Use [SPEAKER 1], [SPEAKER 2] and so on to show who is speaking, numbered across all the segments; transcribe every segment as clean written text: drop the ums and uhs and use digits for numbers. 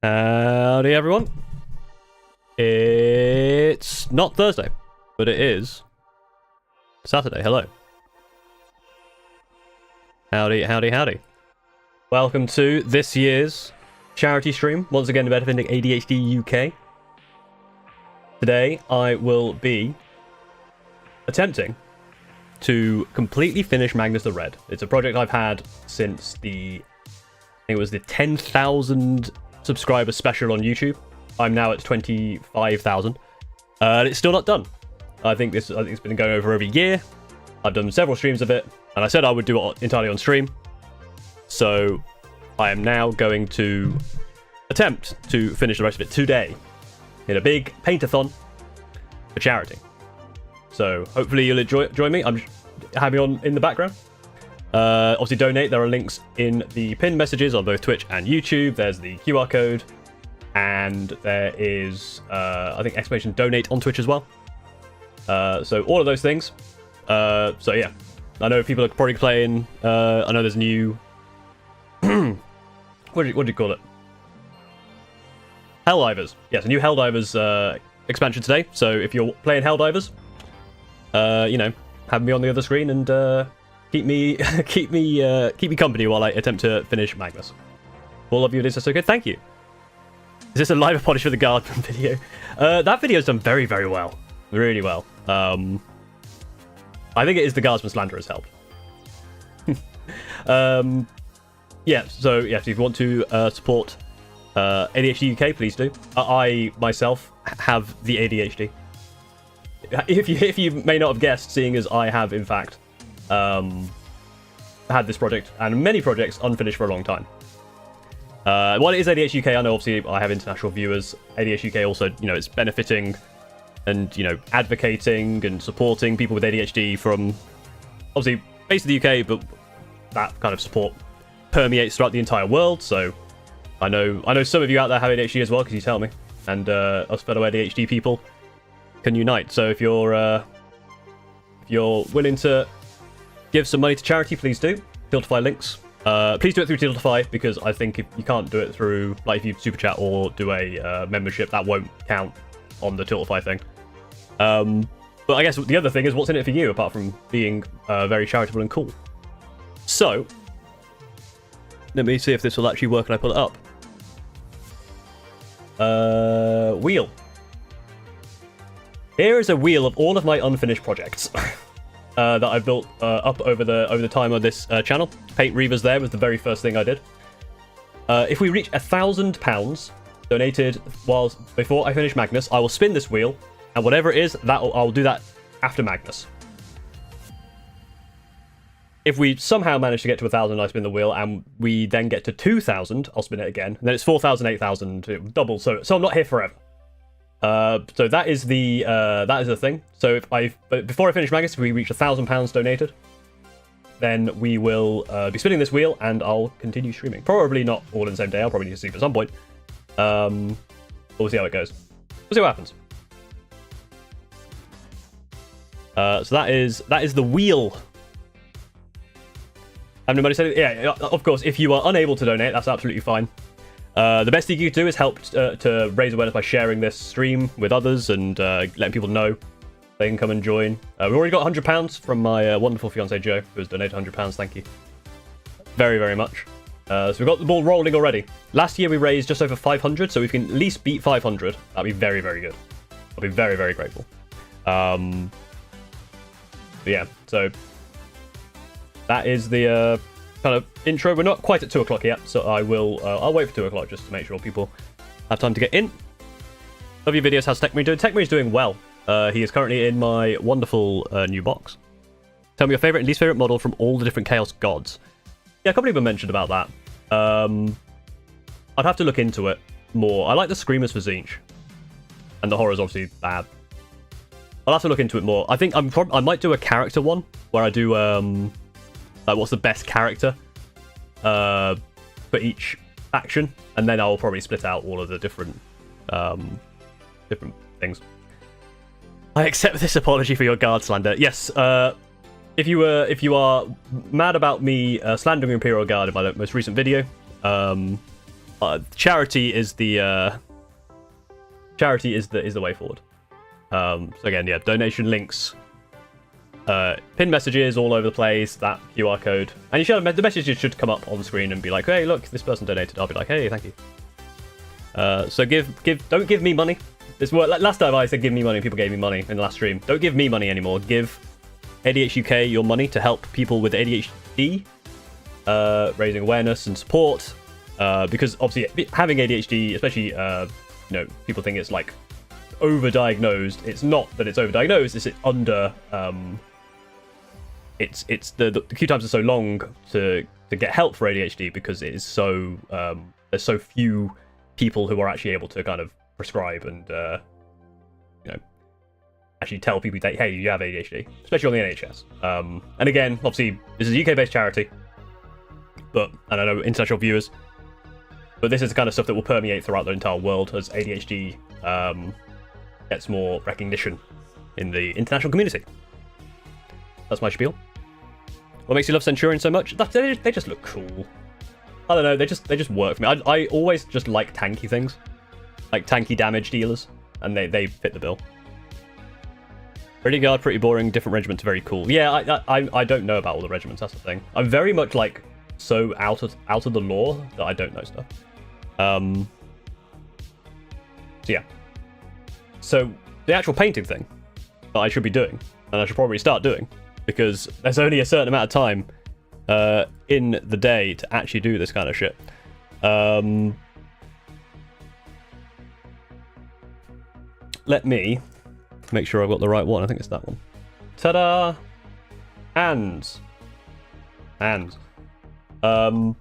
[SPEAKER 1] Howdy everyone. It's not Thursday, but it is Saturday. Hello. Howdy, howdy, howdy. Welcome to this year's charity stream, once again benefiting ADHD UK. Today I will be attempting to completely finish Magnus the Red. It's a project I've had since I think it was the 10,000 subscriber special on YouTube. I'm now at 25,000. And it's still not done. I think it's been going over a year. I've done several streams of it, and I said I would do it entirely on stream. So I am now going to attempt to finish the rest of it today in a big paint-a-thon for charity. So hopefully you'll join me. I'm having on in the background. Obviously donate. There are links in the pinned messages on both Twitch and YouTube. There's the QR code, and there is I think exclamation donate on Twitch as well. So all of those things. So yeah, I know people are probably playing. I know there's new. what do you call it? Helldivers. Yes, a new Helldivers expansion today. So if you're playing Helldivers, you know, have me on the other screen and keep me company while I attempt to finish Magnus. All of you, it is so good. Thank you. Is this a live polish for the Guardsman video? That video's done very, very well. Really well. I think it is the Guardsman slander has helped. Yeah, so yes, if you want to support ADHD UK, please do. I myself have the ADHD. If you may not have guessed, seeing as I have in fact had this project and many projects unfinished for a long time. While it is ADHD UK, I know obviously I have international viewers. ADHD UK also, you know, it's benefiting and, you know, advocating and supporting people with ADHD from obviously based in the UK, but that kind of support permeates throughout the entire world. So I know some of you out there have ADHD as well, because you tell me, and us fellow ADHD people can unite. So if you're willing to give some money to charity, please do. Tiltify links. Please do it through Tiltify, because I think if you can't do it through, like, if you super chat or do a membership, that won't count on the Tiltify thing. But I guess the other thing is, what's in it for you apart from being very charitable and cool? So let me see if this will actually work and I pull it up. Wheel. Here is a wheel of all of my unfinished projects that I've built up over the time of this channel. Paint Reavers there was the very first thing I did. If we reach £1,000 donated before I finish Magnus, I will spin this wheel, and whatever it is, I'll do that after Magnus. If we somehow manage to get to 1,000, I spin the wheel, and we then get to 2,000, I'll spin it again. And then it's 4,000, 8,000, double. So I'm not here forever. So that is the thing. So before I finish Magnus, if we reach £1,000 donated, then we will be spinning this wheel, and I'll continue streaming. Probably not all in the same day. I'll probably need to sleep at some point. We'll see how it goes. We'll see what happens. So that is the wheel. Haven't anybody said it? Yeah, of course, if you are unable to donate, that's absolutely fine. The best thing you can do is help to raise awareness by sharing this stream with others and letting people know they can come and join. We've already got £100 from my wonderful fiancée Jo, who has donated £100. Thank you very, very much. So we've got the ball rolling already. Last year we raised just over 500, so if we can at least beat 500, that'd be very, very good. I'll be very, very grateful. Yeah, so that is the kind of intro. We're not quite at 2 o'clock yet, so I'll wait for 2 o'clock just to make sure people have time to get in. Love your videos. How's TechMarine doing? TechMarine is doing well. He is currently in my wonderful new box. Tell me your favorite and least favorite model from all the different Chaos Gods. Yeah, I can't believe I mentioned about that. I'd have to look into it more. I like the Screamers for Zinch, and the Horror's obviously bad. I'll have to look into it more. I think I might do a character one where I do like what's the best character for each faction, and then I'll probably split out all of the different things. I accept this apology for your guard slander. Yes, if you are mad about me slandering Imperial Guard in my most recent video, charity is the way forward. So again, yeah, donation links, pinned messages all over the place, that QR code, and you should the messages should come up on screen and be like, hey, look, this person donated. I'll be like, hey, thank you. So don't give me money. Last time I said give me money, people gave me money in the last stream. Don't give me money anymore. Give ADHD UK your money to help people with ADHD, raising awareness and support. Because obviously having ADHD, especially people think it's like overdiagnosed. It's not that it's overdiagnosed. It's under. It's the queue times are so long to get help for ADHD because it is so there's so few people who are actually able to kind of prescribe and actually tell people that, hey, you have ADHD, especially on the NHS. And again, obviously this is a UK-based charity, but and I know international viewers, but this is the kind of stuff that will permeate throughout the entire world as ADHD gets more recognition in the international community. That's my spiel. What makes you love Centurion so much? They just look cool. I don't know, they just work for me. I always just like tanky things. Like tanky damage dealers. And they fit the bill. Ready Guard, pretty boring. Different regiments, very cool. Yeah, I don't know about all the regiments, that's the thing. I'm very much like so out of the lore that I don't know stuff. So yeah. So the actual painting thing that I should be doing, and I should probably start doing, because there's only a certain amount of time in the day to actually do this kind of shit. Let me make sure I've got the right one. I think it's that one. Ta-da! Hands. Everything's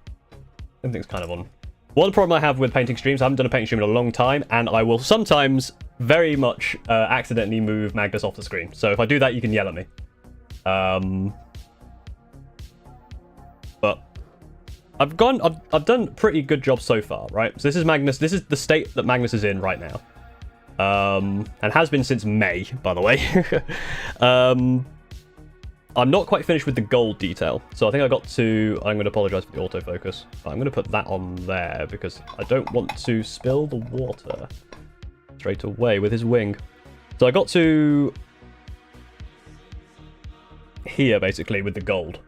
[SPEAKER 1] kind of on. One problem I have with painting streams, I haven't done a painting stream in a long time, and I will sometimes very much accidentally move Magnus off the screen. So if I do that, you can yell at me. But I've done a pretty good job so far, right? So this is Magnus. This is the state that Magnus is in right now. And has been since May, by the way. I'm not quite finished with the gold detail, so I think I got to. I'm going to apologize for the autofocus. I'm going to put that on there because I don't want to spill the water straight away with his wing. So I got to here basically with the gold.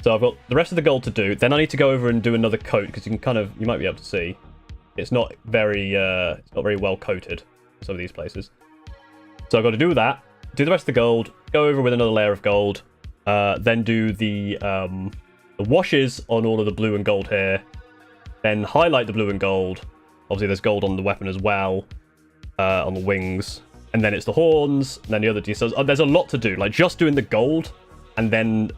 [SPEAKER 1] So I've got the rest of the gold to do. Then I need to go over and do another coat because you might be able to see. It's not very well coated in some of these places. So I've got to do that, do the rest of the gold, go over with another layer of gold, then do the washes on all of the blue and gold here, then highlight the blue and gold. Obviously there's gold on the weapon as well, on the wings, and then it's the horns, and then the other details. There's a lot to do, like just doing the gold, and then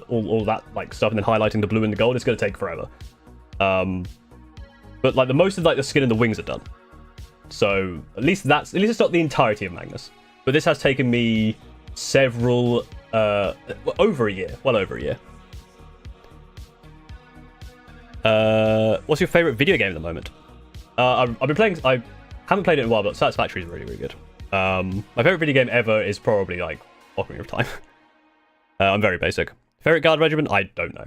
[SPEAKER 1] all that like stuff, and then highlighting the blue and the gold. It's going to take forever. But like the most of like the skin and the wings are done. So at least it's not the entirety of Magnus. But this has taken me several over a year. Well over a year. What's your favorite video game at the moment? I've been playing. I haven't played it in a while, but Satisfactory is really, really good. My favorite video game ever is probably like Ocarina of Time. I'm very basic. Favorite guard regiment? I don't know.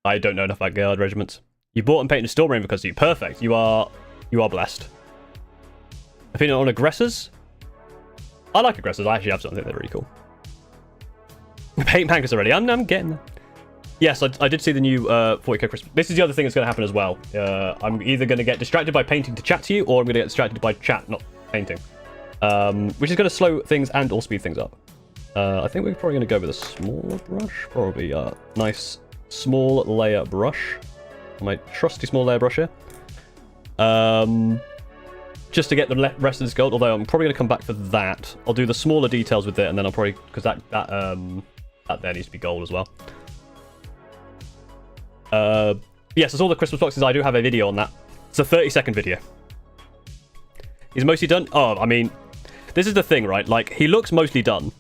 [SPEAKER 1] I don't know enough about guard regiments. You bought and painted Stormrain because you perfect. You are blessed. Opinion on aggressors? I like aggressors. I actually have something they're really cool. Paint Pancus already. I'm getting there. Yes, I did see the new 40k Christmas. This is the other thing that's going to happen as well. I'm either going to get distracted by painting to chat to you, or I'm going to get distracted by chat, not painting. Which is going to slow things and or speed things up. I think we're probably going to go with a smaller brush. Probably a nice small layer brush. My trusty small layer brush here. Just to get the rest of this gold, although I'm probably going to come back for that. I'll do the smaller details with it, and then I'll probably, because that there needs to be gold as well. Yes, that's all the Christmas boxes. I do have a video on that. It's a 30-second video. He's mostly done. Oh, I mean, this is the thing, right? Like, he looks mostly done,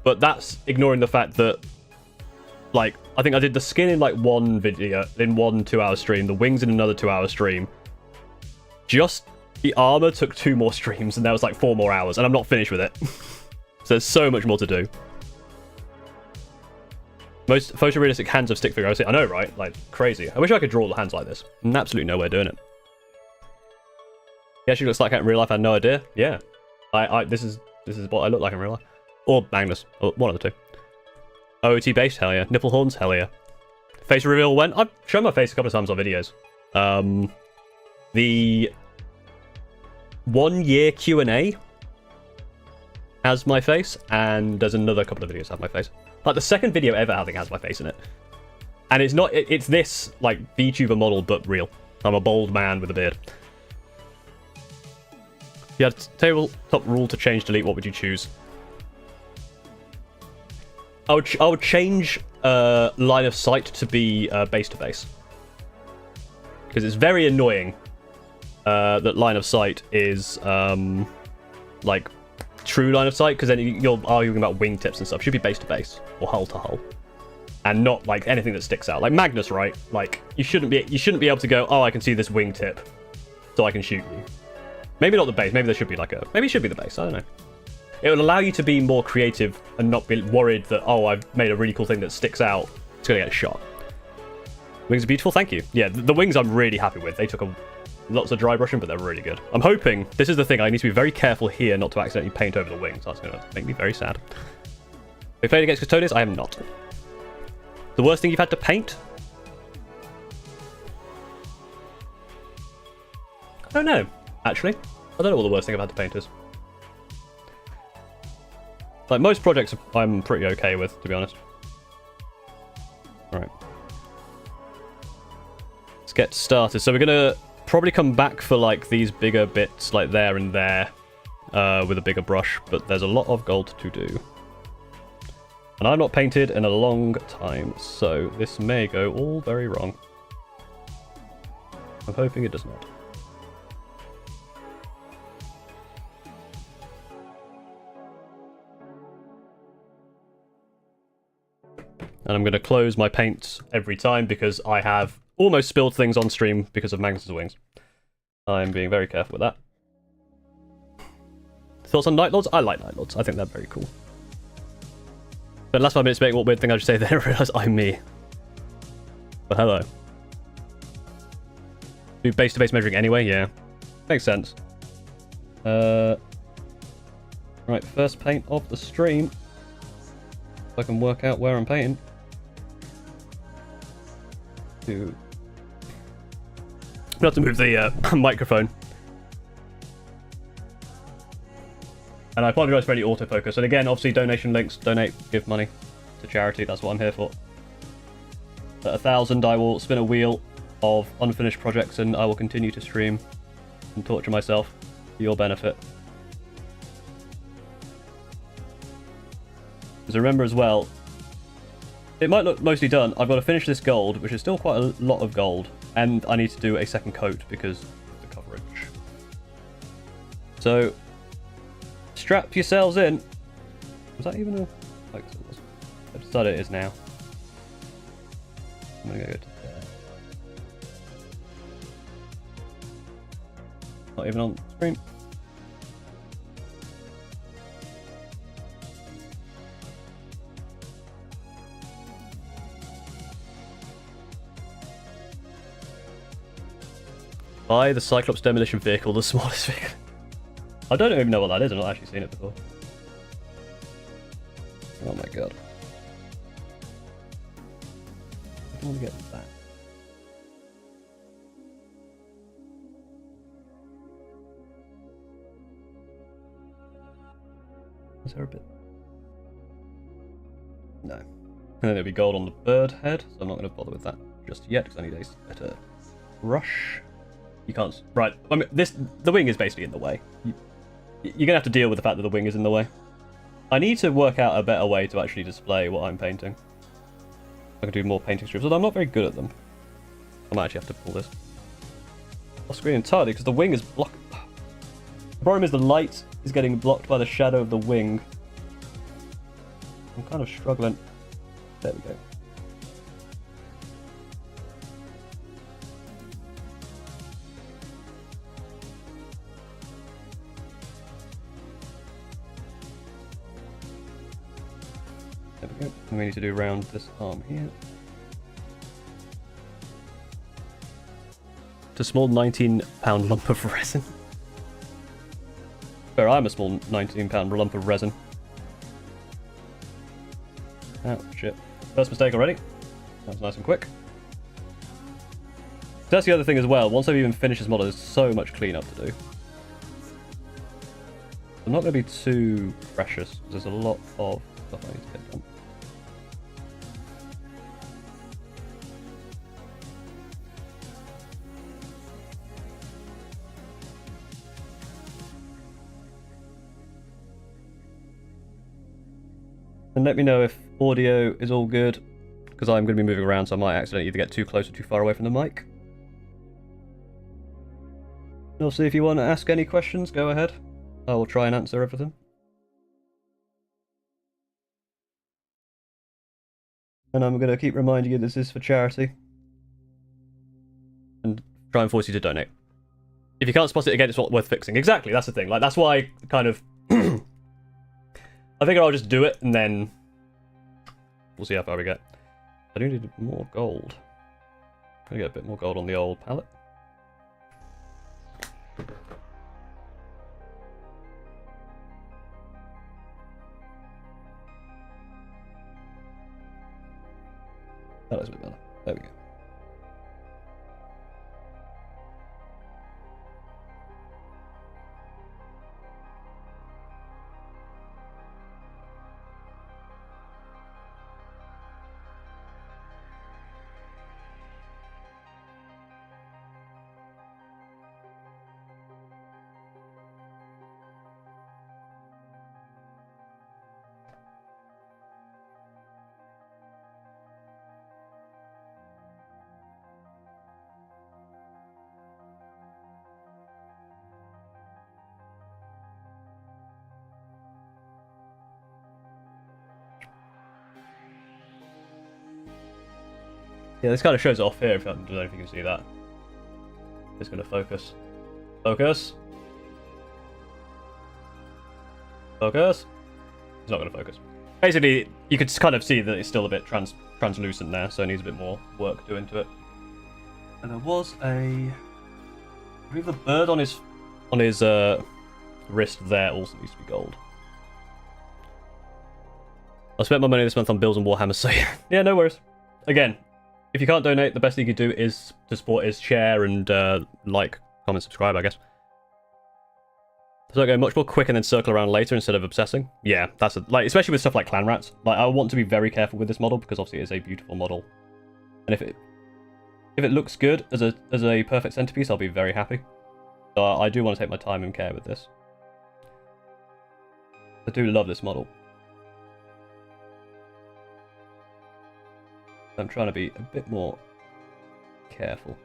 [SPEAKER 1] but that's ignoring the fact that, like, I think I did the skin in like one video, in 1 2-hour stream, the wings in another 2-hour stream. Just the armor took 2 more streams, and that was like 4 more hours, and I'm not finished with it. So there's so much more to do. Most photorealistic hands of stick figure I've seen. I know, right? Like, crazy. I wish I could draw the hands like this. Absolutely no way of doing it. He actually looks like that in real life. I had no idea. Yeah. This is what I look like in real life. Or Magnus. Or one of the two. OOT based, hell yeah. Nipple horns, hell yeah. Face reveal when? I've shown my face a couple of times on videos. The 1 year Q&A has my face, and there's another couple of videos that have my face. Like the second video ever, I think, has my face in it. And it's not, it's this, like, VTuber model, but real. I'm a bald man with a beard. If you had a tabletop rule to change, delete, what would you choose? I would change line of sight to be base to base. Because it's very annoying that line of sight is, like, true line of sight, because then you're arguing about wingtips and stuff. It should be base to base or hull to hull, and not like anything that sticks out. Like Magnus, right? Like you shouldn't be able to go, oh, I can see this wingtip, so I can shoot you. Maybe not the base. Maybe there should be like maybe it should be the base. I don't know. It will allow you to be more creative and not be worried that, oh, I've made a really cool thing that sticks out. It's gonna get shot. Wings are beautiful. Thank you. Yeah, the wings I'm really happy with. They took lots of dry brushing, but they're really good. I'm hoping, this is the thing, I need to be very careful here not to accidentally paint over the wings. That's going to make me very sad. Have you played against Custodians? I am not. The worst thing you've had to paint? I don't know, actually. I don't know what the worst thing I've had to paint is. Like, most projects I'm pretty okay with, to be honest. Alright. Let's get started. So we're going to probably come back for like these bigger bits like there and there with a bigger brush, but there's a lot of gold to do. And I'm not painted in a long time, so this may go all very wrong. I'm hoping it does not. And I'm going to close my paints every time because I have almost spilled things on stream because of Magnus's wings. I'm being very careful with that. Thoughts on Night Lords? I like Night Lords. I think they're very cool. But last 5 minutes making what weird thing I should say, then I realise I'm me. But hello. Do base-to-base measuring anyway? Yeah. Makes sense. Right, first paint of the stream. So I can work out where I'm painting. I'm gonna have to move the microphone. And I apologise for any autofocus. And again, obviously, donation links. Donate, give money to charity. That's what I'm here for. At 1,000, I will spin a wheel of unfinished projects, and I will continue to stream and torture myself for your benefit. Because remember as well, it might look mostly done. I've got to finish this gold, which is still quite a lot of gold, and I need to do a second coat because of the coverage. So, strap yourselves in. Was that even a focus? It was. I've decided it is now. I'm gonna go to there. Not even on screen. Buy the Cyclops demolition vehicle, the smallest vehicle. I don't even know what that is. I've not actually seen it before. Oh my god. I want to get that. Is there a bit? No. And then there'll be gold on the bird head, so I'm not going to bother with that just yet because I need a better brush. You can't. Right. I mean, the wing is basically in the way. You're going to have to deal with the fact that the wing is in the way. I need to work out a better way to actually display what I'm painting. I can do more painting strips, although I'm not very good at them. I might actually have to pull this off screen entirely because the wing is blocked. The problem is the light is getting blocked by the shadow of the wing. I'm kind of struggling. There we go. There Yep. And we need to do around this arm here. It's a small 19-pound lump of resin. Fair, I'm a small 19-pound lump of resin. Oh, shit. First mistake already. That was nice and quick. That's the other thing as well. Once I've even finished this model, there's so much cleanup to do. I'm not going to be too precious, because there's a lot of stuff I need to get done. And let me know if audio is all good, because I'm going to be moving around, so I might accidentally either get too close or too far away from the mic. And also, if you want to ask any questions, go ahead. I will try and answer everything. And I'm going to keep reminding you this is for charity. And try and force you to donate. If you can't spot it again, it's not worth fixing. Exactly, that's the thing. Like, that's why I kind of... I figure I'll just do it, and then we'll see how far we get. I do need more gold. I'm gonna get a bit more gold on the old palette. That looks a bit better. There we go. Yeah, this kind of shows it off here, if I don't know if you can see that. It's going to focus. Focus. Focus. It's not going to focus. Basically, you could kind of see that it's still a bit translucent there, so it needs a bit more work to into it. And there was I believe the bird on his wrist there also needs to be gold. I spent my money this month on bills and Warhammer, so yeah, no worries. Again, if you can't donate, the best thing you can do is to support is share and like, comment, subscribe, I guess. So I go much more quick and then circle around later instead of obsessing. Yeah, that's like, especially with stuff like clan rats. Like, I want to be very careful with this model because obviously it is a beautiful model, and if it looks good as a perfect centerpiece, I'll be very happy. So I do want to take my time and care with this. I do love this model. I'm trying to be a bit more careful.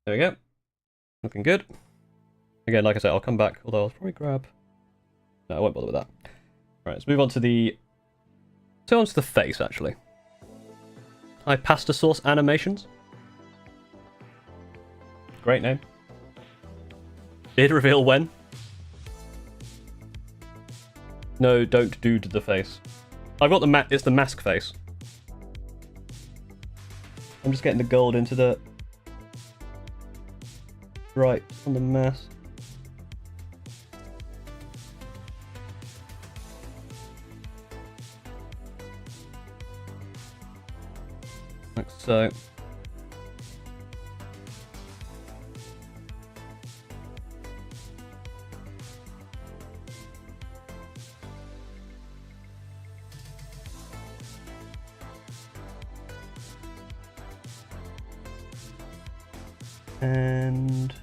[SPEAKER 1] There we go. Looking good. Again, like I said, I'll come back, although I'll probably grab... No, I won't bother with that. Right, let's move on to the... Let's go on to the face, actually. Hi, Pasta Sauce Animations. Great name. Beard reveal when? No, don't do the face. I've got the it's the mask face. I'm just getting the gold into the... Right, on the mask. Like so. And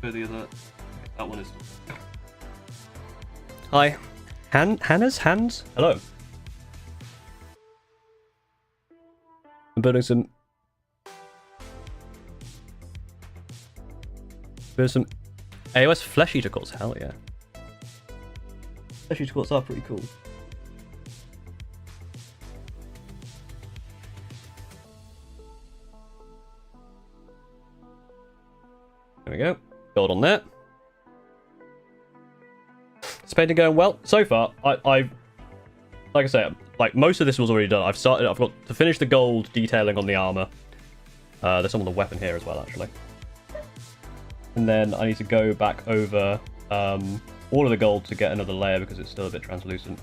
[SPEAKER 1] go the other. That one is. Hi, Hannah's hands. Hello. I'm building some AOS Flesh Eater Quartz, hell yeah. Flesh Eater Quartz are pretty cool. There we go. Gold on that. Is painting going well? So far, like I say, like most of this was already done. I've got to finish the gold detailing on the armor. There's some on the weapon here as well, actually. And then I need to go back over all of the gold to get another layer because it's still a bit translucent.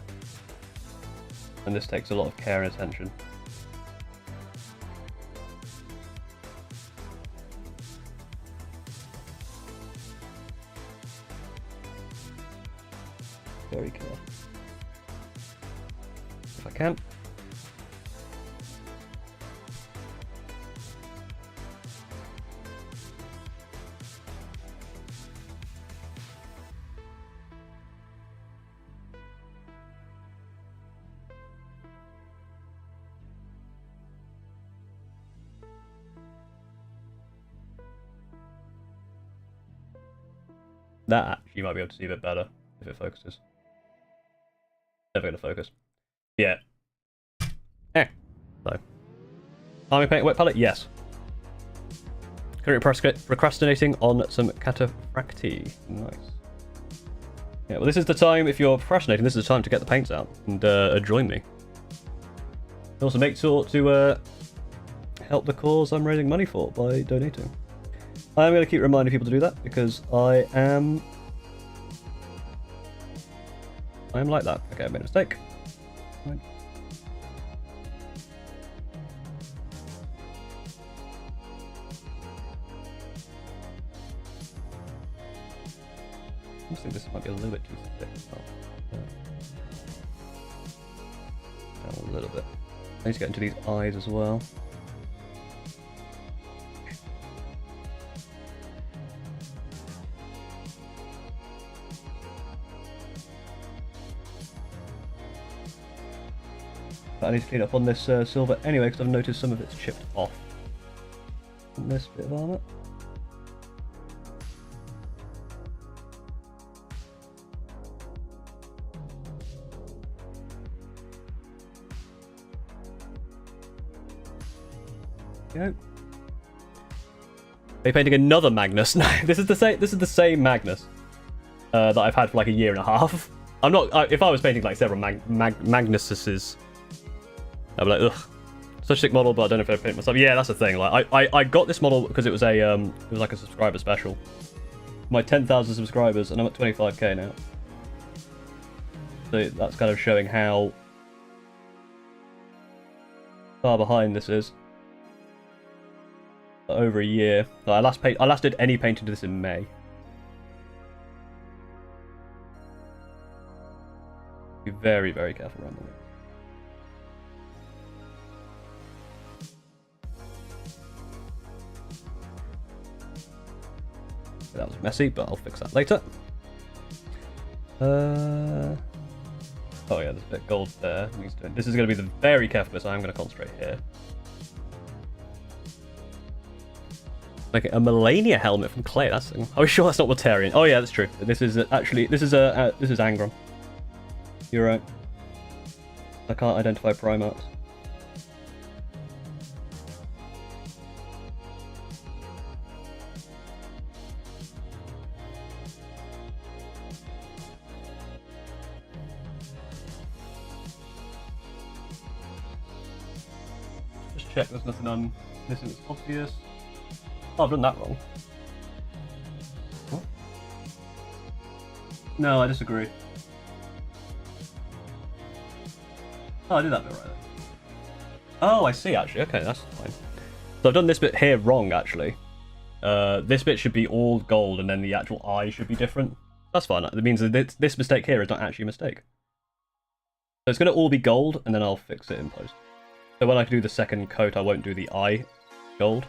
[SPEAKER 1] And this takes a lot of care and attention. Very careful. If I can. That actually you might be able to see a bit better if it focuses. Never going to focus. Yeah. So. Army paint wet palette? Yes. Currently procrastinating on some cataphracti. Nice. Yeah, well this is the time, if you're procrastinating, this is the time to get the paints out and join me. Also make sure to help the cause I'm raising money for by donating. I'm going to keep reminding people to do that because I am like that. Okay, I made a mistake. Right. I think this might be a little bit too thick. Oh, yeah. A little bit. I need to get into these eyes as well. But I need to clean up on this silver anyway because I've noticed some of it's chipped off. And this bit of armor. Go. Are you painting another Magnus? No, this is the same Magnus that I've had for like a year and a half. I'm not. If I was painting like several Magnuses, I'd be like, ugh, such a sick model, but I don't know if I paint myself. Yeah, that's the thing. Like, I got this model because it was like a subscriber special. My 10,000 subscribers, and I'm at 25k now. So that's kind of showing how far behind this is. Over a year. I last did any painting to this in May. Be very, very careful around the wings. That was messy, but I'll fix that later. Oh yeah, there's a bit of gold there. This is going to be the very careful bit, so I'm going to concentrate here. Like a Melania helmet from clay. That's. Are we sure that's not Watarian? Oh yeah, that's true. This is actually this is Angron. You're right. I can't identify Primarchs. Just check there's nothing missing that's obvious. Oh, I've done that wrong. What? No, I disagree. Oh, I did that bit right then. Oh, I see, actually. Okay, that's fine. So I've done this bit here wrong, actually. This bit should be all gold, and then the actual eye should be different. That's fine. That means that this mistake here is not actually a mistake. So it's going to all be gold, and then I'll fix it in post. So when I do the second coat, I won't do the eye gold.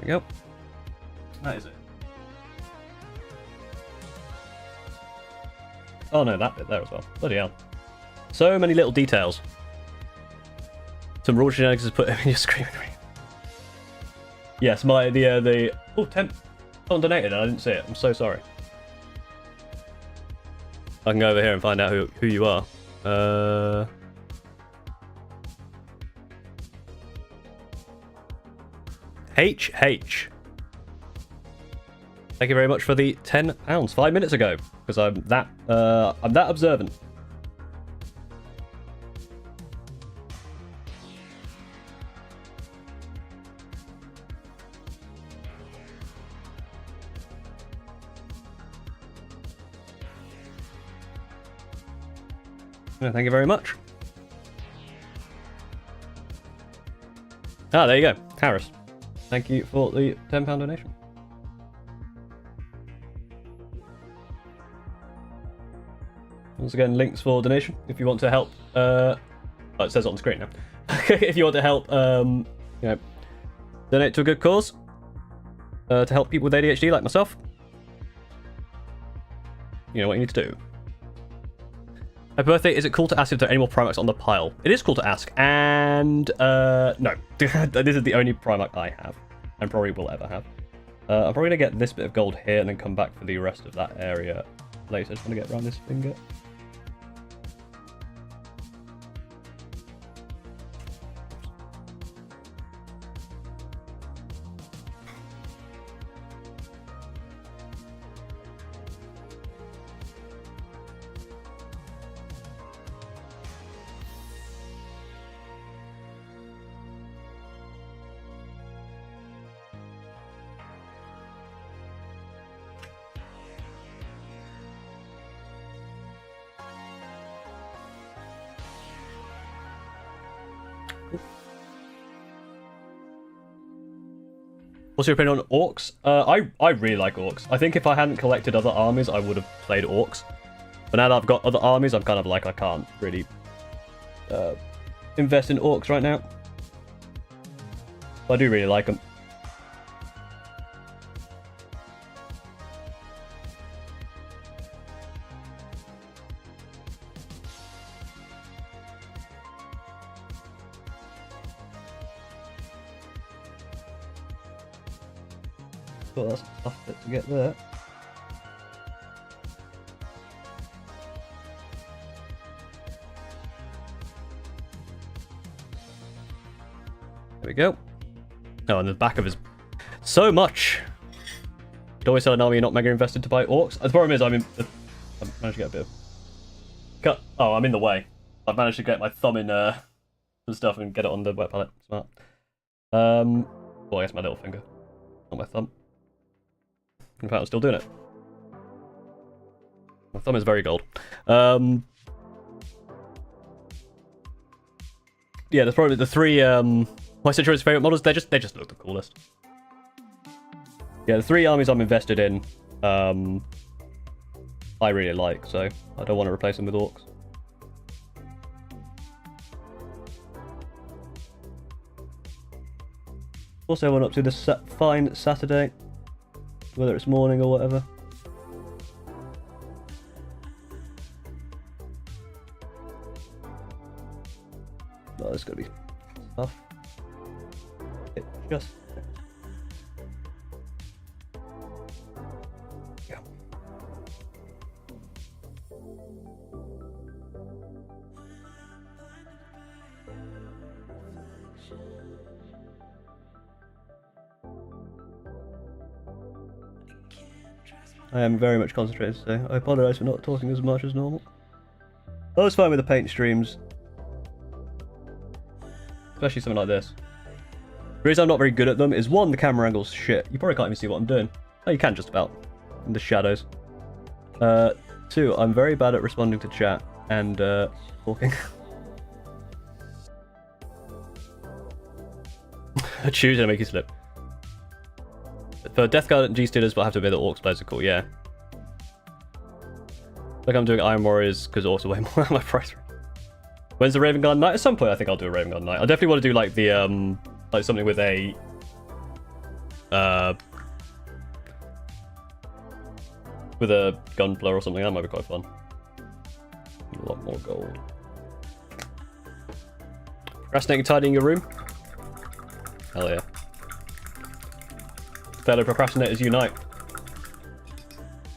[SPEAKER 1] There we go. That is it. Oh no, that bit there as well. Bloody hell. So many little details. Some raw shenanigans is put in your screen. Yes, the oh, temp someone donated and I didn't see it. I'm so sorry. I can go over here and find out who you are. HH. Thank you very much for the £10 5 minutes ago, because I'm that observant. Thank you very much. Ah, there you go, Harris. Thank you for the £10 donation. Once again, links for donation if you want to help. Oh, it says it on the screen now. If you want to help, you know, donate to a good cause to help people with ADHD like myself. You know what you need to do. My birthday, is it cool to ask if there are any more Primarchs on the pile? It is cool to ask, and no. This is the only Primarch I have, and probably will ever have. I'm probably going to get this bit of gold here, and then come back for the rest of that area later. I just want to get around this finger. What's your opinion on orcs? I really like orcs. I think if I hadn't collected other armies, I would have played orcs. But now that I've got other armies, I'm kind of like, I can't really invest in orcs right now. But I do really like them. Well, that's a tough bit to get there. There we go. Oh, and the back of his... So much! You'd always tell an army you're not mega invested to buy orcs. The problem is, I've managed to get a bit of... Cut. Oh, I'm in the way. I've managed to get my thumb in some stuff and get it on the wet palette. Smart. Well, I guess my little finger. Not my thumb. In fact, I'm still doing it. My thumb is very gold. Yeah, there's probably the three my situation's favorite models. They just look the coolest. Yeah, the three armies I'm invested in, I really like, so I don't want to replace them with orcs. What's everyone up to this fine Saturday? Whether it's morning or whatever. Oh, there's gotta be stuff. It just... Yeah. I am very much concentrated today. I apologise for not talking as much as normal. I was fine with the paint streams. Especially something like this. The reason I'm not very good at them is, one, the camera angle's shit. You probably can't even see what I'm doing. Oh, you can just about. In the shadows. Two, I'm very bad at responding to chat and talking. Choose and make you slip. For Death Guard and G-Stealers, but I have to admit that Orcs players are cool, yeah. Like I'm doing Iron Warriors, because Orcs are way more at my price. When's the Raven Guard Knight? At some point I think I'll do a Raven Guard Knight. I definitely want to do like the, like something with a with a gunpla or something. That might be quite fun. A lot more gold. Procrastinating tidying your room? Hell yeah. Fellow procrastinators unite.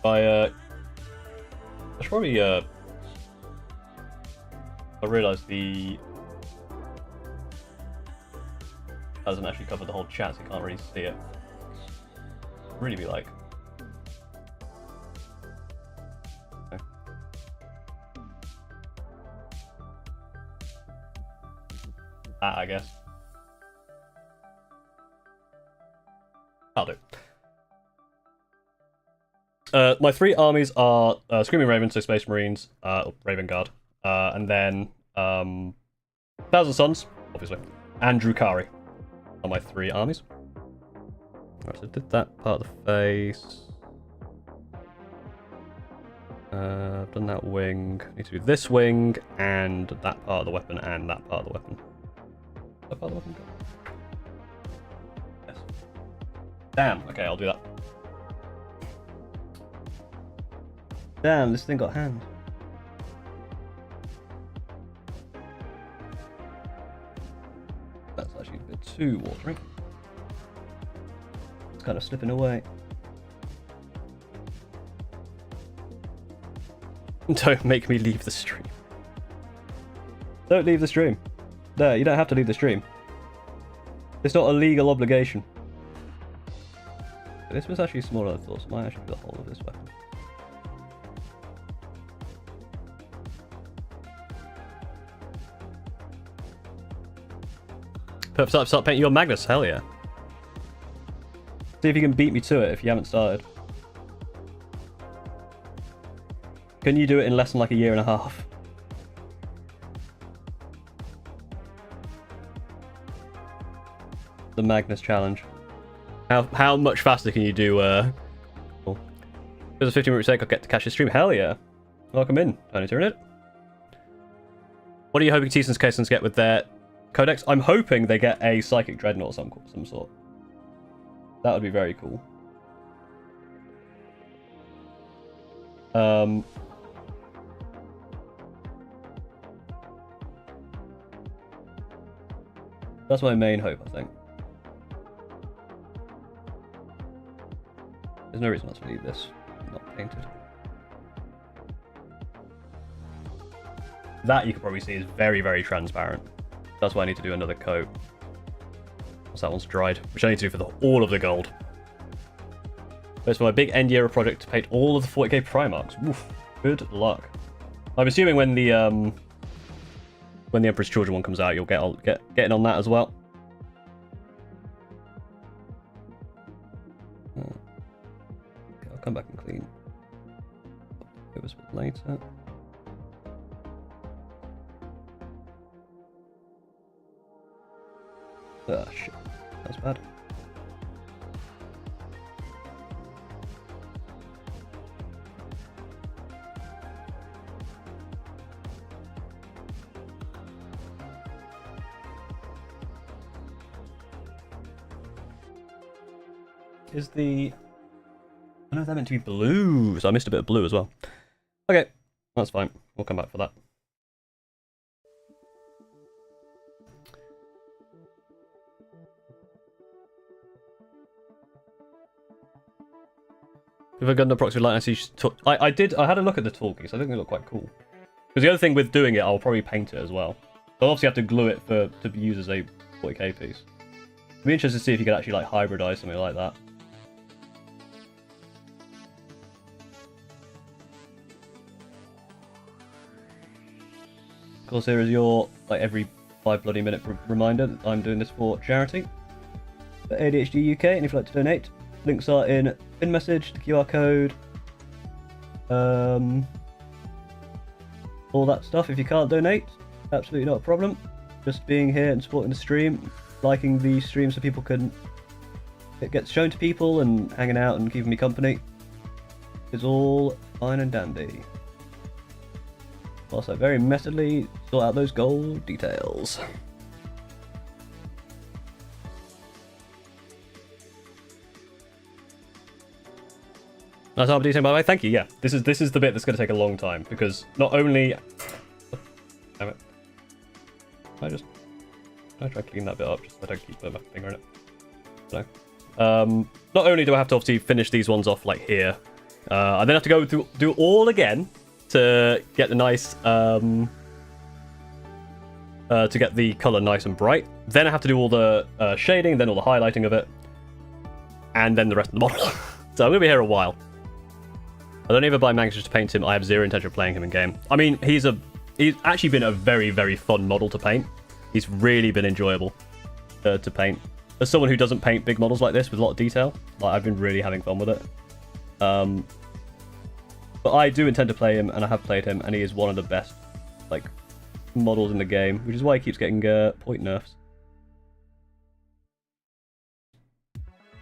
[SPEAKER 1] I should probably I realised the doesn't actually cover the whole chat, so you can't really see it. Really be like. Okay. That, I guess. I'll do. My 3 armies are Screaming Ravens, so Space Marines, Raven Guard, and then Thousand Suns, obviously, and Drukari are my 3 armies. Alright, so I did that part of the face. I've done that wing. I need to do this wing, and that part of the weapon, and that part of the weapon. That part of the weapon? Yes. Damn, okay, I'll do that. Damn, this thing got hand. That's actually a bit too watery. It's kind of slipping away. Don't make me leave the stream. Don't leave the stream. No, you don't have to leave the stream. It's not a legal obligation. This was actually smaller than I thought, so it might actually be the whole of this weapon. Perfect, start painting your Magnus, hell yeah. See if you can beat me to it if you haven't started. Can you do it in less than like a year and a half? The Magnus challenge. How much faster can you do oh. There's a 15-minute mistake, I'll get to catch the stream. Hell yeah. Welcome in, Tiny Tyranid. What are you hoping T-Sons K-Sons get with their Codex? I'm hoping they get a Psychic Dreadnought of some sort. That would be very cool. That's my main hope, I think. There's no reason not to leave this not painted. That you can probably see is very, very transparent. That's why I need to do another coat. Once that one's dried, which I need to do for all of the gold. But it's for my big end year project to paint all of the 40k Primarchs. Oof, good luck. I'm assuming when the Emperor's Children one comes out, you'll get in on that as well. Okay, I'll come back and clean it was a bit later. Ah, shit. That's bad. Is the... I know they're meant to be blue, so I missed a bit of blue as well. Okay, that's fine. We'll come back for that. If I got an approximate light, I had a look at the talkies. I think they look quite cool. Because the other thing with doing it, I'll probably paint it as well. I'll obviously have to glue it to be used as a 40k piece. I'd be interested to see if you could actually like hybridize something like that. Of course, here is your like every 5 bloody minute reminder that I'm doing this for charity for ADHD UK, and if you'd like to donate, links are in pin message, the QR code, all that stuff. If you can't donate, absolutely not a problem. Just being here and supporting the stream, liking the stream so people can it gets shown to people, and hanging out and keeping me company is all fine and dandy. Also, very methodly sort out those gold details. That's RBD by the way. Thank you. Yeah, this is the bit that's going to take a long time because not only. Damn it! I try to clean that bit up just so I don't keep my finger in it. No. Not only do I have to obviously finish these ones off like here, I then have to go through do all again to get the nice to get the color nice and bright. Then I have to do all the shading, then all the highlighting of it, and then the rest of the model. So I'm gonna be here a while. I don't ever buy Magnus just to paint him. I have zero intention of playing him in game. I mean, he's actually been a very, very fun model to paint. He's really been enjoyable to paint. As someone who doesn't paint big models like this with a lot of detail, like, I've been really having fun with it. But I do intend to play him, and I have played him, and he is one of the best like models in the game, which is why he keeps getting point nerfs.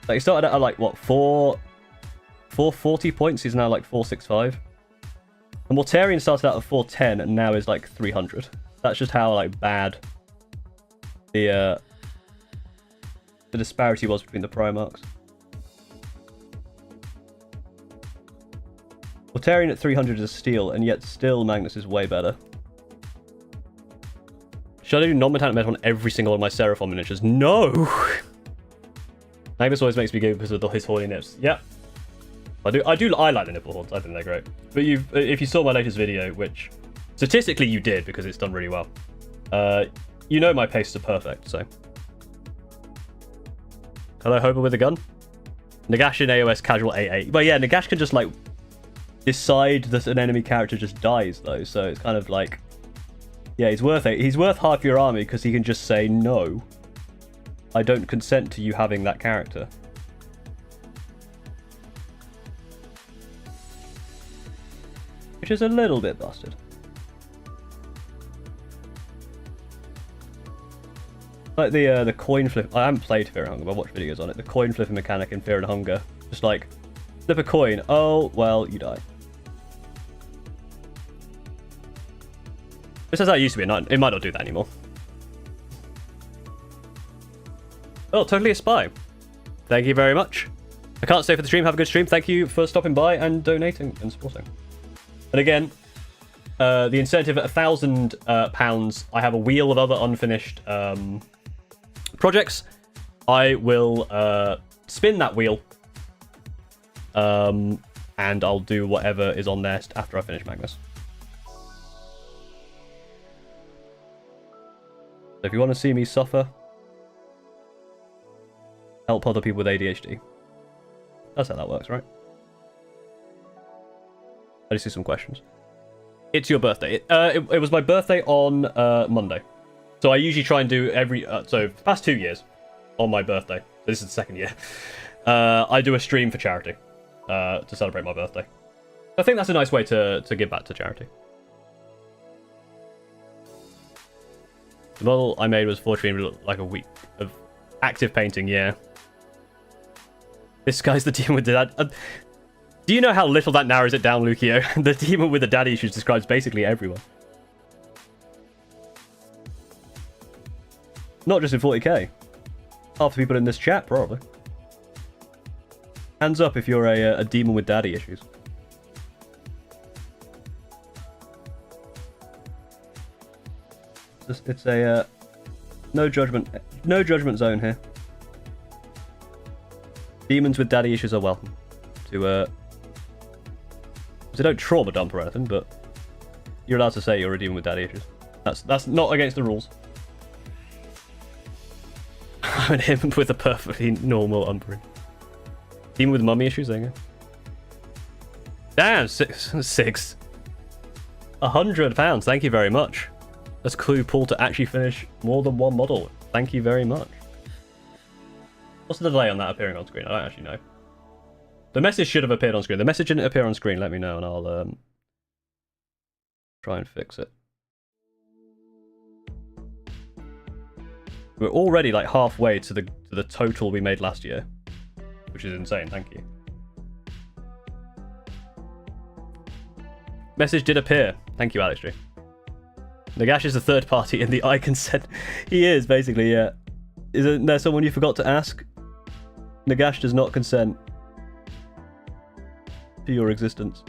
[SPEAKER 1] Like, he started at like what 440 points. He's now like 465. And Mortarion started out at 410 and now is like 300. That's just how like bad the disparity was between the Primarchs. Mortarion at 300 is a steal, and yet still Magnus is way better. Should I do non-metallic metal on every single one of my Seraphon miniatures? No! Magnus always makes me giggle because of his horny nips. Yeah. I like the nipple horns. I think they're great. But if you saw my latest video, which statistically you did because it's done really well, you know my pastes are perfect, so. Hello, Hober with a gun. Nagash in AOS casual 8-8. But yeah, Nagash can just like decide that an enemy character just dies though, so it's kind of like, yeah, he's worth it. He's worth half your army because he can just say no. I don't consent to you having that character. Which is a little bit busted. Like the coin flip. I haven't played Fear and Hunger, but I've watched videos on it. The coin flipping mechanic in Fear and Hunger. Just like, flip a coin. Oh, well, you die. This is how it used to be. It might not do that anymore. Oh, totally a spy. Thank you very much. I can't stay for the stream. Have a good stream. Thank you for stopping by and donating and supporting. And again, the incentive at £1,000, I have a wheel of other unfinished projects. I will spin that wheel, and I'll do whatever is on there after I finish Magnus. So if you want to see me suffer, help other people with ADHD. That's how that works, right? I just see some questions. It's your birthday. It was my birthday on Monday. So I usually try and do every... so past 2 years on my birthday. So this is the second year. I do a stream for charity to celebrate my birthday. I think that's a nice way to give back to charity. The model I made was fortunately like a week of active painting, yeah. This guy's the demon with the dad... do you know how little that narrows it down, Lucio? The demon with the daddy issues describes basically everyone. Not just in 40k. Half the people in this chat, probably. Hands up if you're a demon with daddy issues. It's a no judgment zone here. Demons with daddy issues are welcome to they don't trauma dump or anything, but you're allowed to say you're a demon with daddy issues. That's not against the rules. And him with a perfectly normal umbering. Demon with mummy issues, there you go. Damn, six. £100, thank you very much. That's clue Paul to actually finish more than one model. Thank you very much. What's the delay on that appearing on screen? I don't actually know. The message should have appeared on screen. The message didn't appear on screen. Let me know and I'll try and fix it. We're already like halfway to the total we made last year, which is insane. Thank you. Message did appear. Thank you, Alex G. Nagash is the third party in the I consent. He is basically, yeah. Isn't there someone you forgot to ask? Nagash does not consent to your existence.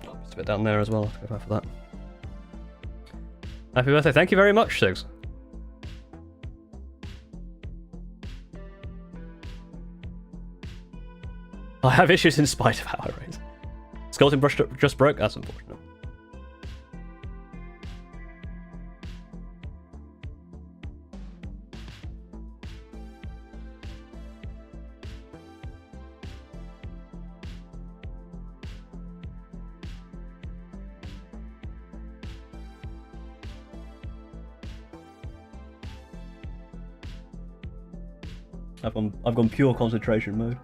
[SPEAKER 1] Oh, just a bit down there as well. I'll have to go back for that. Happy birthday. Thank you very much, Sigs. I have issues in spite of how I raise. Skeleton brush just broke. That's unfortunate. I've gone pure concentration mode.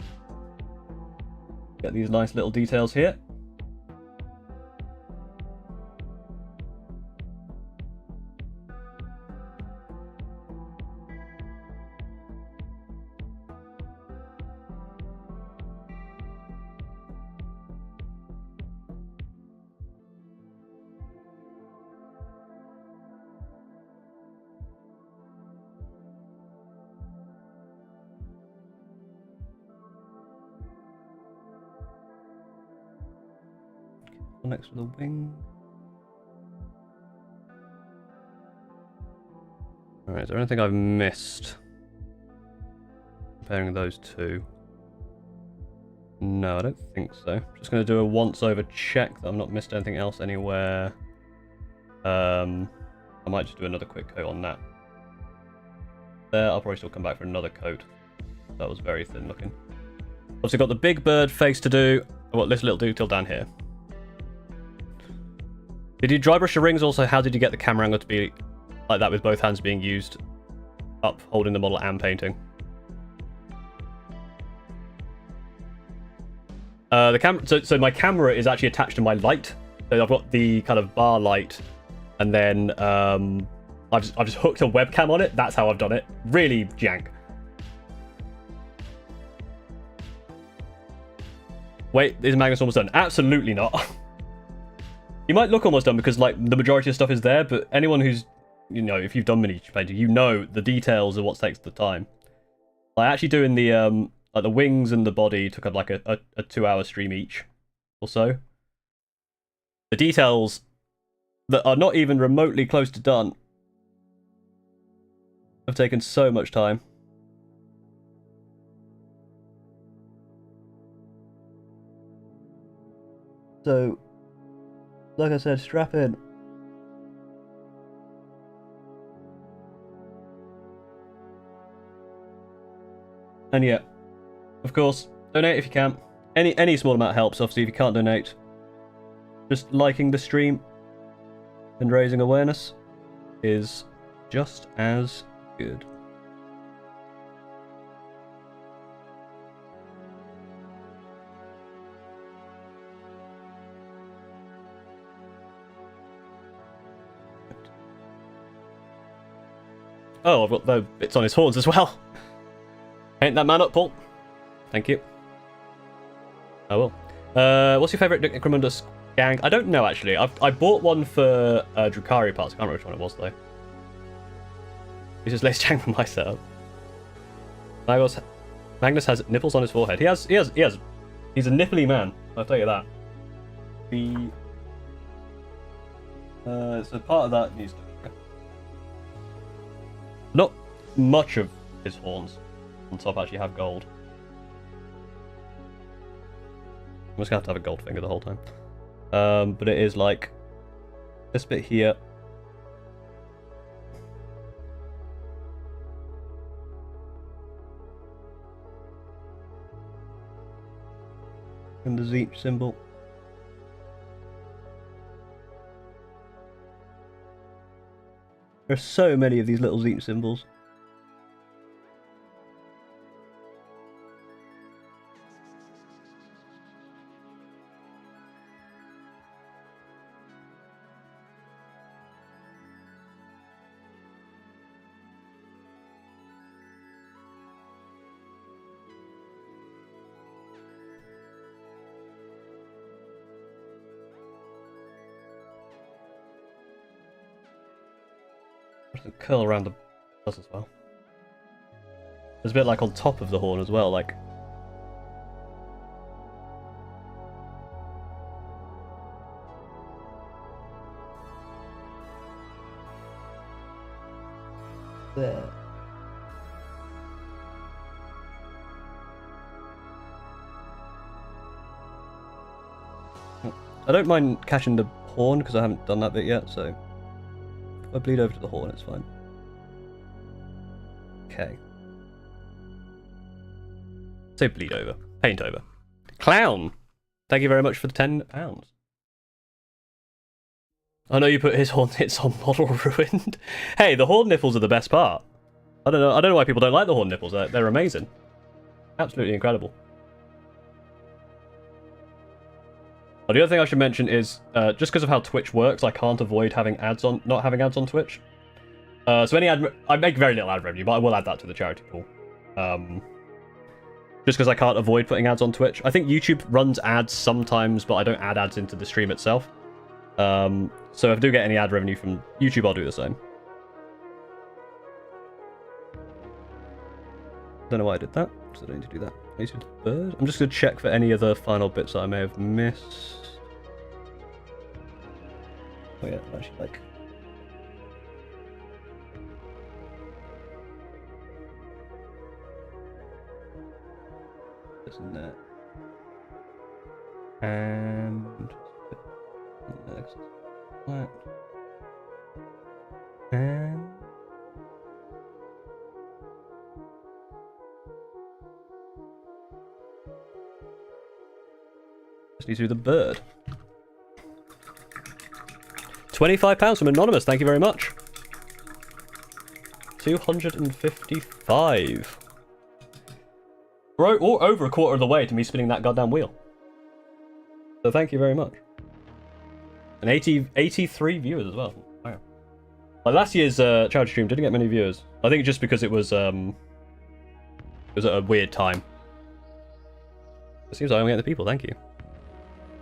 [SPEAKER 1] Get these nice little details here. Next to the wing. Alright, is there anything I've missed? Comparing those two. No, I don't think so. Just going to do a once-over check that I've not missed anything else anywhere. I might just do another quick coat on that. There, I'll probably still come back for another coat. That was very thin looking. Obviously got the big bird face to do. I've got this little detail down here. Did you dry brush the rings? Also, how did you get the camera angle to be like that with both hands being used up, holding the model and painting? The camera. So my camera is actually attached to my light. So I've got the kind of bar light, and then I've just hooked a webcam on it. That's how I've done it. Really jank. Wait, is Magnus almost done? Absolutely not. You might look almost done because like the majority of stuff is there, but anyone who's, you know, if you've done miniature painting, you know the details of what takes the time. Like actually doing the like the wings and the body took up like a 2-hour stream each or so. The details that are not even remotely close to done have taken so much time. So, like I said, strap in. And yeah, of course, donate if you can. Any small amount helps. Obviously, if you can't donate, just liking the stream and raising awareness is just as good. Oh, I've got the bits on his horns as well. Paint that man up, Paul. Thank you. I will. What's your favourite Necromundus gang? I don't know, actually. I bought one for Drukhari parts. I can't remember which one it was, though. It's just less gang than my setup. Magnus has nipples on his forehead. He has. He's a nipply man. I'll tell you that. So part of that needs to... Not much of his horns on top actually have gold. I'm just gonna have to have a gold finger the whole time. But it is like this bit here. And the Zeech symbol. There are so many of these little Zeech symbols. It doesn't curl around the buzz as well. There's a bit like on top of the horn as well, like. There. I don't mind catching the horn because I haven't done that bit yet, so if I bleed over to the horn, it's fine. Okay. Say bleed over. Paint over. Clown! Thank you very much for the £10. I know you put his horn hits on model ruined. Hey, the horn nipples are the best part. I don't know why people don't like the horn nipples. They're amazing. Absolutely incredible. Oh, the other thing I should mention is, just because of how Twitch works, I can't avoid having ads on, not having ads on Twitch. So any ad, I make very little ad revenue, but I will add that to the charity pool. Just because I can't avoid putting ads on Twitch. I think YouTube runs ads sometimes, but I don't add ads into the stream itself. So if I do get any ad revenue from YouTube, I'll do the same. Don't know why I did that, because I don't need to do that. I need to do the bird. I'm just going to check for any other final bits that I may have missed. Oh yeah, actually, like... this and that. And... next. That. And... just need to do the bird. £25 from Anonymous, thank you very much. 255. We're over a quarter of the way to me spinning that goddamn wheel. So thank you very much. And 83 viewers as well. Wow. Like last year's charity stream didn't get many viewers. I think just because it was at a weird time. It seems like I'm getting the people, thank you.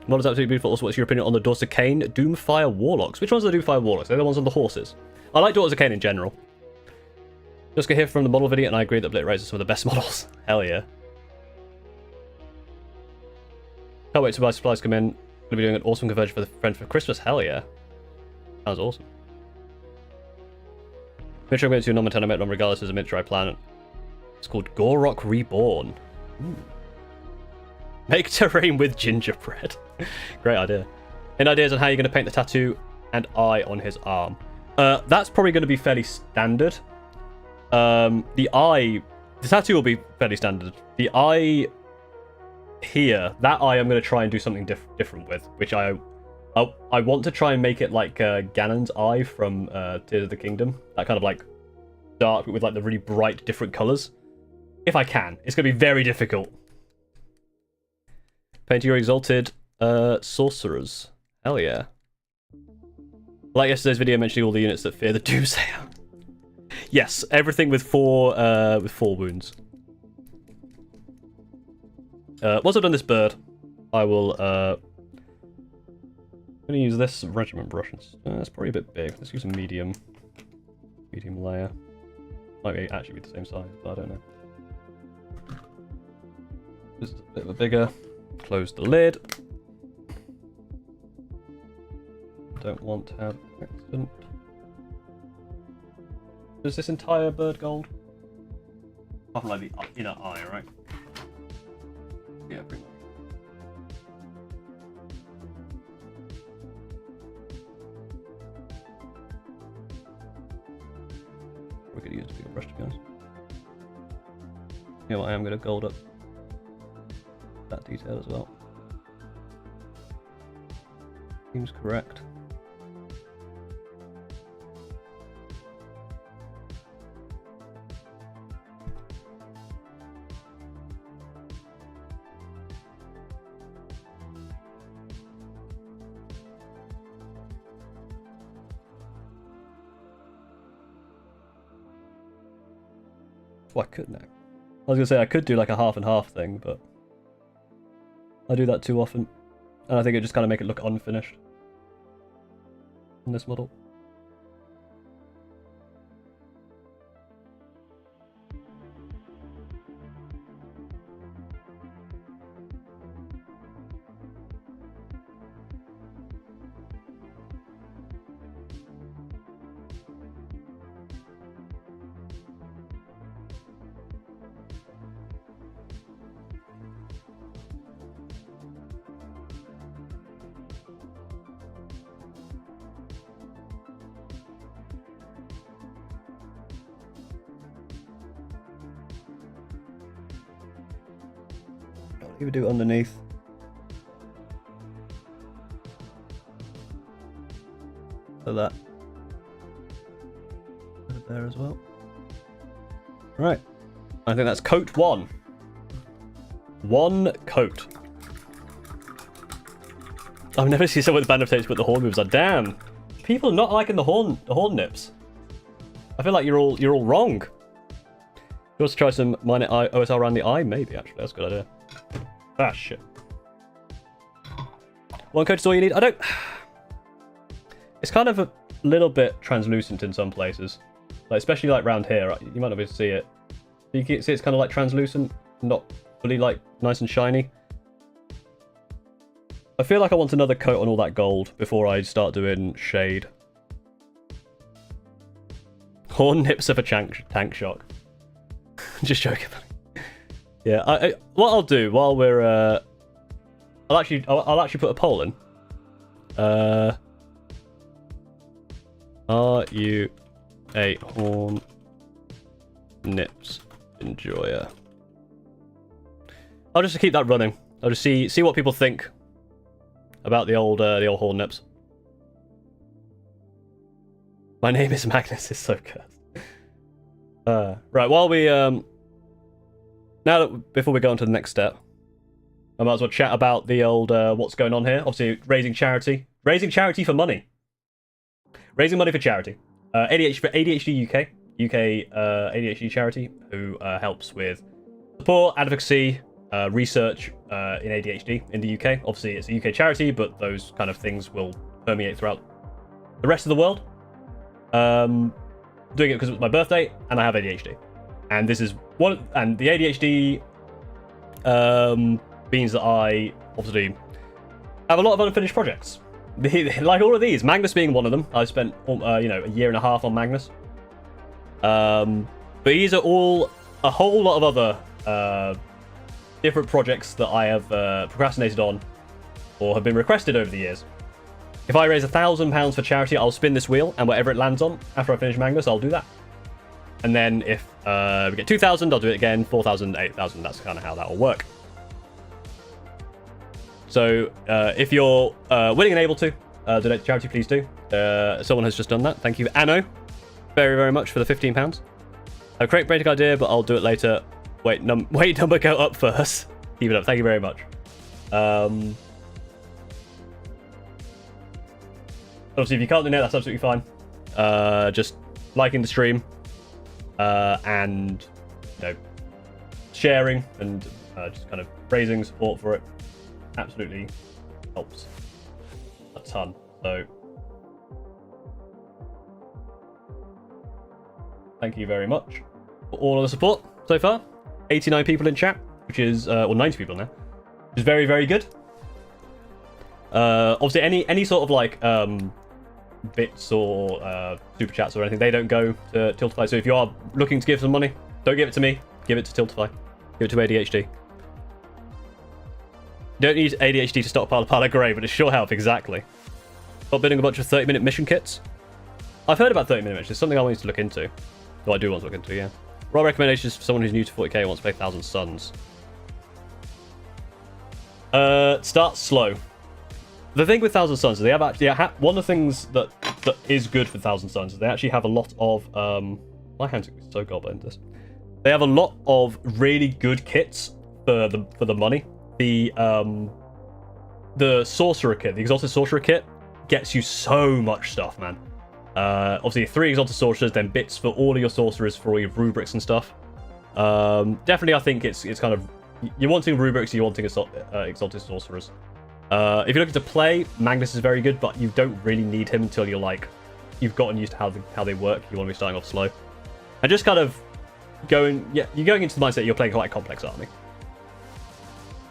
[SPEAKER 1] Model is absolutely beautiful. Also, what's your opinion on the Daughters of Cain Doomfire Warlocks? Which ones are the Doomfire Warlocks? They're the ones on the horses. I like Daughters of Cain in general. Just got here from the model video, and I agree that Blit raises some of the best models. Hell yeah. Can't wait to buy supplies come in. Gonna be doing an awesome conversion for the friend for Christmas. Hell yeah. Sounds awesome. Miniature I'm going to non-Nintendo Metron regardless as a miniature I plan. It's called Gorok Reborn. Ooh. Make terrain with gingerbread. Great idea. Any ideas on how you're going to paint the tattoo and eye on his arm? That's probably going to be fairly standard. The tattoo will be fairly standard. The eye here, that eye I'm going to try and do something different with, which I want to try and make it like Ganon's eye from Tears of the Kingdom. That kind of like dark with like the really bright different colours. If I can. It's going to be very difficult. Paint your exalted sorcerers. Hell yeah. Like yesterday's video mentioning all the units that fear the Doomsayer. Yes, everything with four wounds. Once I've done this bird, I will I'm gonna use this regiment brush. It's probably a bit big. Let's use a medium layer. Might actually be the same size, but I don't know. This is a bit of a bigger. Close the lid. Don't want to have an accident. Is this entire bird gold? Apart from like the inner eye, right? Yeah, pretty much. We're gonna use a bigger brush to be honest. You know what, I am gonna gold up that detail as well. Seems correct. Well, I could now. I was gonna say I could do like a half and half thing, but I do that too often, and I think it just kind of make it look unfinished in this model. Maybe do it underneath. So that. Put it there as well. Right. I think that's coat 1. 1 coat. I've never seen someone with band of tapes put the horn moves on. Damn. People are not liking the horn nips. I feel like you're all wrong. You want to try some minor OSL around the eye? Maybe, actually. That's a good idea. Ah, shit. 1 coat is all you need? I don't... It's kind of a little bit translucent in some places. Like, especially like around here. You might not be able to see it. You can see it's kind of like translucent. Not fully like nice and shiny. I feel like I want another coat on all that gold before I start doing shade. Horn nips of a tank shock. Just joking. Yeah, what I'll do while we're I'll actually put a poll in. Are you a horn nips enjoyer? I'll just keep that running. I'll just see what people think about the old horn nips. My name is Magnus. It's so cursed. Right, while we before we go on to the next step, I might as well chat about the old what's going on here. Obviously, raising charity for money, raising money for charity. ADHD UK ADHD charity who helps with support, advocacy, research in ADHD in the UK. Obviously, it's a UK charity, but those kind of things will permeate throughout the rest of the world. Doing it because it's my birthday and I have ADHD, and this is one. And the ADHD means that I obviously have a lot of unfinished projects. Like all of these, Magnus being one of them. I spent a year and a half on Magnus. But these are all a whole lot of other different projects that I have procrastinated on or have been requested over the years. If I raise £1,000 for charity, I'll spin this wheel, and whatever it lands on after I finish Magnus, I'll do that. And then if we get 2,000, I'll do it again. 4,000, 8,000. That's kind of how that will work. So if you're willing and able to donate to charity, please do. Someone has just done that. Thank you, Anno, very, very much for the £15. I have a great break idea, but I'll do it later. Wait, number go up first. Keep it up. Thank you very much. Obviously, if you can't donate, that's absolutely fine. Just liking the stream and sharing and just kind of raising support for it absolutely helps a ton. So thank you very much for all of the support so far. 89 people in chat, which is or 90 people now, which is very, very good. Obviously, any sort of like bits or super chats or anything, they don't go to Tiltify. So if you are looking to give some money, don't give it to me, give it to Tiltify, give it to ADHD. You don't need ADHD to stockpile a pile of grey, but it sure helps. Exactly. Stop building a bunch of 30-minute mission kits. I've heard about 30-minute missions. It's something I want to look into. Well, I do want to look into, yeah. Raw recommendations for someone who's new to 40k and wants to play 1,000 Suns. Start slow. The thing with 1,000 Suns is they have actually one of the things that is good for 1,000 Suns is they actually have a lot of my hands are so gobbled into this. They have a lot of really good kits for the money. The sorcerer kit, the exalted sorcerer kit, gets you so much stuff, man. Obviously 3 exalted sorcerers, then bits for all of your sorcerers for all your rubrics and stuff. Definitely, I think it's kind of, you're wanting rubrics, you're wanting exalted sorcerers. If you're looking to play, Magnus is very good, but you don't really need him until you've gotten used to how they work. You want to be starting off slow, and just kind of you're going into the mindset you're playing quite a complex army.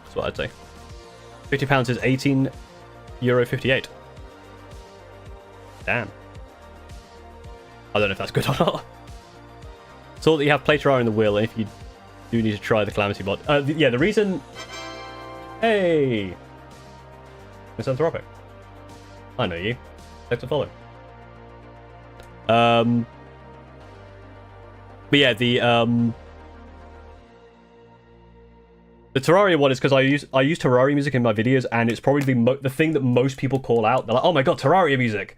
[SPEAKER 1] That's what I'd say. £50 is €18.58. Damn. I don't know if that's good or not. Saw that you have Plater in the wheel, and if you do need to try the Calamity mod. Yeah, the reason... Hey! Misanthropic. I know you. Thanks for following. But yeah, the The Terraria one is because I use Terraria music in my videos, and it's probably the thing that most people call out. They're like, "Oh my god, Terraria music!"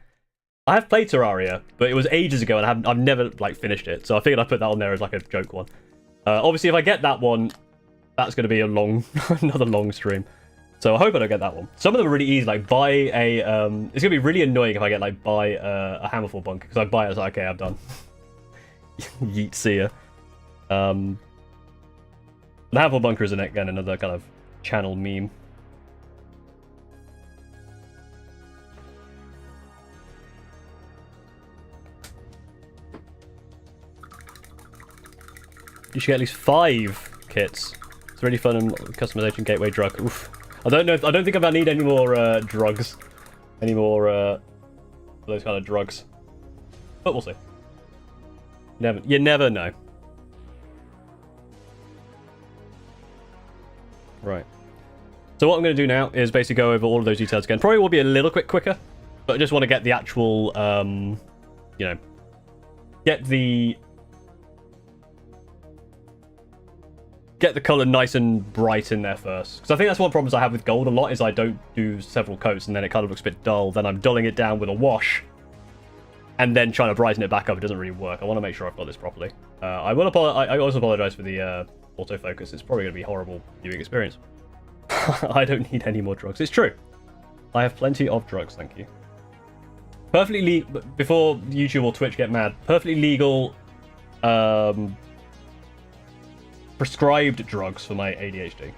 [SPEAKER 1] I have played Terraria, but it was ages ago, and I've never like finished it. So I figured I'd put that on there as like a joke one. Obviously, if I get that one, that's going to be a long, another long stream. So I hope I don't get that one. Some of them are really easy. Like buy a, it's going to be really annoying if I get like buy a Hammerfall bunker, because I buy it, it's like, okay, I'm done. Yeet, see ya. The Hammerfall bunker is again another kind of channel meme. You should get at least 5 kits. It's really fun and customization gateway drug. Oof. I don't know. I don't think I need any more drugs, any more those kind of drugs. But we'll see. You never know. Right. So what I'm going to do now is basically go over all of those details again. Probably will be a little bit quicker, but I just want to get the actual, you know, get the color nice and bright in there first. Because I think that's one of the problems I have with gold a lot, is I don't do several coats and then it kind of looks a bit dull. Then I'm dulling it down with a wash and then trying to brighten it back up. It doesn't really work. I want to make sure I've got this properly. I also apologize for the autofocus. It's probably going to be a horrible viewing experience. I don't need any more drugs. It's true. I have plenty of drugs, thank you. Perfectly legal, before YouTube or Twitch get mad, perfectly legal prescribed drugs for my ADHD.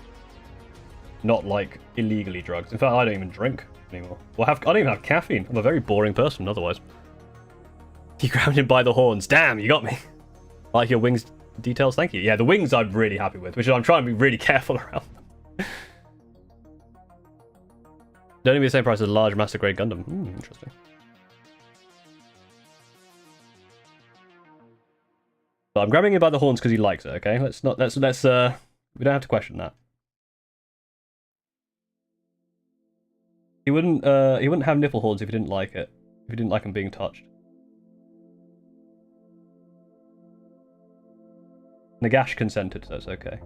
[SPEAKER 1] Not like illegally drugs. In fact, I don't even drink anymore. Well, I don't even have caffeine. I'm a very boring person otherwise. You grabbed him by the horns. Damn, you got me. I like your wings details, thank you. Yeah, the wings I'm really happy with, which I'm trying to be really careful around them. Don't even be the same price as a large master grade Gundam. Interesting. But I'm grabbing him by the horns because he likes it, okay? We don't have to question that. He wouldn't have nipple horns if he didn't like it. If he didn't like him being touched. Nagash consented, so it's okay.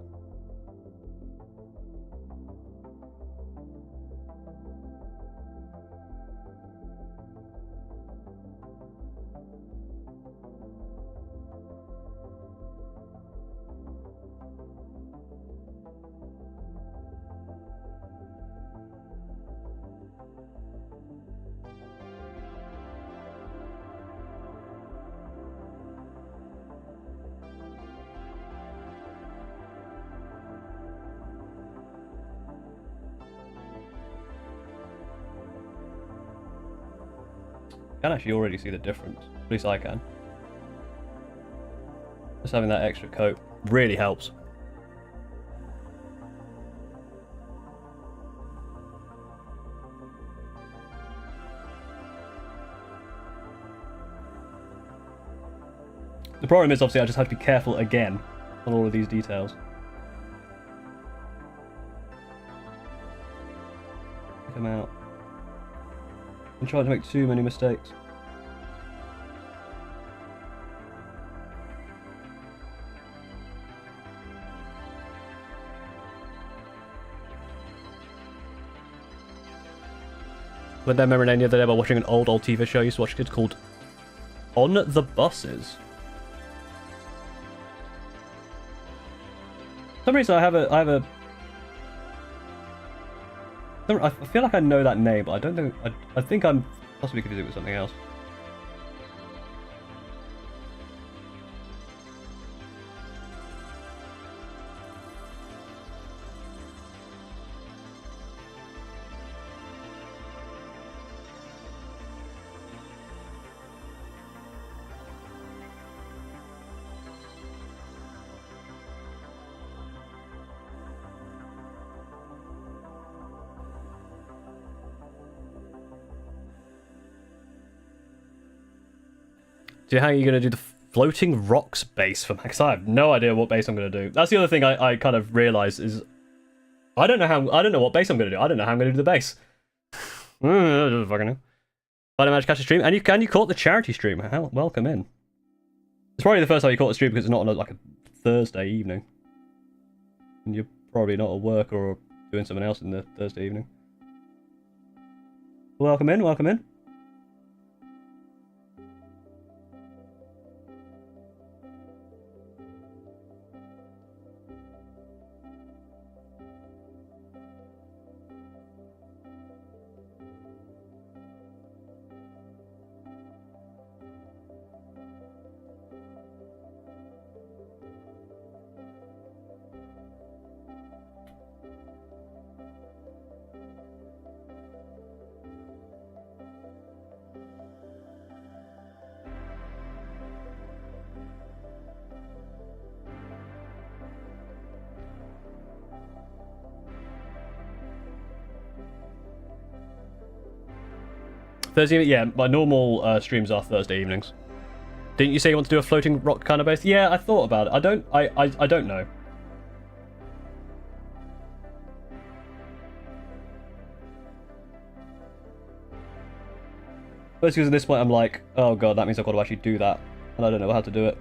[SPEAKER 1] I can actually already see the difference. At least I can. Just having that extra coat really helps. The problem is, obviously, I just have to be careful again on all of these details. Come out. I'm trying to make too many mistakes. Went there memory lane the other day by watching an old TV show I used to watch. It's called On the Buses. For some reason I feel like I know that name, but I don't know. I think I'm possibly confusing it with something else. How are you going to do the floating rocks base for Max? I have no idea what base I'm going to do. That's the other thing I kind of realised is I don't know what base I'm going to do. I don't know how I'm going to do the base. I don't fucking know. I managed to catch a stream, and you caught the charity stream. Welcome in. It's probably the first time you caught a stream because it's not on like a Thursday evening. And you're probably not at work or doing something else in the Thursday evening. Welcome in, welcome in. Thursday, yeah, my normal streams are Thursday evenings. Didn't you say you want to do a floating rock kind of base? Yeah, I thought about it. I don't know. First, because at this point I'm like, oh god, that means I've got to actually do that, and I don't know how to do it.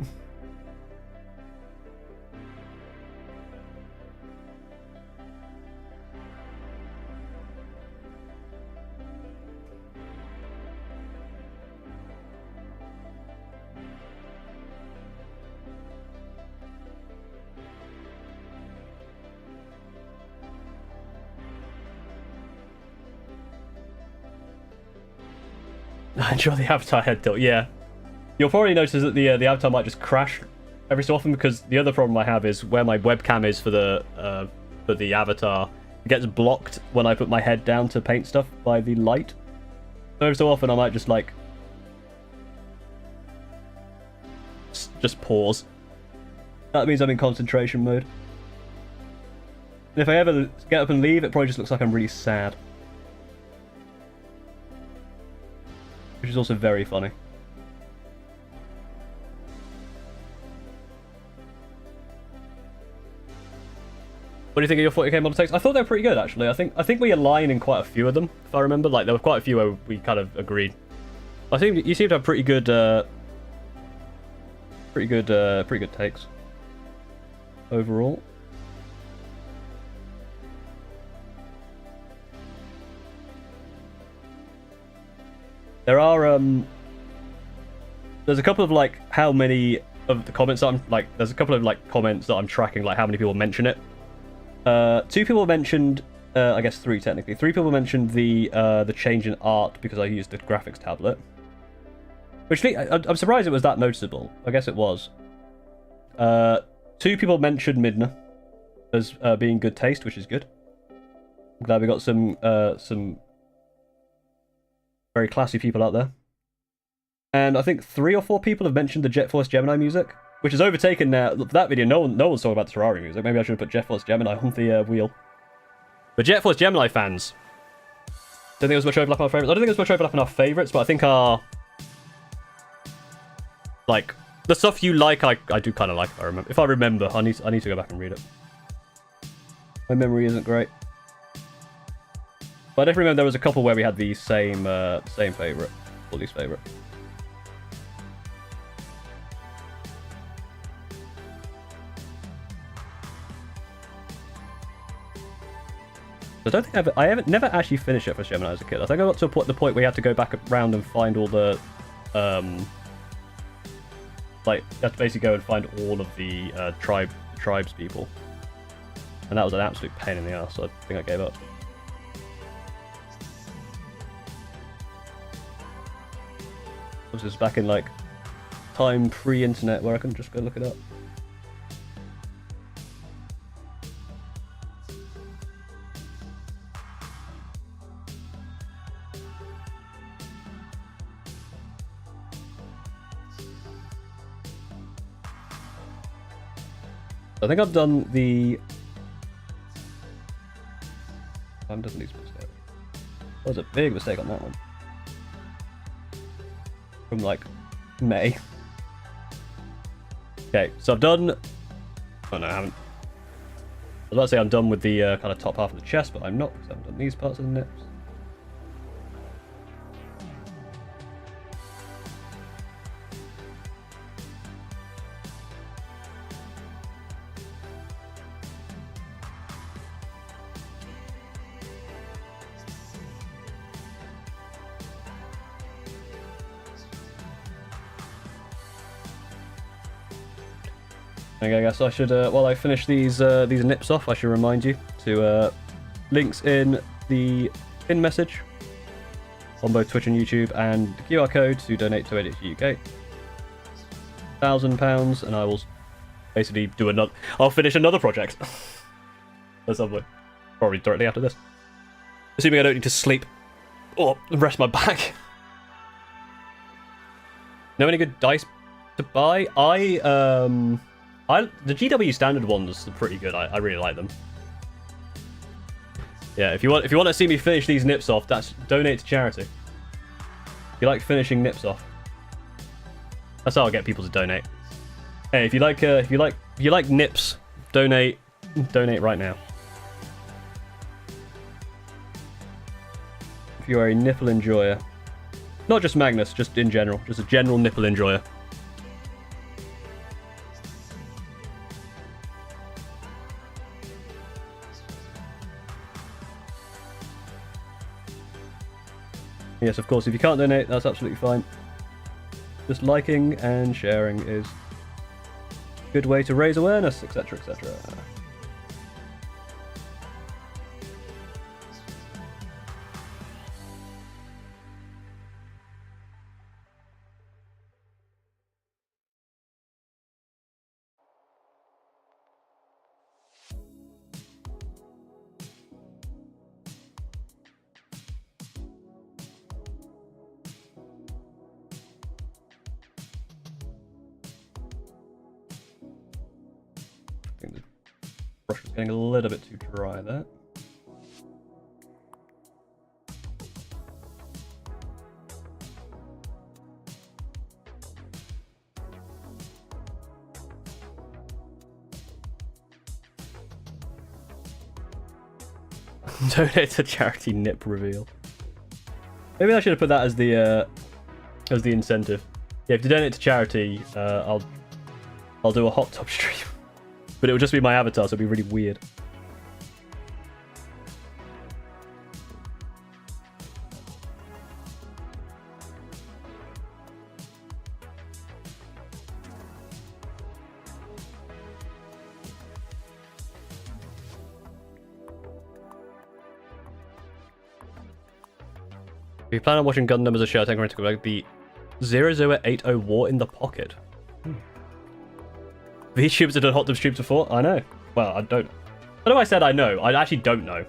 [SPEAKER 1] Enjoy the avatar head tilt, yeah. You'll probably notice that the avatar might just crash every so often, because the other problem I have is where my webcam is for the avatar, it gets blocked when I put my head down to paint stuff by the light. So every so often I might just like just pause. That means I'm in concentration mode. And if I ever get up and leave, it probably just looks like I'm really sad. Which is also very funny. What do you think of your 40k model takes? I thought they were pretty good, actually. I think we align in quite a few of them, if I remember. Like, there were quite a few where we kind of agreed. I think you seem to have pretty good takes overall. There are there's a couple of like how many of the comments that I'm like. There's a couple of like comments that I'm tracking, like how many people mention it. 2 people mentioned, I guess 3 technically. 3 people mentioned the change in art because I used the graphics tablet. Which I'm surprised it was that noticeable. I guess it was. 2 people mentioned Midna as being good taste, which is good. I'm glad we got some very classy people out there. And I think 3 or 4 people have mentioned the Jet Force Gemini music, which is overtaken now. For that video, no one's talking about the Terraria music. Maybe I should have put Jet Force Gemini on the wheel. But Jet Force Gemini fans, don't think there was much overlap in our favourites. I don't think there was much overlap in our favourites, but I think our like the stuff you like, I do kind of like. If I remember, I need to go back and read it. My memory isn't great. But I definitely remember there was a couple where we had the same favourite, or least favourite. I don't think I haven't never actually finished it for Gemini as a kid. I think I got to the point where you had to go back around and find all the like you have to basically go and find all of the tribes people, and that was an absolute pain in the ass. So I think I gave up. This is back in like time pre-internet where I can just go look it up. I think I've done the... I haven't done these mistakes. That was a big mistake on that one. From like May. Okay, so I've done... Oh no, I haven't. I was about to say I'm done with the kind of top half of the chest, but I'm not, because I haven't done these parts of the nips. Okay, I guess I should, while I finish these nips off, I should remind you to links in the pin message on both Twitch and YouTube, and the QR code to donate to ADHD UK. £1,000, and I will basically do another. I'll finish another project at some point, probably directly after this. Assuming I don't need to sleep or rest my back. Know any good dice to buy? The GW standard ones are pretty good. I really like them. Yeah, if you want to see me finish these nips off, that's donate to charity. If you like finishing nips off, that's how I'll get people to donate. Hey, if you like nips, donate right now. If you are a nipple enjoyer, not just Magnus, just in general, just a general nipple enjoyer. Yes, of course, if you can't donate, that's absolutely fine. Just liking and sharing is a good way to raise awareness, etc., etc. I think the brush was getting a little bit too dry there. Donate to charity nip reveal. Maybe I should have put that as the incentive. Yeah, if you donate to charity, I'll do a hot tub stream. But it would just be my avatar, so it'd be really weird. If you plan on watching Gundam as a show, I think we're going to go the 0080 War in the Pocket. VTubers have done hot tub streams before? I know. Well, I don't. I know I said I know. I actually don't know.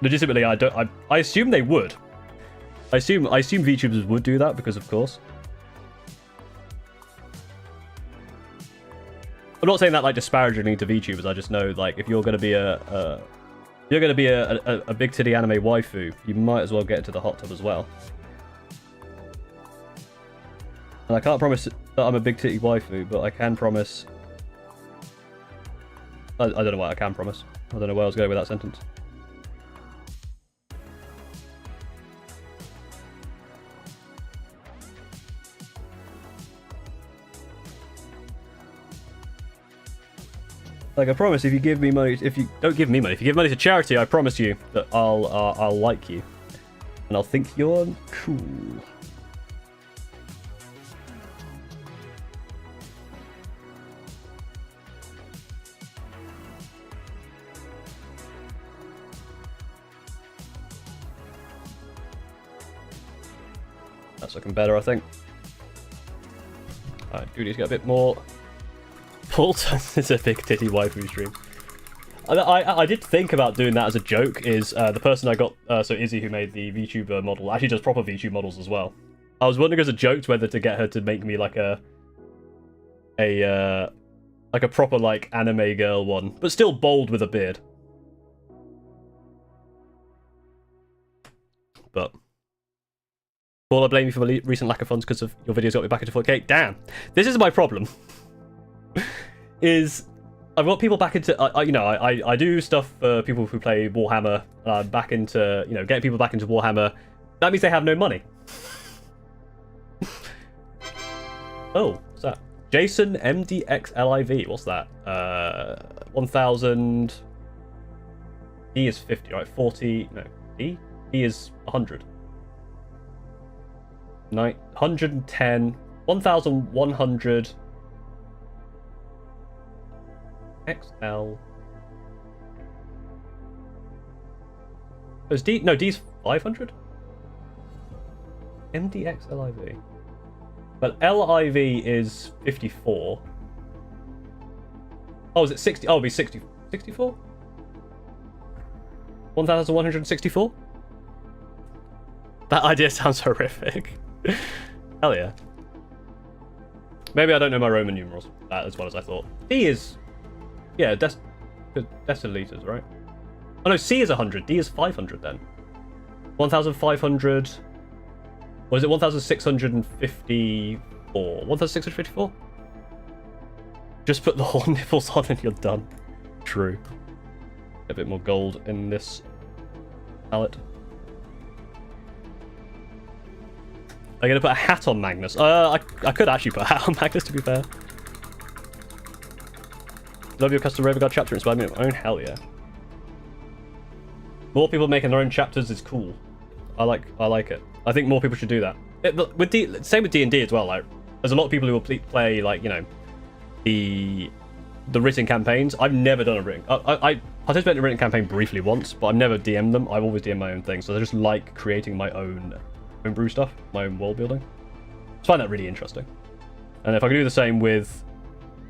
[SPEAKER 1] Legitimately, I don't. I assume they would. I assume VTubers would do that because, of course. I'm not saying that like disparagingly to VTubers. I just know like if you're going to be a big titty anime waifu, you might as well get into the hot tub as well. And I can't promise that I'm a big titty waifu, but I can promise. I don't know what I can promise. I don't know where I was going with that sentence. Like I promise, if you give me money, if you don't give me money, if you give money to charity, I promise you that I'll like you, and I'll think you're cool. That's looking better, I think. Alright, do need to get a bit more pulled. It's a big titty waifu stream. I did think about doing that as a joke. Is the person I got, so Izzy, who made the VTuber model, actually does proper VTube models as well. I was wondering as a joke whether to get her to make me like a proper like anime girl one, but still bold with a beard. But Paul, I blame you for the recent lack of funds because of your videos got me back into 4K. Damn, this is my problem. Is I've got people back into I do stuff for people who play Warhammer, back into getting people back into Warhammer. That means they have no money. Oh, what's that? Jason MDXLIV. What's that? 1000. E is 50, right? 40. No, E is 100. 110. 1100. XL. Is D? No, D's 500. MDX LIV. But LIV is 54. Oh, is it 60? Oh, it'll be 60. 64? 1164? That idea sounds horrific. Hell yeah. Maybe I don't know my Roman numerals as well as I thought. D is... Yeah, deciliters, right? Oh no, C is 100. D is 500 then. 1,500... What is it? 1,654? 1,654? Just put the whole nipples on and you're done. True. A bit more gold in this palette. Are you going to put a hat on Magnus? I could actually put a hat on Magnus, to be fair. Love your custom Raven Guard chapter, inspired me of my own. Hell yeah. More people making their own chapters is cool. I like it. I think more people should do that. Same with D&D as well. Like, there's a lot of people who will play, like, you know, the written campaigns. I've never done a written... I participated in a written campaign briefly once, but I've never DM'd them. I've always DM'd my own thing. So I just like creating my own homebrew stuff, my own world building. I find that really interesting. And if I could do the same with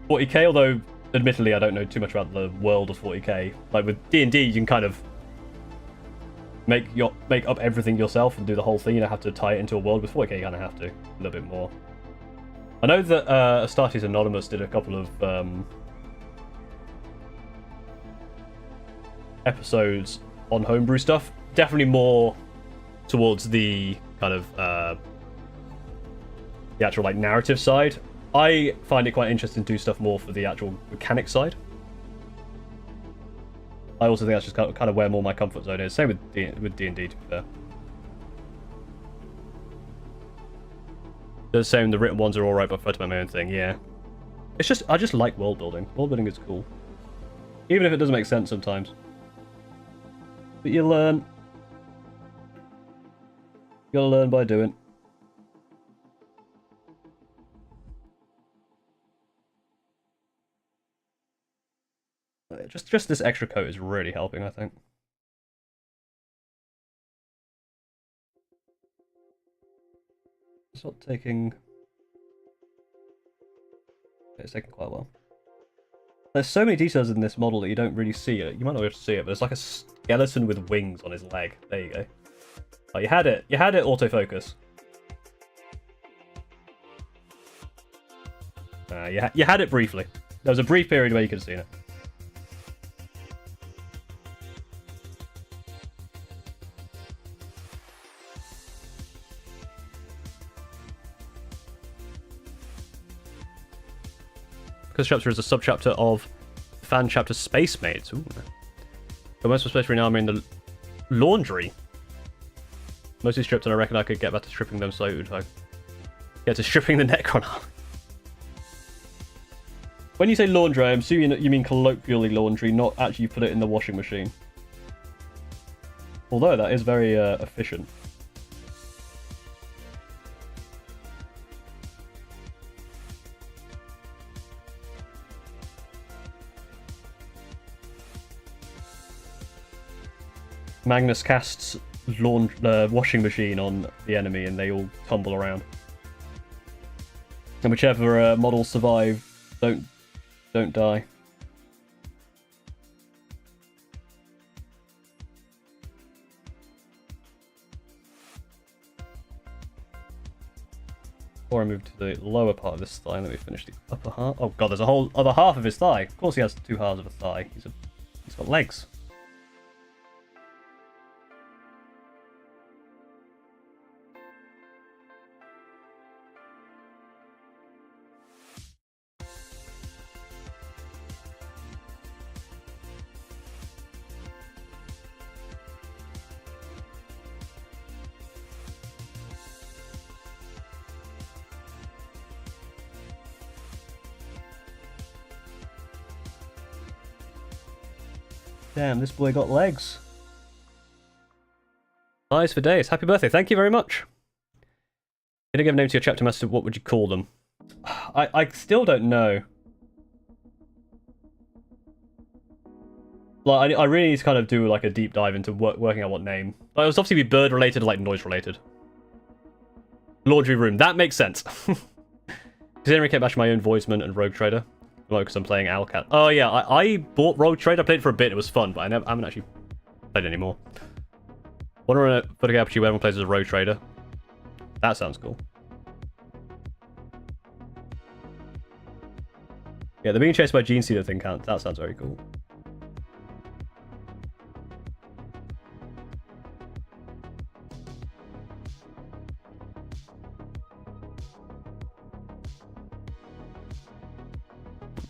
[SPEAKER 1] 40k, although admittedly I don't know too much about the world of 40k. Like with D&D, you can kind of make up everything yourself and do the whole thing. You don't have to tie it into a world. With 40k, you kind of have to a little bit more. I know that Astartes Anonymous did a couple of episodes on homebrew stuff. Definitely more towards the kind of the actual like narrative side. I find it quite interesting to do stuff more for the actual mechanic side. I also think that's just kind of where more my comfort zone is. Same with D&D, to be fair. The same, the written ones are alright, but I prefer to my own thing, yeah. It's just, I just like world building. World building is cool. Even if it doesn't make sense sometimes. But you learn. You gotta learn by doing. Just this extra coat is really helping, I think. It's not taking... It's taking quite a while. There's so many details in this model that you don't really see it. You might not be able to see it, but it's like a skeleton with wings on his leg. There you go. Oh, you had it. You had it, autofocus. You had it briefly. There was a brief period where you could have seen it. Because chapter is a subchapter of fan chapter Space Mates. Ooh. But most of Space Marine armor in the laundry. Mostly stripped, and I reckon I could get back to stripping them so I get to stripping the Necron armor. When you say laundry, I'm assuming you mean colloquially laundry, not actually put it in the washing machine. Although that is very efficient. Magnus casts washing machine on the enemy and they all tumble around. And whichever models survive don't die. Before I move to the lower part of this thigh, let me finish the upper half. Oh god, there's a whole other half of his thigh. Of course he has two halves of a thigh. He's got legs. Damn, this boy got legs. Eyes for days. Happy birthday. Thank you very much. If you give a name to your chapter master, what would you call them? I still don't know. Like, I really need to kind of do like a deep dive into working out what name. Like, it was obviously be bird related or like noise related. Laundry room. That makes sense. Considering I kept matching my own voicement and Rogue Trader. Because I'm playing Alcat. Oh yeah, I bought Rogue Trader. I played it for a bit. It was fun, but I haven't actually played it anymore. Wonder if putting up to you everyone plays as a Rogue Trader. That sounds cool. Yeah, the being chased by Gene Stealer thing counts. That sounds very cool.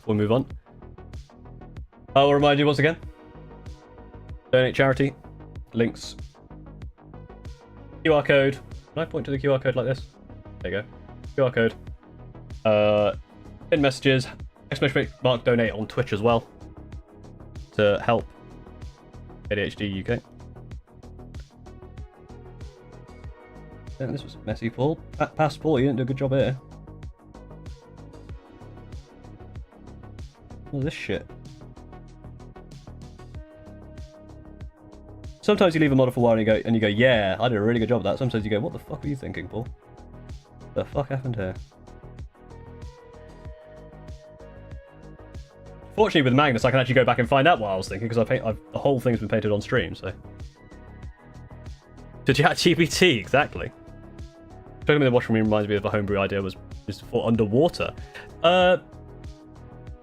[SPEAKER 1] We'll move on. I'll remind you once again. Donate charity. Links. QR code. Can I point to the QR code like this? There you go. QR code. In messages. Exclamation mark donate on Twitch as well. To help ADHD UK. Yeah, this was messy, Paul. Pass Paul, you didn't do a good job here. What's this shit? Sometimes you leave a model for a while and you go, yeah, I did a really good job of that. Sometimes you go, what the fuck were you thinking, Paul? The fuck happened here? Fortunately, with Magnus, I can actually go back and find out what I was thinking because the whole thing's been painted on stream. So, to ChatGPT, exactly. Talking about the washroom reminds me of a homebrew idea was for underwater.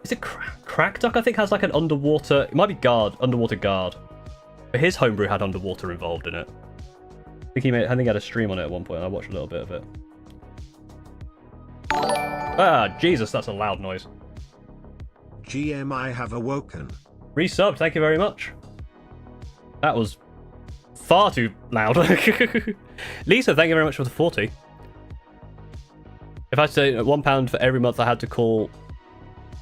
[SPEAKER 1] Is it Crack Duck? I think has like an underwater. It might be underwater guard. But his homebrew had underwater involved in it. I think he had a stream on it at one point, and I watched a little bit of it. Ah, Jesus, that's a loud noise.
[SPEAKER 2] GM, I have awoken.
[SPEAKER 1] Resubbed, thank you very much. That was far too loud. Lisa, thank you very much for the 40. If I had to say £1 for every month I had to call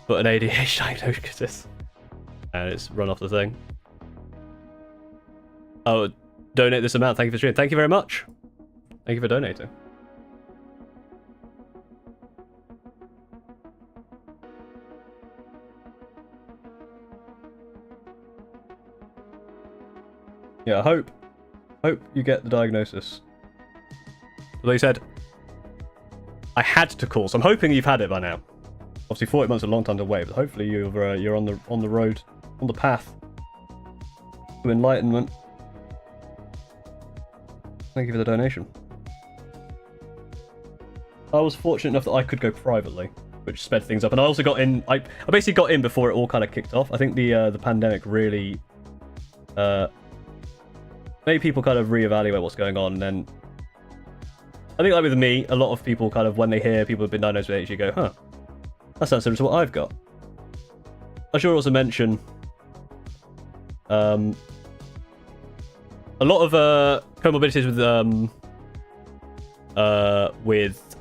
[SPEAKER 1] for an ADHD diagnosis. And it's run off the thing. Oh, donate this amount. Thank you for streaming. Thank you very much. Thank you for donating. Yeah, I hope you get the diagnosis. They said I had to call, so I'm hoping you've had it by now. Obviously, 40 months is a long time to wait, but hopefully you're on the road, on the path to enlightenment. Thank you for the donation. I was fortunate enough that I could go privately, which sped things up, and I also got in. I basically got in before it all kind of kicked off. I think the pandemic really made people kind of reevaluate what's going on, and then I think like with me, a lot of people kind of when they hear people have been diagnosed with ADHD go, huh, that sounds similar to what I've got. I should also mention a lot of comorbidities with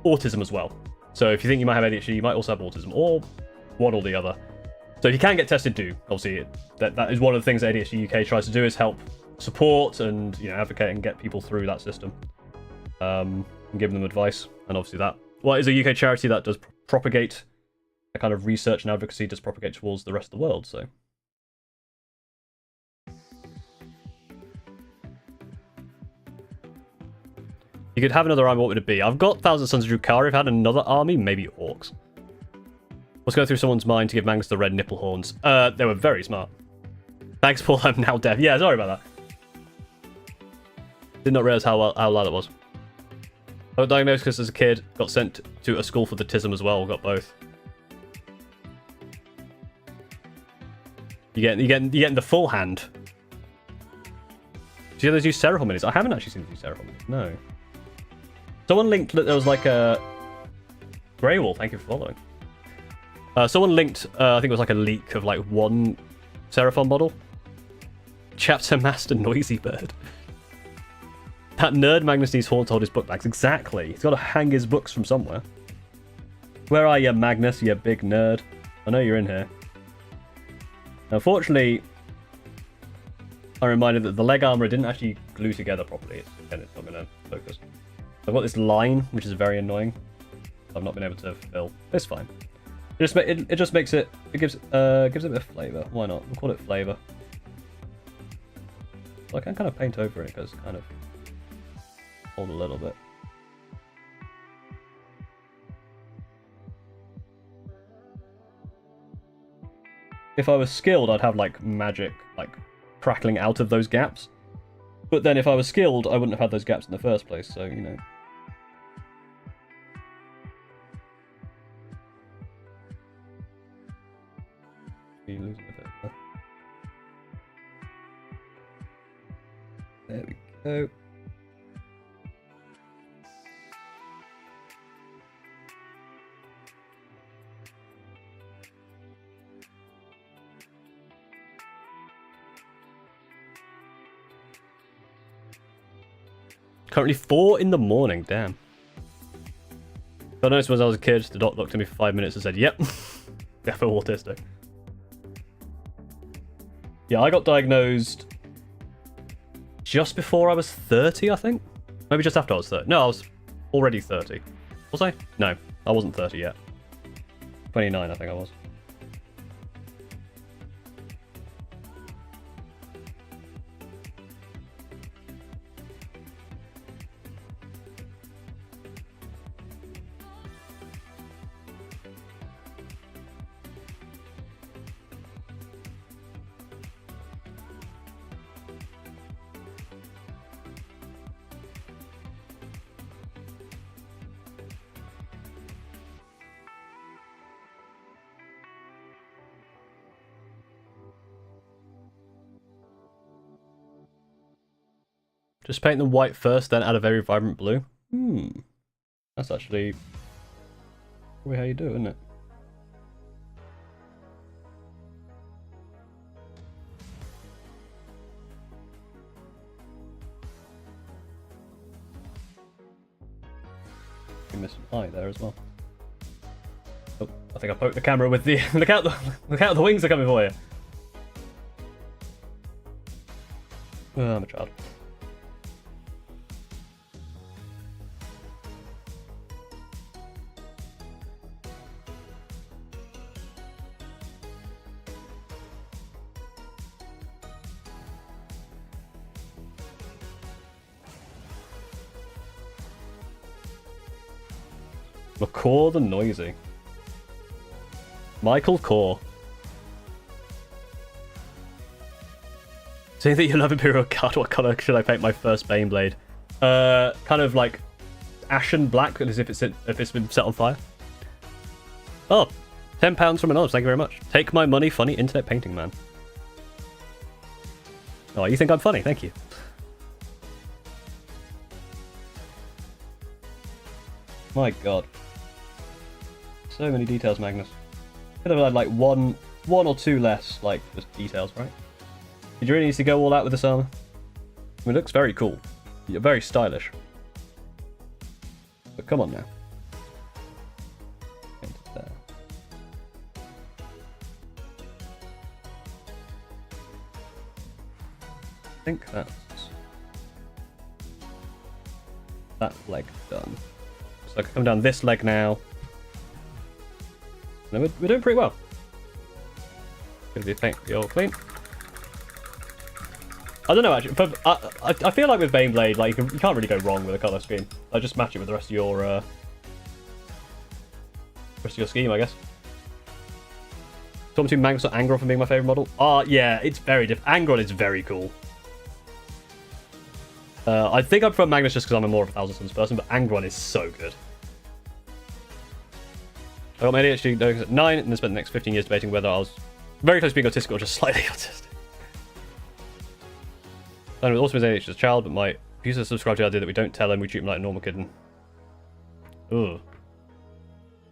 [SPEAKER 1] autism as well. So if you think you might have ADHD, you might also have autism, or one or the other. So if you can get tested, do. Obviously, that is one of the things that ADHD UK tries to do, is help support and advocate and get people through that system, and give them advice. And obviously that is a UK charity that does propagate that kind of research and advocacy, does propagate towards the rest of the world. So you could have another army. What would it be? I've got Thousand Sons of Drukhari. I've had another army, maybe orcs. What's going through someone's mind to give Magnus the Red nipple horns? They were very smart. Thanks, Paul. I'm now deaf. Yeah, sorry about that. Did not realize how loud it was. I got diagnosed because as a kid, got sent to a school for autism as well. Got both. You getting the full hand. Do you know those new Seraphon minis? I haven't actually seen the new Seraphon minis. No. Someone linked that there was like a Grey Wall. Thank you for following. Someone linked. I think it was like a leak of like one Seraphon model. Chapter Master Noisy Bird. That nerd Magnus needs horn to hold his book bags. Exactly. He's got to hang his books from somewhere. Where are you, Magnus, you big nerd? I know you're in here. Unfortunately, I'm reminded that the leg armor didn't actually glue together properly. Again, it's not going to focus. I've got this line, which is very annoying. I've not been able to fill. It's fine. It just makes it gives it a bit of flavor. Why not? We'll call it flavor. So I can kind of paint over it because kind of hold a little bit. If I was skilled, I'd have like magic like crackling out of those gaps. But then if I was skilled, I wouldn't have had those gaps in the first place, so you know. Losing a bit there we go. Currently 4 in the morning, damn. I noticed when I was a kid, the doc looked at me for 5 minutes and said, yep, definitely autistic. Yeah, I got diagnosed just before I was 30, I think? Maybe just after I was 30. No, I was already 30. Was I? No, I wasn't 30 yet. 29, I think I was. Just paint them white first, then add a very vibrant blue. That's actually probably how you do it, isn't it? You missed an eye there as well. Oh, I think I poked the camera with the look out the wings are coming for you. Oh, I'm a child. McCaw the Noisy. Michael Core. Saying that you love Imperial Guard, what colour should I paint my first Baneblade? Kind of like ashen black, as if it's been set on fire. Oh, £10 from Anonymous, thank you very much. Take my money, funny internet painting man. Oh, you think I'm funny? Thank you. My god. So many details, Magnus. Could have had like one or two less, like, just details, right? Did you really need to go all out with this armor? I mean, it looks very cool. You're very stylish. But come on now. Paint it there. I think that's that leg done. So I can come down this leg now. No, we're doing pretty well. Gonna be paint the old clean. I don't know actually. I feel like with Baneblade, like you can't really go wrong with a color scheme. I just match it with the rest of your scheme, I guess. Talking between Magnus or Angron for being my favorite model. Yeah, it's very different. Angron is very cool. I think I prefer Magnus just because I'm a more of a Thousand Suns person, but Angron is so good. I got my ADHD diagnosed at 9 and then spent the next 15 years debating whether I was very close to being autistic or just slightly autistic. I was also ADHD as a child, but my abuser subscribed to the idea that we don't tell him, we treat him like a normal kid. And... ugh.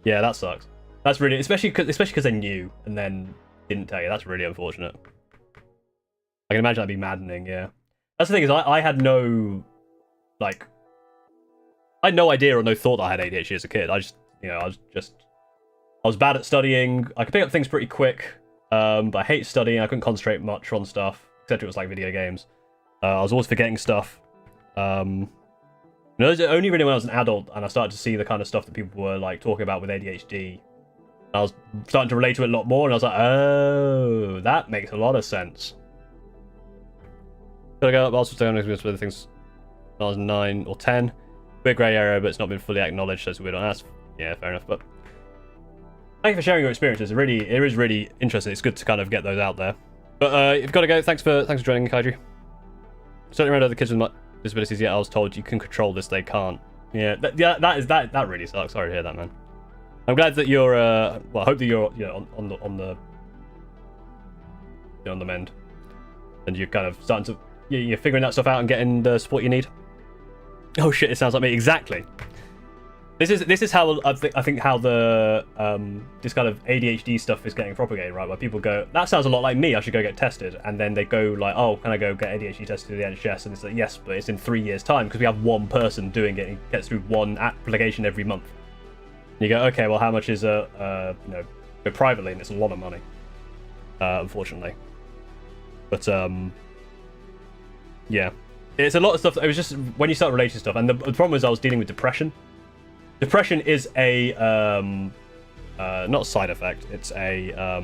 [SPEAKER 1] Yeah, that sucks. That's really, especially because they're new and then didn't tell you. That's really unfortunate. I can imagine that'd be maddening, yeah. That's the thing is, I had no, like, I had no idea or no thought that I had ADHD as a kid. I just, you know, I was bad at studying. I could pick up things pretty quick, but I hate studying. I couldn't concentrate much on stuff, except it was like video games. I was always forgetting stuff. You know, it was only really when I was an adult and I started to see the kind of stuff that people were like talking about with ADHD I was starting to relate to it a lot more, and I was like, oh, that makes a lot of sense. Gotta go up, also stay on with other things. I was 9 or 10. Weird grey area, but it's not been fully acknowledged, so it's weird on us. Yeah, fair enough, but thank you for sharing your experiences. It is really interesting. It's good to kind of get those out there. But you've got to go. Thanks for joining, Kaiju. Certainly around other kids with disabilities. Yeah, I was told you can control this. They can't. Yeah, that really sucks. Sorry to hear that, man. I'm glad that you're. Well, I hope that you're on the mend, and you're kind of starting to. You're figuring that stuff out and getting the support you need. Oh shit! It sounds like me exactly. This is how I think how the this kind of ADHD stuff is getting propagated, right? Where people go, that sounds a lot like me. I should go get tested, and then they go like, oh, can I go get ADHD tested at the NHS? And it's like, yes, but it's in 3 years' time because we have one person doing it. And gets through one application every month. And you go, okay, well, how much is go privately? And it's a lot of money, unfortunately. But yeah, it's a lot of stuff. It was just when you start relating stuff, and the problem was I was dealing with depression. Depression is a not a side effect. It's a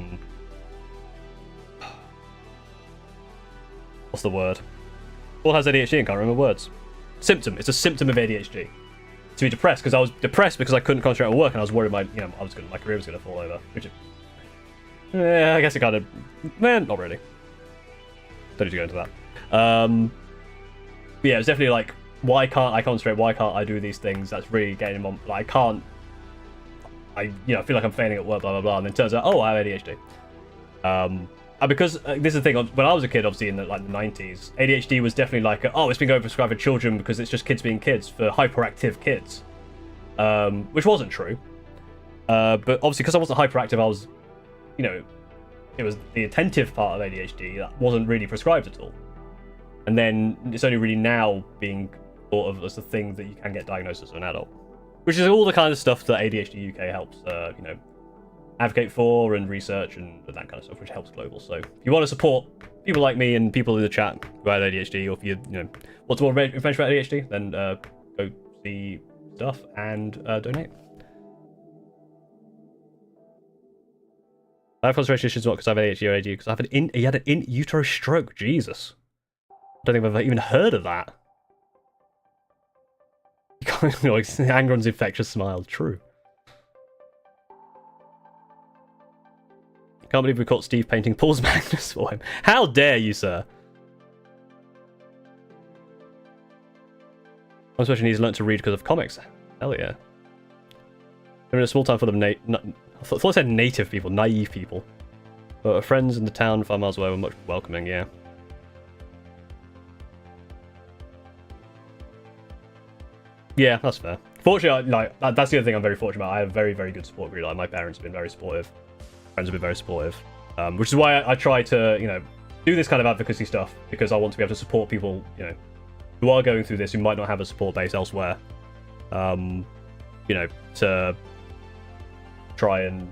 [SPEAKER 1] what's the word? Paul has ADHD and can't remember words. Symptom. It's a symptom of ADHD. To be depressed because I was depressed because I couldn't concentrate on work and I was worried my my career was gonna fall over. Which, yeah, I guess it kind of, not really. Don't need to go into that. But yeah, it's definitely like, why can't I concentrate? Why can't I do these things? That's really getting him on. Like, I can't. I feel like I'm failing at work, blah blah blah. And then it turns out, oh, I have ADHD. And because this is the thing. When I was a kid, obviously in the 90s, ADHD was definitely like, oh, it's been overprescribed for children because it's just kids being kids, for hyperactive kids, which wasn't true. But obviously, because I wasn't hyperactive, I was, it was the attentive part of ADHD that wasn't really prescribed at all. And then it's only really now being thought of as the thing that you can get diagnosed as an adult, which is all the kind of stuff that ADHD UK helps, advocate for and research and that kind of stuff, which helps global. So if you want to support people like me and people in the chat who have ADHD, or if you want more information about ADHD, then go see stuff and donate. I have concentration issues not because I have ADHD or ADD, because I have he had an in utero stroke. Jesus. I don't think I've even heard of that. Angron's infectious smile. True. Can't believe we caught Steve painting Paul's Magnus for him. How dare you, sir? I'm especially needs to learn to read because of comics. Hell yeah. They're in a small town full of I thought I said native people, naive people. But our friends in the town 5 miles away were much welcoming, yeah. Yeah, that's fair. Fortunately, that's the other thing I'm very fortunate about. I have very, very good support group. Like, my parents have been very supportive. Friends have been very supportive. Which is why I try to, do this kind of advocacy stuff, because I want to be able to support people, who are going through this, who might not have a support base elsewhere. To try and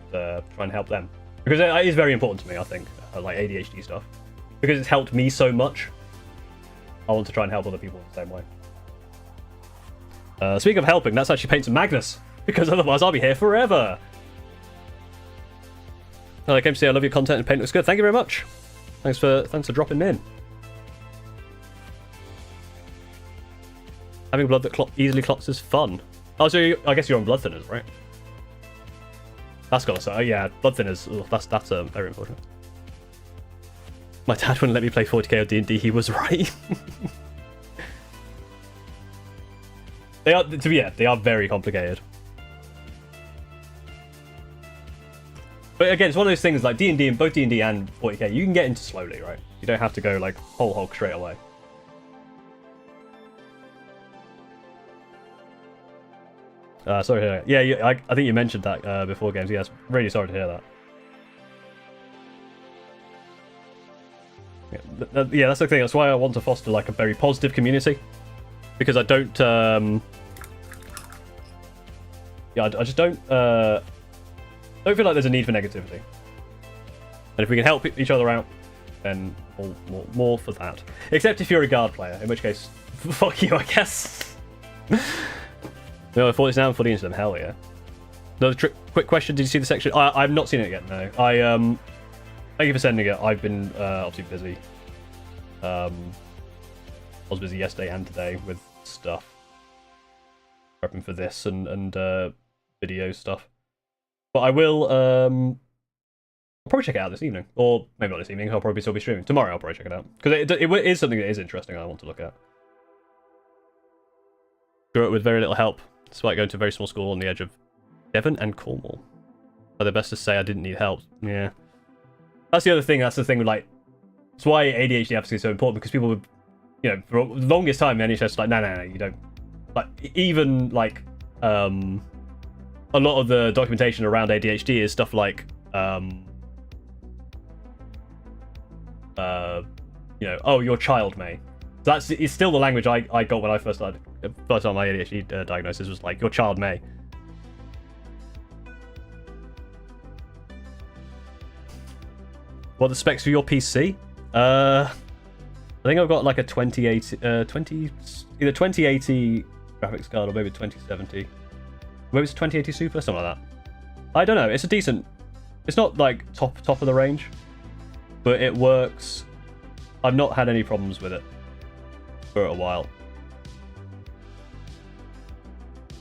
[SPEAKER 1] help them. Because it is very important to me, I think, like ADHD stuff. Because it's helped me so much, I want to try and help other people in the same way. Speaking of helping, that's actually Paint to Magnus, because otherwise I'll be here forever. I came to say I love your content and Paint looks good. Thank you very much. Thanks for dropping in. Having blood that easily clots is fun. Oh, so I guess you're on blood thinners, right? That's gotta say, yeah, blood thinners. Ugh, that's very important. My dad wouldn't let me play 40k or D&D. He was right. They are very complicated. But again, it's one of those things like D&D, and both D&D and 40k, you can get into slowly, right? You don't have to go like whole hog straight away. Sorry to hear that. Yeah, I think you mentioned that before games. Yes, really sorry to hear that. Yeah, that's the thing. That's why I want to foster like a very positive community, because I don't. I just don't feel like there's a need for negativity. And if we can help each other out, then more for that. Except if you're a guard player, in which case, fuck you, I guess. No, 40s now and 40 into them, hell yeah. Another quick question: did you see the section? I've not seen it yet. No. Thank you for sending it. I've been obviously busy. I was busy yesterday and today with stuff, prepping for this and video stuff. But I will I'll probably check it out this evening, or maybe not this evening. I'll probably still be streaming tomorrow. I'll probably check it out because it is something that is interesting. I want to look at. Grew up with very little help, despite going to a very small school on the edge of Devon and Cornwall. But the best to say I didn't need help. Yeah, that's the other thing. That's the thing with like. That's why ADHD advocacy is so important, because people would, you know, for the longest time, the NHS was like, no, you don't. Like, even, like, a lot of the documentation around ADHD is stuff like, you know, oh, your child may. It's still the language I got when I first started. First time my ADHD diagnosis was like, your child may. What are the specs for your PC? I think I've got like a 2080, either 2080 graphics card or maybe 2070. Maybe it's a 2080 Super, something like that. I don't know. It's a decent. It's not like top of the range, but it works. I've not had any problems with it for a while.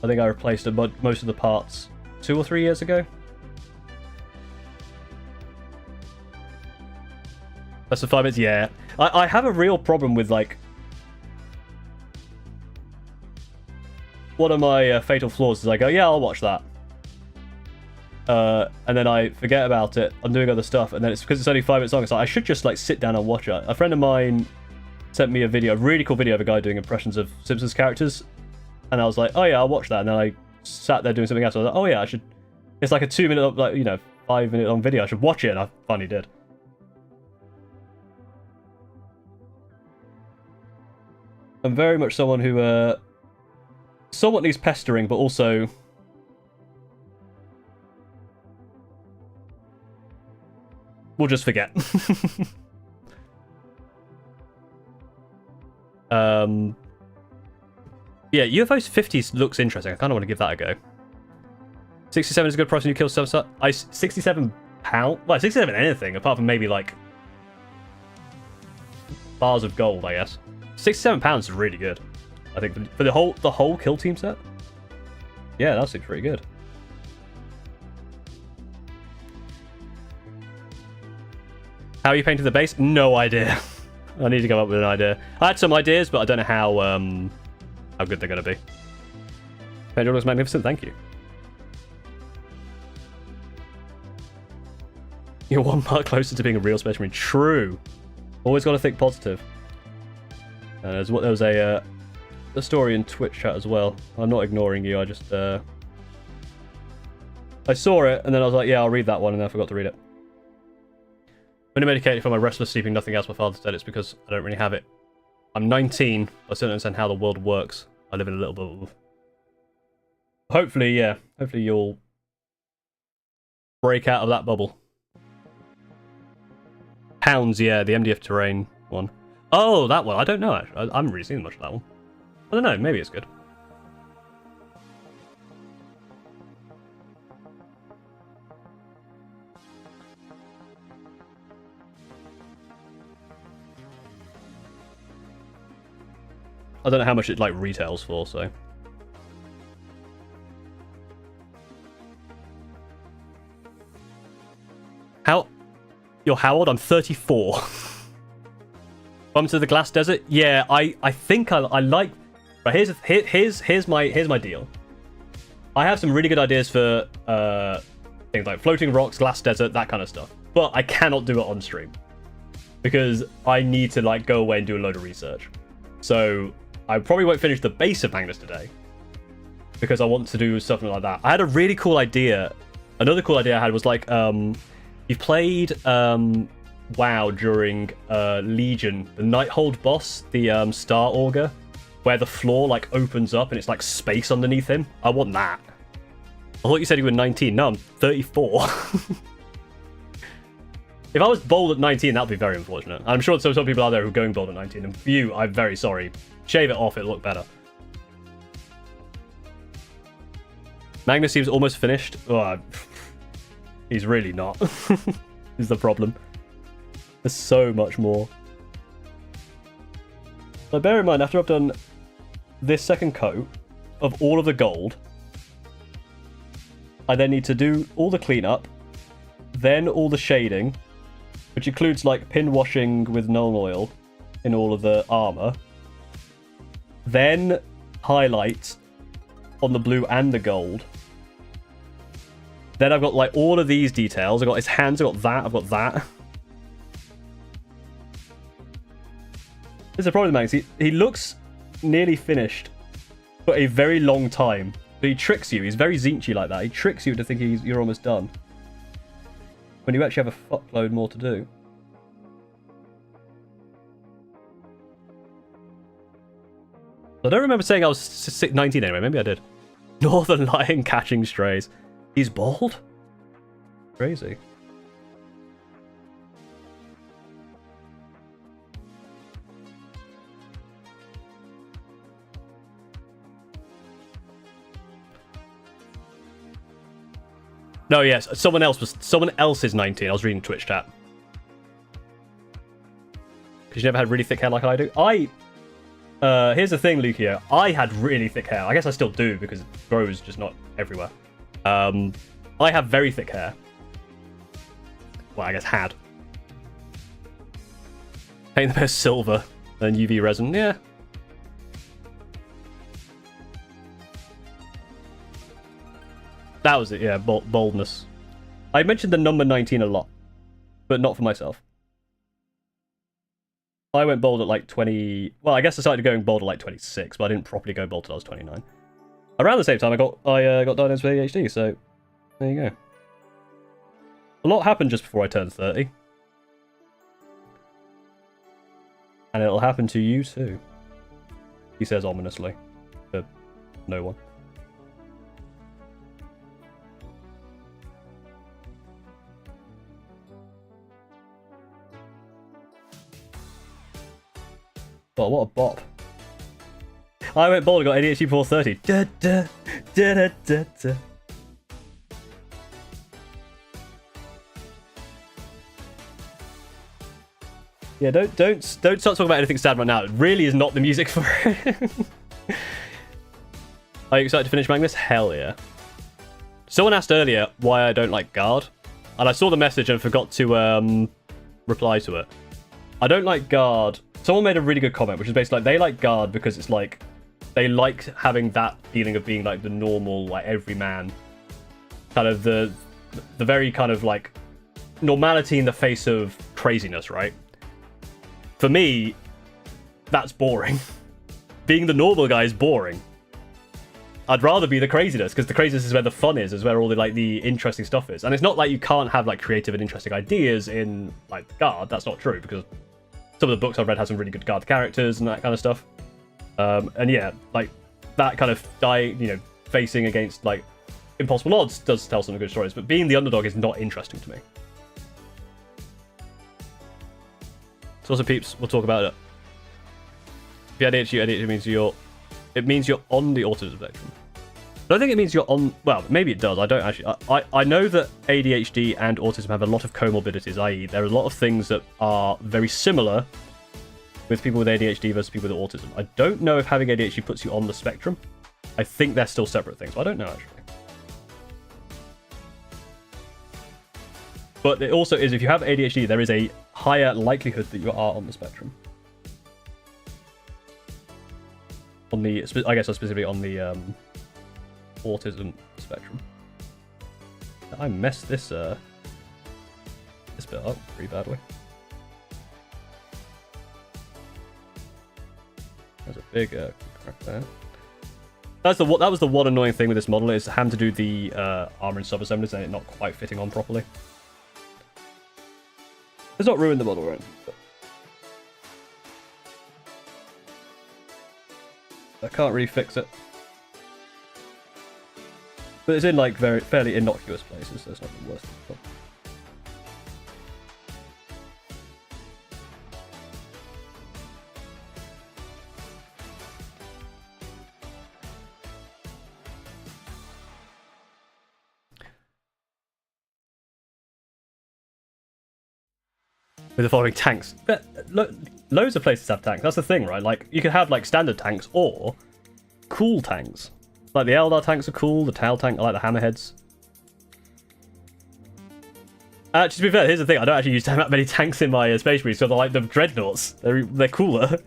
[SPEAKER 1] I think I replaced most of the parts 2 or 3 years ago. That's the 5 minutes. Yeah, I have a real problem with like one of my fatal flaws is I go, yeah, I'll watch that, and then I forget about it. I'm doing other stuff, and then it's because it's only 5 minutes long. It's like I should just like sit down and watch it. A friend of mine sent me a really cool video of a guy doing impressions of Simpsons characters, and I was like, oh yeah, I'll watch that. And then I sat there doing something else. I was like, oh yeah, I should. It's like a 2 minute, like, you know, 5 minute long video. I should watch it, and I finally did. I'm very much someone who somewhat needs pestering, but also we'll just forget. Yeah, UFOs 50s looks interesting. I kind of want to give that a go. 67 is a good price when you kill some. £67. Well, 67 anything apart from maybe like bars of gold, I guess. £67 is really good. I think for the whole kill team set. Yeah, that seems pretty good. How are you painting the base? No idea. I need to come up with an idea. I had some ideas, but I don't know how good they're going to be. Paint looks magnificent. Thank you. You're one mark closer to being a real Space Marine. True. Always got to think positive. There was a story in Twitch chat as well. I'm not ignoring you. I just I saw it and then I was like, yeah, I'll read that one, and then I forgot to read it. When I medicated for my restless sleeping, nothing else. My father said it's because I don't really have it. I'm 19. I still don't understand how the world works. I live in a little bubble. Hopefully, yeah. Hopefully you'll break out of that bubble. Pounds, yeah, the MDF terrain one. Oh, that one. I don't know, actually. I haven't really seen much of that one. I don't know. Maybe it's good. I don't know how much it, like, retails for, so... You're how old? I'm 34. Welcome to the Glass Desert. Yeah, I think I like. Right, here's my deal. I have some really good ideas for things like floating rocks, glass desert, that kind of stuff. But I cannot do it on stream because I need to like go away and do a load of research. So I probably won't finish the base of Magnus today because I want to do something like that. I had a really cool idea. Another cool idea I had was like you've played WoW during Legion, the Nighthold boss, the Star Augur, where the floor like opens up and it's like space underneath him. I want that. I thought you said you were 19. No, I'm 34. If I was bold at 19, that would be very unfortunate. I'm sure some people out there who are going bold at 19. And for you, I'm very sorry. Shave it off, it'll look better. Magnus seems almost finished. Oh, he's really not. Is the problem. There's so much more. So bear in mind, after I've done this second coat of all of the gold, I then need to do all the cleanup, then all the shading, which includes like pin washing with Nuln Oil in all of the armor, then highlight on the blue and the gold. Then I've got like all of these details. I've got his hands, I've got that. There's a problem, Max. He looks nearly finished for a very long time. But he tricks you. He's very Zinchi like that. He tricks you to think you're almost done, when you actually have a fuckload more to do. I don't remember saying I was 19 anyway. Maybe I did. Northern Lion catching strays. He's bald? Crazy. No, yes, someone else is 19. I was reading Twitch chat. Because you never had really thick hair like I do. Here's the thing, Lucio. I had really thick hair. I guess I still do because it grows just not everywhere. I have very thick hair. Well, I guess had. Paint the best silver and UV resin. Yeah. That was it, yeah, boldness. I mentioned the number 19 a lot, but not for myself. I went bold at like 20... Well, I guess I started going bold at like 26, but I didn't properly go bold till I was 29. Around the same time, I got diagnosed with ADHD, so there you go. A lot happened just before I turned 30. And it'll happen to you too. He says ominously. To no one. Oh, what a bop. I went bold and got ADHD before 30. Da, da, da, da, da, da. Yeah, don't start talking about anything sad right now. It really is not the music for it. Are you excited to finish Magnus? Hell yeah. Someone asked earlier why I don't like guard, and I saw the message and forgot to reply to it. I don't like guard. Someone made a really good comment, which is basically like they like guard because it's like they like having that feeling of being like the normal, like everyman, kind of the very kind of like normality in the face of craziness, right? For me, that's boring. Being the normal guy is boring. I'd rather be the craziness, because the craziness is where the fun is where all the like the interesting stuff is. And it's not like you can't have like creative and interesting ideas in like guard. That's not true, because some of the books I've read have some really good guard characters and that kind of stuff. And yeah, like that kind of facing against like impossible odds does tell some good stories, but being the underdog is not interesting to me. So also, peeps, we'll talk about it. If you had ADHD means you're on the autism spectrum. I don't think it means you're on... Well, maybe it does. I don't actually... I know that ADHD and autism have a lot of comorbidities, i.e. there are a lot of things that are very similar with people with ADHD versus people with autism. I don't know if having ADHD puts you on the spectrum. I think they're still separate things. I don't know, actually. But it also is, if you have ADHD, there is a higher likelihood that you are on the spectrum. On the... I guess specifically on the... autism spectrum. I messed this bit up pretty badly. There's a big crack there. That was the one annoying thing with this model, is having to do the armor and sub-assemblies and it not quite fitting on properly. It's not ruined the model, right? But I can't really fix it. But it's in like fairly innocuous places, so it's not the worst. with the following tanks. But loads of places have tanks. That's the thing, right? Like, you can have like standard tanks or cool tanks. Like the Eldar tanks are cool. The Tau tank, I like the hammerheads. To be fair, here's the thing. I don't actually use that many tanks in my Space Marines, so they're like the dreadnoughts. They're cooler.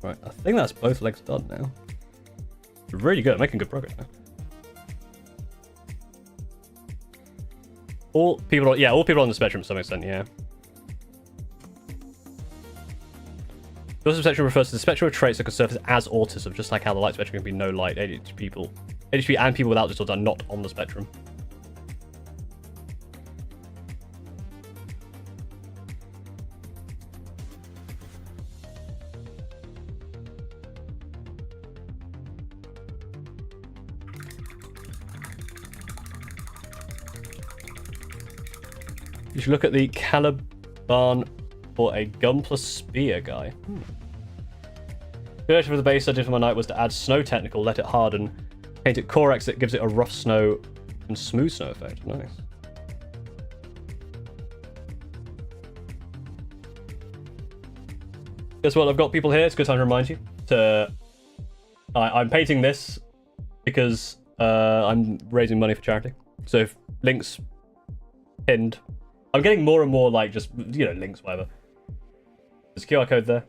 [SPEAKER 1] Right, I think that's both legs done now. Really good, making good progress now. All people on the spectrum to some extent, yeah. The autism spectrum refers to the spectrum of traits that can surface as autism, just like how the light spectrum can be no light. ADHD and people without disorder are not on the spectrum. You should look at the Caliban for a gun plus spear guy. The idea for the base I did for my night was to add snow technical, let it harden, paint it Corex that gives it a rough snow and smooth snow effect. Nice. Guess what? I've got people here. It's a good time to remind you to. I'm painting this because I'm raising money for charity. So if links pinned. I'm getting more and more like just, you know, links, whatever. There's a QR code there.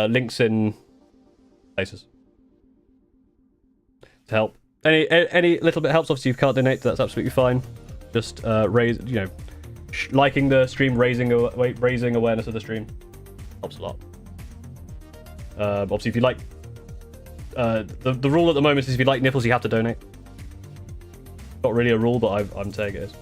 [SPEAKER 1] Links in places to help. Any little bit helps. Obviously, if you can't donate, that's absolutely fine. Just raise, you know, liking the stream, raising awareness of the stream helps a lot. Obviously, if you like, the rule at the moment is if you like nipples, you have to donate. Not really a rule, but I'm saying it is.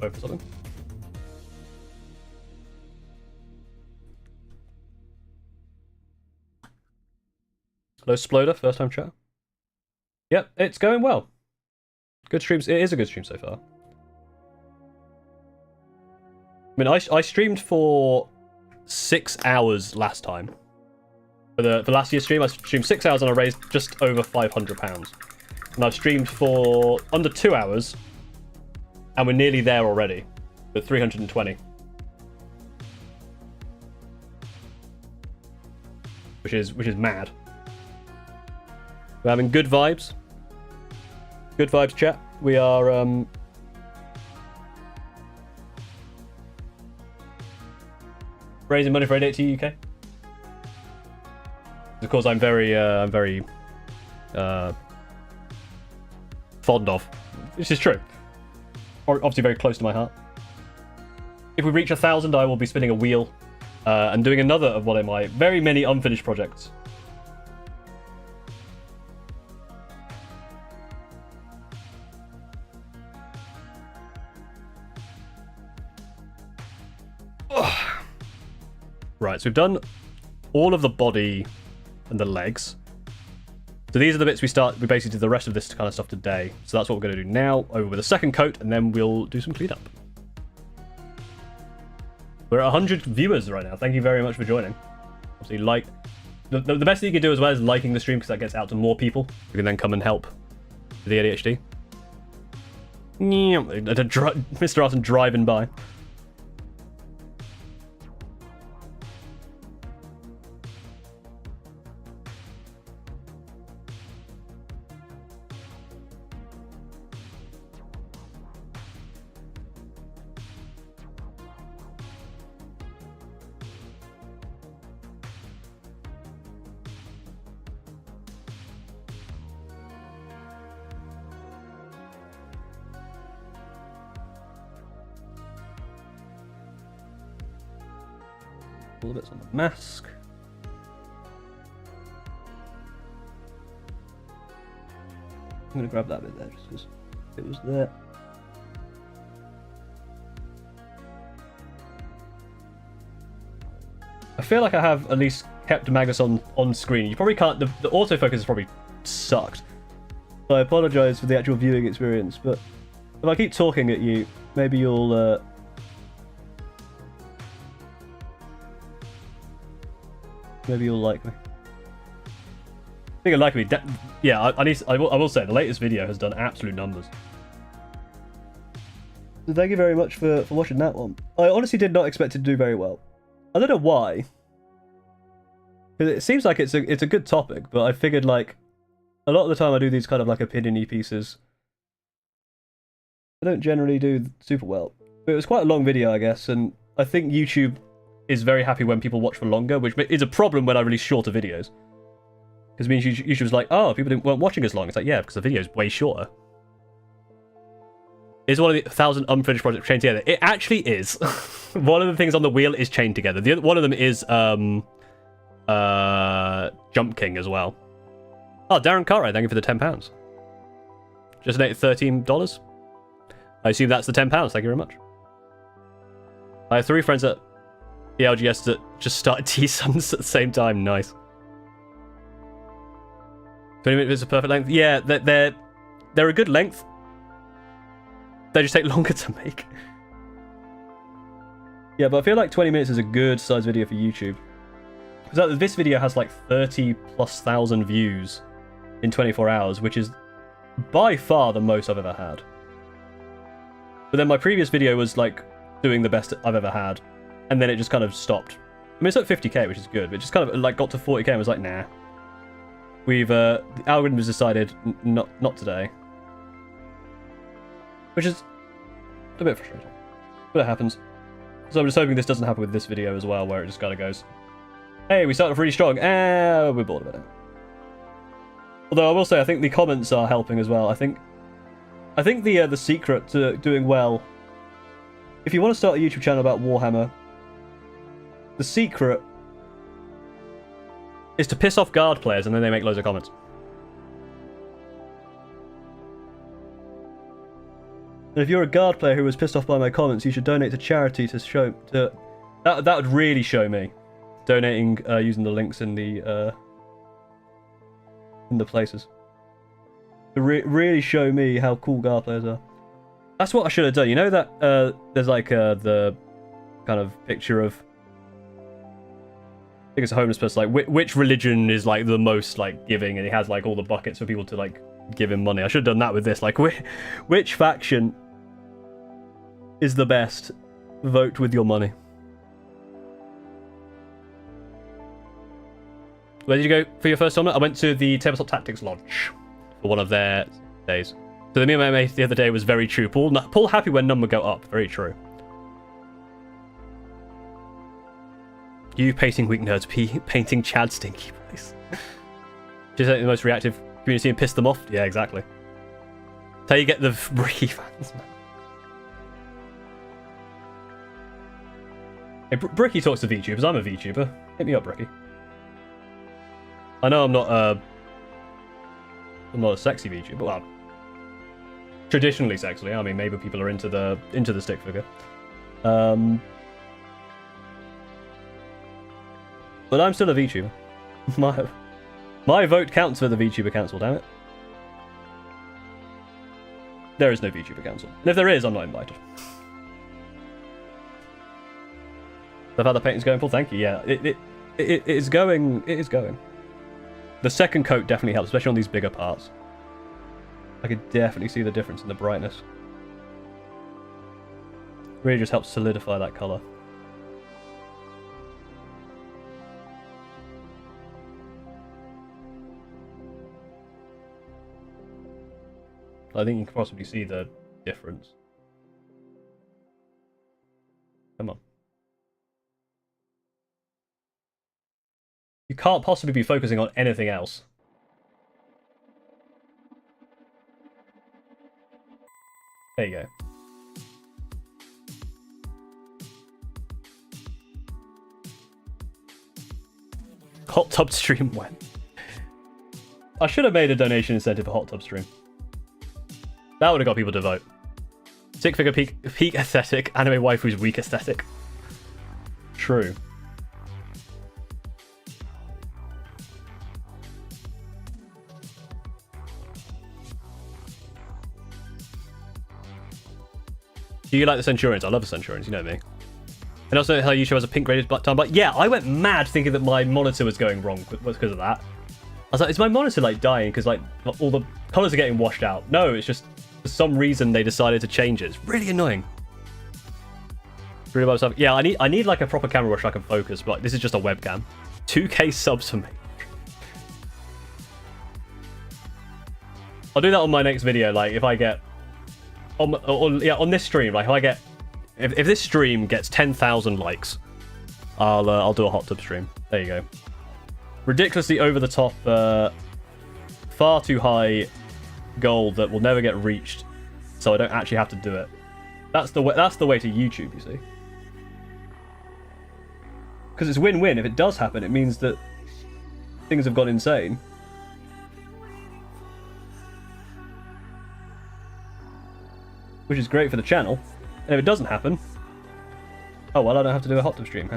[SPEAKER 1] For something. Hello, Sploder, first time chat. Yep, it's going well. Good streams. It is a good stream so far. I mean, I streamed for 6 hours last time. For last year's stream, I streamed 6 hours and I raised just over £500. And I've streamed for under 2 hours. And we're nearly there already, with 320. Which is mad. We're having good vibes. Good vibes, chat. We are raising money for ADHD UK. Of course, I'm very fond of, which is true. Obviously very close to my heart. If we reach 1,000, I will be spinning a wheel and doing another of one of my very many unfinished projects. Right, so we've done all of the body and the legs. So these are the bits we basically did the rest of this kind of stuff today. So that's what we're going to do now, over with a second coat, and then we'll do some cleanup. We're at 100 viewers right now. Thank you very much for joining. Obviously, like the best thing you can do as well is liking the stream, because that gets out to more people who can then come and help with the ADHD. Mr. Arson driving by. All the bits on the mask. I'm going to grab that bit there just because it was there. feel like I have at least kept Magnus on screen. You probably can't. The autofocus has probably sucked. So I apologise for the actual viewing experience, but if I keep talking at you, maybe you'll like me. I think you'll like me. Yeah, I will say the latest video has done absolute numbers. So thank you very much for watching that one. I honestly did not expect it to do very well. I don't know why. Because it seems like it's a good topic, but I figured like a lot of the time I do these kind of like opinion-y pieces. I don't generally do super well. But it was quite a long video, I guess, and I think YouTube is very happy when people watch for longer, which is a problem when I release shorter videos. Because it means YouTube's like, oh, people weren't watching as long. It's like, yeah, because the video is way shorter. Is one of the 1,000 unfinished projects chained together? It actually is. One of the things on the wheel is chained together. The other, one of them is Jump King as well. Oh, Darren Cartwright, thank you for the £10. Just donated $13. I assume that's the £10. Thank you very much. I have 3 friends at ELGS that just started T-Suns at the same time. Nice. 20 minutes is a perfect length. Yeah, they're a good length. They just take longer to make. Yeah, but I feel like 20 minutes is a good size video for YouTube. Because this video has like 30,000+ views in 24 hours, which is by far the most I've ever had. But then my previous video was like doing the best I've ever had, and then it just kind of stopped. I mean, it's at 50k, which is good, but it just kind of like got to 40k and was like, nah. The algorithm has decided not today. Which is a bit frustrating. But it happens. So I'm just hoping this doesn't happen with this video as well, where it just kind of goes, hey, we started off really strong, we're bored of it. Although I will say, I think the comments are helping as well. I think the secret to doing well, if you want to start a YouTube channel about Warhammer, the secret is to piss off guard players and then they make loads of comments. And if you're a guard player who was pissed off by my comments, you should donate to charity to show that would really show me. Donating using the links in the places. To really show me how cool guard players are. That's what I should have done. You know that there's like the kind of picture of, I think it's a homeless person, like which religion is like the most like giving, and he has like all the buckets for people to like give him money. I should have done that with this. Like which faction is the best? Vote with your money. Where did you go for your first tournament? I went to the Tabletop Tactics Lodge for one of their days. So the me and my mate the other day was very true. Paul happy when number go up. Very true. You painting weak nerds, painting Chad stinky place. Just like the most reactive community and piss them off. Yeah, exactly. That's how you get the Bricky fans, man. Hey, Bricky talks to VTubers. I'm a VTuber. Hit me up, Bricky. I know I'm not a sexy VTuber. Well, traditionally sexy. I mean, maybe people are into the stick figure. But I'm still a VTuber. My vote counts for the VTuber Council, damn it. There is no VTuber Council. And if there is, I'm not invited. I've had the paintings going, Paul. Thank you. Yeah, it is going. It is going. The second coat definitely helps, especially on these bigger parts. I could definitely see the difference in the brightness. Really just helps solidify that colour. I think you can possibly see the difference. Come on. You can't possibly be focusing on anything else. There you go. Hot tub stream when? I should have made a donation incentive for hot tub stream. That would have got people to vote. Stick figure peak aesthetic, anime waifu's weak aesthetic. True. Do you like the Centurions? I love the Centurions, you know me. And also how YouTube has a pink graded time. But yeah, I went mad thinking that my monitor was going wrong because of that. I was like, is my monitor like dying because like all the colors are getting washed out? No, it's just for some reason they decided to change it. It's really annoying. Really bad stuff. Yeah, I need like a proper camera where I can focus, but this is just a webcam. 2K subs for me. I'll do that on my next video. Like if I get on this stream, like if I get if this stream gets 10,000 likes, I'll do a hot tub stream. There you go. Ridiculously over the top, far too high goal that will never get reached, so I don't actually have to do it. That's the way. That's the way to YouTube, you see. Because it's win-win. If it does happen, it means that things have gone insane. Which is great for the channel. And if it doesn't happen, oh well, I don't have to do a hot tub stream.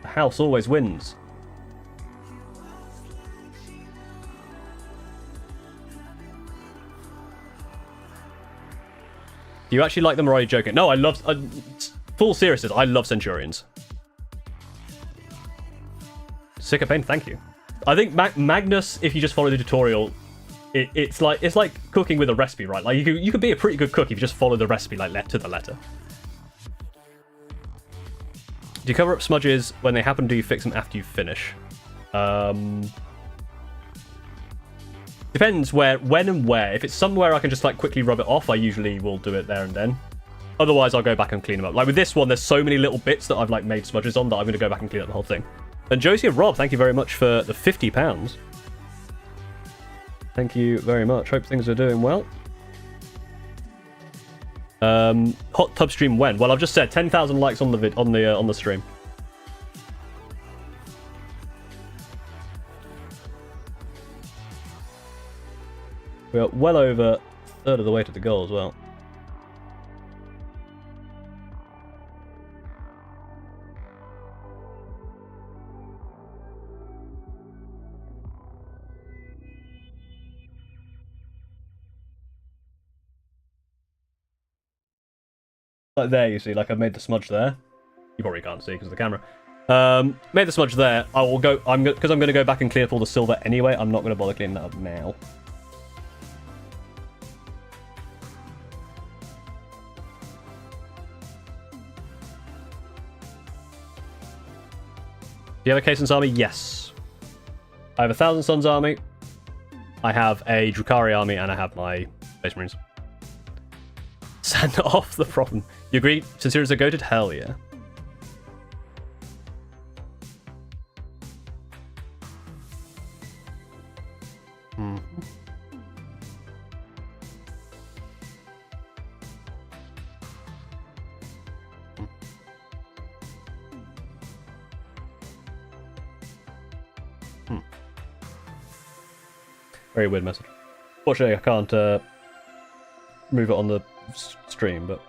[SPEAKER 1] The house always wins. Do you actually like them or are you joking? No, I love... full seriousness, I love Centurions. Sick of pain, thank you. I think Magnus, if you just follow the tutorial, it's like cooking with a recipe, right? Like you could be a pretty good cook if you just follow the recipe like to the letter. Do you cover up smudges when they happen? Do you fix them after you finish? Depends when and where. If it's somewhere I can just like quickly rub it off, I usually will do it there and then. Otherwise, I'll go back and clean them up. Like with this one, there's so many little bits that I've like made smudges on that I'm going to go back and clean up the whole thing. And Josie and Rob, thank you very much for the £50. Thank you very much. Hope things are doing well. Hot tub stream when? Well, I've just said 10,000 likes on the stream. We're well over a third of the way to the goal as well. Like there, you see, like I've made the smudge there. You probably can't see because of the camera. Made the smudge there. I will go. Because I'm going to go back and clean up all the silver anyway. I'm not going to bother cleaning that up now. Do you have a Kaison's army? Yes. I have a Thousand Suns army. I have a Drukhari army, and I have my Space Marines. Sand off the problem. You agree? Sincerely, go to hell, yeah. Very weird message. Fortunately, I can't move it on the stream, but...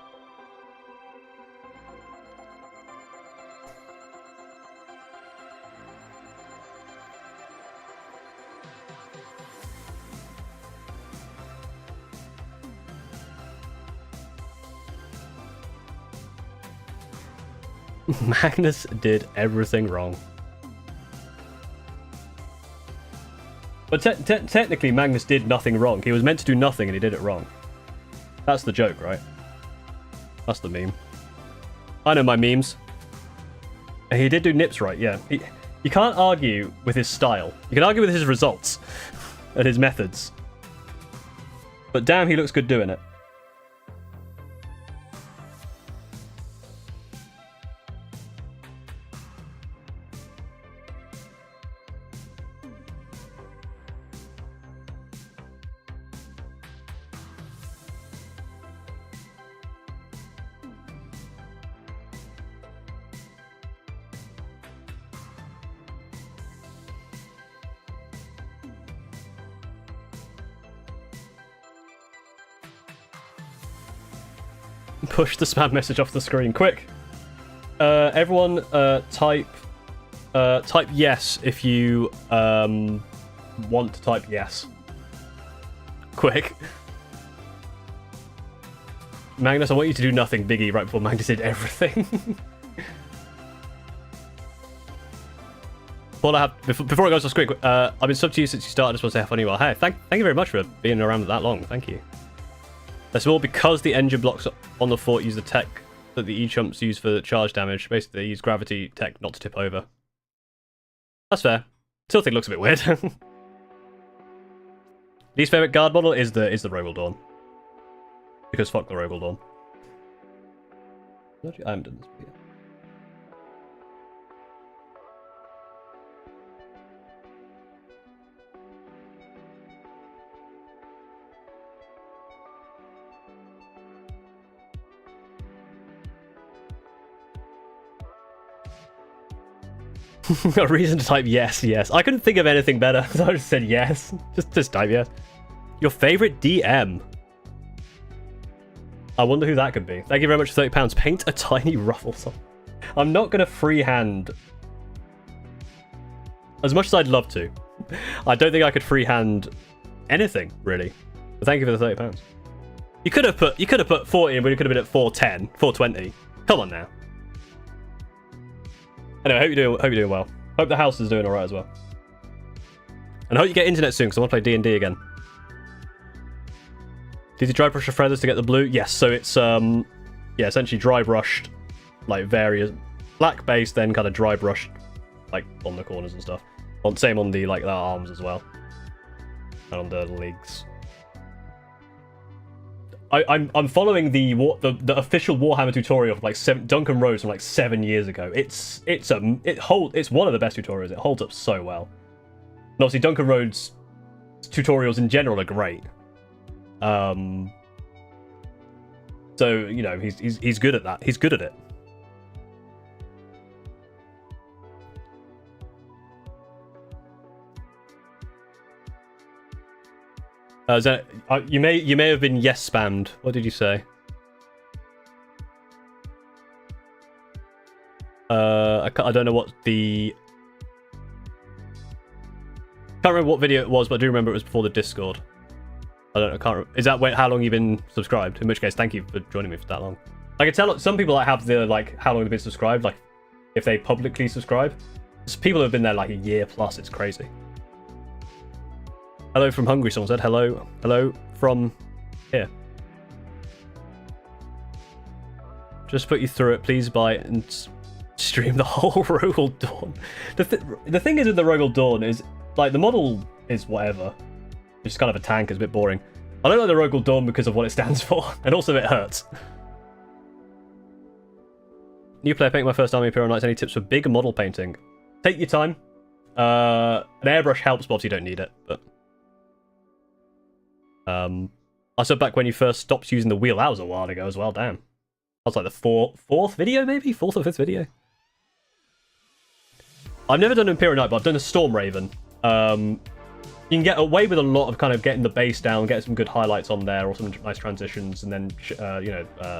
[SPEAKER 1] Magnus did everything wrong. But technically, Magnus did nothing wrong. He was meant to do nothing and he did it wrong. That's the joke, right? That's the meme. I know my memes. And he did do nips right, yeah. You can't argue with his style. You can argue with his results and his methods. But damn, he looks good doing it. Push the spam message off the screen, quick! Everyone, type yes if you want to type yes. Quick. Magnus, I want you to do nothing, Biggie, right before Magnus did everything. All I have before it goes off quick, I've been sub to you since you started. I just want to say how funny you are. Hey, thank you very much for being around that long. Thank you. That's all because the engine blocks on the fort use the tech that the E-chumps use for charge damage. Basically, they use gravity tech not to tip over. That's fair. Still think it looks a bit weird. Least favorite guard model is the Rogel Dawn. Because fuck the Rogel Dawn. Actually, I haven't done this yet. A reason to type yes. I couldn't think of anything better, so I just said yes. Just type yes. Your favorite DM? I wonder who that could be. Thank you very much for £30. Paint a tiny ruffle song. I'm not going to freehand... As much as I'd love to. I don't think I could freehand anything, really. But thank you for the £30. You could have put 40 in, but you could have been at 410, 420. Come on now. Anyway, hope you're doing well. Hope the house is doing alright as well. And I hope you get internet soon, because I want to play D&D again. Did you dry brush your feathers to get the blue? Yes, so it's yeah, essentially dry brushed, like various black base, then kind of dry brushed, like on the corners and stuff. Same on the like the arms as well, and on the legs. I'm following the official Warhammer tutorial from like Duncan Rose from like 7 years ago. It's one of the best tutorials. It holds up so well. And obviously Duncan Rhodes' tutorials in general are great. So you know he's good at that. He's good at it. You may have been yes spammed. What did you say? I don't know what the... Can't remember what video it was, but I do remember it was before the Discord. Is that how long you've been subscribed? In which case, thank you for joining me for that long. I can tell some people that have the like how long they've been subscribed, like if they publicly subscribe. People who have been there like a year plus. It's crazy. Hello from Hungary, someone said. Hello from here. Just put you through it, please buy it and stream the whole Rogel Dawn. The thing is with the Rogel Dawn is, like, the model is whatever. It's kind of a tank, it's a bit boring. I don't like the Rogel Dawn because of what it stands for, and also it hurts. New player painting my first army Imperial Knights. Any tips for big model painting? Take your time. An airbrush helps, but obviously you don't need it, but... I saw back when you first stopped using the wheel. That was a while ago as well, damn. That was like the fourth video, maybe? Fourth or fifth video? I've never done an Imperial Knight, but I've done a Storm Raven. You can get away with a lot of kind of getting the base down, getting some good highlights on there, or some nice transitions, and then,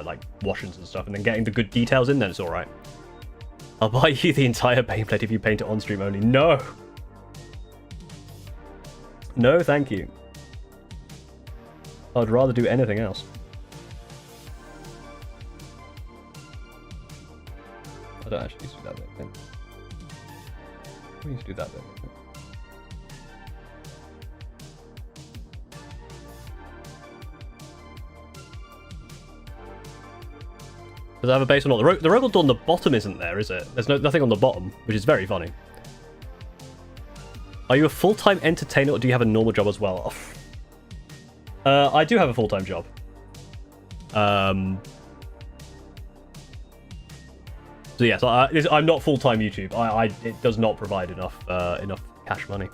[SPEAKER 1] like washings and stuff, and then getting the good details in, then it's alright. I'll buy you the entire Beyblade if you paint it on stream only. No! No, thank you. I'd rather do anything else. I don't actually need to do that bit. I need to do that bit. Does it have a base or not? The Rogel Dawn on the bottom isn't there, is it? There's nothing on the bottom, which is very funny. Are you a full-time entertainer or do you have a normal job as well? I do have a full-time job. So yes, I'm not full-time YouTube. It does not provide enough cash money.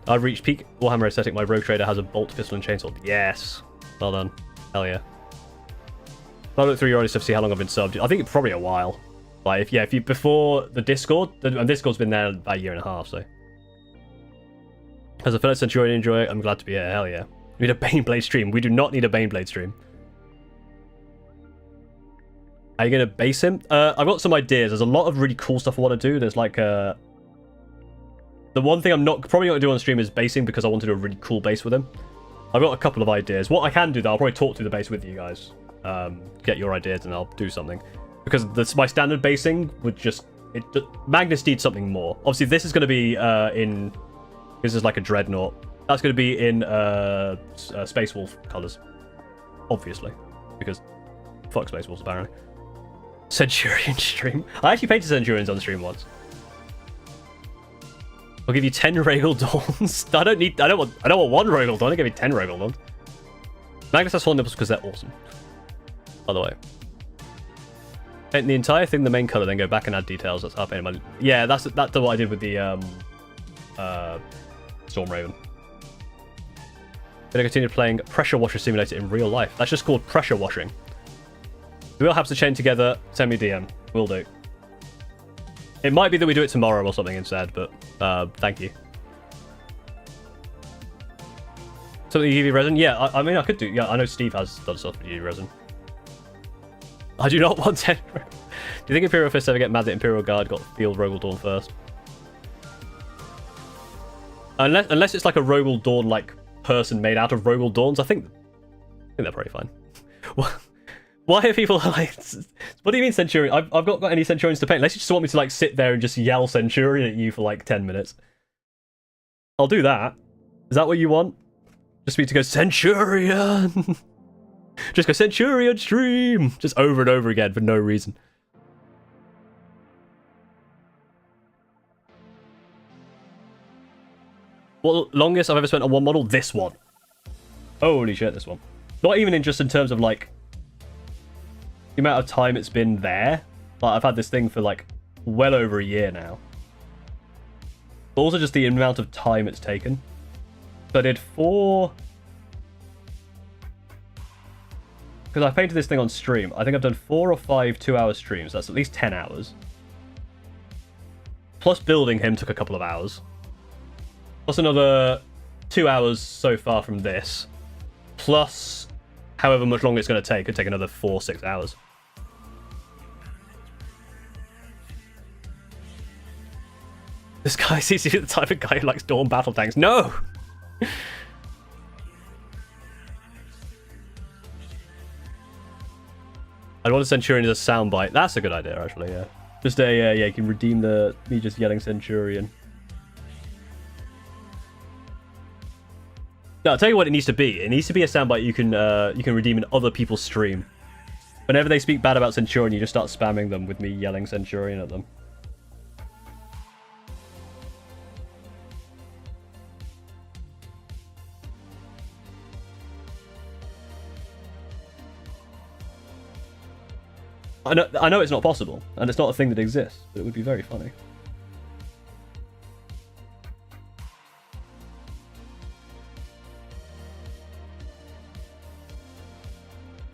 [SPEAKER 1] I've reached peak Warhammer aesthetic. My Rogue Trader has a bolt, pistol, and chainsaw. Yes, well done. Hell yeah. I'll look through your early stuff, see how long I've been subbed. I think it's probably a while. Like if you before the Discord, and Discord's been there about a year and a half, so. As a fellow Centurion, enjoy it. I'm glad to be here. Hell yeah. We need a Baneblade stream. We do not need a Baneblade stream. Are you going to base him? I've got some ideas. There's a lot of really cool stuff I want to do. There's like the one thing I'm probably not going to do on stream is basing, because I want to do a really cool base with him. I've got a couple of ideas. What I can do, though, I'll probably talk through the base with you guys. Get your ideas, and I'll do something. Because my standard basing would just... Magnus needs something more. Obviously, this is going to be in... This is like a dreadnought. That's going to be in Space Wolf colours. Obviously. Because fuck Space Wolves, apparently. Centurion stream. I actually painted Centurions on the stream once. I'll give you 10 Regal Dawns. I don't want one Regal Dawn. I'll give you 10 Regal Dawns. Magnus has 4 nipples because they're awesome. By the way. Paint the entire thing the main colour, then go back and add details. That's how I painted my... Yeah, that's what I did with the Storm Raven. Gonna continue playing Pressure Washer Simulator in real life. That's just called pressure washing. We all have to chain together. Send me DM. Will do. It might be that we do it tomorrow or something instead, but thank you. Something UV resin? Yeah, I mean, I could do... Yeah, I know Steve has done stuff with UV resin. I do not want 10... Do you think Imperial Fists ever get mad that Imperial Guard got Field Rogal Dawn first? Unless it's like a Rogal Dawn, like, person made out of Rogal Dawns, I think they're pretty fine. Why are people like... What do you mean Centurion? I've not got any Centurions to paint. Unless you just want me to, like, sit there and just yell Centurion at you for, like, 10 minutes. I'll do that. Is that what you want? Just me to go, Centurion! Just go, Centurion stream! Just over and over again for no reason. Well, longest I've ever spent on one model? This one. Holy shit, this one. Not even in just in terms of, like, the amount of time it's been there. Like, I've had this thing for, like, well over a year now. But also just the amount of time it's taken. So I did 4... Because I painted this thing on stream. I think I've done 4 or 5 2-hour streams. That's at least 10 hours. Plus building him took a couple of hours. Plus another 2 hours so far from this. Plus however much longer it's going to take. It could take another 4-6 hours. This guy seems to be the type of guy who likes Dawn battle tanks. No! I'd want a Centurion as a soundbite. That's a good idea, actually, yeah. Just a, yeah, you can redeem me just yelling Centurion. No, I'll tell you what it needs to be. It needs to be a soundbite you can redeem in other people's stream. Whenever they speak bad about Centurion, you just start spamming them with me yelling Centurion at them. I know it's not possible, and it's not a thing that exists, but it would be very funny.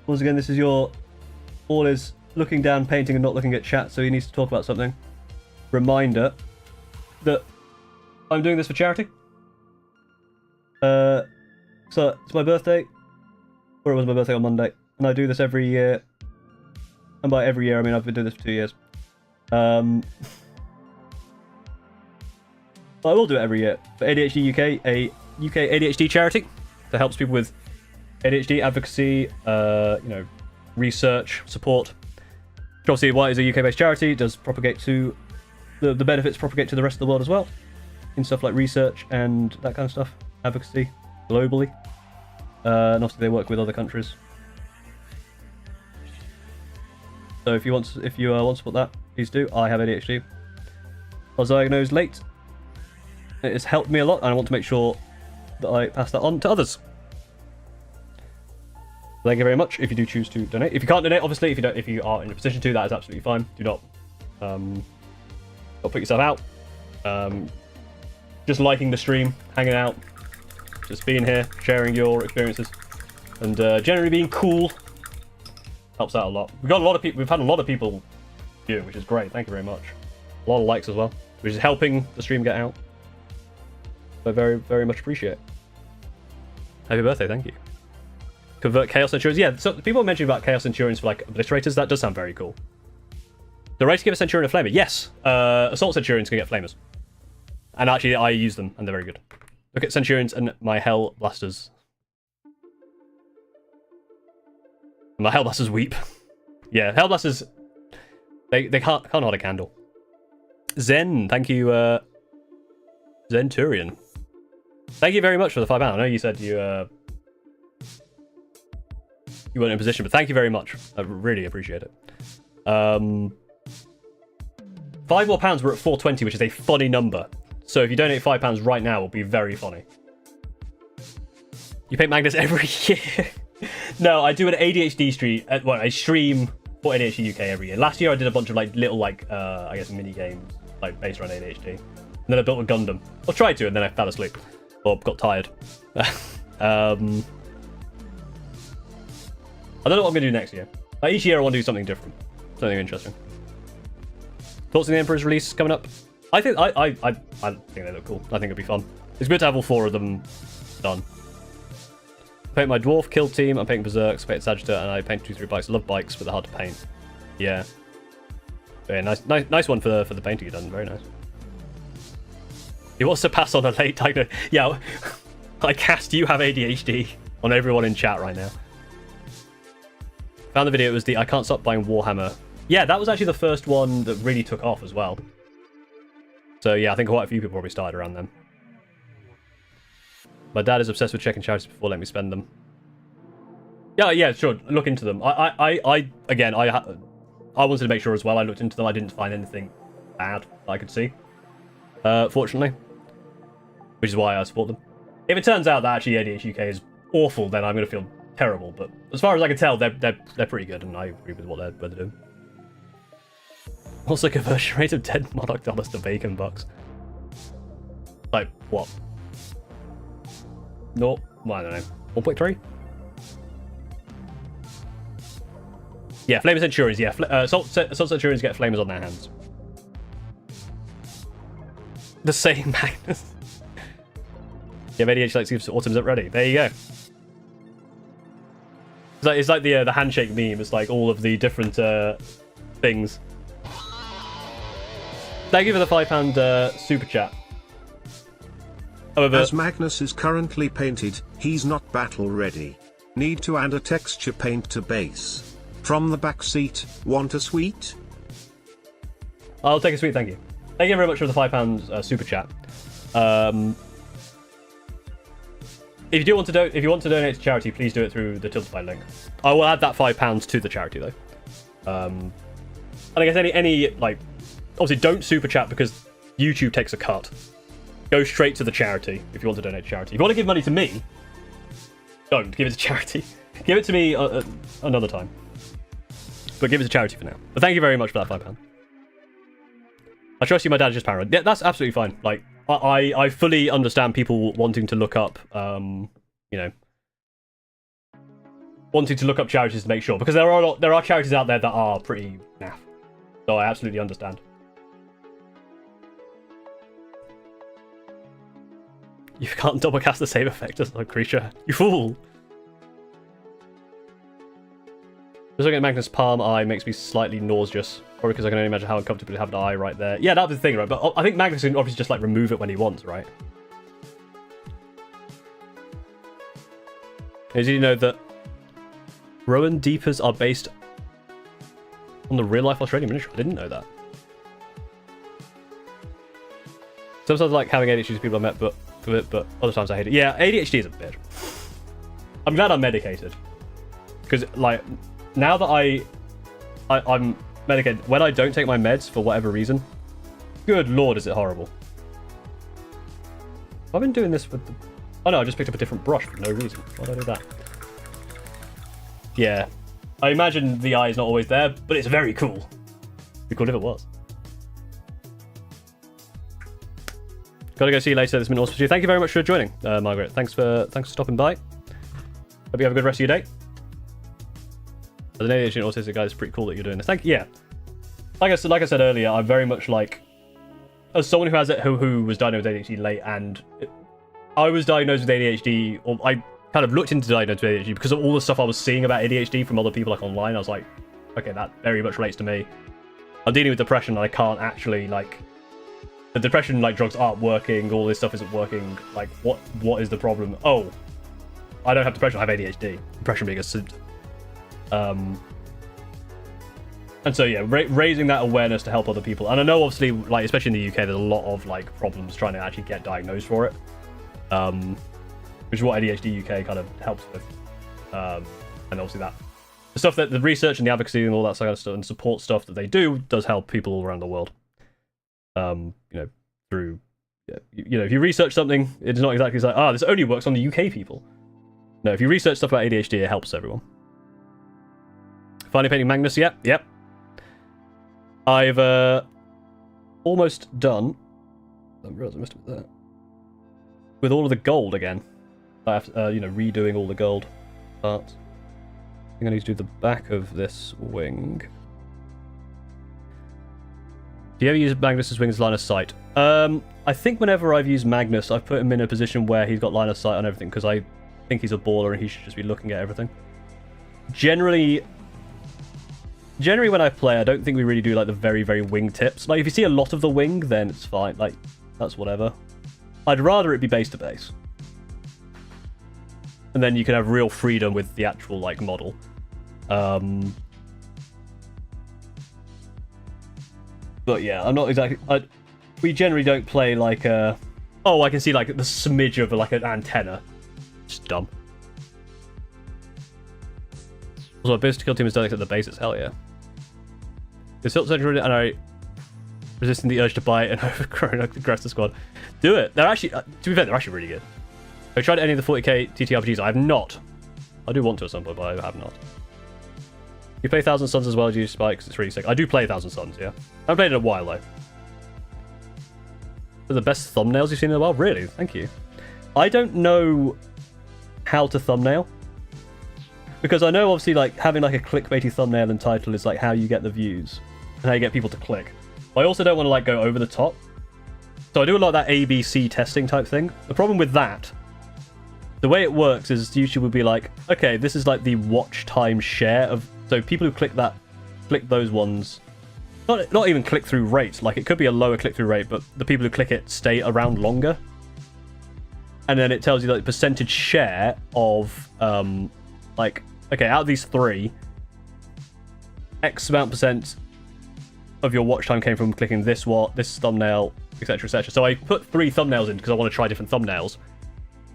[SPEAKER 1] Once again, this is your... All is looking down, painting, and not looking at chat, so he needs to talk about something. Reminder that I'm doing this for charity. So it's my birthday, or it was my birthday on Monday, and I do this every year. And by every year, I mean I've been doing this for 2 years. But I will do it every year for ADHD UK, a UK ADHD charity that helps people with ADHD advocacy, you know, research, support. Which obviously, while it's a UK-based charity, it does propagate to the benefits propagate to the rest of the world as well, in stuff like research and that kind of stuff, advocacy globally, and obviously they work with other countries. So if you want to support that, please do. I have ADHD. I was diagnosed late. It has helped me a lot, and I want to make sure that I pass that on to others. Thank you very much. If you do choose to donate, if you can't donate, obviously, if you are in a position to, that is absolutely fine. Do not put yourself out. Just liking the stream, hanging out, just being here, sharing your experiences, and generally being cool. Helps out a lot. We've got a lot of people. We've had a lot of people viewing, which is great. Thank you very much. A lot of likes as well, which is helping the stream get out. So very, very much appreciate. Happy birthday! Thank you. Convert Chaos Centurions. Yeah, so people are mentioning about Chaos Centurions for like obliterators. That does sound very cool. The right to give a Centurion a flamer. Yes, Assault Centurions can get flamers, and actually I use them, and they're very good. Look at Centurions and my Hell Blasters. My Hellblasters weep. Yeah, Hellblasters, they can't hold a candle. Zen, thank you, Zenturion. Thank you very much for the £5. I know you said you weren't in position, but thank you very much. I really appreciate it. £5 more we're at 420, which is a funny number. So if you donate £5 right now, it'll be very funny. You paint Magnus every year. No, I do an ADHD stream. Well, I stream for ADHD UK every year. Last year I did a bunch of like little I guess mini games like based around ADHD. And then I built a Gundam. I tried to, and then I fell asleep or got tired. I don't know what I'm gonna do next year. Each year I want to do something different, something interesting. Thoughts on the Emperor's release coming up? I think I think they look cool. I think it'd be fun. It's good to have all 4 of them done. I paint my Dwarf Kill Team, I'm painting Berserks, I paint Sagittaire, and I paint 2-3 bikes. I love bikes, but they're hard to paint. Yeah. Yeah, nice one for the painting you've done. Very nice. He wants to pass on a late diagnosis. Yeah, I cast you have ADHD on everyone in chat right now. Found the video, it was the I can't stop buying Warhammer. Yeah, that was actually the first one that really took off as well. So yeah, I think quite a few people probably started around then. My dad is obsessed with checking charities before letting me spend them. Yeah, sure. Look into them. I wanted to make sure as well. I looked into them. I didn't find anything bad that I could see. Fortunately, which is why I support them. If it turns out that actually ADHD UK is awful, then I'm going to feel terrible. But as far as I can tell, they're pretty good, and I agree with what they're doing. What's the conversion rate of dead Monarch dollars to bacon bucks? Like what? No, well, I don't know. 1.3? Yeah, Flamer Centurions, yeah. Assault Centurions get flamers on their hands. The same Magnus. Yeah, ADHD like seems autumn's not ready. There you go. It's like the handshake meme. It's like all of the different things. Thank you for the £5 super chat. However,
[SPEAKER 2] as Magnus is currently painted, he's not battle ready. Need to add a texture paint to base. From the back seat, want a sweet?
[SPEAKER 1] I'll take a sweet, thank you. Thank you very much for the £5 super chat. If you want to donate to charity, please do it through the Tiltify link. I will add that £5 to the charity though. And I guess any like, obviously don't super chat because YouTube takes a cut. Go straight to the charity if you want to donate to charity. If you want to give money to me, don't give it to charity. Give it to me another time. But give it to charity for now. But thank you very much for that £5. I trust you. My dad is just paranoid. Yeah, that's absolutely fine. Like I fully understand people wanting to look up, you know, wanting to look up charities to make sure, because there are charities out there that are pretty naff. So I absolutely understand. You can't double cast the same effect as a creature. You fool! Just looking at Magnus' palm eye makes me slightly nauseous. Probably because I can only imagine how uncomfortable to have an eye right there. Yeah, that was the thing, right? But I think Magnus can obviously just like remove it when he wants, right? Did you know that Rowan Deepers are based on the real-life Australian miniature? I didn't know that. Sometimes I like having ADHD people I met, but other times I hate it. Yeah, ADHD is a bitch. I'm glad I'm medicated. Because, like, now that I'm medicated, when I don't take my meds for whatever reason, good lord, is it horrible. I've been doing this with the... Oh no, I just picked up a different brush for no reason. Why did I do that? Yeah. I imagine the eye is not always there, but it's very cool. It'd be cool if it was. Gotta go see you later. This has been awesome. Thank you very much for joining, Margaret. Thanks for stopping by. Hope you have a good rest of your day. As an ADHD autistic guy, it's pretty cool that you're doing this. Thank you. Yeah. Like I said earlier, I'm very much like, as someone who has it, who was diagnosed with ADHD late, and I was diagnosed with ADHD, or I kind of looked into diagnosed with ADHD because of all the stuff I was seeing about ADHD from other people like online. I was like, okay, that very much relates to me. I'm dealing with depression and I can't actually like, the depression like drugs aren't working, all this stuff isn't working. Like what is the problem? Oh, I don't have depression, I have ADHD. Depression being a symptom. And so yeah, raising that awareness to help other people. And I know obviously, like especially in the UK, there's a lot of like problems trying to actually get diagnosed for it, which is what ADHD UK kind of helps with. And obviously that the stuff that the research and the advocacy and all that sort of stuff and support stuff that they do does help people all around the world. You know, through you know, if you research something, it's not exactly like, this only works on the UK people. No, if you research stuff about ADHD, it helps everyone. Finally painting Magnus, yep. I've almost done. I realised I missed it there. With all of the gold again. I have to, you know, redoing all the gold parts. I think I need to do the back of this wing. Do you ever use Magnus's wings line of sight? I think whenever I've used Magnus, I've put him in a position where he's got line of sight on everything, because I think he's a baller and he should just be looking at everything. Generally when I play, I don't think we really do like the very, very wing tips. Like if you see a lot of the wing, then it's fine. Like that's whatever. I'd rather it be base to base. And then you can have real freedom with the actual like model. But yeah, I'm not exactly. We generally don't play like a. Oh, I can see like the smidge of like an antenna. It's dumb. Also, a business kill team is done at the bases. Hell yeah. It's still central and I resisting the urge to buy and overgrown aggressive squad. Do it. They're actually, to be fair, they're actually really good. Have you tried any of the 40k TTRPGs? I have not. I do want to at some point, but I have not. You play Thousand Suns as well as you Spikes? It's really sick. I do play Thousand Suns, yeah. I haven't played it in a while though. They're the best thumbnails you've seen in a while? Really? Thank you. I don't know how to thumbnail. Because I know obviously like having like a clickbaity thumbnail and title is like how you get the views and how you get people to click. But I also don't want to like go over the top. So I do a lot of that ABC testing type thing. The problem with that, the way it works is YouTube will be like, okay, this is like the watch time share of, so people who click those ones, not even click through rates, like it could be a lower click through rate, but the people who click it stay around longer. And then it tells you like percentage share of like, okay, out of these three, X amount percent of your watch time came from clicking this thumbnail, etc, etc. So I put 3 thumbnails in because I want to try different thumbnails.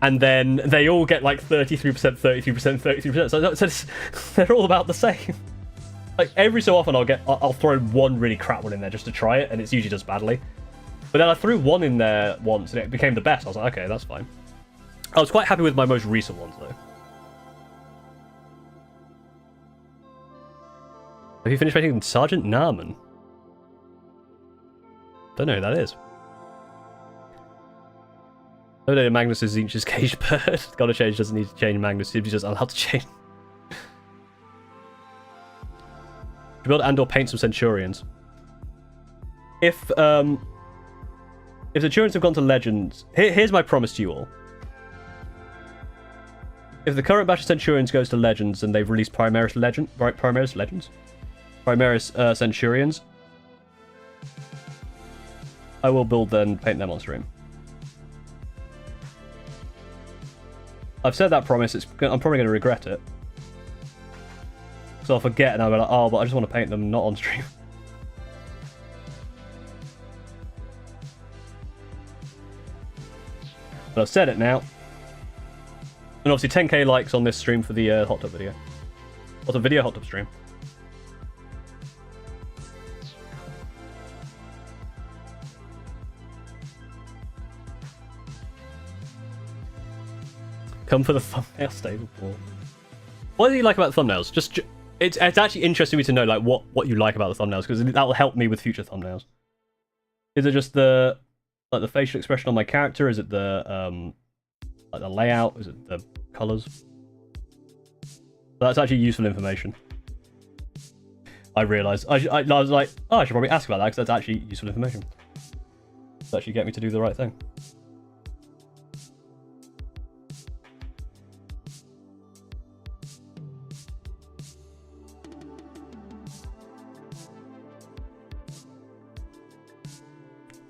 [SPEAKER 1] And then they all get like 33%, 33%, 33%. So they're all about the same. Like every so often I'll throw one really crap one in there just to try it, and it usually does badly. But then I threw one in there once and it became the best. I was like, okay, that's fine. I was quite happy with my most recent ones though. Have you finished painting Sergeant Narman? Don't know who that is. No, no, Magnus is Zinch's caged bird. Gotta change, doesn't need to change Magnus. He's just allowed to change. You build and/or paint some Centurions. If the Centurions have gone to Legends, here's my promise to you all. If the current batch of Centurions goes to Legends and they've released Primaris Centurions, I will build them, paint them on stream. I've said that promise. I'm probably going to regret it. So I'll forget and I'll be like, oh, but I just want to paint them not on stream. But I've said it now. And obviously 10k likes on this stream for the hot tub video. What's a video hot tub stream? Come for the thumbnail stable ball. What do you like about the thumbnails? Just it's actually interesting me to know like what you like about the thumbnails, because that will help me with future thumbnails. Is it just the facial expression on my character? Is it the like the layout? Is it the colors? That's actually useful information. I realized I was like, oh, I should probably ask about that, because that's actually useful information. Does actually get me to do the right thing.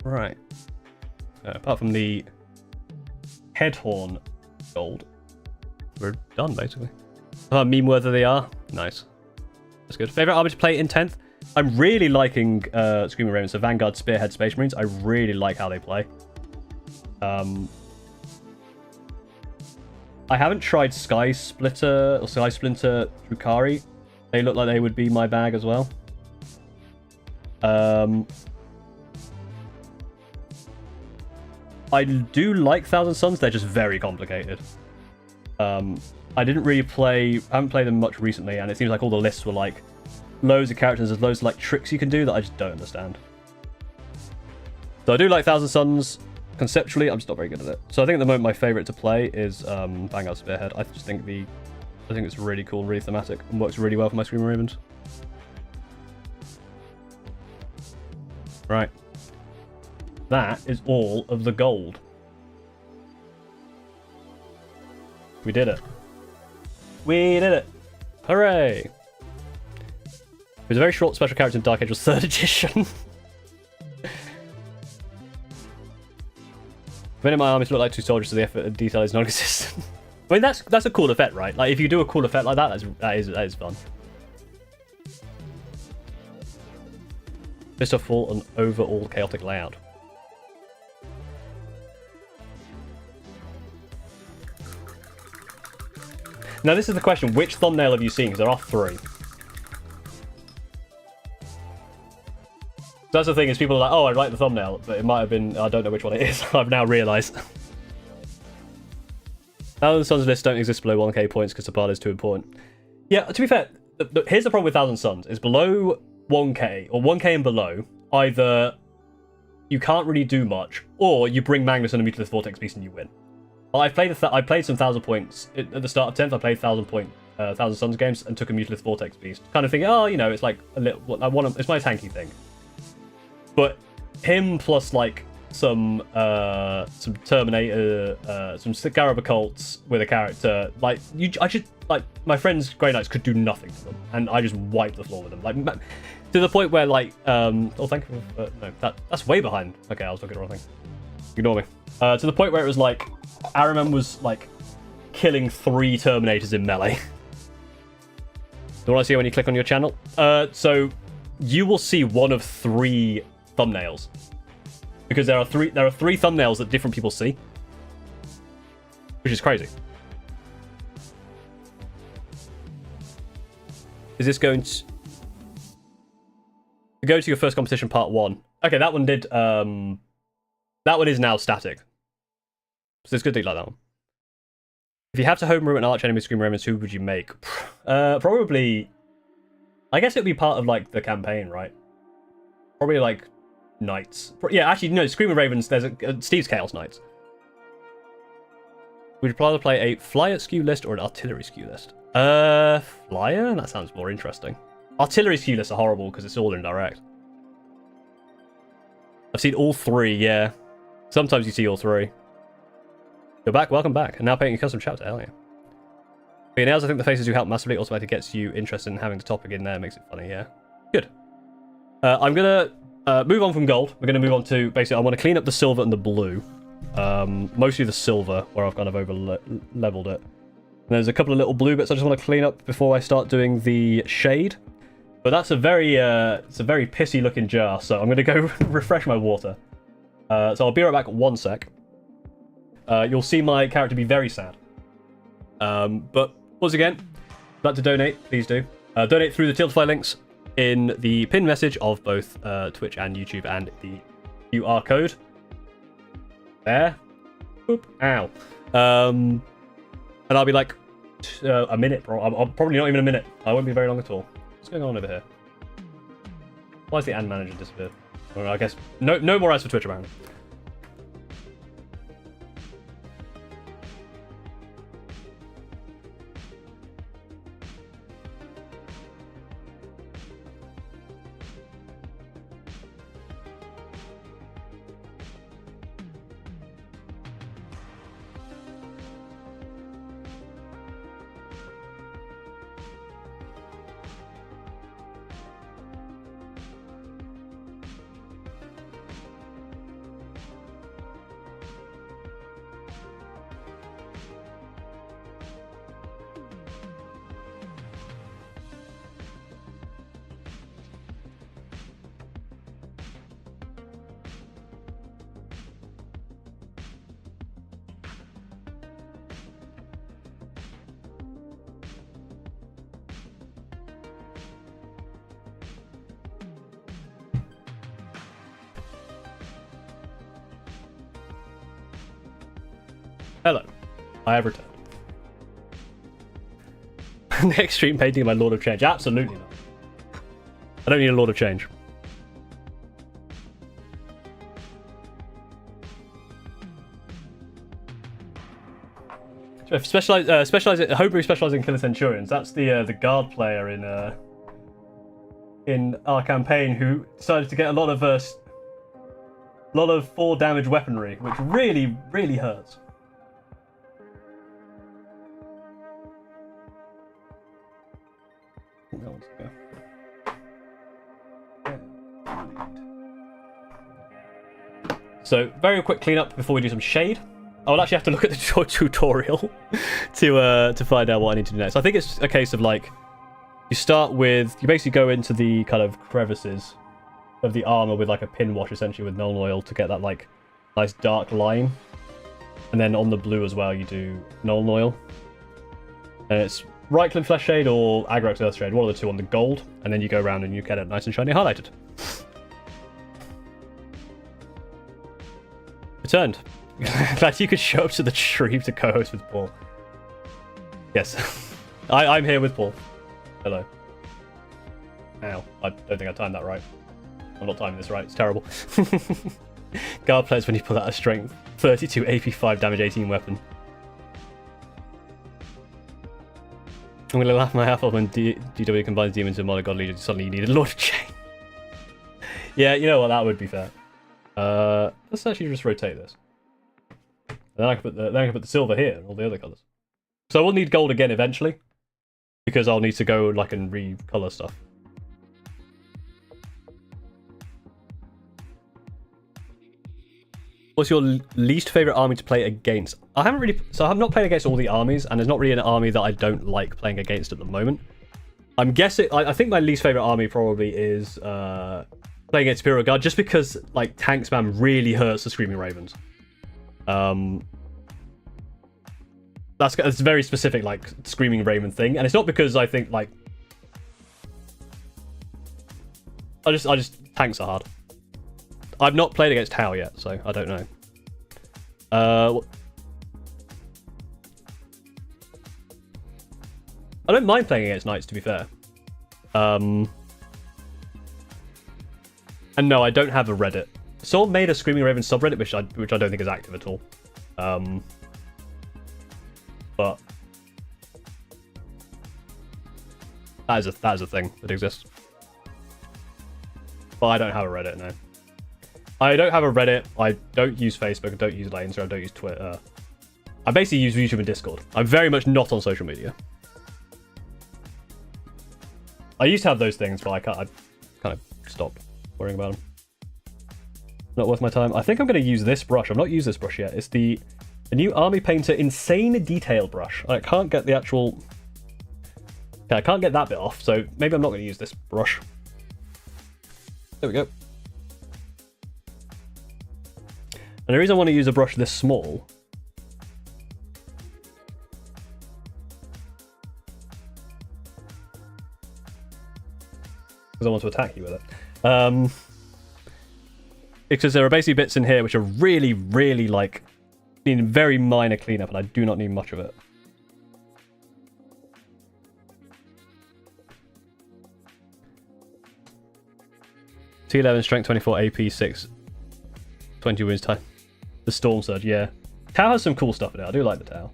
[SPEAKER 1] Right. Apart from the head horn gold, we're done basically. Meme worthy they are. Nice. That's good. Favorite army to play in 10th? I'm really liking Screaming Ravens, so Vanguard, Spearhead, Space Marines. I really like how they play. I haven't tried Sky Splitter or Sky Splinter Drukari. They look like they would be my bag as well. I do like Thousand Suns. They're just very complicated. I didn't really play... I haven't played them much recently, and it seems like all the lists were like loads of characters. There's loads of like tricks you can do that I just don't understand. So I do like Thousand Suns. Conceptually, I'm just not very good at it. So I think at the moment my favorite to play is Vanguard Spearhead. I just think it's really cool, really thematic, and works really well for my Screaming Ravens. Right. That is all of the gold. We did it. We did it. Hooray! It was a very short special character in Dark Ages 3rd edition. Many of my armies look like two soldiers, so the effort and detail is non-existent. I mean, that's a cool effect, right? Like, if you do a cool effect like that, that is fun. Just a full and overall chaotic layout. Now, this is the question. Which thumbnail have you seen? Because there are 3. That's the thing, is people are like, oh, I like the thumbnail, but it might have been... I don't know which one it is. I've now realised. Thousand Suns lists don't exist below 1k points because Sapala is too important. Yeah, to be fair, here's the problem with Thousand Suns. Is below 1k, or 1k and below, either you can't really do much, or you bring Magnus and a Mutilith Vortex Beast and you win. I played some 1,000 points at the start of 10th. I played 1,000 Suns games and took a Mutilith Vortex Beast. Kind of thinking, oh, you know, it's like a little... it's my tanky thing. But him plus like some Terminator, some Scarab Occults with a character, like I just like my friends Grey Knights could do nothing to them, and I just wiped the floor with them, like to the point where like oh, thank you no, that's way behind. Okay, I was looking at the wrong thing. Ignore me. To the point where it was like Araman was like killing 3 Terminators in melee. You want to see when you click on your channel? So you will see one of 3 thumbnails, because there are 3 thumbnails that different people see, which is crazy. Is this going to go to your first competition part 1? Okay, that one did. That one is now static, so it's good to like that one. If you have to homebrew an arch enemy Scream Ravens, who would you make? Probably, I guess it would be part of like the campaign, right? Probably like Knights. Yeah, actually, no, Screaming Ravens, there's Steve's Chaos Knights. Would you rather play a flyer skew list or an artillery skew list? Flyer? That sounds more interesting. Artillery skew lists are horrible because it's all indirect. I've seen all 3, yeah. Sometimes you see all 3. You're back, welcome back. And now painting a custom chapter, hell yeah. But nails, I think the faces do help massively. Automatically gets you interested in having the topic in there, makes it funny, yeah. Good. I'm gonna move on from gold. We're gonna move on to, basically, I want to clean up the silver and the blue. Mostly the silver, where I've kind of over-leveled it. And there's a couple of little blue bits I just want to clean up before I start doing the shade. But that's a very, it's a very pissy-looking jar, so I'm gonna go refresh my water. So I'll be right back 1 sec. You'll see my character be very sad. But once again, if you'd like to donate, please do. Donate through the Tiltify links in the pinned message of both Twitch and YouTube, and the QR code. There. Boop. Ow. And I'll be like a minute, bro. I'm probably not even a minute. I won't be very long at all. What's going on over here? Why is the ad manager disappeared? Well, I guess no more ads for Twitch apparently. Hello. I have returned. The extreme painting of my Lord of Change. Absolutely not. I don't need a Lord of Change. Homebrew specializing in Killer Centurions. That's the guard player in our campaign who decided to get a lot of 4 damage weaponry, which really, really hurts. So, very quick cleanup before we do some shade. I will actually have to look at the tutorial to find out what I need to do next. I think it's a case of like, you basically go into the kind of crevices of the armor with like a pin wash, essentially with null oil, to get that like nice dark line. And then on the blue as well, you do null oil. And it's Reichland Flesh Shade or Agrax Earth Shade, one of the two on the gold. And then you go around and you get it nice and shiny highlighted. Returned. Glad you could show up to the stream to co-host with Paul. Yes. I'm here with Paul. Hello. Ow. I don't think I timed that right. I'm not timing this right. It's terrible. Guard players when you pull out a strength 32 AP 5 damage 18 weapon. I'm gonna laugh my half off when GW combines demons and Mono God Legion. Suddenly you need a Lord of Chain. Yeah, you know what? That would be fair. Let's actually just rotate this. And then I can put the silver here and all the other colours. So I will need gold again eventually, because I'll need to go like and recolor stuff. What's your least favorite army to play against? I have not played against all the armies, and there's not really an army that I don't like playing against at the moment. I'm guessing, I think my least favorite army probably is playing against Imperial Guard, just because like tank spam really hurts the Screaming Ravens. That's a very specific like Screaming Raven thing, and it's not because I think like I just tanks are hard. I've not played against Tau yet, so I don't know. I don't mind playing against Knights, to be fair. And no, I don't have a Reddit. Someone made a Screaming Raven subreddit, which I don't think is active at all. But that is a thing that exists. But I don't have a Reddit, no. I don't have a Reddit. I don't use Facebook. I don't use Instagram. I don't use Twitter. I basically use YouTube and Discord. I'm very much not on social media. I used to have those things, but I kind of stopped worrying about them. Not worth my time. I think I'm going to use this brush. I've not used this brush yet. It's the new Army Painter Insane Detail brush. I can't get the actual... Okay, I can't get that bit off, so maybe I'm not going to use this brush. There we go. And the reason I want to use a brush this small because I want to attack you with it. Because there are basically bits in here which are really, really like need very minor cleanup, and I do not need much of it. T11 strength 24 AP 6 20 wounds time. The Storm Surge, yeah. Tau has some cool stuff in it. I do like the Tau.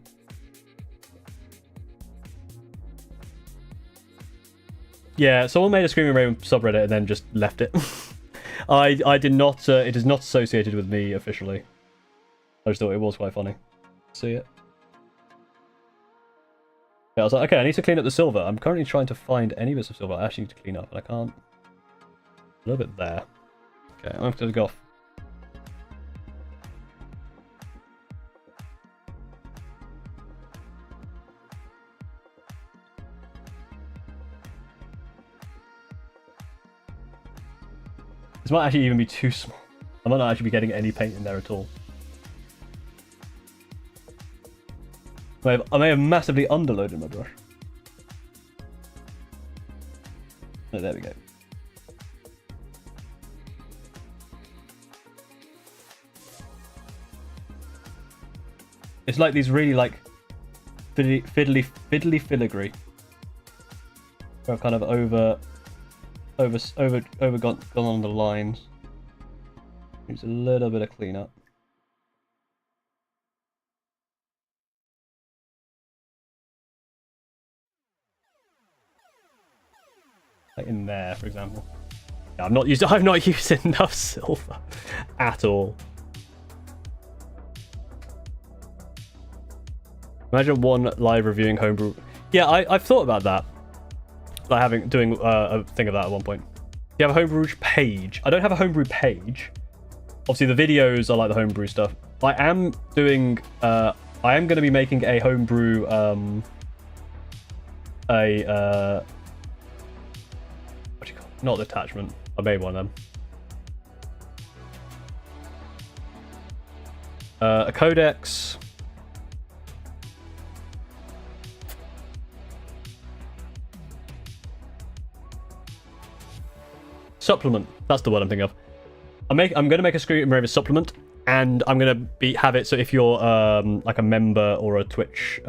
[SPEAKER 1] Yeah, someone made a Screaming Raven subreddit and then just left it. I did not. It is not associated with me officially. I just thought it was quite funny. See it? Yeah, I was like, okay, I need to clean up the silver. I'm currently trying to find any bits of silver I actually need to clean up, and I can't. A little bit there. Okay, I'm going to go off. This might actually even be too small. I might not actually be getting any paint in there at all. I may have massively underloaded my brush. Oh, there we go. It's like these really like fiddly filigree. I've kind of gone on the lines. Needs a little bit of cleanup. Like in there, for example. Yeah, I've not used enough silver at all. Imagine one live reviewing homebrew. Yeah, I've thought about that. Like doing a thing of that at one point. You have a homebrew page. I don't have a homebrew page. Obviously, the videos are like the homebrew stuff. I am going to be making a homebrew, what do you call it? Not attachment. I made one of them. A codex. Supplement. That's the word I'm thinking of. I'm going to make a Screen Raver supplement, and I'm going to have it so if you're like a member or a Twitch,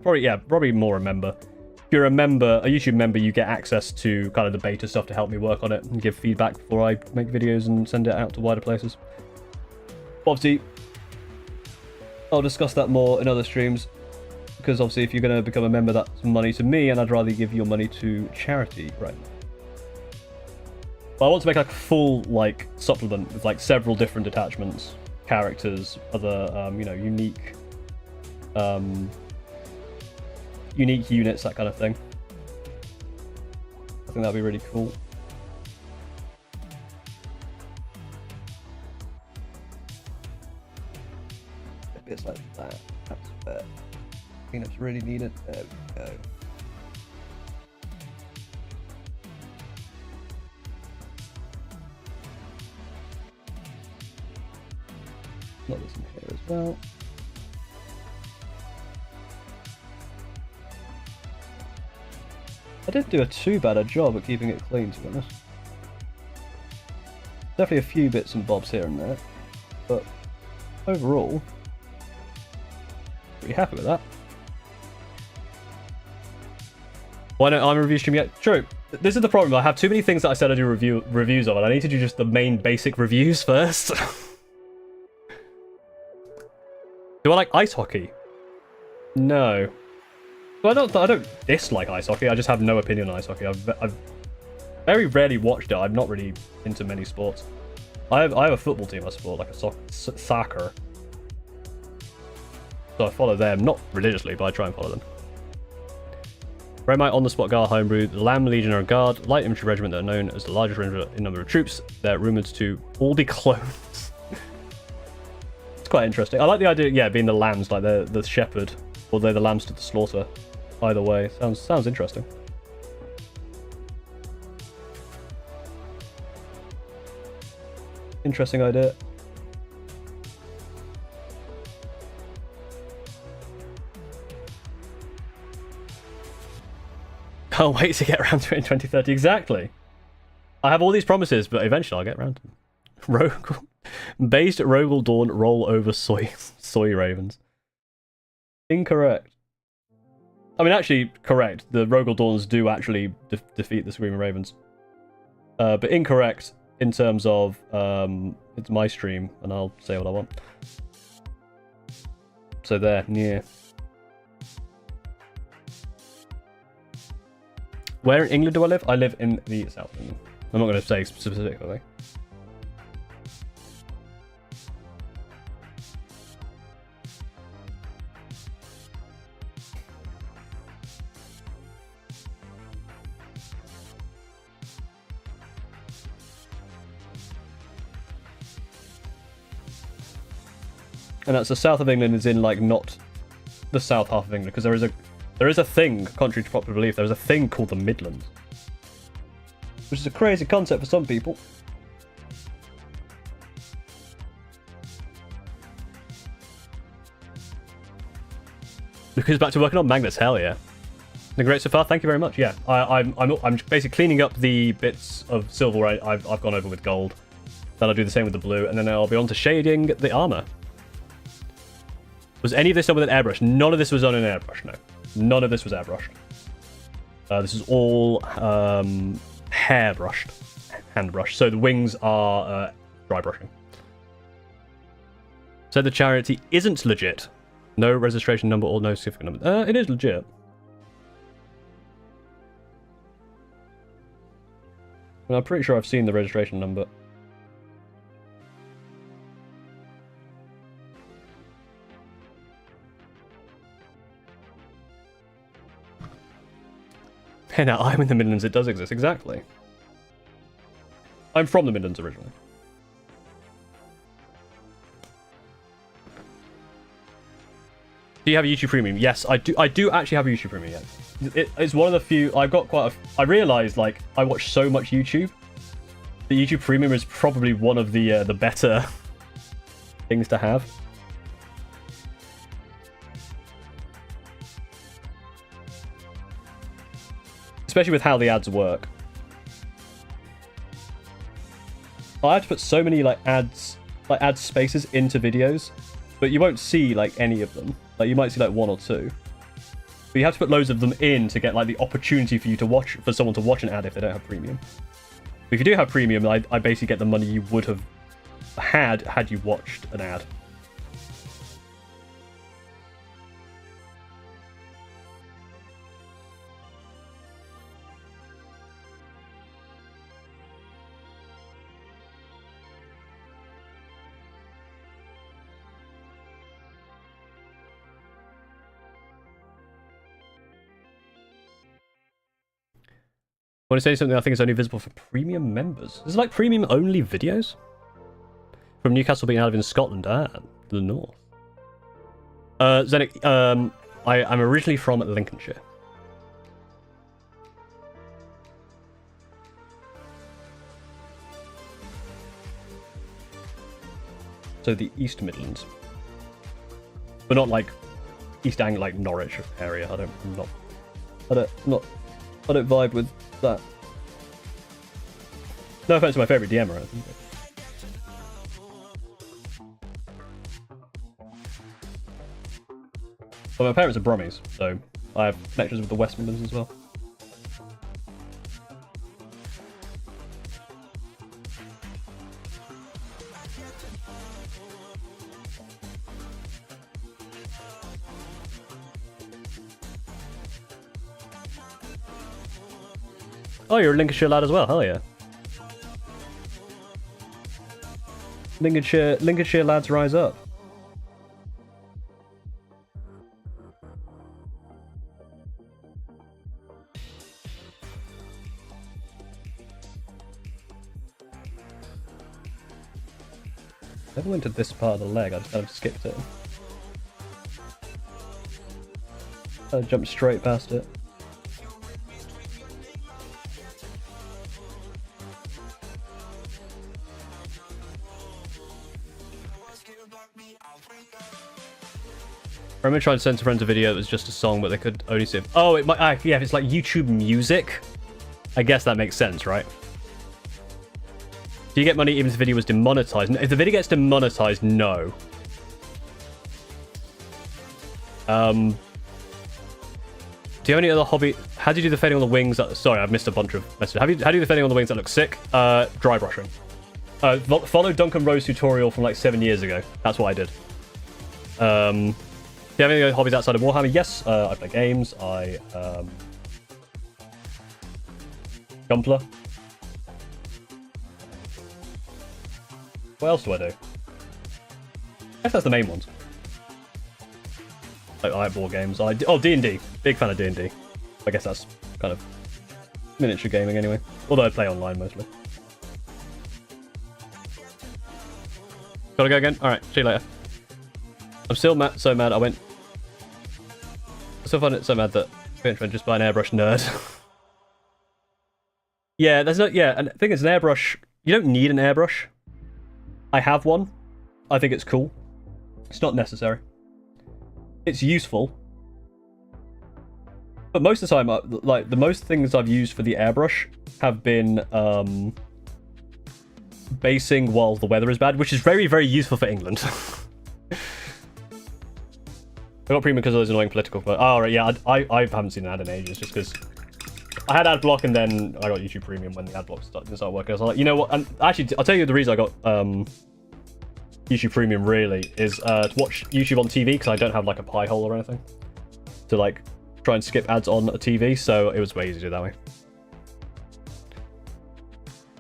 [SPEAKER 1] probably more a member. If you're a YouTube member, you get access to kind of the beta stuff to help me work on it and give feedback before I make videos and send it out to wider places. Obviously, I'll discuss that more in other streams, because obviously if you're going to become a member, that's money to me, and I'd rather give your money to charity right now. But I want to make like a full like supplement with like several different attachments, characters, other unique units, that kind of thing. I think that'd be really cool. Bits like that. That's fair. Cleanup's really needed. There we go. Not this in here as well. I didn't do a too bad a job at keeping it clean, to be honest. Definitely a few bits and bobs here and there, but overall, pretty happy with that. Why don't I review stream yet? True. This is the problem. I have too many things that I said I do reviews of, and I need to do just the main basic reviews first. Do I like ice hockey? No. Well, I don't dislike ice hockey. I just have no opinion on ice hockey. I've very rarely watched it. I'm not really into many sports. I have a football team I support, like a soccer. So I follow them, not religiously, but I try and follow them. Remite on-the-spot Guard homebrew, the Lamb Legionary Guard, light infantry regiment that are known as the largest regiment in number of troops. They're rumoured to all be clones. It's quite interesting. I like the idea, yeah, being the lambs, like the shepherd, or they're the lambs to the slaughter. Either way, sounds interesting. Interesting idea. Can't wait to get around to it in 2030. Exactly. I have all these promises, but eventually I'll get around to them. Based Rogel Dawn roll over soy ravens. Incorrect. I mean, actually, correct. The Rogel Dawns do actually defeat the Screaming Ravens. But incorrect in terms of it's my stream, and I'll say what I want. So there, yeah. Where in England do I live? I live in the south of England. I'm not going to say specifically. And that's the south of England, is in like not the south half of England, because there is a thing, contrary to popular belief, there is a thing called the Midlands, which is a crazy concept for some people. Lucas back to working on Magnus, hell yeah. The great so far, thank you very much. Yeah, I'm basically cleaning up the bits of silver I've gone over with gold. Then I'll do the same with the blue, and then I'll be on to shading the armor. Was any of this done with an airbrush? None of this was on an airbrush, no. None of this was airbrushed. This is all hair brushed, hand brushed. So the wings are dry brushing. So the charity isn't legit. No registration number or no certificate number. It is legit. And I'm pretty sure I've seen the registration number. Hey, now I'm in the Midlands, it does exist, exactly. I'm from the Midlands originally. Do you have a YouTube Premium? Yes, I do. I do actually have a YouTube Premium. Yes, it's one of the few. I've got quite a. I realized like I watch so much YouTube. The YouTube Premium is probably one of the better things to have. Especially with how the ads work. I have to put so many like ad spaces into videos, but you won't see like any of them. Like you might see like one or two. But you have to put loads of them in to get like the opportunity for you to watch, for someone to watch an ad if they don't have premium. But if you do have premium, I basically get the money you would have had you watched an ad. I want to say something I think is only visible for premium members. Is it like premium only videos? From Newcastle being out of in Scotland, to the north. Zenik, I'm originally from Lincolnshire. So the East Midlands. But not like East Anglia, like Norwich area. I don't vibe with that. No offense to my favourite DM or anything. Well, my parents are Brummies, so I have connections with the West Midlands as well. Oh, you're a Lincolnshire lad as well, hell yeah. Lincolnshire lads rise up. Never went to this part of the leg, I just kind of skipped it. I jumped straight past it. I remember trying to send to friends a video that was just a song, but they could only see. Oh, it might. Yeah, if it's like YouTube Music, I guess that makes sense, right? Do you get money even if the video was demonetized? If the video gets demonetized, no. Do you have any other hobby? How do you do the fading on the wings? Sorry, I've missed a bunch of messages. How do you do the fading on the wings that look sick? Dry brushing. Follow Duncan Rose tutorial from like 7 years ago. That's what I did. Do you have any other hobbies outside of Warhammer? Yes, I play games. I Gumpler. What else do I do? I guess that's the main ones. I like board games. Oh, D&D. Big fan of D&D. I guess that's kind of miniature gaming anyway. Although I play online mostly. Gotta go again? Alright, see you later. I'm still so mad I still find it so mad that I'm just buy an airbrush nerd. Yeah, there's no. Yeah, and the thing is, an airbrush. You don't need an airbrush. I have one. I think it's cool. It's not necessary. It's useful. But most of the time, like the most things I've used for the airbrush have been basing while the weather is bad, which is very, very useful for England. I got premium because of those annoying political. But oh right, yeah, I haven't seen an ad in ages, just because I had ad block and then I got YouTube Premium when the ad block didn't start working. I was like, you know what? And actually, I'll tell you the reason I got YouTube Premium really is to watch YouTube on TV, because I don't have like a pie hole or anything to like try and skip ads on a TV, so it was way easier that way. Have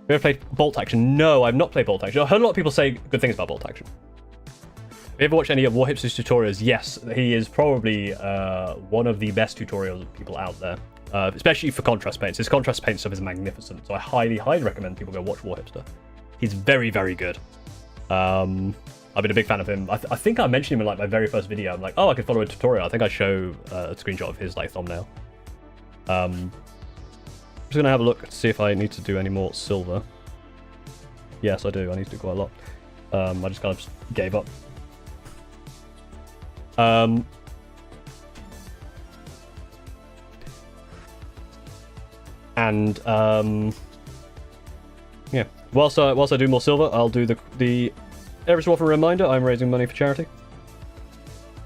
[SPEAKER 1] you ever played Bolt Action? No, I've not played Bolt Action. I've heard a lot of people say good things about Bolt Action. Have you ever watched any of Warhipster's tutorials? Yes, he is probably one of the best tutorial people out there, especially for contrast paints. His contrast paint stuff is magnificent, so I highly, highly recommend people go watch Warhipster. He's very, very good. I've been a big fan of him. I think I mentioned him in like my very first video. I'm like, oh, I could follow a tutorial. I think I show a screenshot of his like thumbnail. I'm just gonna have a look to see if I need to do any more silver. Yes, I do. I need to do quite a lot. I just kind of gave up. Yeah. Whilst I do more silver, I'll do the every so often reminder. I'm raising money for charity.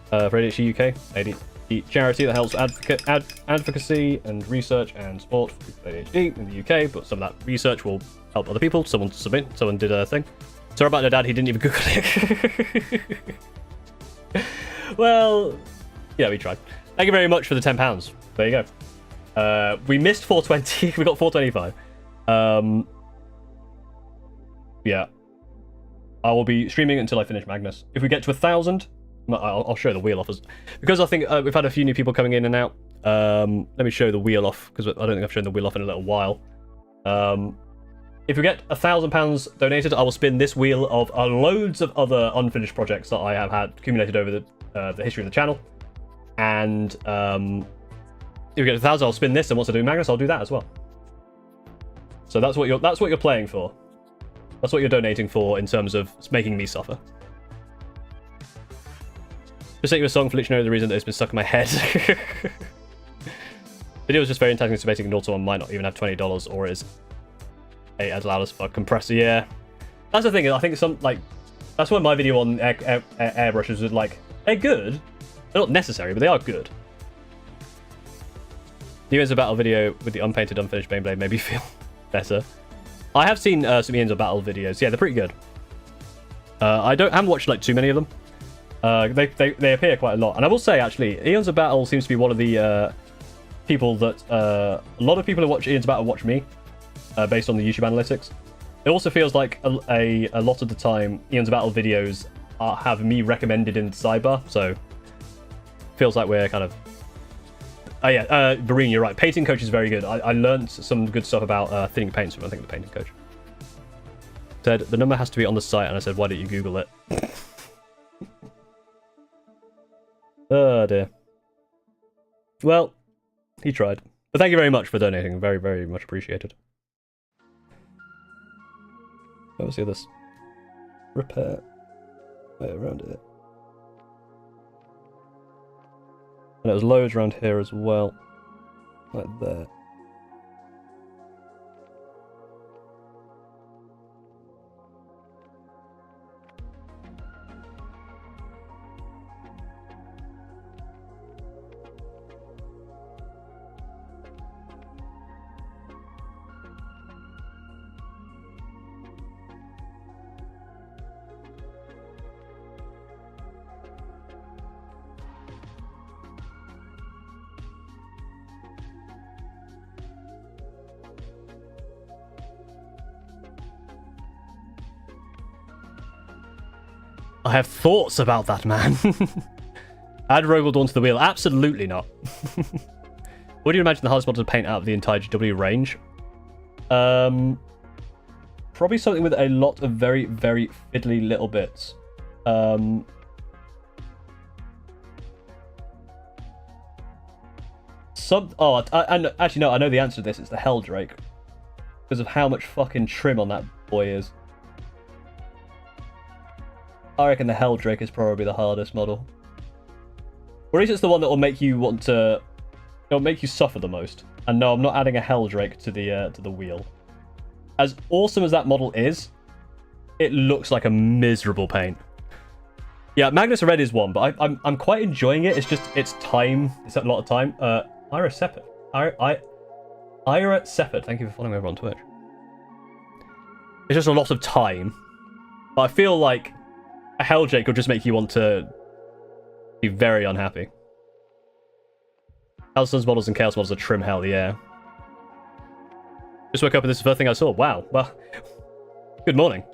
[SPEAKER 1] For ADHD UK, ADHD charity that helps advocacy and research and support for ADHD in the UK. But some of that research will help other people. Someone did a thing. Sorry about the dad. He didn't even Google it. Well, yeah, we tried. Thank you very much for the £10. There you go. We missed 420. We got 425. Yeah. I will be streaming until I finish Magnus. If we get to 1,000, I'll show the wheel off. Because I think we've had a few new people coming in and out. Let me show the wheel off, because I don't think I've shown the wheel off in a little while. If we get £1,000 donated, I will spin this wheel of loads of other unfinished projects that I have had accumulated over the history of the channel. And if we get 1,000, I'll spin this, and once I do Magnus, I'll do that as well. So that's what you're playing for. That's what you're donating for in terms of making me suffer. Just sent you a song for let you know the reason that it's been stuck in my head. Video was just very enticing, so basically an auto one might not even have $20, or it is as loud as fuck compressor. Yeah, that's the thing. I think that's why my video on airbrushes was like, they're good. They're not necessary, but they are good. The Ian's a battle video with the unpainted, unfinished Bane Blade made me feel better. I have seen some Ian's a battle videos. Yeah, they're pretty good. I haven't watched like too many of them. They appear quite a lot, and I will say actually, Ian's a battle seems to be one of the people that a lot of people who watch Ian's battle watch me, based on the YouTube analytics. It also feels like a lot of the time Ian's battle videos have me recommended in the sidebar, so feels like we're kind of. Oh yeah, Vareen, you're right. Painting coach is very good. I learned some good stuff about thinning paints from I think the painting coach. Said the number has to be on the site, and I said, why don't you Google it? Oh dear. Well, he tried. But thank you very much for donating. Very, very much appreciated. What was the others? Repair. Wait, around it. And it was loads around here as well. Like there. I have thoughts about that, man. Add Rogold onto the wheel. Absolutely not. What do you imagine the hardest model to paint out of the entire GW range? Probably something with a lot of very, very fiddly little bits. Actually, no, I know the answer to this. It's the Helldrake. Because of how much fucking trim on that boy is. I reckon the Helldrake is probably the hardest model. Or at least it's the one that will make you want to... It'll make you suffer the most. And no, I'm not adding a Helldrake to the wheel. As awesome as that model is, it looks like a miserable paint. Yeah, Magnus the Red is one, but I'm quite enjoying it. It's just, it's time. It's a lot of time. Ira Seppert. Ira Seppert, thank you for following me over on Twitch. It's just a lot of time. But I feel like a Helljake will just make you want to be very unhappy. Allison's models and Chaos models are trim hell, yeah. Just woke up and this is the first thing I saw. Wow. Well, good morning.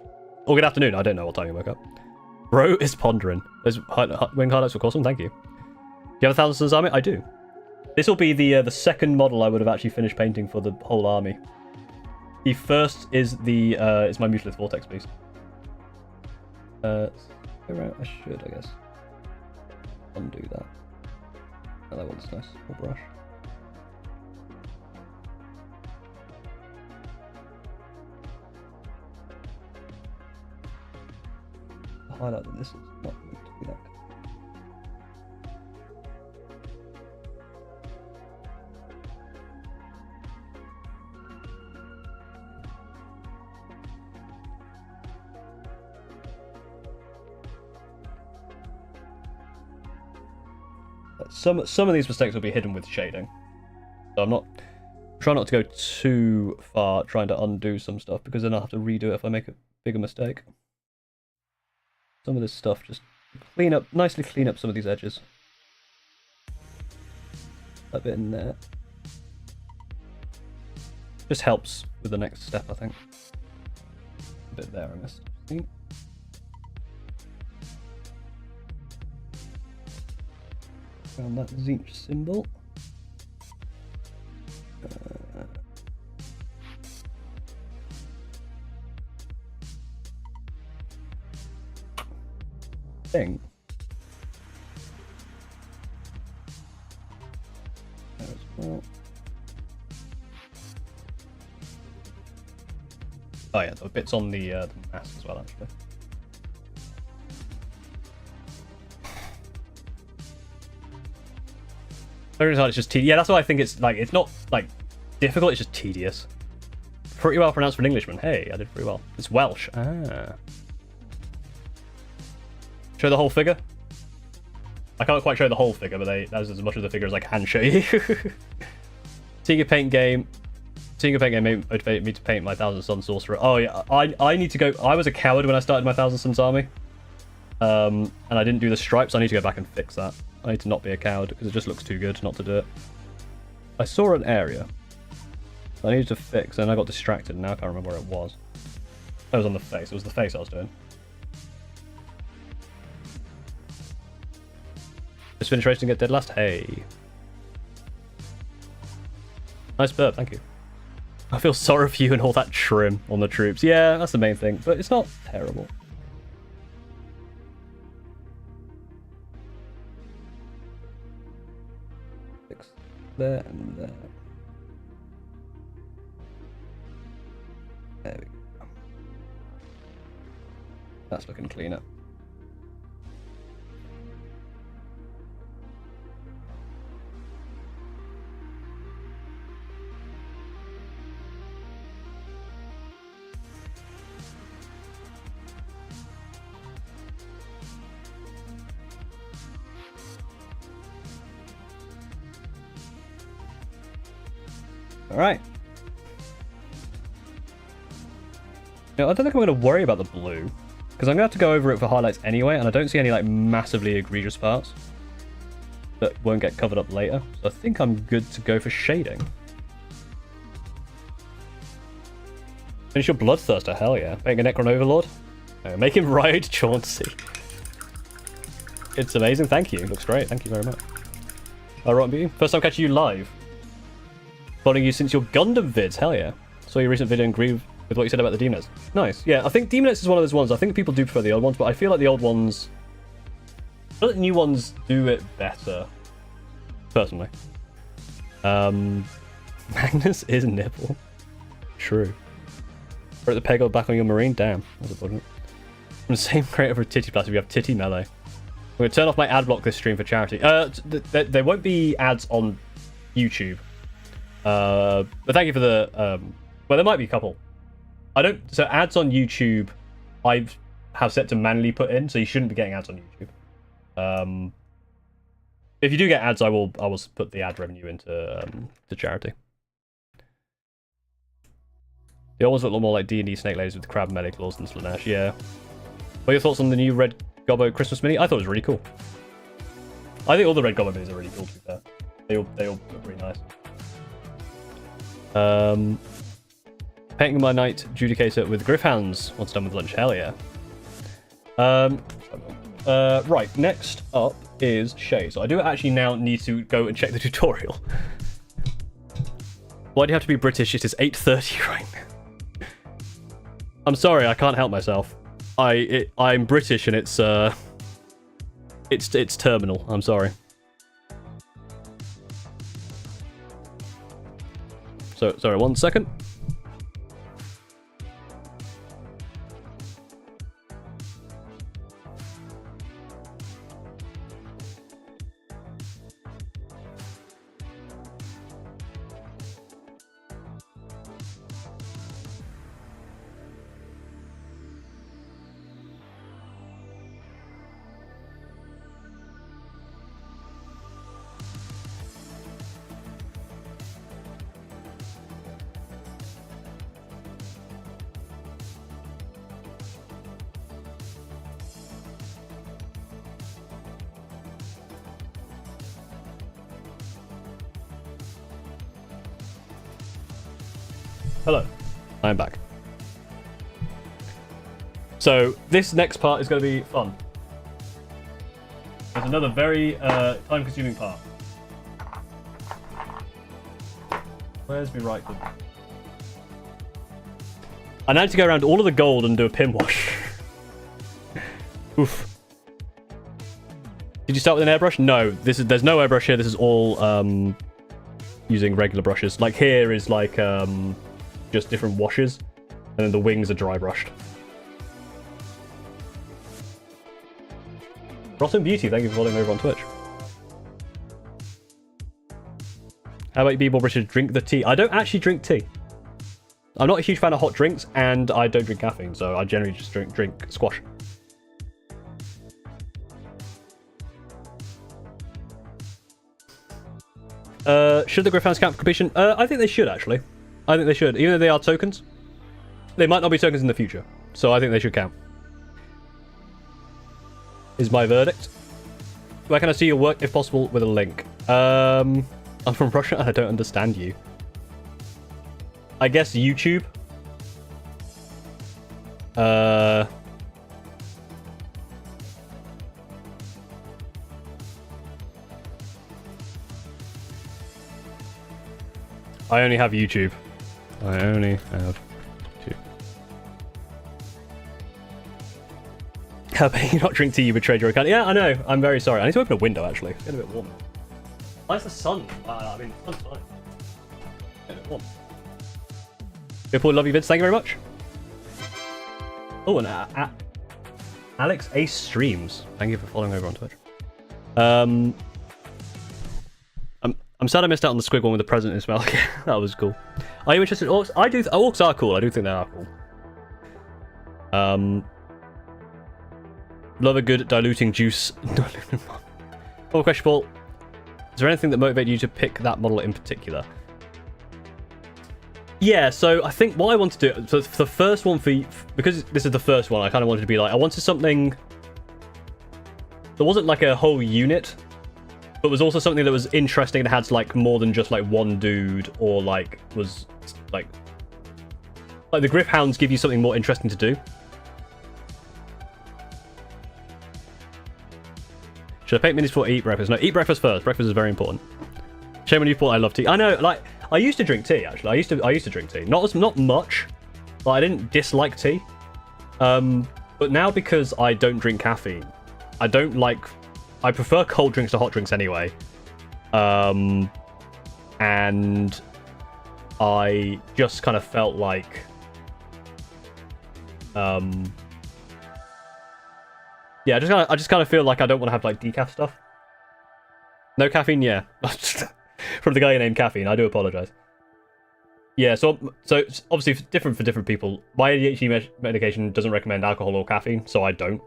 [SPEAKER 1] Or good afternoon. I don't know what time you woke up. Bro is pondering. There's wing highlights for Corson. Thank you. Do you have a 1,000 Suns army? I do. This will be the second model I would have actually finished painting for the whole army. The first is the is my Mutalith Vortex beast. I should, I guess, undo that. Oh, that one's nice. More brush. The highlight that this is not going to be that. Some of these mistakes will be hidden with shading, so I'm not trying not to go too far trying to undo some stuff, because then I'll have to redo it if I make a bigger mistake. Some of this stuff, just nicely clean up some of these edges. That bit in there just helps with the next step, I think. A bit there I missed. See? Found that Zinch symbol. Thing. There as well. Oh yeah, the bits on the mask as well, actually. It's just tedious. Yeah, that's why I think it's like, it's not like difficult, it's just tedious. Pretty well pronounced for an Englishman. Hey, I did pretty well. It's Welsh. Ah. Show the whole figure? I can't quite show the whole figure, but that's as much of the figure as I can show you. Seeing a paint game motivated me to paint my 1,000 Sun Sorcerer. Oh yeah, I need to go. I was a coward when I started my 1,000 Suns army. And I didn't do the stripes. I need to go back and fix that. I need to not be a coward, because it just looks too good not to do it. I saw an area I needed to fix, and I got distracted, and now I can't remember where it was. It was on the face. It was the face I was doing. Just finished racing at dead last. Hey. Nice burp, thank you. I feel sorry for you and all that trim on the troops. Yeah, that's the main thing, but it's not terrible. Fix there and there. There we go. That's looking cleaner. All right. Now, I don't think I'm going to worry about the blue, because I'm going to have to go over it for highlights anyway, and I don't see any like massively egregious parts that won't get covered up later. So I think I'm good to go for shading. Finish your Bloodthirster, hell yeah. Make a Necron Overlord. Make him ride Chauncey. It's amazing, thank you. Looks great, thank you very much. Rotten Beauty, first time catching you live. Following you since your Gundam vids, hell yeah. Saw your recent video and agree with what you said about the Demonets. Nice, yeah, I think Demonets is one of those ones, I think people do prefer the old ones, but I feel like the old ones, I feel like the new ones do it better, personally. Magnus is nipple. True. Broke the peg back on your marine, damn, that's unfortunate. From the same creator for Titty Plus, we have Titty Melee. I'm going to turn off my ad block this stream for charity. There won't be ads on YouTube. But thank you for the well, there might be a couple. So ads on YouTube I have set to manually put in, so you shouldn't be getting ads on YouTube. If you do get ads, I will put the ad revenue into to charity. They always look a lot more like D&D snake ladies with crab melee claws than Slanesh. Yeah. What are your thoughts on the new Red Gobbo Christmas mini? I thought it was really cool. I think all the Red Gobbo minis are really cool, to be fair. They all look really nice. Painting my Knight Judicator with Griffhounds. Once done with lunch, hell yeah. Right, next up is Shay. So I do actually now need to go and check the tutorial. Why do you have to be British? It is 8:30 right now. I'm sorry, I can't help myself. I'm British and it's terminal. I'm sorry. So sorry, 1 second. Hello, I'm back. So this next part is going to be fun. There's another very time-consuming part. Where's my right click? I now need to go around all of the gold and do a pin wash. Oof. Did you start with an airbrush? No, there's no airbrush here. This is all using regular brushes. Like here is like just different washes, and then the wings are dry brushed. Rotten Beauty, thank you for following over on Twitch. How about you be more British? Drink the tea. I don't actually drink tea. I'm not a huge fan of hot drinks, and I don't drink caffeine, so I generally just drink squash. Should the Griffhounds count for completion? I think they should, actually. I think they should. Even though they are tokens, they might not be tokens in the future, so I think they should count. Is my verdict. Where can I see your work, if possible, with a link? I'm from Russia and I don't understand you. I guess YouTube. I only have YouTube. I only have YouTube. How about you not drink tea, you betrayed your account? Yeah, I know. I'm very sorry. I need to open a window, actually. It's getting a bit warm. Why is the sun? I mean, the sun's fine. It's getting a bit warm. Good point, love you, Vince. Thank you very much. Oh, and Alex Ace Streams. Thank you for following over on Twitch. I'm sad I missed out on the squiggle with the present as well. That was cool. Are you interested in orcs? I do. Orcs are cool. I do think they are cool. Love a good diluting juice. Follow question, Paul. Is there anything that motivated you to pick that model in particular? Yeah, so I think what I want to do, so for the first one, because this is the first one, I kind of wanted to be like, I wanted something, there wasn't like a whole unit, but was also something that was interesting and had like more than just like one dude, or like was like the Griffhounds give you something more interesting to do. Should I paint minis before I eat breakfast? No, eat breakfast first. Breakfast is very important. Shame on you, Paul. I love tea. I know, like, I used to drink tea, actually. I used to drink tea. Not much. Like, I didn't dislike tea. But now, because I don't drink caffeine, I prefer cold drinks to hot drinks anyway. And I just kind of felt like yeah, I just kind of feel like I don't want to have like decaf stuff. No caffeine, yeah. From the guy named Caffeine, I do apologize. Yeah, so it's obviously different for different people. My ADHD medication doesn't recommend alcohol or caffeine, so I don't.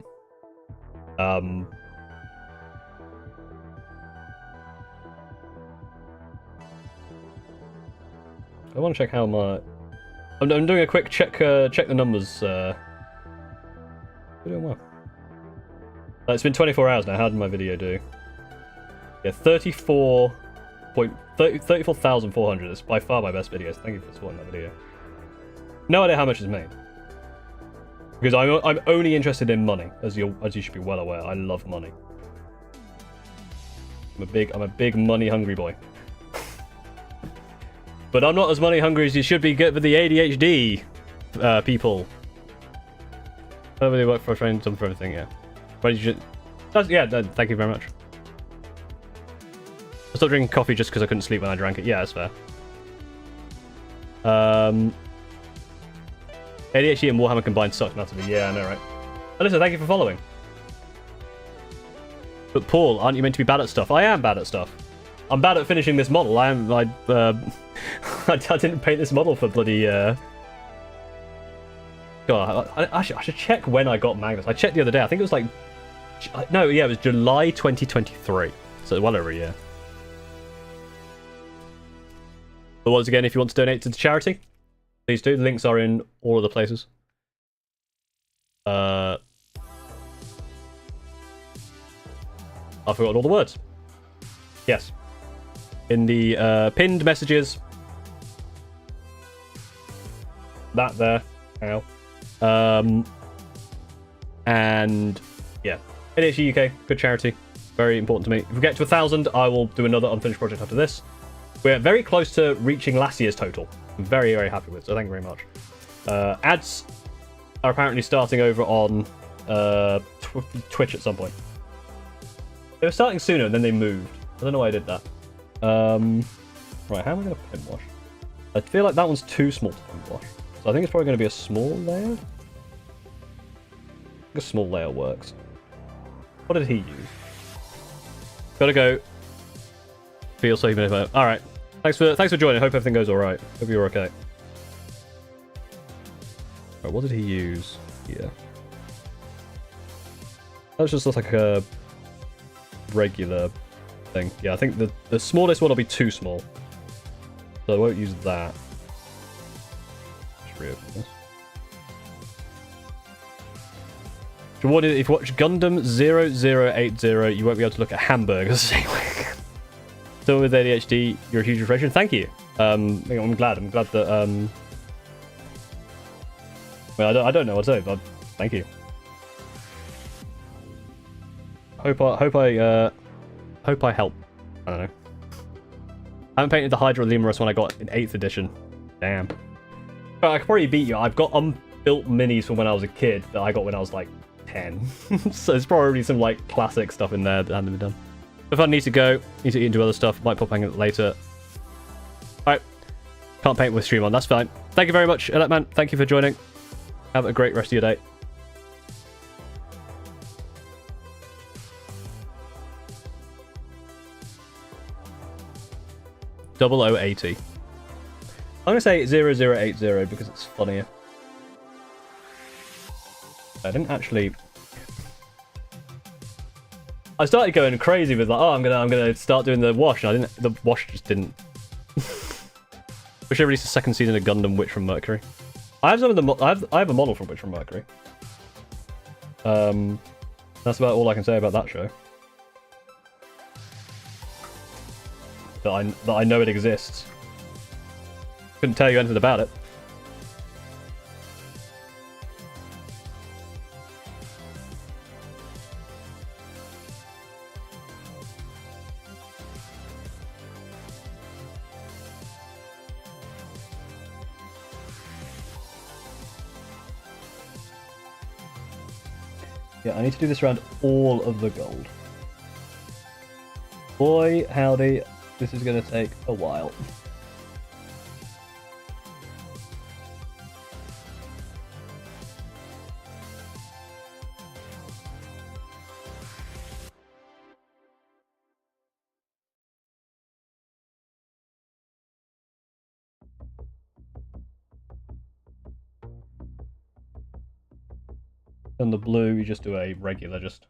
[SPEAKER 1] I want to check how my... I'm doing a quick check the numbers. We're doing well. It's been 24 hours now. How did my video do? Yeah, 34,400. It's by far my best video. So thank you for supporting that video. No idea how much it's made. Because I'm only interested in money, as you should be well aware. I love money. I'm a big money hungry boy. But I'm not as money hungry as you should be good for the ADHD people. I don't really work for a friend, something for everything, yeah. But you should... yeah, thank you very much. I stopped drinking coffee just because I couldn't sleep when I drank it. Yeah, that's fair. ADHD and Warhammer combined sucks massively. Yeah, I know, right? Alyssa, thank you for following. But Paul, aren't you meant to be bad at stuff? I am bad at stuff. I'm bad at finishing this model. I didn't paint this model for bloody... God, I should check when I got Magnus. I checked the other day. I think it was like... No, yeah, it was July 2023. So well over a year. But once again, if you want to donate to the charity, please do. The links are in all of the places. I forgot all the words. Yes. In the pinned messages. That there. Ow. And yeah. ADHD UK, good charity. Very important to me. If we get to 1,000, I will do another unfinished project after this. We're very close to reaching last year's total. I'm very, very happy with it, so thank you very much. Ads are apparently starting over on Twitch at some point. They were starting sooner, and then they moved. I don't know why I did that. Right, how am I going to pin wash? I feel like that one's too small to pin wash. So I think it's probably going to be a small layer. I think a small layer works. What did he use? Gotta go. Feel so even if I... Alright. Thanks for joining. Hope everything goes alright. Hope you're okay. Right, what did he use here? That was just like a regular thing. Yeah, I think the smallest one will be too small. So I won't use that. Just reopen this. If you watch Gundam 0080, you won't be able to look at hamburgers. Still with ADHD, you're a huge reflection. Thank you. I'm glad. I'm glad that. Well, I don't know what to say, but thank you. Hope I help. I don't know. I haven't painted the Hydra Lemurus one I got in 8th edition. Damn. But I could probably beat you. I've got unbuilt minis from when I was a kid that I got when I was like 10. So there's probably some like classic stuff in there that hasn't been done. If I need to go, need to get into other stuff, might pop hanging later. Alright. Can't paint with stream on, that's fine. Thank you very much, Electman. Thank you for joining. Have a great rest of your day. $0080. I'm going to say 0080 because it's funnier. I didn't actually... I started going crazy with like, oh, I'm gonna start doing the wash, and the wash just didn't. Wish I released the 2nd season of Gundam Witch from Mercury. I have some of the I have a model from Witch from Mercury. That's about all I can say about that show. That I know it exists. Couldn't tell you anything about it. Yeah, I need to do this around all of the gold. Boy, howdy, this is going to take a while. On the blue, you just do a regular, just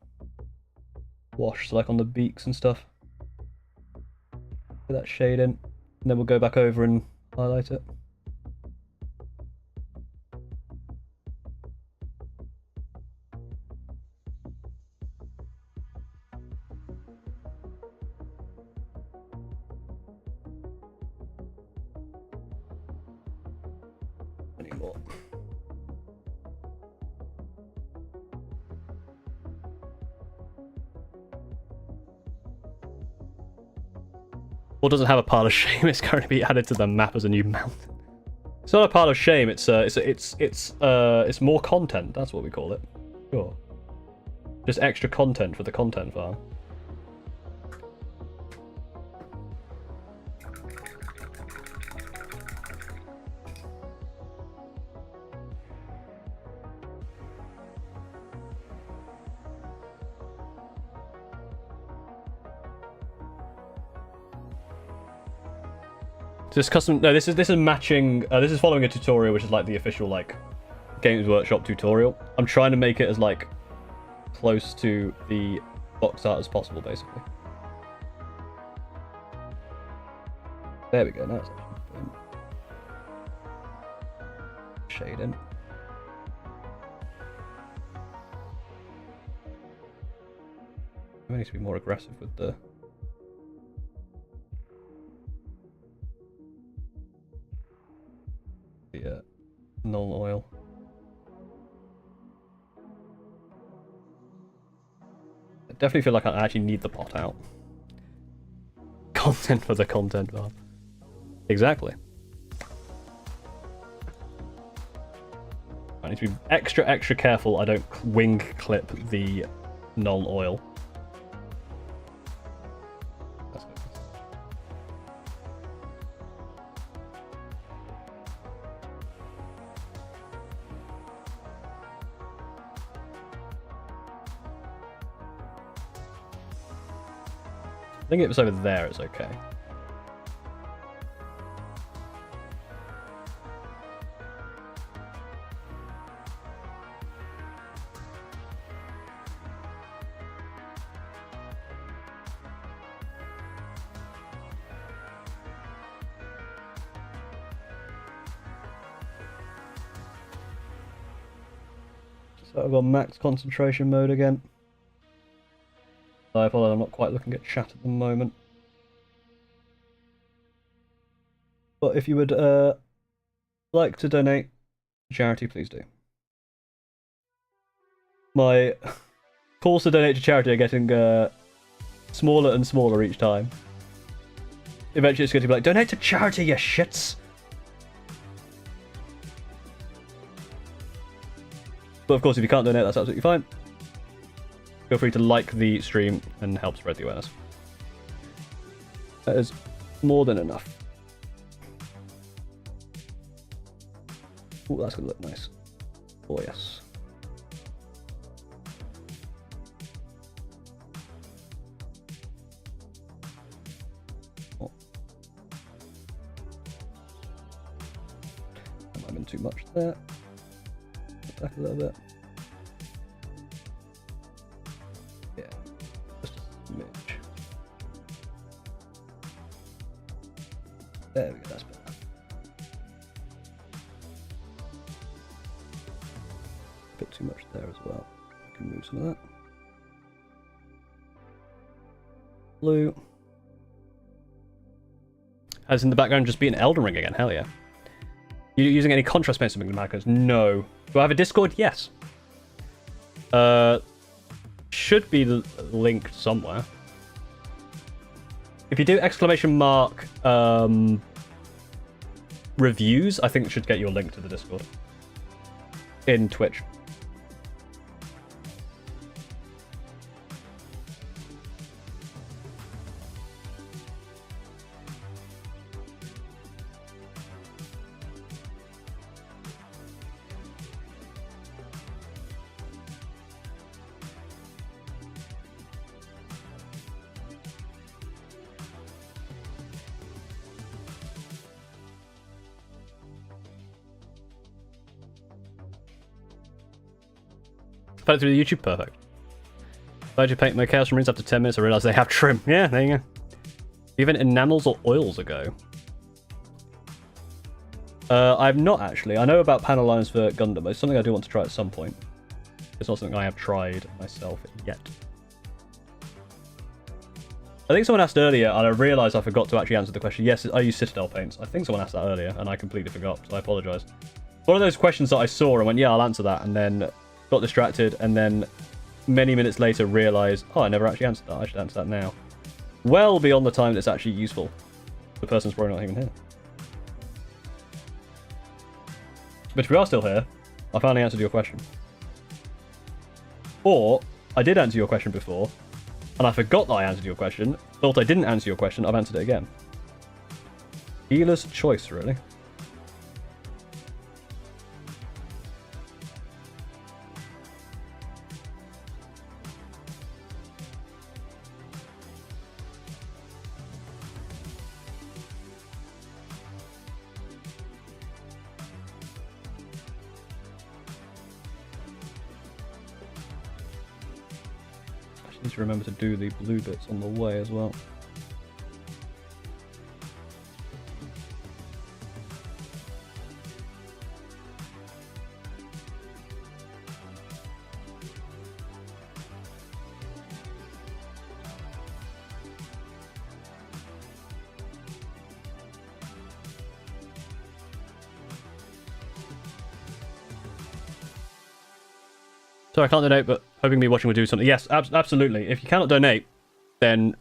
[SPEAKER 1] wash, so like on the beaks and stuff. Put that shade in, and then we'll go back over and Highlight it. Anymore. Or doesn't have a pile of shame. It's going to be added to the map as a new mountain. It's not a pile of shame. It's more content. That's what we call it. Sure. Just extra content for the content farm. This custom. No, this is matching. This is following a tutorial, which is like the official like Games Workshop tutorial. I'm trying to make it as like close to the box art as possible, basically. There we go. Now it's actually shading. I need to be more aggressive with the. Null oil. I definitely feel like I actually need the pot out. Content for the content bar. Exactly. I need to be extra careful I don't wing clip the null oil. I think it was over there, it's okay. So I've got max concentration mode again. I apologize, I'm not quite looking at chat at the moment. But if you would like to donate to charity, please do. My calls to donate to charity are getting smaller and smaller each time. Eventually it's going to be like, donate to charity, you shits! But of course, if you can't donate, that's absolutely fine. Feel free to like the stream and help spread the awareness. That is more than enough. Oh, that's going to look nice. Oh, yes. Oh. That might have been too much there. Back a little bit. Yeah, just a smidge. There we go, that's better. A bit too much there as well. I can move some of that. Blue. As in the background, just be an Elden Ring again, hell yeah. You using any contrast paints to make the macros? No. Do I have a Discord? Yes. Should be linked somewhere. If you do !_ reviews, I think it should get you a link to the Discord. In Twitch. Put it through the YouTube, perfect. Glad you paint my Chaos Marines after 10 minutes. I realised they have trim. Yeah, there you go. Even enamels or oils ago. I've not actually. I know about panel lines for Gundam, but it's something I do want to try at some point. It's not something I have tried myself yet. I think someone asked earlier, and I realised I forgot to actually answer the question. Yes, I use Citadel paints. I think someone asked that earlier, and I completely forgot, so I apologise. One of those questions that I saw and went, yeah, I'll answer that, and then got distracted, and then many minutes later realised, oh, I never actually answered that. I should answer that now. Well beyond the time that's actually useful. The person's probably not even here. But if we are still here, I finally answered your question. Or, I did answer your question before, and I forgot that I answered your question, thought I didn't answer your question, I've answered it again. Healer's choice, really. Need to remember to do the blue bits on the way as well. Sorry, I can't donate, but hoping me watching will do something. Yes, absolutely. If you cannot donate, then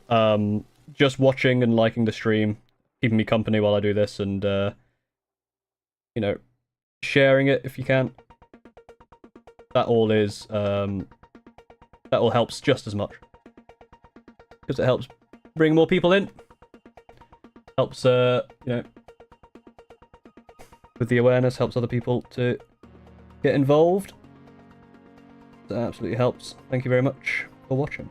[SPEAKER 1] just watching and liking the stream, keeping me company while I do this, and you know, sharing it if you can. That all is that all helps just as much because it helps bring more people in. Helps you know, with the awareness, helps other people to get involved. That absolutely helps. Thank you very much for watching.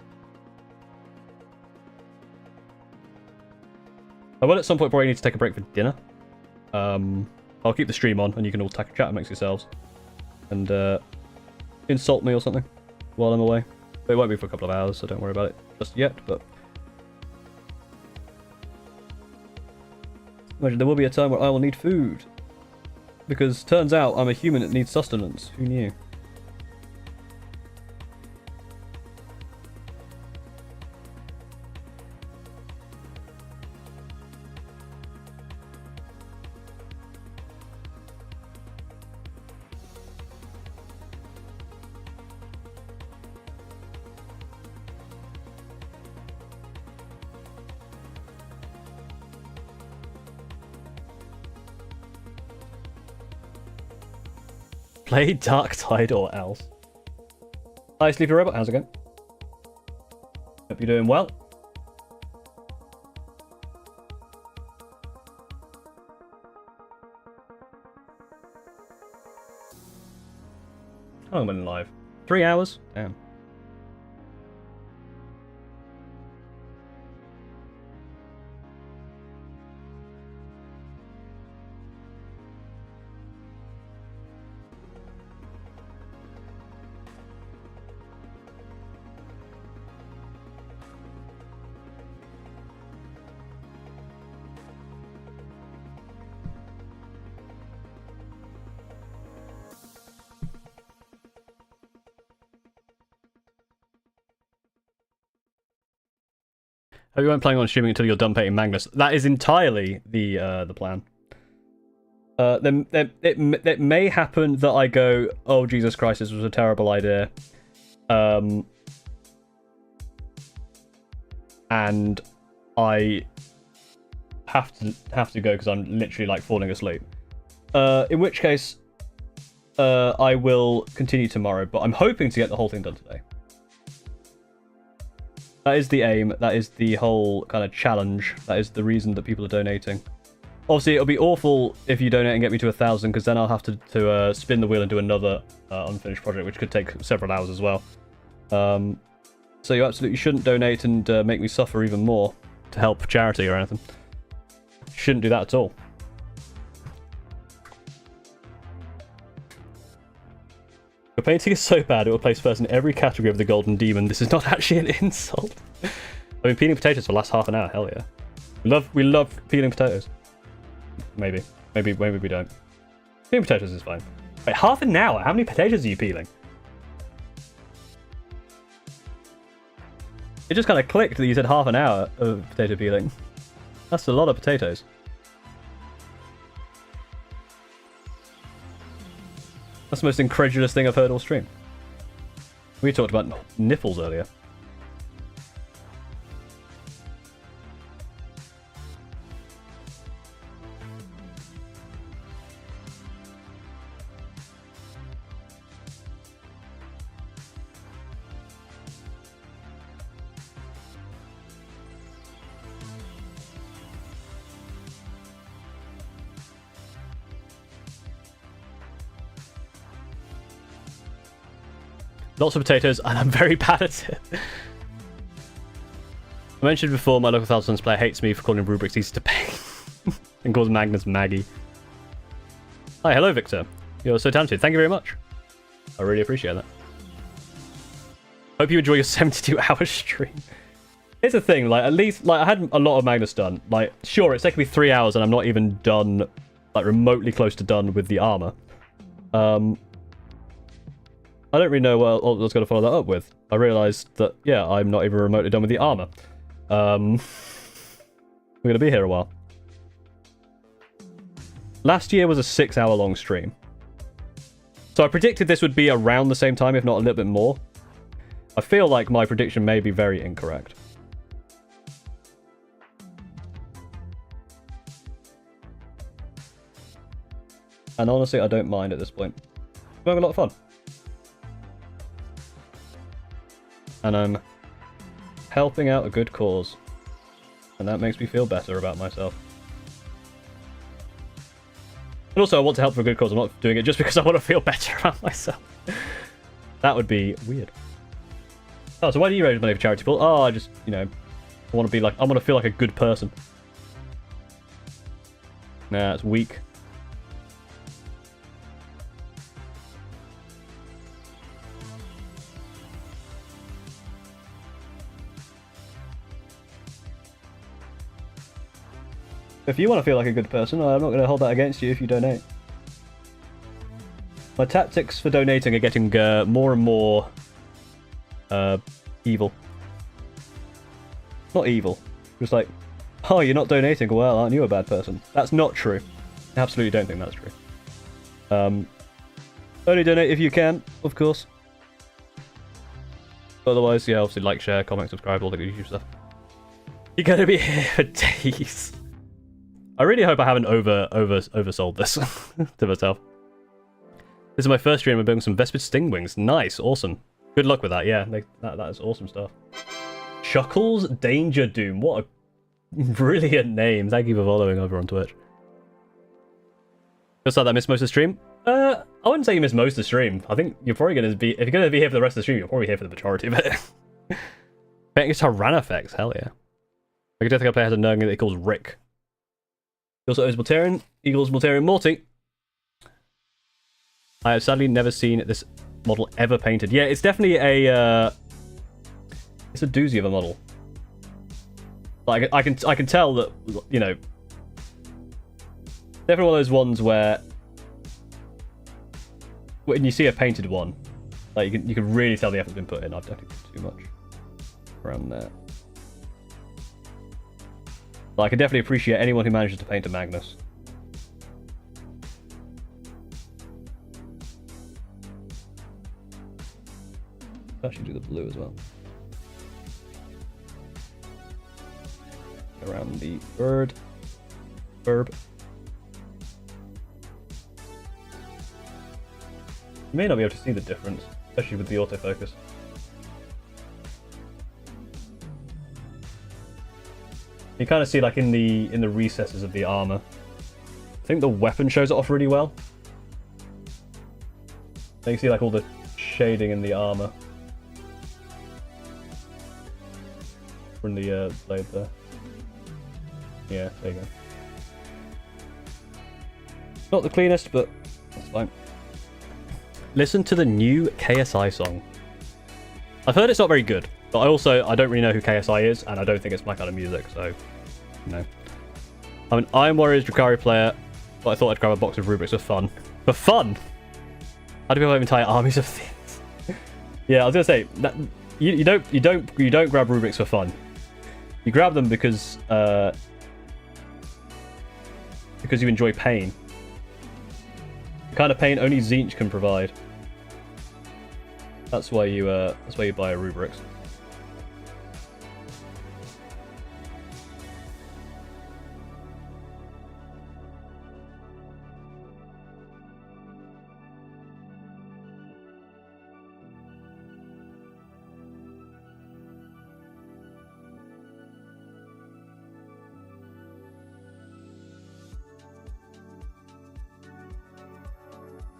[SPEAKER 1] I will at some point probably need to take a break for dinner. I'll keep the stream on and you can all chat amongst yourselves. And insult me or something while I'm away. But it won't be for a couple of hours, so don't worry about it just yet, but... Imagine there will be a time where I will need food. Because turns out I'm a human that needs sustenance. Who knew? Play Dark Tide or else. Hi, Sleepy Robot. How's it going? Hope you're doing well. How long have I been live? 3 hours? Damn. Hope you weren't planning on streaming until you're done painting Magnus. That is entirely the plan. Then it may happen that I go, oh Jesus Christ, this was a terrible idea, and I have to go because I'm literally like falling asleep. In which case, I will continue tomorrow. But I'm hoping to get the whole thing done today. That is the aim. That is the whole kind of challenge. That is the reason that people are donating. Obviously, it'll be awful if you donate and get me to 1,000, because then I'll have to spin the wheel and do another unfinished project, which could take several hours as well. So you absolutely shouldn't donate and make me suffer even more to help charity or anything. Shouldn't do that at all. Your painting is so bad it will place first in every category of the Golden Demon. This is not actually an insult. I've been peeling potatoes for the last half an hour. Hell yeah. We love peeling potatoes. Maybe we don't. Peeling potatoes is fine. Wait, half an hour? How many potatoes are you peeling? It just kind of clicked that you said half an hour of potato peeling. That's a lot of potatoes. That's the most incredulous thing I've heard all stream. We talked about nipples earlier. Lots of potatoes, and I'm very bad at it. I mentioned before, my local thousands player hates me for calling rubrics easy to paint and calls Magnus Maggie. Hi, hello Victor. You're so talented. Thank you very much. I really appreciate that. Hope you enjoy your 72-hour stream. Here's the thing, like, at least, like, I had a lot of Magnus done. Like, sure, it's taken me 3 hours and I'm not even done, like, remotely close to done with the armor. I don't really know what I was going to follow that up with. I realised that, yeah, I'm not even remotely done with the armor. We're going to be here a while. Last year was a 6-hour-long stream. So I predicted this would be around the same time, if not a little bit more. I feel like my prediction may be very incorrect. And honestly, I don't mind at this point. I'm having a lot of fun. And I'm helping out a good cause. And that makes me feel better about myself. And also, I want to help for a good cause. I'm not doing it just because I want to feel better about myself. That would be weird. Oh, so why do you raise money for charity pool? Oh, I just, you know, I want to be like, I want to feel like a good person. Nah, it's weak. If you want to feel like a good person, I'm not going to hold that against you if you donate. My tactics for donating are getting more and more evil. Not evil. Just like, oh, you're not donating. Well, aren't you a bad person? That's not true. I absolutely don't think that's true. Only donate if you can, of course. Otherwise, yeah, obviously like, share, comment, subscribe, all the good YouTube stuff. You're going to be here for days. I really hope I haven't oversold this to myself. This is my first stream. I'm building some Vesper Stingwings. Nice, awesome. Good luck with that. Yeah, that is awesome stuff. Chuckles Danger Doom. What a brilliant name. Thank you for following over on Twitch. Just like that, miss most of the stream. I wouldn't say you missed most of the stream. I think you're probably going to be, if you're going to be here for the rest of the stream, you're probably here for the majority of it. Betting it's Tyrannofex. Hell yeah. I can think a player has a nugget that he calls Rick. He also owns Mortarian, Eagles Mortarian Morty. I have sadly never seen this model ever painted. Yeah, it's definitely a it's a doozy of a model. Like I can tell that, you know, definitely one of those ones where when you see a painted one, like you can really tell the effort's been put in. I've definitely put too much around there. But I can definitely appreciate anyone who manages to paint a Magnus. Actually do the blue as well. Around the bird. Verb. You may not be able to see the difference, especially with the autofocus. You kind of see, like, in the recesses of the armor. I think the weapon shows it off really well. So you see, like, all the shading in the armor from the blade there. Yeah, there you go. Not the cleanest, but that's fine. Listen to the new KSI song. I've heard it's not very good. But I don't really know who KSI is, and I don't think it's my kind of music, so, you know. I'm an Iron Warriors Drukari player, but I thought I'd grab a box of rubrics for fun. For fun? How do people have entire armies of things? Yeah, I was gonna say that you don't grab rubrics for fun. You grab them because you enjoy pain. The kind of pain only Zinch can provide. That's why you buy a rubrics.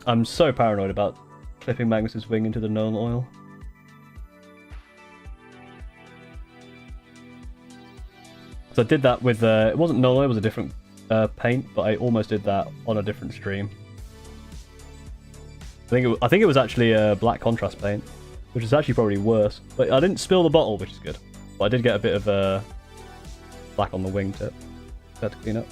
[SPEAKER 1] I'm so paranoid about clipping Magnus's wing into the Nolan oil. So I did that with, it wasn't Nolan oil, it was a different paint, but I almost did that on a different stream. I think it was actually a black contrast paint, which is actually probably worse. But I didn't spill the bottle, which is good. But I did get a bit of black on the wing tip. Had to clean up.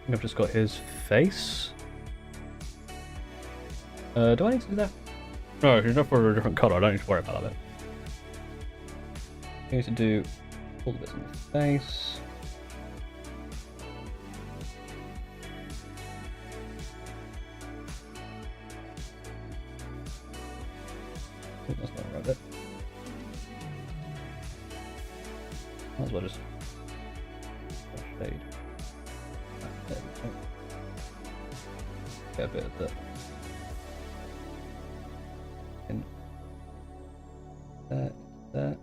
[SPEAKER 1] I've just got his face. Do I need to do that? No, he's not for a different colour. I don't need to worry about that. I need to do all the bits on the face. I think that's not the right bit. Might as well just shade. There we go. Get a bit of that. In there.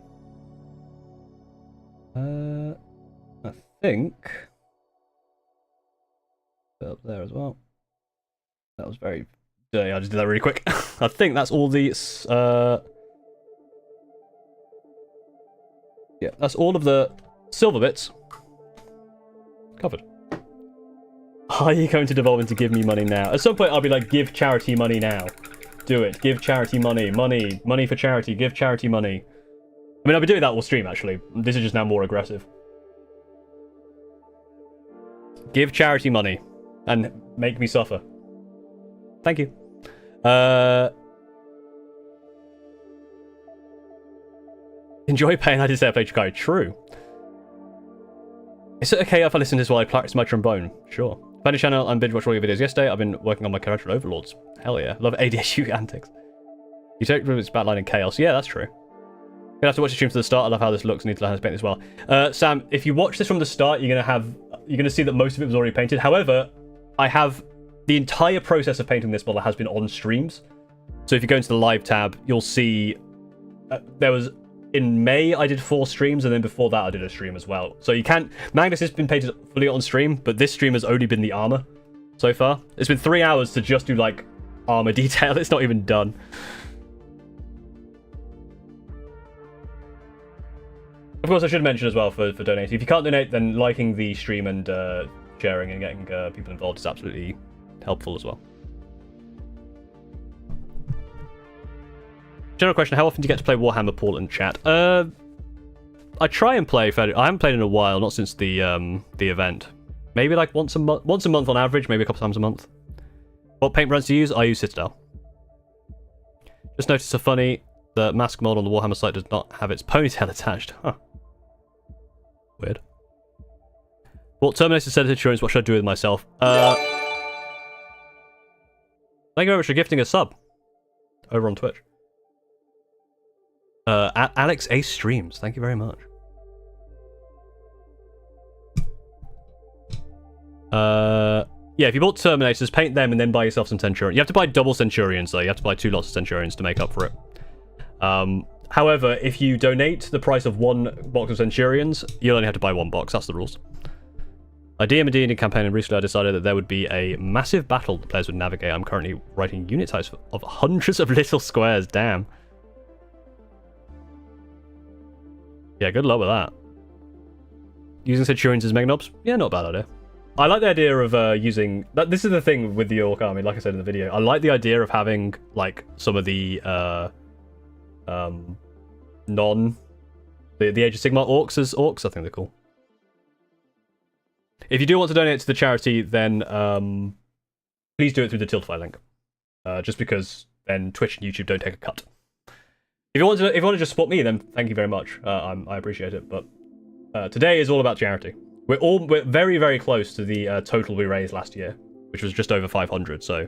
[SPEAKER 1] I think up there as well. That was very dirty. I just did that really quick. I think that's all the yeah, that's all of the silver bits covered. Are you going to devolve into give me money now? At some point I'll be like, give charity money now. Do it. Give charity money. Money for charity. Give charity money. I mean, I'll be doing that all stream, actually. This is just now more aggressive. Give charity money. And make me suffer. Thank you. Enjoy pain. I did say I played Chicago. True. Is it okay if I listen to this while I practice my trombone? Sure. Find a channel and binge watch all your videos yesterday. I've been working on my character overlords. Hell yeah. Love ADHD UK antics. You take it's battling in chaos. Yeah, that's true. Gonna have to watch the stream to the start. I love how this looks. I need to learn how to paint this well. Sam, if you watch this from the start, you're gonna see that most of it was already painted. However, I have the entire process of painting this model has been on streams. So if you go into the live tab, you'll see there was in May I did 4 streams, and then before that I did a stream as well. So you can't. Magnus has been painted fully on stream, but this stream has only been the armor so far. It's been 3 hours to just do like armor detail. It's not even done. Of course, I should mention as well for donating. If you can't donate, then liking the stream and sharing and getting people involved is absolutely helpful as well. General question: how often do you get to play Warhammer, Paul, and chat? I try and play. I haven't played in a while, not since the event. Maybe like once a month on average, maybe a couple times a month. What paint brands do you use? I use Citadel. Just noticed a funny. The mask mod on the Warhammer site does not have its ponytail attached. Huh. Weird. Well, Terminator said insurance. What should I do with myself? Thank you very much for gifting a sub over on Twitch. Alex Ace Streams. Thank you very much. Yeah, if you bought Terminators, paint them and then buy yourself some Centurions. You have to buy double Centurions though. You have to buy 2 lots of Centurions to make up for it. However, if you donate the price of 1 box of Centurions, you'll only have to buy 1 box. That's the rules. I DM a D&D campaign, and recently I decided that there would be a massive battle the players would navigate. I'm currently writing unit types of hundreds of little squares. Damn. Yeah, good luck with that. Using Centurions as Meganobs? Yeah, not a bad idea. I like the idea of using... This is the thing with the Orc Army, like I said in the video. I like the idea of having, like, some of the the Age of Sigmar orcs as orcs. I think they're cool. If you do want to donate to the charity, then please do it through the Tiltify link. Just because then Twitch and YouTube don't take a cut. If you want to just support me, then thank you very much. I appreciate it. But today is all about charity. We're very, very close to the total we raised last year, which was just over 500. So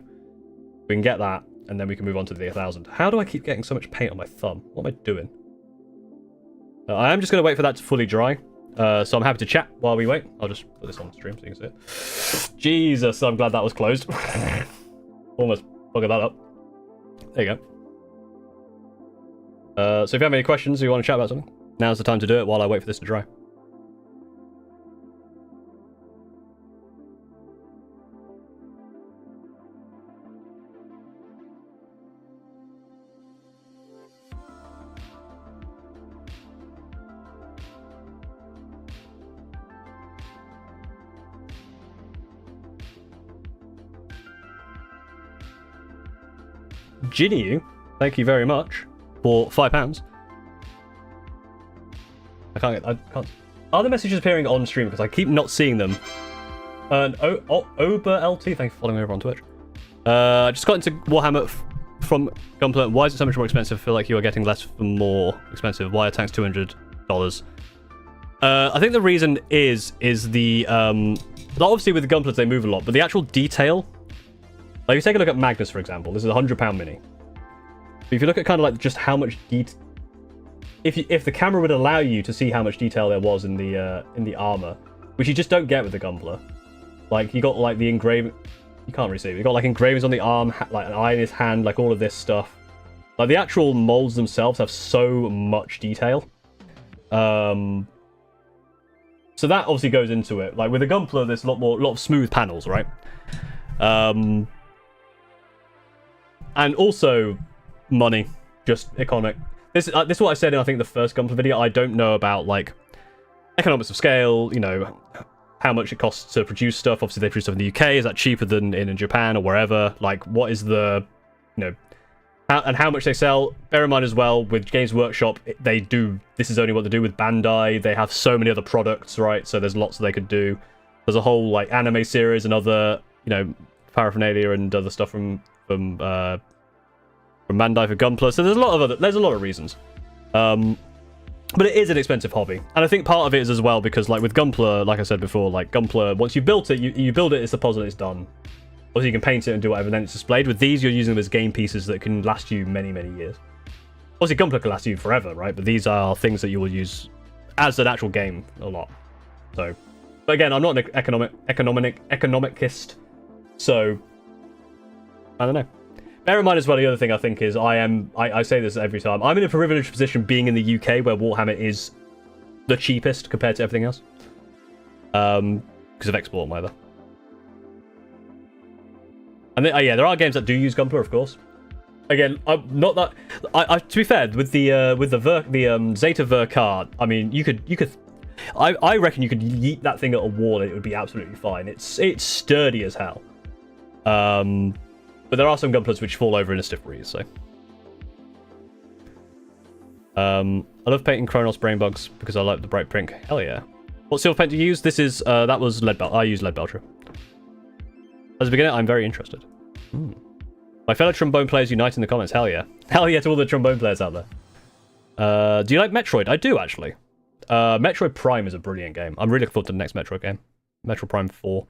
[SPEAKER 1] we can get that, and then we can move on to the 1,000. How do I keep getting so much paint on my thumb? What am I doing? I am just going to wait for that to fully dry. So I'm happy to chat while we wait. I'll just put this on stream so you can see it. Jesus, I'm glad that was closed. Almost buggered that up. There you go. So if you have any questions or you want to chat about something, now's the time to do it while I wait for this to dry. Ginny, thank you very much for £5. I can't. Are the messages appearing on stream? Because I keep not seeing them. And Ober LT, thank you for following me over on Twitch. I just got into Warhammer from Gunpla. Why is it so much more expensive? I feel like you are getting less for more expensive. Why are tanks $200? I think the reason is the obviously with the Gunplas they move a lot, but the actual detail. Like, if you take a look at Magnus, for example, this is a £100 mini. But if you look at kind of like just how much detail, if the camera would allow you to see how much detail there was in the armor, which you just don't get with the Gunpla. Like, you got like the engraving, you can't really see it. You got like engravings on the arm, like an eye in his hand, like all of this stuff. Like the actual molds themselves have so much detail. So that obviously goes into it. Like with the Gunpla, there's a lot of smooth panels, right? And also money, just economic. This is what I said in I think the first Gunpla video. I don't know about like economics of scale. You know how much it costs to produce stuff. Obviously they produce stuff in the UK. Is that cheaper than in Japan or wherever? Like what is the how much they sell? Bear in mind as well with Games Workshop, they do. This is only what they do with Bandai. They have so many other products, right? So there's lots that they could do. There's a whole like anime series and other paraphernalia and other stuff from Bandai for Gunpla. So there's a lot of reasons. But it is an expensive hobby, and I think part of it is as well because like with Gunpla, like I said before, like Gunpla, once you built it, you build it, it's the puzzle, it's done. Or you can paint it and do whatever, then it's displayed. With these, you're using them as game pieces that can last you many, many years. Obviously, Gunpla can last you forever, right? But these are things that you will use as an actual game a lot. So, but again, I'm not an economicist, so I don't know. Bear in mind as well, the other thing I think is I say this every time. I'm in a privileged position being in the UK where Warhammer is the cheapest compared to everything else. Because of export, either. And yeah, there are games that do use Gunpla, of course. Again, I'm not that. To be fair, with the Zeta Verkar, I mean, you could. I reckon you could yeet that thing at a wall and it would be absolutely fine. It's sturdy as hell. But there are some Gunplas which fall over in a stiff breeze. So, I love painting Chronos Brain Bugs because I like the bright print. Hell yeah! What silver paint do you use? This is that was lead belt. I use lead belcher. As a beginner, I'm very interested. My fellow trombone players unite in the comments. Hell yeah. Hell yeah to all the trombone players out there. Do you like Metroid? I do, actually. Metroid Prime is a brilliant game. I'm really looking forward to the next Metroid game. Metroid Prime 4.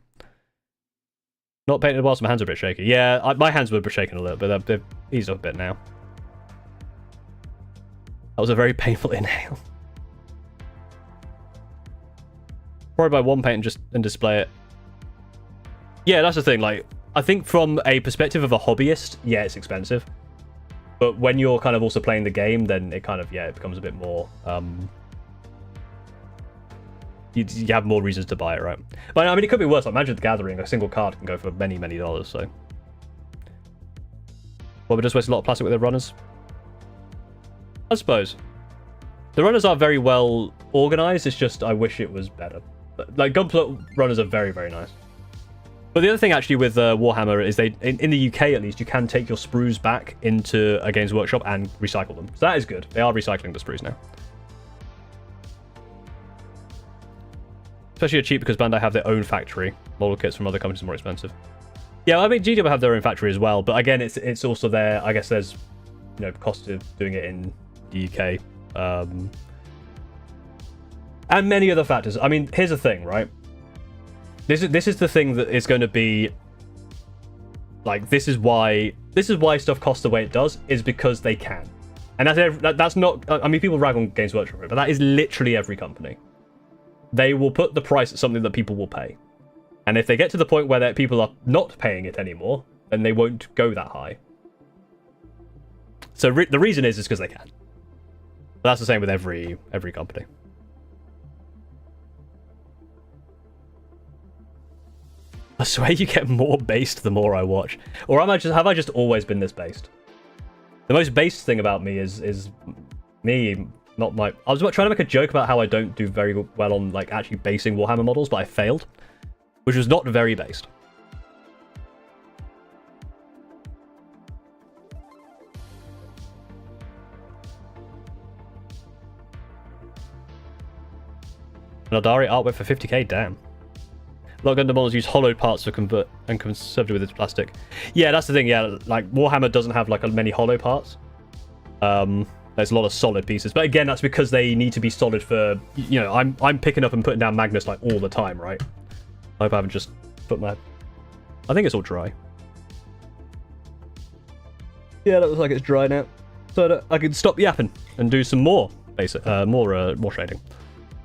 [SPEAKER 1] Not painted a while, so my hands are a bit shaky. Yeah, my hands were shaking a little bit. They've eased up a bit now. That was a very painful inhale. Probably buy one paint and display it. Yeah, that's the thing. Like, I think from a perspective of a hobbyist, yeah, it's expensive. But when you're kind of also playing the game, then it kind of, yeah, it becomes a bit more, you have more reasons to buy it, right? But I mean, it could be worse. Like Magic the Gathering, a single card can go for many, many dollars. So, well, we just waste a lot of plastic with the runners. I suppose the runners are very well organized. It's just I wish it was better. Like Gunpla runners are very, very nice. But the other thing actually with Warhammer is they, in the UK at least, you can take your sprues back into a Games Workshop and recycle them. So that is good. They are recycling the sprues now. Especially cheap because Bandai have their own factory. Model kits from other companies are more expensive. Yeah, I mean GW have their own factory as well, but again, it's also there. I guess there's cost of doing it in the UK, and many other factors. I mean, here's the thing, right? This is the thing that is going to be like this is why stuff costs the way it does is because they can, and that's not. I mean, people rag on Games Workshop, but that is literally every company. They will put the price at something that people will pay. And if they get to the point where people are not paying it anymore, then they won't go that high. So the reason is because they can. But that's the same with every company. I swear you get more based the more I watch. Or have I just always been this based? The most based thing about me is me... Not my. I was trying to make a joke about how I don't do very well on like actually basing Warhammer models, but I failed, which was not very based. Naldari artwork for 50k. Damn. A lot of Gundam models use hollowed parts to convert and conserve it with its plastic. Yeah, that's the thing. Yeah, like Warhammer doesn't have like many hollow parts. There's a lot of solid pieces, but again, that's because they need to be solid for, I'm picking up and putting down Magnus like all the time, right? I hope I haven't just put my... I think it's all dry. Yeah, that looks like it's dry now. So that I can stop yapping and do some more basic, more shading.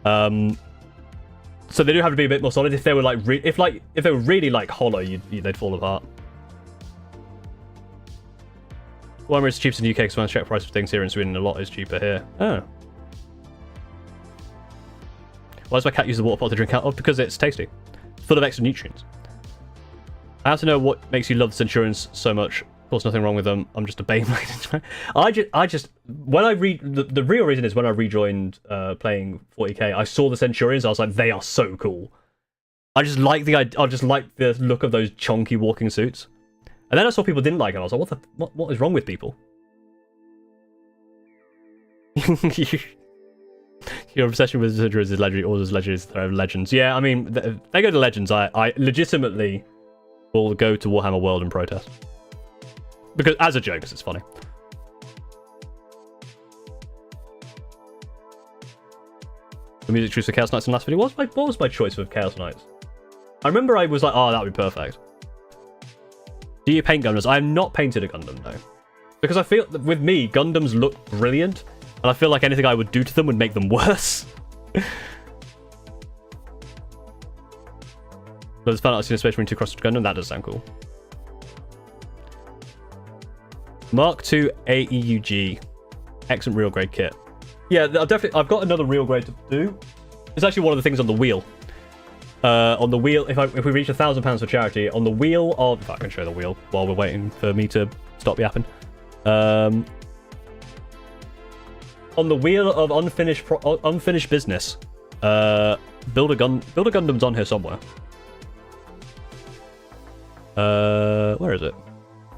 [SPEAKER 1] So they do have to be a bit more solid. If they were like, if they were really like hollow, they'd fall apart. Warhammer is cheapest in the UK because when I check price for things here in Sweden, a lot is cheaper here. Oh. Why does my cat use the water pot to drink out of? Because it's tasty. Full of extra nutrients. I have to know what makes you love the Centurions so much. Of course, nothing wrong with them. I'm just a Bane. I just when I read the real reason is when I rejoined playing 40k, I saw the Centurions. I was like, they are so cool. I just like the look of those chunky walking suits. And then I saw people didn't like it. And I was like, what is wrong with people? Your obsession with Centurions is legendary. Orders legendary Thrive legends. Yeah, I mean, they go to legends. I legitimately will go to Warhammer World and protest. Because as a joke, because it's funny. The music choice for Chaos Knights in the last video. What was my choice for Chaos Knights? I remember I was like, oh, that would be perfect. Do you paint Gundams? I have not painted a Gundam, no. Because I feel that with me, Gundams look brilliant, and I feel like anything I would do to them would make them worse. But it's fun. I've seen a Space Marine 2 cross Gundam. That does sound cool. Mark II AEUG. Excellent real grade kit. Yeah, I've got another real grade to do. It's actually one of the things on the wheel. On the wheel, if we reach £1,000 for charity, on the wheel of... If I can show the wheel while we're waiting for me to stop yapping. On the wheel of unfinished business, Build a Gundam's on here somewhere. Where is it?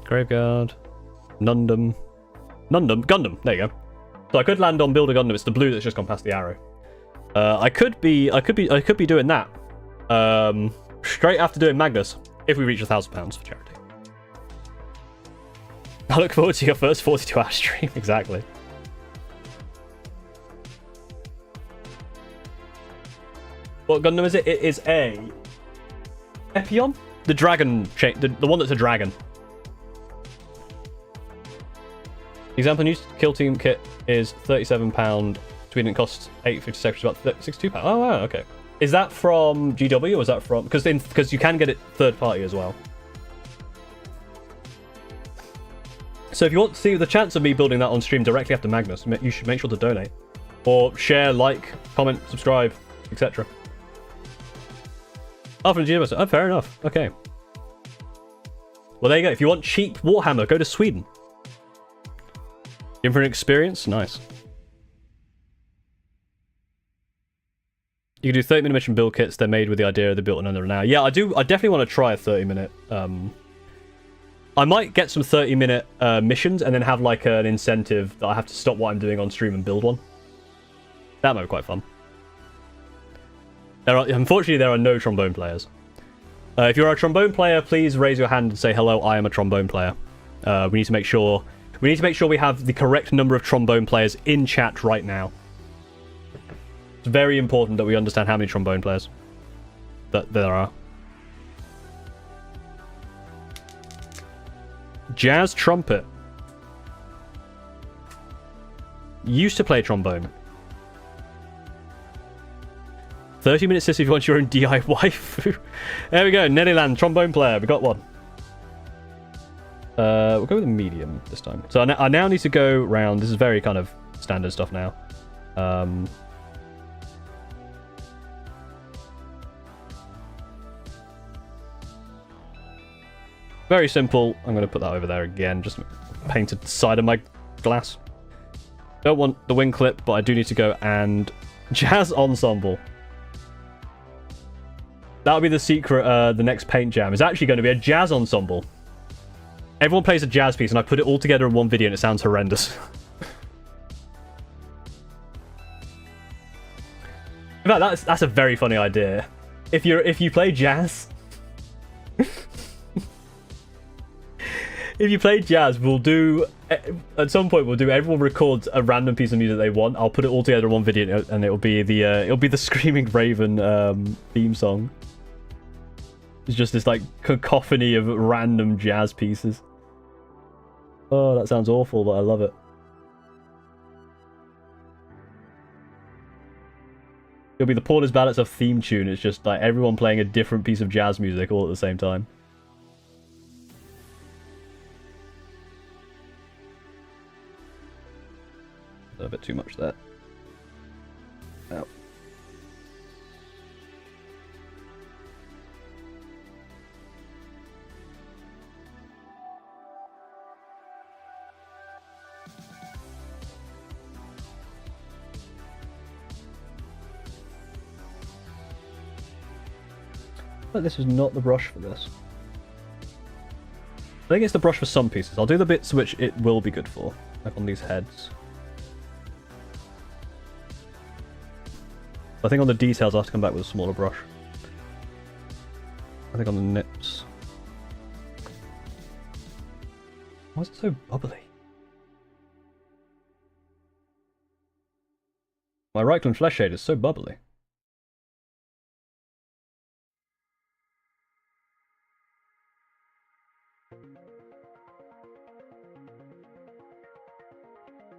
[SPEAKER 1] Graveguard, Gundam, there you go. So I could land on Build a Gundam. It's the blue that's just gone past the arrow. I could be doing that. Straight after doing Magnus, if we reach £1,000 for charity. I look forward to your first 42-hour stream. Exactly. What Gundam is it? It is a Epion, the dragon chain, the one that's a dragon. Example news: Kill Team kit is £37. Sweden costs £8.56, about £62. Oh wow, okay. Is that from GW or is that from... Because you can get it third party as well. So if you want to see the chance of me building that on stream directly after Magnus, you should make sure to donate. Or share, like, comment, subscribe, etc. Oh, from the university. Oh, fair enough. Okay. Well, there you go. If you want cheap Warhammer, go to Sweden. In for an experience? Nice. You can do 30-minute mission build kits. They're made with the idea they're built in under an hour. Yeah, I do. I definitely want to try a 30-minute. I might get some 30-minute missions and then have like an incentive that I have to stop what I'm doing on stream and build one. That might be quite fun. Unfortunately, there are no trombone players. If you're a trombone player, please raise your hand and say hello. I am a trombone player. We need to make sure we have the correct number of trombone players in chat right now. It's very important that we understand how many trombone players that there are. Jazz trumpet. Used to play trombone. 30 minutes if you want your own DIY. There we go, Nellyland, trombone player. We got one. We'll go with a medium this time. So I now need to go round. This is very kind of standard stuff now. Very simple. I'm going to put that over there again. Just painted side of my glass. Don't want the wing clip, but I do need to go and jazz ensemble. That'll be the secret. The next paint jam is actually going to be a jazz ensemble. Everyone plays a jazz piece, and I put it all together in one video, and it sounds horrendous. In fact, that's a very funny idea. If you play jazz, if you play jazz, we'll do at some point. We'll do. Everyone records a random piece of music they want. I'll put it all together in one video, and it'll be the Screaming Raven theme song. It's just this like cacophony of random jazz pieces. Oh, that sounds awful, but I love it. It'll be the Paula's Ballads of theme tune. It's just like everyone playing a different piece of jazz music all at the same time. A bit too much there. Ow. But this is not the brush for this. I think it's the brush for some pieces. I'll do the bits which it will be good for, like on these heads. I think on the details I have to come back with a smaller brush. I think on the nips. Why is it so bubbly? My Reichland flesh shade is so bubbly.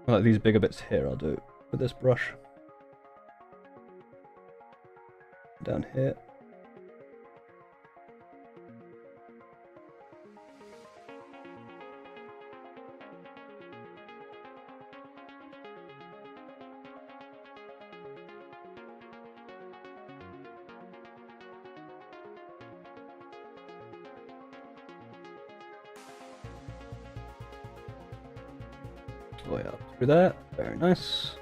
[SPEAKER 1] Like these bigger bits here, I'll do it with this brush. Down here. Oh yeah, through that. Very nice.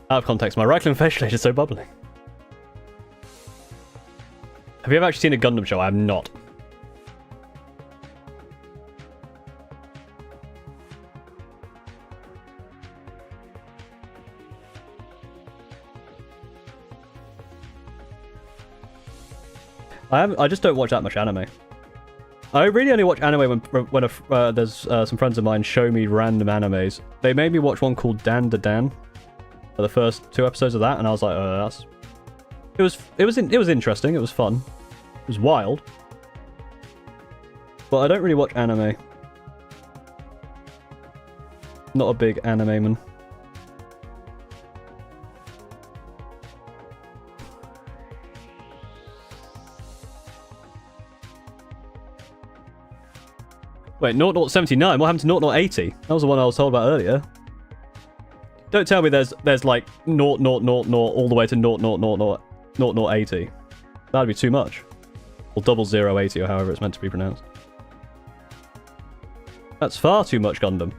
[SPEAKER 1] Out of context, my Reichland facial is so bubbly. Have you ever actually seen a Gundam show? I have not. I just don't watch that much anime. I really only watch anime when there's some friends of mine show me random animes. They made me watch one called Dan Da Dan. For the first 2 episodes of that, and I was like, it was interesting. It was fun. It was wild. But I don't really watch anime. Not a big anime man. Wait, 0079? What happened to 0080? That was the one I was told about earlier. Don't tell me there's like 0, 0, 0, 0 all the way to 0, 0, 0, 0, 0, 0, 80. That'd be too much. Or 0080 or however it's meant to be pronounced. That's far too much Gundam.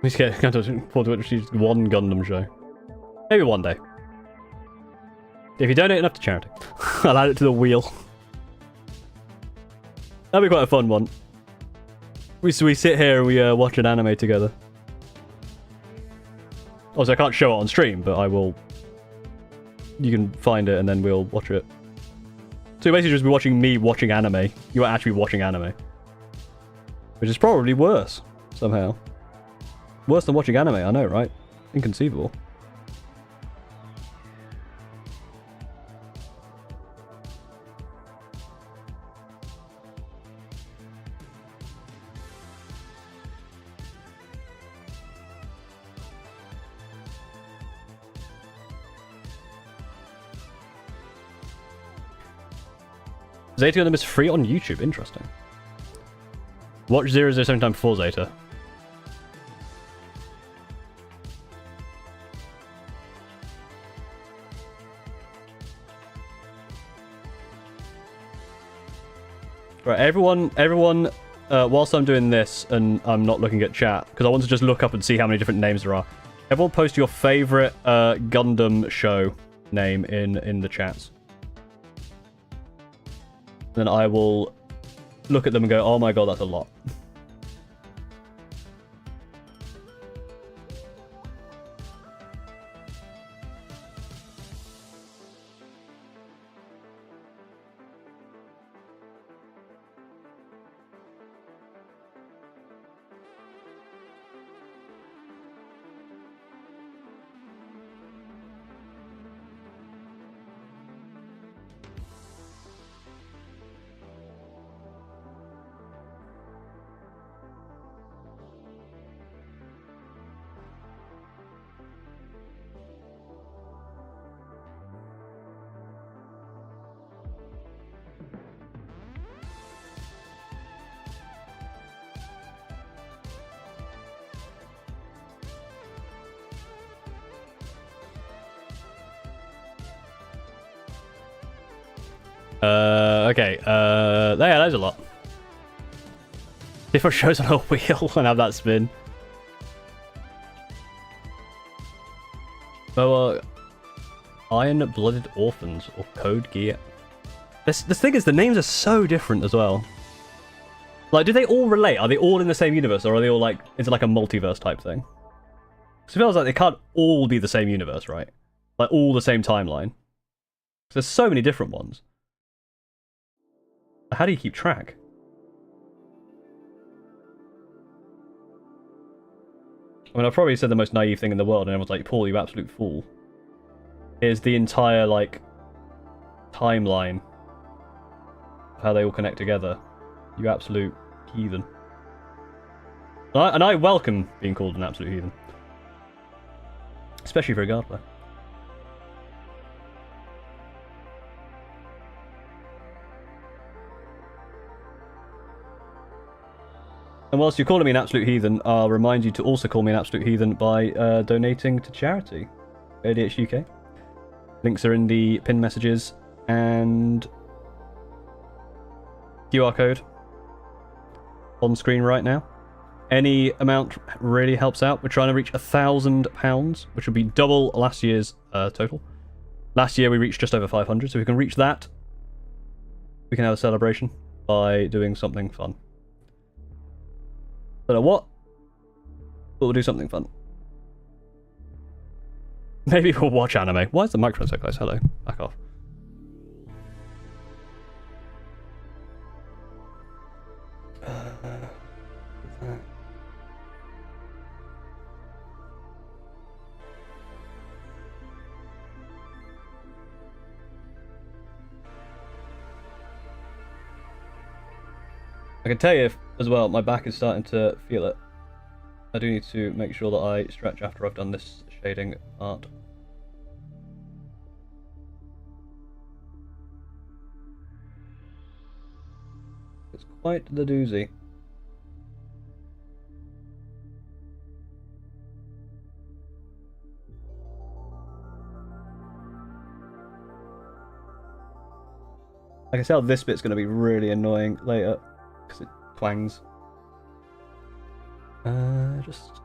[SPEAKER 1] We can't afford to introduce one Gundam show. Maybe one day. If you donate enough to charity, I'll add it to the wheel. That'd be quite a fun one. We sit here and we watch an anime together. Also, I can't show it on stream, but I will. You can find it and then we'll watch it. So you'll basically just be watching me watching anime. You won't actually be watching anime. Which is probably worse, somehow. Worse than watching anime, I know, right? Inconceivable. Zeta Gundam is free on YouTube. Interesting. Watch 007 time before Zeta. Right, everyone, whilst I'm doing this and I'm not looking at chat, because I want to just look up and see how many different names there are. Everyone post your favourite Gundam show name in the chats. Then I will look at them and go, oh my god, that's a lot. Okay, yeah, there's a lot. Different shows on a wheel and have that spin. So, Iron-Blooded Orphans or Code Geass. The thing is, the names are so different as well. Like, do they all relate? Are they all in the same universe, or are they all like, is it like a multiverse type thing? Because it feels like they can't all be the same universe, right? Like, all the same timeline. There's so many different ones. How do you keep track? I mean, I've probably said the most naive thing in the world, and everyone's like, Paul, you absolute fool. Here's the entire, like, timeline of how they all connect together. You absolute heathen. And I welcome being called an absolute heathen. Especially for a guard player. And whilst you're calling me an absolute heathen, I'll remind you to also call me an absolute heathen by donating to charity, ADHD UK. Links are in the pinned messages and QR code on screen right now. Any amount really helps out. We're trying to reach £1,000, which would be double last year's total. Last year we reached just over 500, so if we can reach that, we can have a celebration by doing something fun. Don't know what, but we'll do something fun. Maybe we'll watch anime. Why is the microphone so close? Hello. Back off. I can tell you as well, my back is starting to feel it. I do need to make sure that I stretch after I've done this shading art. It's quite the doozy. I can tell this bit's going to be really annoying later because it clangs. Just...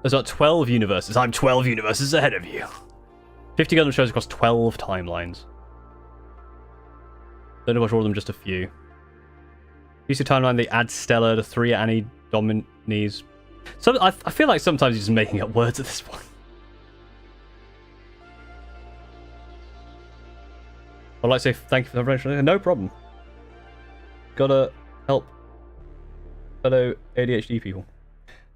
[SPEAKER 1] There's about 12 universes. I'm 12 universes ahead of you. 50 Gundam shows across 12 timelines. Don't know watch all of them, just a few. DC timeline, they add Stella to 3 Annie Dominies. So I feel like sometimes he's just making up words at this point. I'd like to say thank you for the information. No problem. Gotta help fellow ADHD people.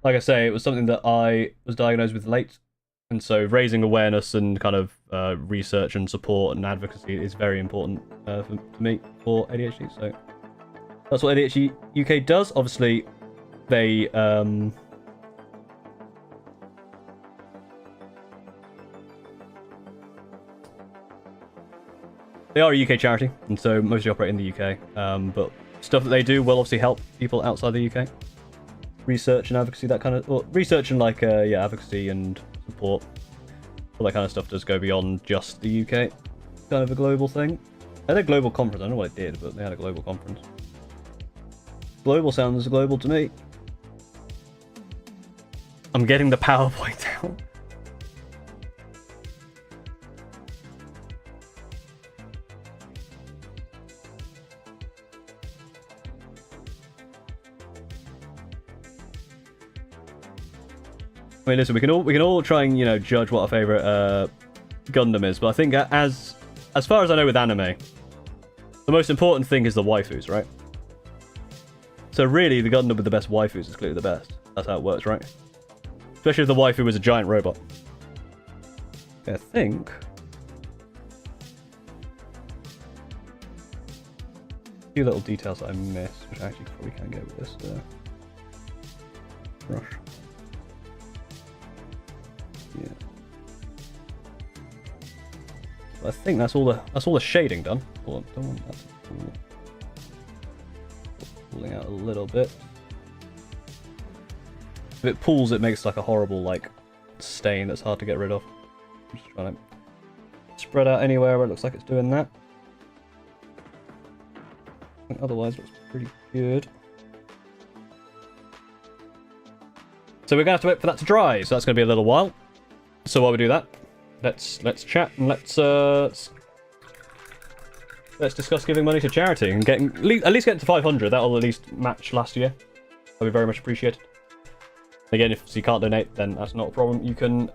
[SPEAKER 1] Like I say, it was something that I was diagnosed with late, and so raising awareness and kind of research and support and advocacy is very important for me for ADHD. So that's what ADHD UK does. Obviously, they they are a UK charity, and so mostly operate in the UK. But stuff that they do will obviously help people outside the UK. Research and advocacy, that kind of... Well, research and, like, yeah, advocacy and support. All that kind of stuff does go beyond just the UK. Kind of a global thing. They had a global conference. I don't know what it did, but they had a global conference. Global sounds global to me. I'm getting the PowerPoint out. I mean, listen, we can all try and, you know, judge what our favorite Gundam is, but I think as far as I know with anime, the most important thing is the waifus, right? So really, the Gundam with the best waifus is clearly the best. That's how it works, right? Especially if the waifu was a giant robot. I think... a few little details that I missed, which I actually probably can't get with this brush. Yeah. I think that's all the shading done. Hold on, don't want that to pull. Pulling out a little bit. If it pulls, it makes like a horrible like stain that's hard to get rid of. I'm just trying to spread out anywhere where it looks like it's doing that. I think otherwise it looks pretty good. So we're gonna have to wait for that to dry. So that's gonna be a little while. So while we do that, let's chat and let's discuss giving money to charity and getting at least getting to 500. That'll at least match last year. That'll be very much appreciated. Again, if you can't donate, then that's not a problem. You can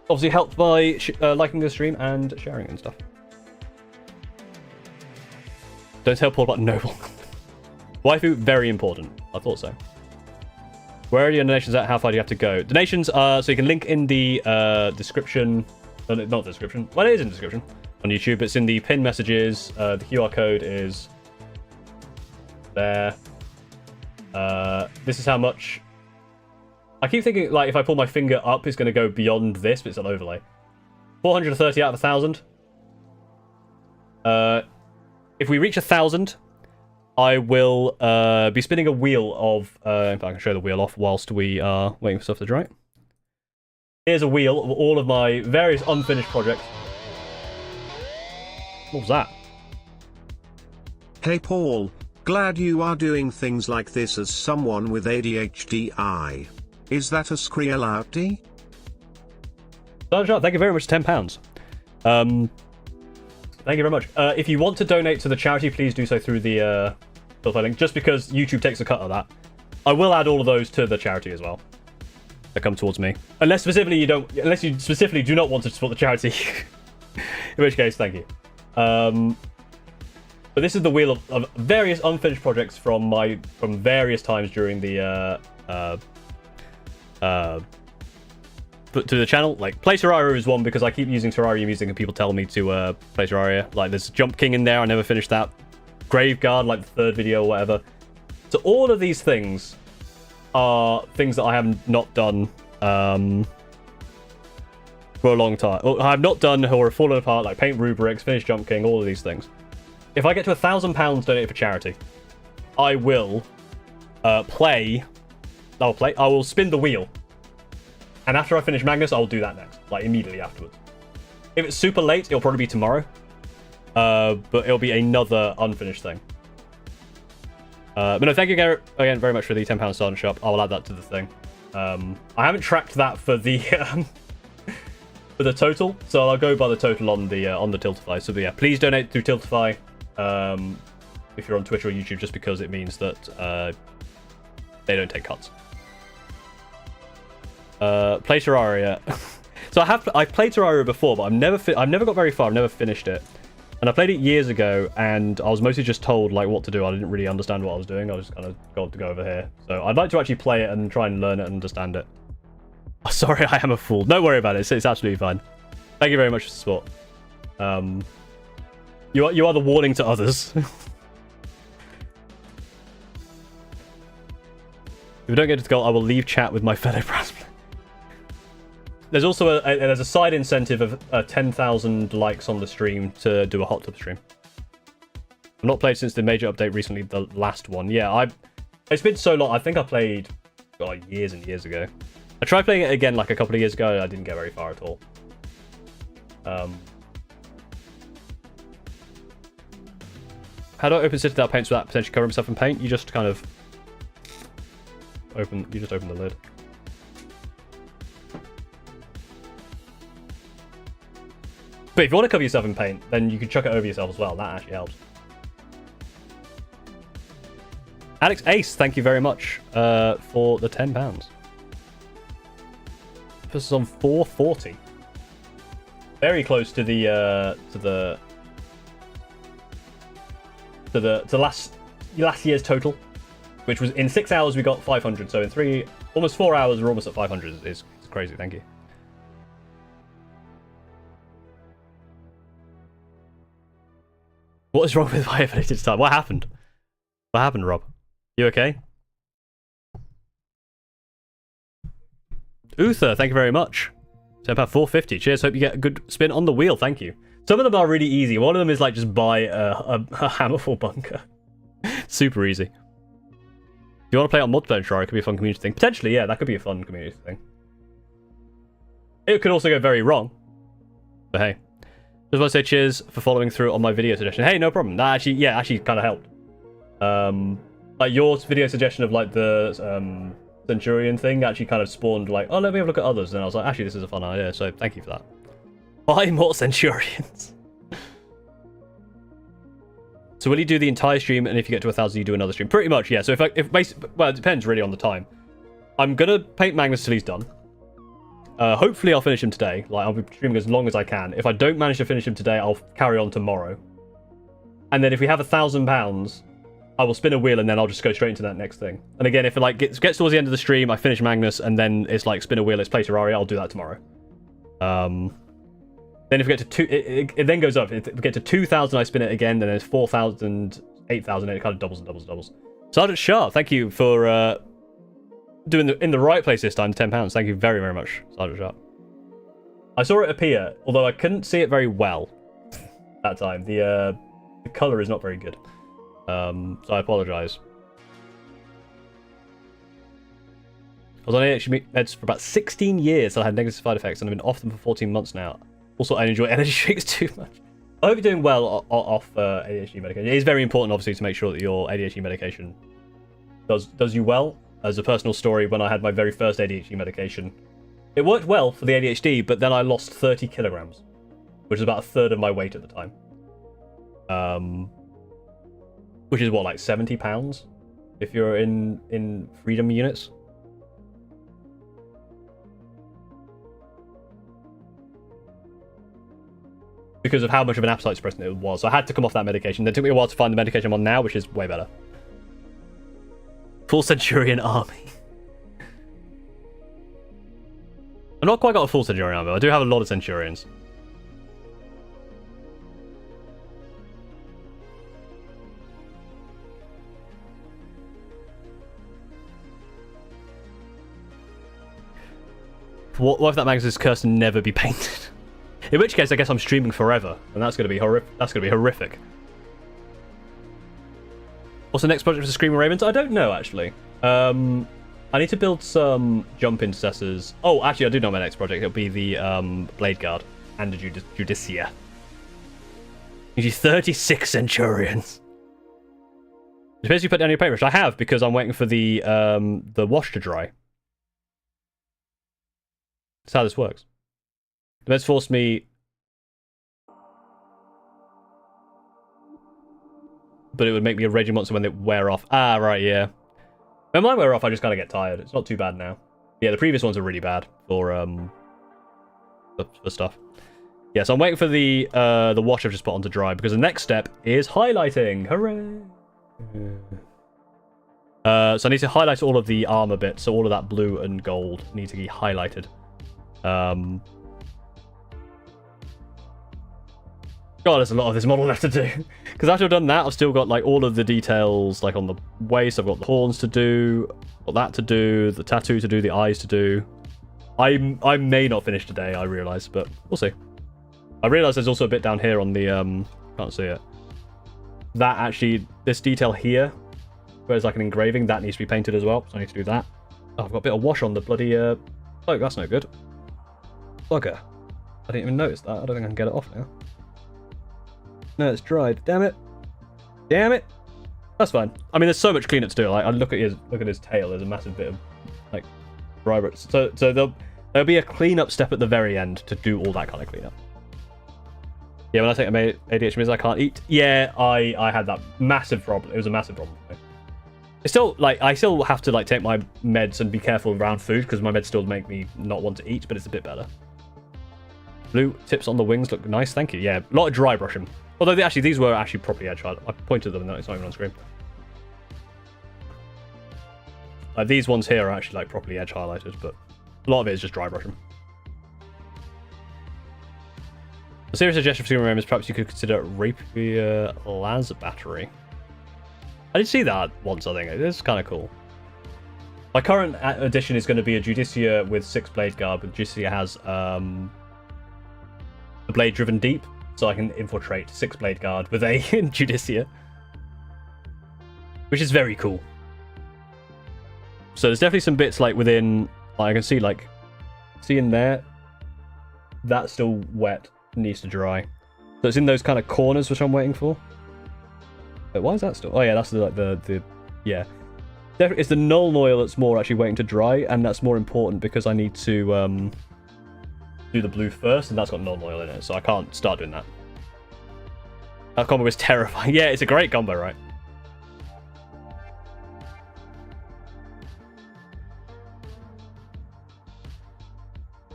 [SPEAKER 1] obviously help by liking the stream and sharing and stuff. Don't tell Paul about noble. Waifu, very important. I thought so. Where are your donations at? How far do you have to go? Donations are, so you can link in the description. Not the description. Well, it is in the description on YouTube. It's in the pinned messages. The QR code is there. This is how much. I keep thinking, like, if I pull my finger up, it's going to go beyond this, but it's an overlay. 430 out of 1,000. If we reach 1,000... I will be spinning a wheel of... in fact, I can show the wheel off whilst we are waiting for stuff to dry. Here's a wheel of all of my various unfinished projects. What was that?
[SPEAKER 2] Hey Paul, glad you are doing things like this as someone with ADHD. Is that a Skrielauti?
[SPEAKER 1] Thank you very much, £10. Thank you very much. If you want to donate to the charity, please do so through the... link, just because YouTube takes a cut of that. I will add all of those to the charity as well that come towards me, unless you specifically do not want to support the charity, in which case thank you. But this is the wheel of various unfinished projects from various times during the to the channel. Like, play Terraria is one because I keep using Terraria music and people tell me to play Terraria. Like, there's Jump King in there. I never finished that. Graveguard, like the third video or whatever. So all of these things are things that I have not done for a long time. Or I have not done or have fallen apart, like paint rubrics, finish Jump King, all of these things. If I get to £1,000 donated for charity, I will I will spin the wheel. And after I finish Magnus, I'll do that next, like immediately afterwards. If it's super late, it'll probably be tomorrow. But it'll be another unfinished thing. But no, thank you again very much for the £10 starter shop. I'll add that to the thing. I haven't tracked that for the for the total, so I'll go by the total on the Tiltify. So yeah, please donate through Tiltify if you're on Twitch or YouTube, just because it means that they don't take cuts. Play Terraria. So I've played Terraria before, but I've never got very far. I've never finished it, and I played it years ago, and I was mostly just told like what to do. I didn't really understand what I was doing. I was just kind of told to go over here. So I'd like to actually play it and try and learn it and understand it. Oh, sorry, I am a fool. Don't worry about it. It's absolutely fine. Thank you very much for the support. You are the warning to others. If we don't get to the goal, I will leave chat with my fellow brass players. There's also there's a side incentive of 10,000 likes on the stream to do a hot tub stream. I've not played since the major update recently, the last one. Yeah, it's been so long. I think I played years and years ago. I tried playing it again like a couple of years ago, and I didn't get very far at all. How do I open City without paint without potentially covering myself in paint? You just kind of open the lid. But if you want to cover yourself in paint, then you can chuck it over yourself as well. That actually helps. Alex Ace, thank you very much for the £10. This is on 440. Very close to the last year's total, which was in 6 hours we got 500. So in almost 4 hours we're almost at 500. It's crazy. Thank you. What is wrong with my edited time? What happened? What happened, Rob? You okay? Uther, thank you very much. So about 450. Cheers. Hope you get a good spin on the wheel. Thank you. Some of them are really easy. One of them is like just buy a Hammerfall bunker. Super easy. If you want to play on multiplayer Terraria, it could be a fun community thing. Potentially, yeah, that could be a fun community thing. It could also go very wrong. But hey. Just want to say cheers for following through on my video suggestion. Hey, no problem. That actually kind of helped. Like your video suggestion of like the Centurion thing actually kind of spawned like, oh, let me have a look at others. And I was like, actually, this is a fun idea. So thank you for that. Buy more Centurions. So will you do the entire stream? And if you get to 1,000, you do another stream? Pretty much, yeah. So well, it depends really on the time. I'm gonna paint Magnus till he's done. Hopefully I'll finish him today. Like, I'll be streaming as long as I can. If I don't manage to finish him today, I'll carry on tomorrow. And then if we have £1,000, I will spin a wheel and then I'll just go straight into that next thing. And again, if it like gets towards the end of the stream, I finish Magnus and then it's like spin a wheel, let's play Terraria, I'll do that tomorrow. Then if we get to it then goes up. If we get to 2,000, I spin it again. Then there's 4,000, 8,000, and it kind of doubles and doubles and doubles. Sergeant Sharp, thank you for doing in the right place this time, £10. Thank you very, very much, Sergeant Sharp. I saw it appear, although I couldn't see it very well that time. The colour is not very good. So I apologise. I was on ADHD meds for about 16 years, so I had negative side effects, and I've been off them for 14 months now. Also, I enjoy energy drinks too much. I hope you're doing well off ADHD medication. It is very important, obviously, to make sure that your ADHD medication does you well. As a personal story, when I had my very first ADHD medication, it worked well for the ADHD, but then I lost 30 kilograms, which is about a third of my weight at the time. Which is what, like 70 pounds if you're in freedom units. Because of how much of an appetite suppressant it was. So I had to come off that medication. It took me a while to find the medication I'm on now, which is way better. Full Centurion army. I've not quite got a full Centurion army, but I do have a lot of Centurions. What if that Magnus is cursed to never be painted? In which case, I guess I'm streaming forever, and that's going to be horrific. What's the next project for Screaming Ravens? I don't know, actually. I need to build some jump intercessors. Oh, actually, I do know my next project. It'll be the Blade Guard and the Judicia. You do 36 Centurions. You basically put down your paintbrush. I have, because I'm waiting for the wash to dry. That's how this works. The meds forced me... But it would make me a raging monster when they wear off. Ah, right, yeah. When mine wear off, I just kind of get tired. It's not too bad now. Yeah, the previous ones are really bad for stuff. Yeah, so I'm waiting for the wash I've just put on to dry, because the next step is highlighting. Hooray! So I need to highlight all of the armor bits, so all of that blue and gold need to be highlighted. God, there's a lot of this model left to do. Because after I've done that, I've still got like all of the details like on the waist. I've got the horns to do, got that to do, the tattoo to do, the eyes to do. I may not finish today, I realise, but we'll see. I realise there's also a bit down here on the can't see it. That actually, this detail here, where it's like an engraving, that needs to be painted as well. So I need to do that. Oh, I've got a bit of wash on the bloody cloak. That's no good. Bugger. I didn't even notice that. I don't think I can get it off now. No, it's dried. Damn it. Damn it. That's fine. I mean, there's so much cleanup to do. Like, I look at his tail. There's a massive bit of like dry. So there'll be a cleanup step at the very end to do all that kind of cleanup. Yeah, when I take ADHD means I can't eat. Yeah, I had that massive problem. It was a massive problem for me. It's still like I still have to like take my meds and be careful around food because my meds still make me not want to eat, but it's a bit better. Blue tips on the wings look nice, thank you. Yeah, a lot of dry brushing. Although these were actually properly edge highlighted. I pointed them and it's not even on screen. These ones here are actually like properly edge highlighted, but a lot of it is just dry brushing. A serious suggestion for Screaming Ravens is perhaps you could consider Rapier Las Battery. I did see that once, I think. It's kind of cool. My current edition is going to be a Judicia with 6 Blade Guard, but Judicia has the Blade driven deep. So I can infiltrate 6 Blade Guard with a Judicia. Which is very cool. So there's definitely some bits like within... Like I can see like... See in there? That's still wet. Needs to dry. So it's in those kind of corners which I'm waiting for. Wait, why is that still... Oh yeah, that's the yeah. It's the Null Oil that's more actually waiting to dry. And that's more important because I need to... do the blue first, and that's got Null Oil in it, so I can't start doing that. That combo is terrifying. Yeah, it's a great combo, right?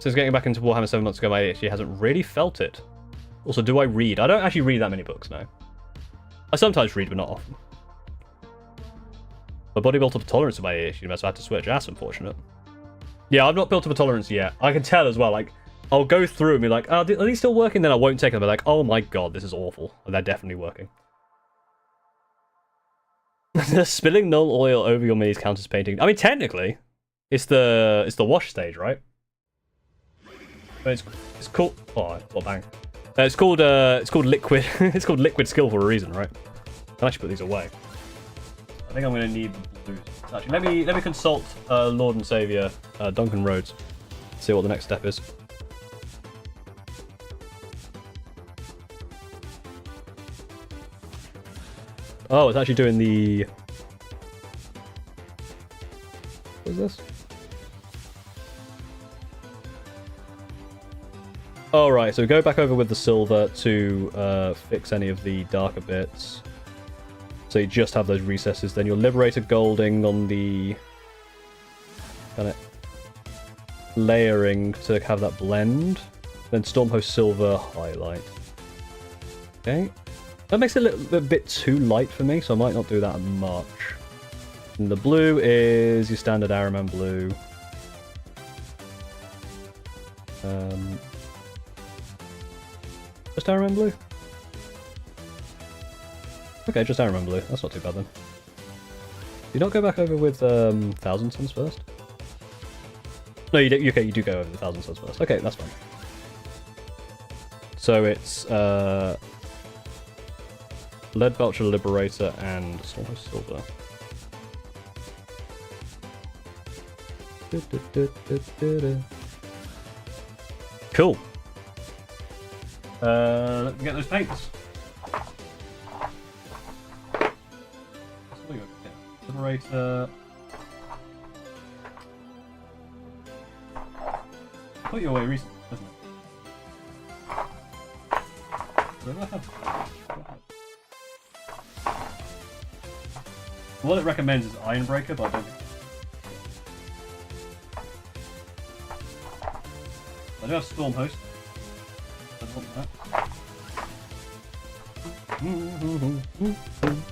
[SPEAKER 1] Since getting back into Warhammer 7 months ago, my ADHD hasn't really felt it. Also, do I read? I don't actually read that many books now. I sometimes read, but not often. My body built up a tolerance to my ADHD, so I had to switch. That's unfortunate. Yeah, I've not built up a tolerance yet. I can tell as well, like, I'll go through and be like, oh, are these still working? Then I won't take them. I'll be like, oh my god, this is awful. And they're definitely working. Spilling Null Oil over your minis counts as painting. I mean, technically, it's the wash stage, right? It's called... Oh, what bang. It's called liquid. It's called liquid skill for a reason, right? I'll actually put these away. I think I'm going to need the blues. Actually, let me consult Lord and Savior Duncan Rhodes. See what the next step is. Oh, it's actually doing the... What is this? Oh, right, so go back over with the silver to fix any of the darker bits. So you just have those recesses. Then your Liberator Golding on the... kind of layering to have that blend. Then Stormhost Silver highlight. Okay. That makes it a bit too light for me, so I might not do that much. And the blue is your standard Araman blue. Just Iron Man Blue? Okay, just Iron Man Blue. That's not too bad then. Do you not go back over with Thousand Suns first? No, you do. Okay, you do go over the Thousand Suns first. Okay, that's fine. So it's Lead Belcher Liberator and Soulhost Silver. Cool. Let me get those paints. Liberator. Put you away recently, doesn't it? What it recommends is Ironbreaker, but I don't think. I do have Stormhost.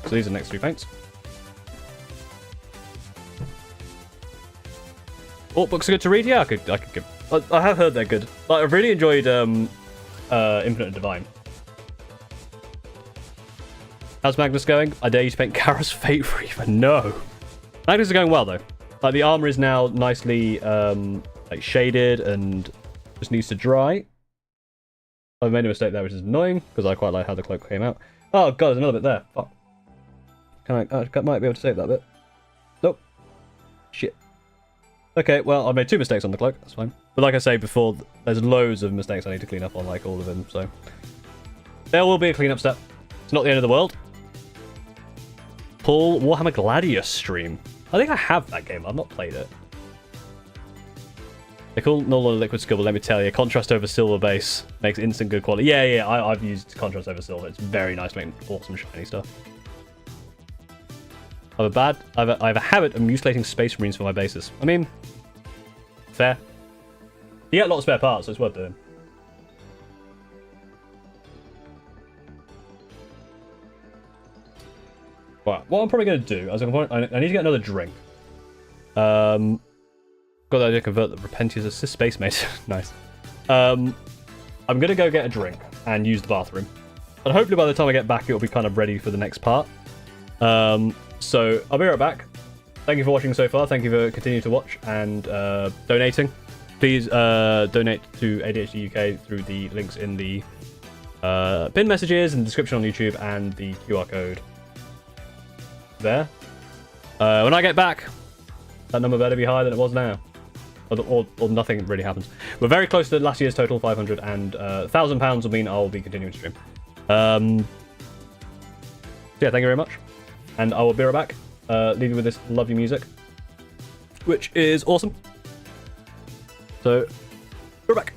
[SPEAKER 1] So these are the next 3 paints. Oh, books are good to read. Yeah, I could give. I have heard they're good. Like, I've really enjoyed Infinite Divine. How's Magnus going? I dare you to paint Kara's Fate Reaver. No, Magnus is going well though. Like the armor is now nicely like shaded and just needs to dry. I've made a mistake there, which is annoying because I quite like how the cloak came out. Oh god, there's another bit there. Fuck. I might be able to save that bit. Nope. Shit. Okay, well, I made 2 mistakes on the cloak. That's fine. But like I say before, there's loads of mistakes I need to clean up on, like all of them. So there will be a cleanup step. It's not the end of the world. Pull Warhammer Gladius stream. I think I have that game. I've not played it. They call Null a liquid skill, but let me tell you, contrast over silver base makes instant good quality. Yeah, I've used contrast over silver. It's very nice, making awesome shiny stuff. I have a habit of mutilating space marines for my bases. I mean, fair. You get a lot of spare parts, so it's worth doing. Right, what I'm probably going to do, I need to get another drink. Got the idea to convert the Repentius as Space Mate. Nice. I'm going to go get a drink and use the bathroom. And hopefully by the time I get back, it'll be kind of ready for the next part. So I'll be right back. Thank you for watching so far. Thank you for continuing to watch and donating. Please donate to ADHD UK through the links in the pinned messages and the description on YouTube and the QR code there. When I get back, that number better be higher than it was now. Or nothing really happens. We're very close to last year's total 500, and £1,000 will mean I'll be continuing to stream. So yeah, thank you very much. And I will be right back, leave you with this lovely music, which is awesome. So, we're back.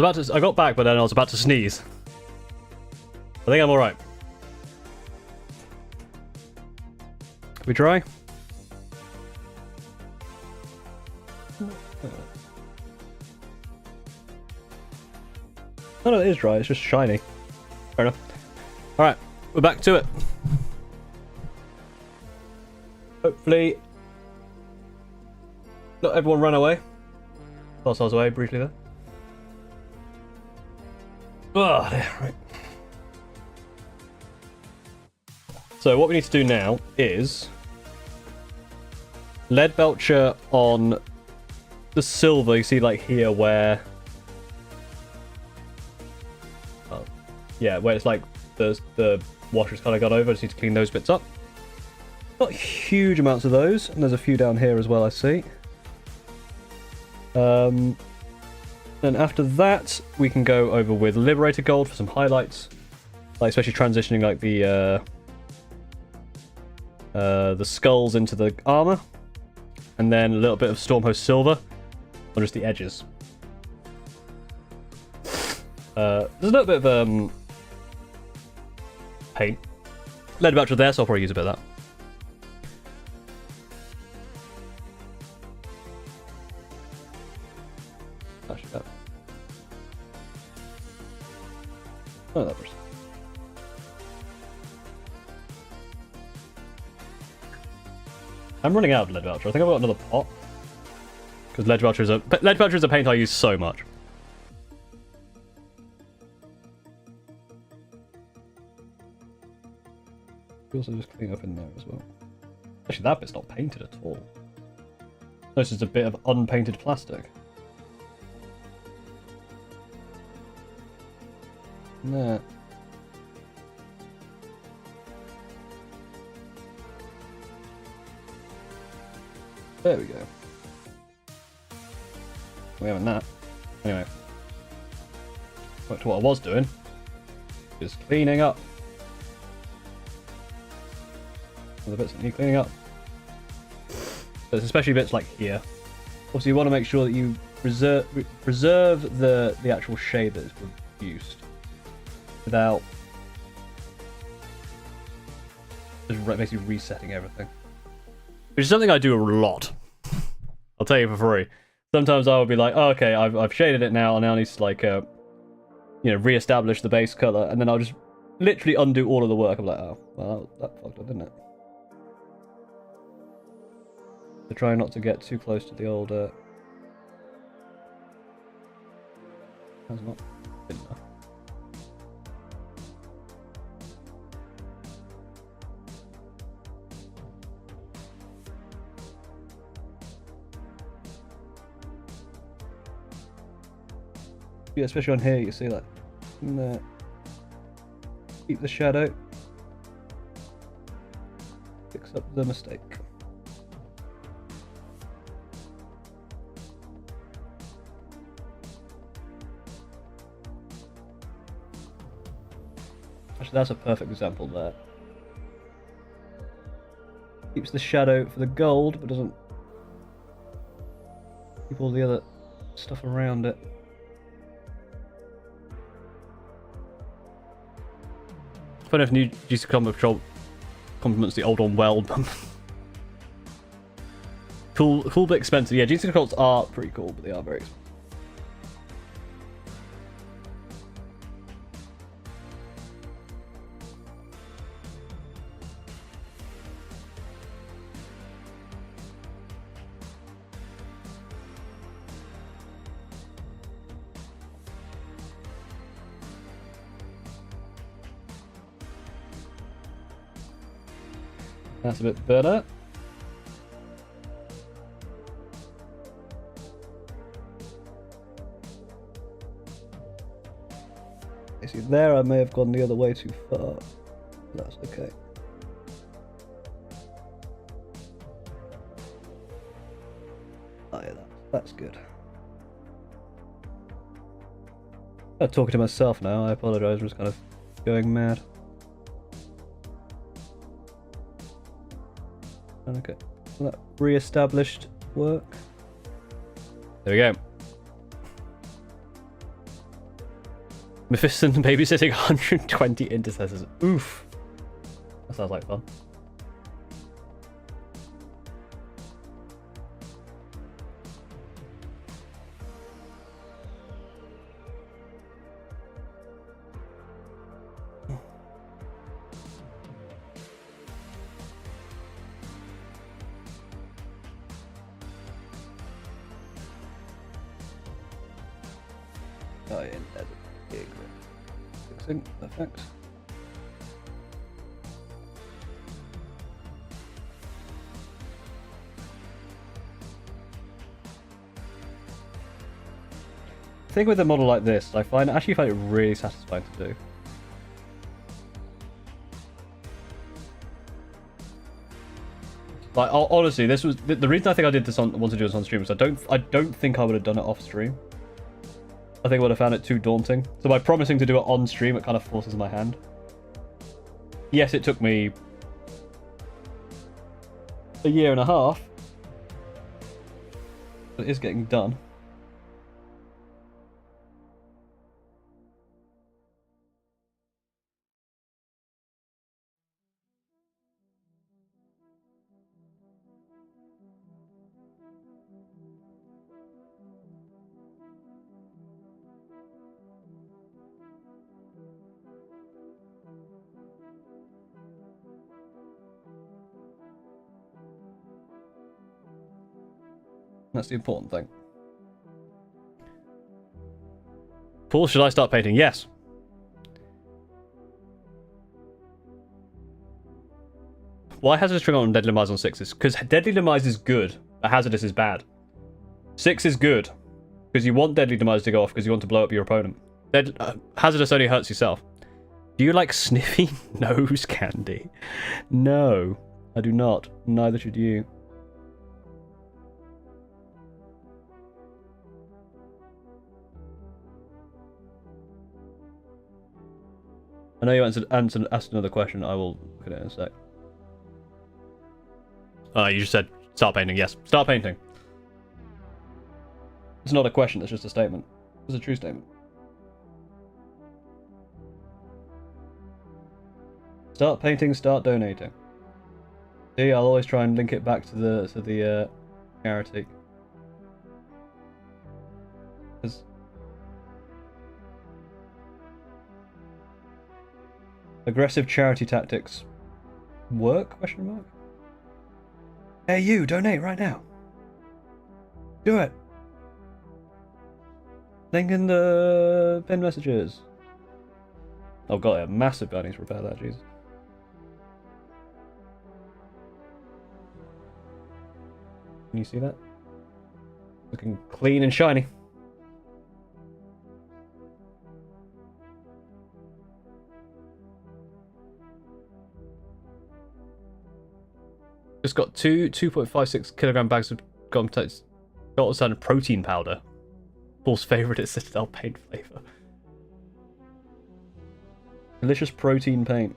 [SPEAKER 1] I got back, but then I was about to sneeze. I think I'm alright. We try? No, it is dry. It's just shiny. Fair enough. Alright, we're back to it. Hopefully, not everyone ran away. Whilst I was away briefly there. Oh, right. So what we need to do now is lead belcher on the silver. You see, like here, where where it's like the washer's kind of got over. I just need to clean those bits up. Not huge amounts of those, and there's a few down here as well, I see. Then after that, we can go over with Liberator Gold for some highlights, like especially transitioning like the skulls into the armor, and then a little bit of Stormhost Silver on just the edges. There's a little bit of paint. Lead belcher there, so I'll probably use a bit of that. Actually, that. Oh, that person. I'm running out of lead belcher. I think I've got another pot. Because lead belcher is a paint I use so much. You also just clean up in there as well. Actually, that bit's not painted at all. This is a bit of unpainted plastic. Nah. There we go. We haven't that. Anyway. Back to what I was doing. Just cleaning up. The bits that need cleaning up. But especially bits like here. Obviously you want to make sure that you preserve the actual shade that is produced without just basically resetting everything. Which is something I do a lot. I'll tell you for free. Sometimes I will be like, oh, okay, I've shaded it now, and now I need to like re-establish the base color, and then I'll just literally undo all of the work. I'm like, oh, well, that fucked up, didn't it? So try not to get too close to the old. That's not good enough. Yeah, especially on here, you see that. Keep the shadow. Fix up the mistake. Actually, that's a perfect example there. Keeps the shadow for the gold, but doesn't keep all the other stuff around it. Funny if new GC Combat Patrol complements the old one well. cool but expensive. Yeah, GC Controls are pretty cool, but they are very expensive. That's a bit better. You see, there I may have gone the other way too far. That's okay. Oh yeah, that's good. I'm talking to myself now. I apologise. I'm just kind of going mad. Okay, so that re-established work. There we go. Mephiston babysitting 120 intercessors. Oof. That sounds like fun. Fixing, perfect. The thing with a model like this, I actually find it really satisfying to do. Like, honestly, this was the reason I think I did this want to do this on stream was I don't think I would have done it off stream. I think I would have found it too daunting. So by promising to do it on stream, it kind of forces my hand. Yes, it took me a year and a half, but it is getting done. That's the important thing. Paul, should I start painting? Yes. Why Hazardous trigger on Deadly Demise on 6 is because Deadly Demise is good, but Hazardous is bad. 6 is good, because you want Deadly Demise to go off because you want to blow up your opponent. Hazardous only hurts yourself. Do you like sniffy nose candy? No, I do not. Neither should you. I know you asked another question. I will look at it in a sec. You just said start painting. Yes, start painting. It's not a question. It's just a statement. It's a true statement. Start painting. Start donating. See, I'll always try and link it back to the charity. Aggressive charity tactics work? Question mark. Hey, you donate right now. Do it. Link in the pin messages. Oh god, yeah, massive burnings. Repair that, Jesus. Can you see that? Looking clean and shiny. Just got 2.56 kilogram bags of gold protein powder. Paul's favourite is Citadel paint flavour. Delicious protein paint.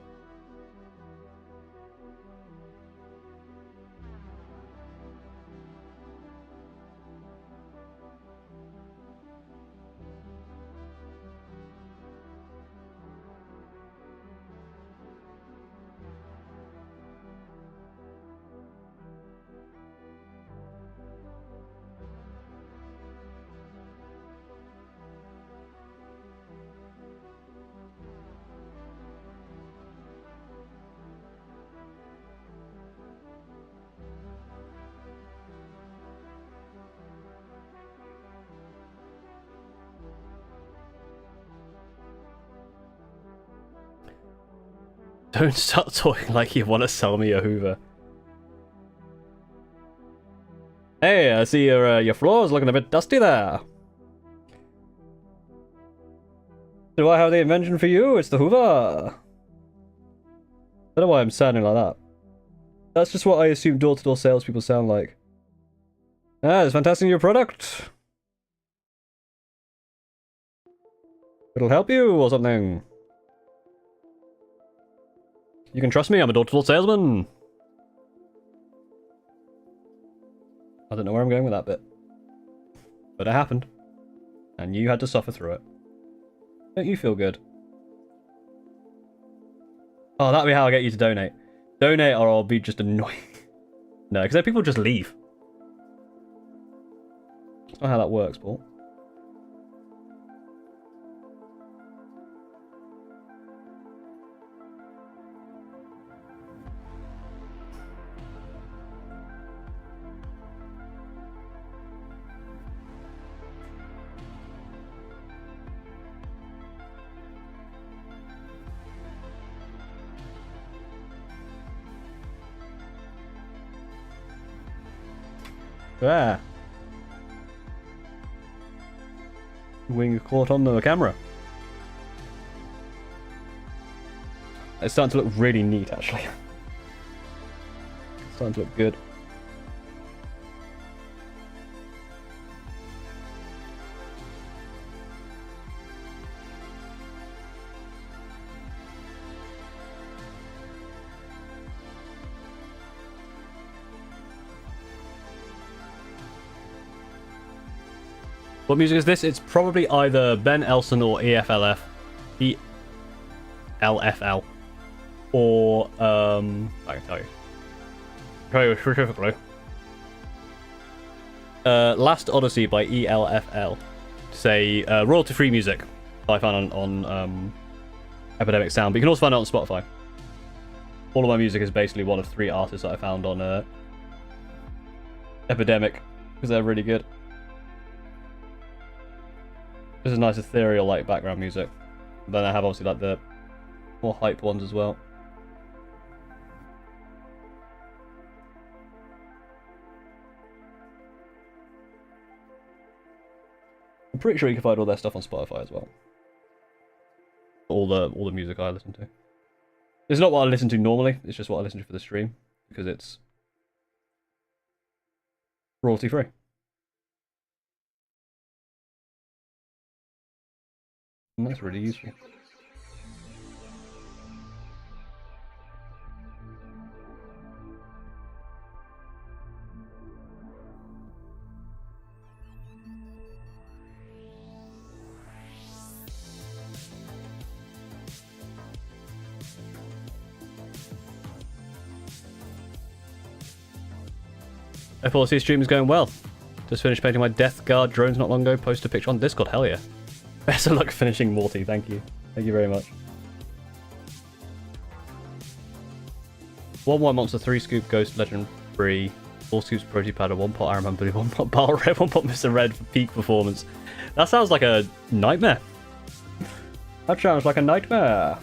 [SPEAKER 1] Don't start talking like you want to sell me a Hoover. Hey, I see your floor's looking a bit dusty there. Do I have the invention for you? It's the Hoover. I don't know why I'm sounding like that. That's just what I assume door-to-door salespeople sound like. Ah, it's fantastic new product. It'll help you or something. You can trust me, I'm a door-to-door salesman. I don't know where I'm going with that bit. But it happened. And you had to suffer through it. Don't you feel good? Oh, that'll be how I get you to donate. Donate or I'll be just annoying. No, because then people just leave. That's not how that works, Paul. Ah. Wing caught on the camera. It's starting to look really neat, actually. It's starting to look good. What music is this? It's probably either Ben Elson or EFLF. ELFL. Or, I can tell you. Tell you specifically. Last Odyssey by ELFL. Say, royalty-free music. I found on Epidemic Sound. But you can also find it on Spotify. All of my music is basically one of 3 artists that I found on Epidemic. Because they're really good. This is nice ethereal like background music. Then I have obviously like the more hype ones as well. I'm pretty sure you can find all their stuff on Spotify as well. All the music I listen to. It's not what I listen to normally, it's just what I listen to for the stream. Because it's royalty free. And that's really useful. FLC stream is going well. Just finished painting my Death Guard drones not long ago. Post a picture on Discord. Hell yeah. Best of luck finishing Morty, thank you. Thank you very much. 1 White Monster, 3 Scoop Ghost Legend Free, 4 Scoops Protein Powder, 1 pot Iron Man Bully, 1 pot Battle Red, 1 pot Mr. Red for peak performance. That sounds like a nightmare. That sounds like a nightmare.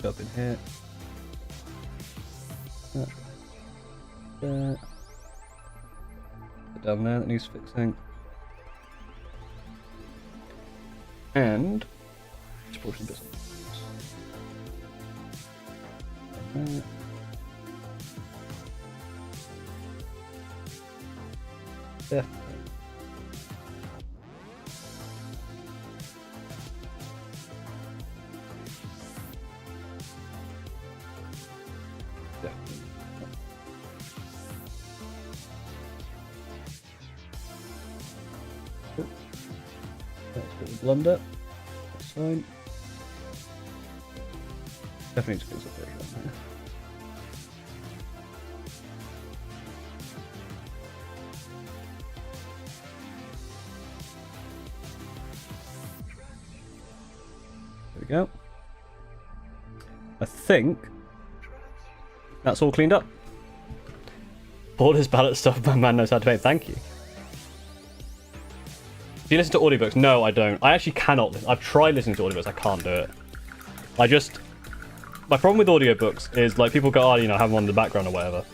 [SPEAKER 1] Up in here. That. Down there that needs fixing. And just pull some bits. Yeah. Blender. That's fine. Definitely need to fix up there. There we go. I think that's all cleaned up. All this ballot stuff my man knows how to paint. Thank you. Do you listen to audiobooks? No, I don't. I actually cannot. I've tried listening to audiobooks. I can't do it. My problem with audiobooks is, like, people go, oh, you know, have them on in the background or whatever.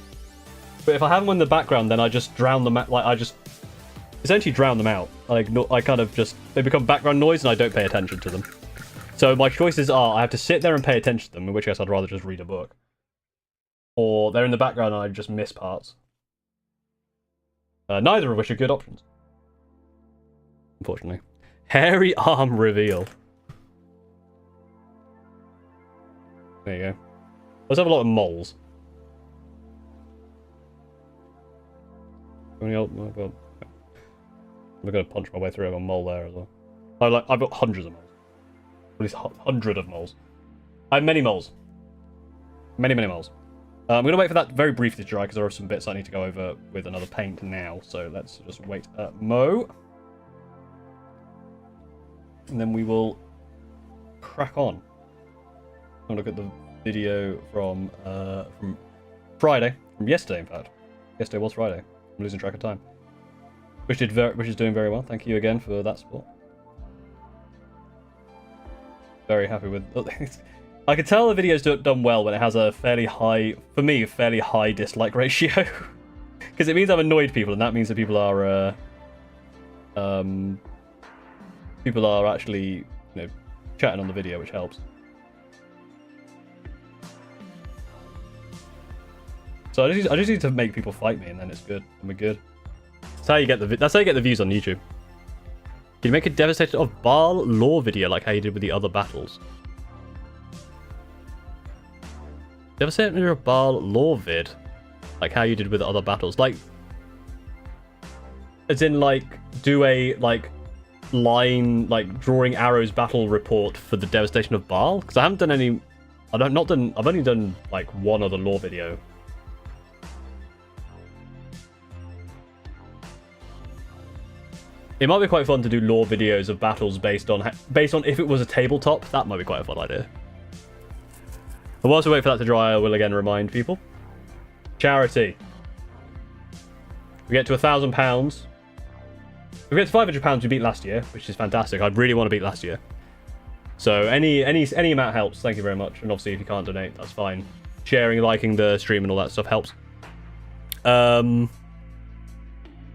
[SPEAKER 1] But if I have them in the background, then I just drown them out. Like, I just essentially drown them out. Like, no, I kind of just, they become background noise and I don't pay attention to them. So my choices are I have to sit there and pay attention to them, in which case I'd rather just read a book. Or they're in the background and I just miss parts. Neither of which are good options. Unfortunately. Hairy arm reveal. There you go. Let's have a lot of moles. Oh my god. I'm gonna punch my way through a mole there as well. I've got hundreds of moles. At least 100 of moles. I have many moles. Many moles. I'm gonna wait for that very briefly to dry because there are some bits I need to go over with another paint now. So let's just wait at Mo. And then we will crack on. I'm gonna look at the video from Friday. From yesterday, in fact. Yesterday was Friday. I'm losing track of time. Which is doing very well. Thank you again for that support. Very happy with. I can tell the video's done well when it has a fairly high, for me, fairly high dislike ratio, because it means I've annoyed people, and that means that people are actually, you know, chatting on the video, which helps. So I just need to make people fight me, and then it's good, and we're good. That's how you get the views on YouTube. Can you make a devastator of Baal lore video like how you did with the other battles? Devastator of Baal lore vid, like how you did with the other battles, like, as in like do a line drawing arrows battle report for the devastation of Baal, because I haven't done any. I've only done like one other lore video. It might be quite fun to do lore videos of battles based on if it was a tabletop. That might be quite a fun idea. And whilst we wait for that to dry, I will again remind people. Charity. We get to £1,000. If we get to £500, we beat last year, which is fantastic. I'd really want to beat last year. So any amount helps. Thank you very much. And obviously, if you can't donate, that's fine. Sharing, liking the stream, and all that stuff helps.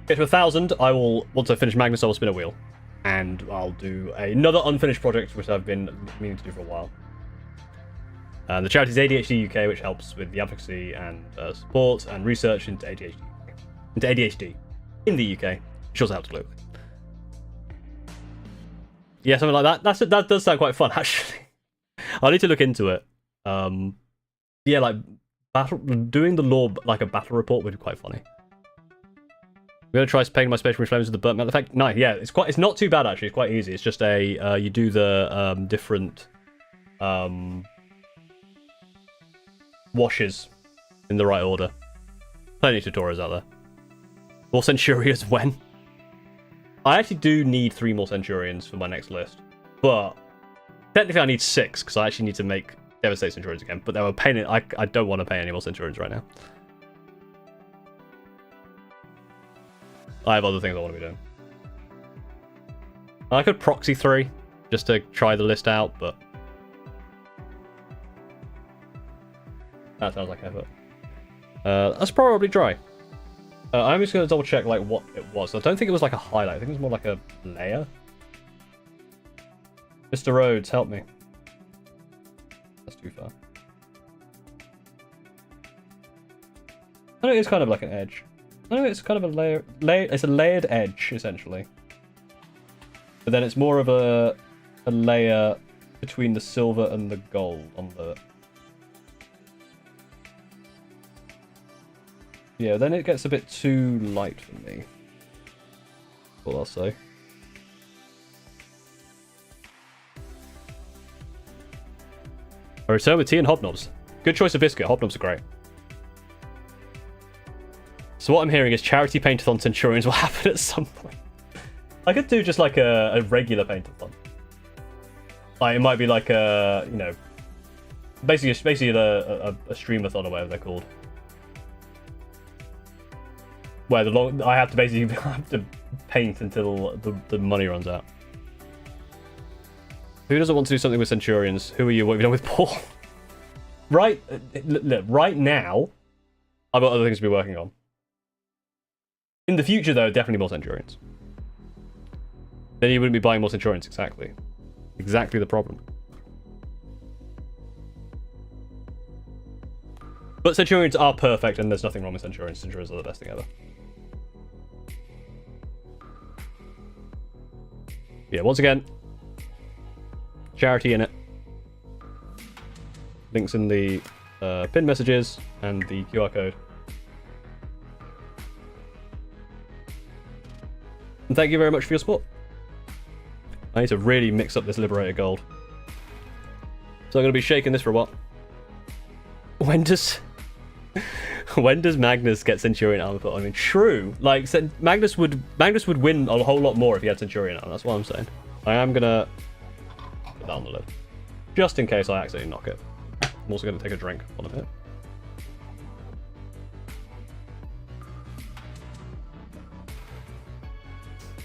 [SPEAKER 1] Get to 1,000, I will, once I finish Magnus, I will spin a wheel. And I'll do another unfinished project, which I've been meaning to do for a while. The charity is ADHD UK, which helps with the advocacy and support and research into ADHD in the UK, which also helps globally. Yeah, something like that. That does sound quite fun, actually. I need to look into it. Yeah, like doing the lore like a battle report would be quite funny. I'm gonna try painting my Space Marine flames with the burnt metal effect. Nice, yeah, it's not too bad actually. It's quite easy. It's just you do the different washes in the right order. Plenty of tutorials out there. More Centurions when? I actually do need 3 more Centurions for my next list, but technically I need 6 because I actually need to make Devastate Centurions again. But they were paying it. I don't want to pay any more Centurions right now. I have other things I want to be doing. I could proxy 3 just to try the list out, but that sounds like effort. That's probably dry. I'm just going to double check like what it was. I don't think it was like a highlight. I think it was more like a layer. Mr. Rhodes, help me. That's too far. I know it's kind of like an edge. No, it's kind of a layer. It's a layered edge, essentially. But then it's more of a layer between the silver and the gold on the. Yeah, then it gets a bit too light for me. That's all I'll say. I return with tea and hobnobs. Good choice of biscuit. Hobnobs are great. So what I'm hearing is charity paint-a-thon Centurions will happen at some point. I could do just like a regular paint-a-thon. Like it might be like a, you know, basically a stream-a-thon or whatever they're called. Where I have to basically have to paint until the money runs out. Who doesn't want to do something with Centurions? Who are you? What have you done with Paul? Right, look, right now, I've got other things to be working on. In the future, though, definitely more Centurions. Then you wouldn't be buying more Centurions, exactly. Exactly the problem. But Centurions are perfect, and there's nothing wrong with Centurions. Centurions are the best thing ever. Yeah, once again, charity in it. Links in the pinned messages and the QR code. And thank you very much for your support. I need to really mix up this Liberator Gold. So I'm going to be shaking this for a while. When does Magnus get Centurion armor put on? I mean, true. Like, Magnus would win a whole lot more if he had Centurion armor. That's what I'm saying. I am going to put that on the lid. Just in case I accidentally knock it. I'm also going to take a drink on a bit.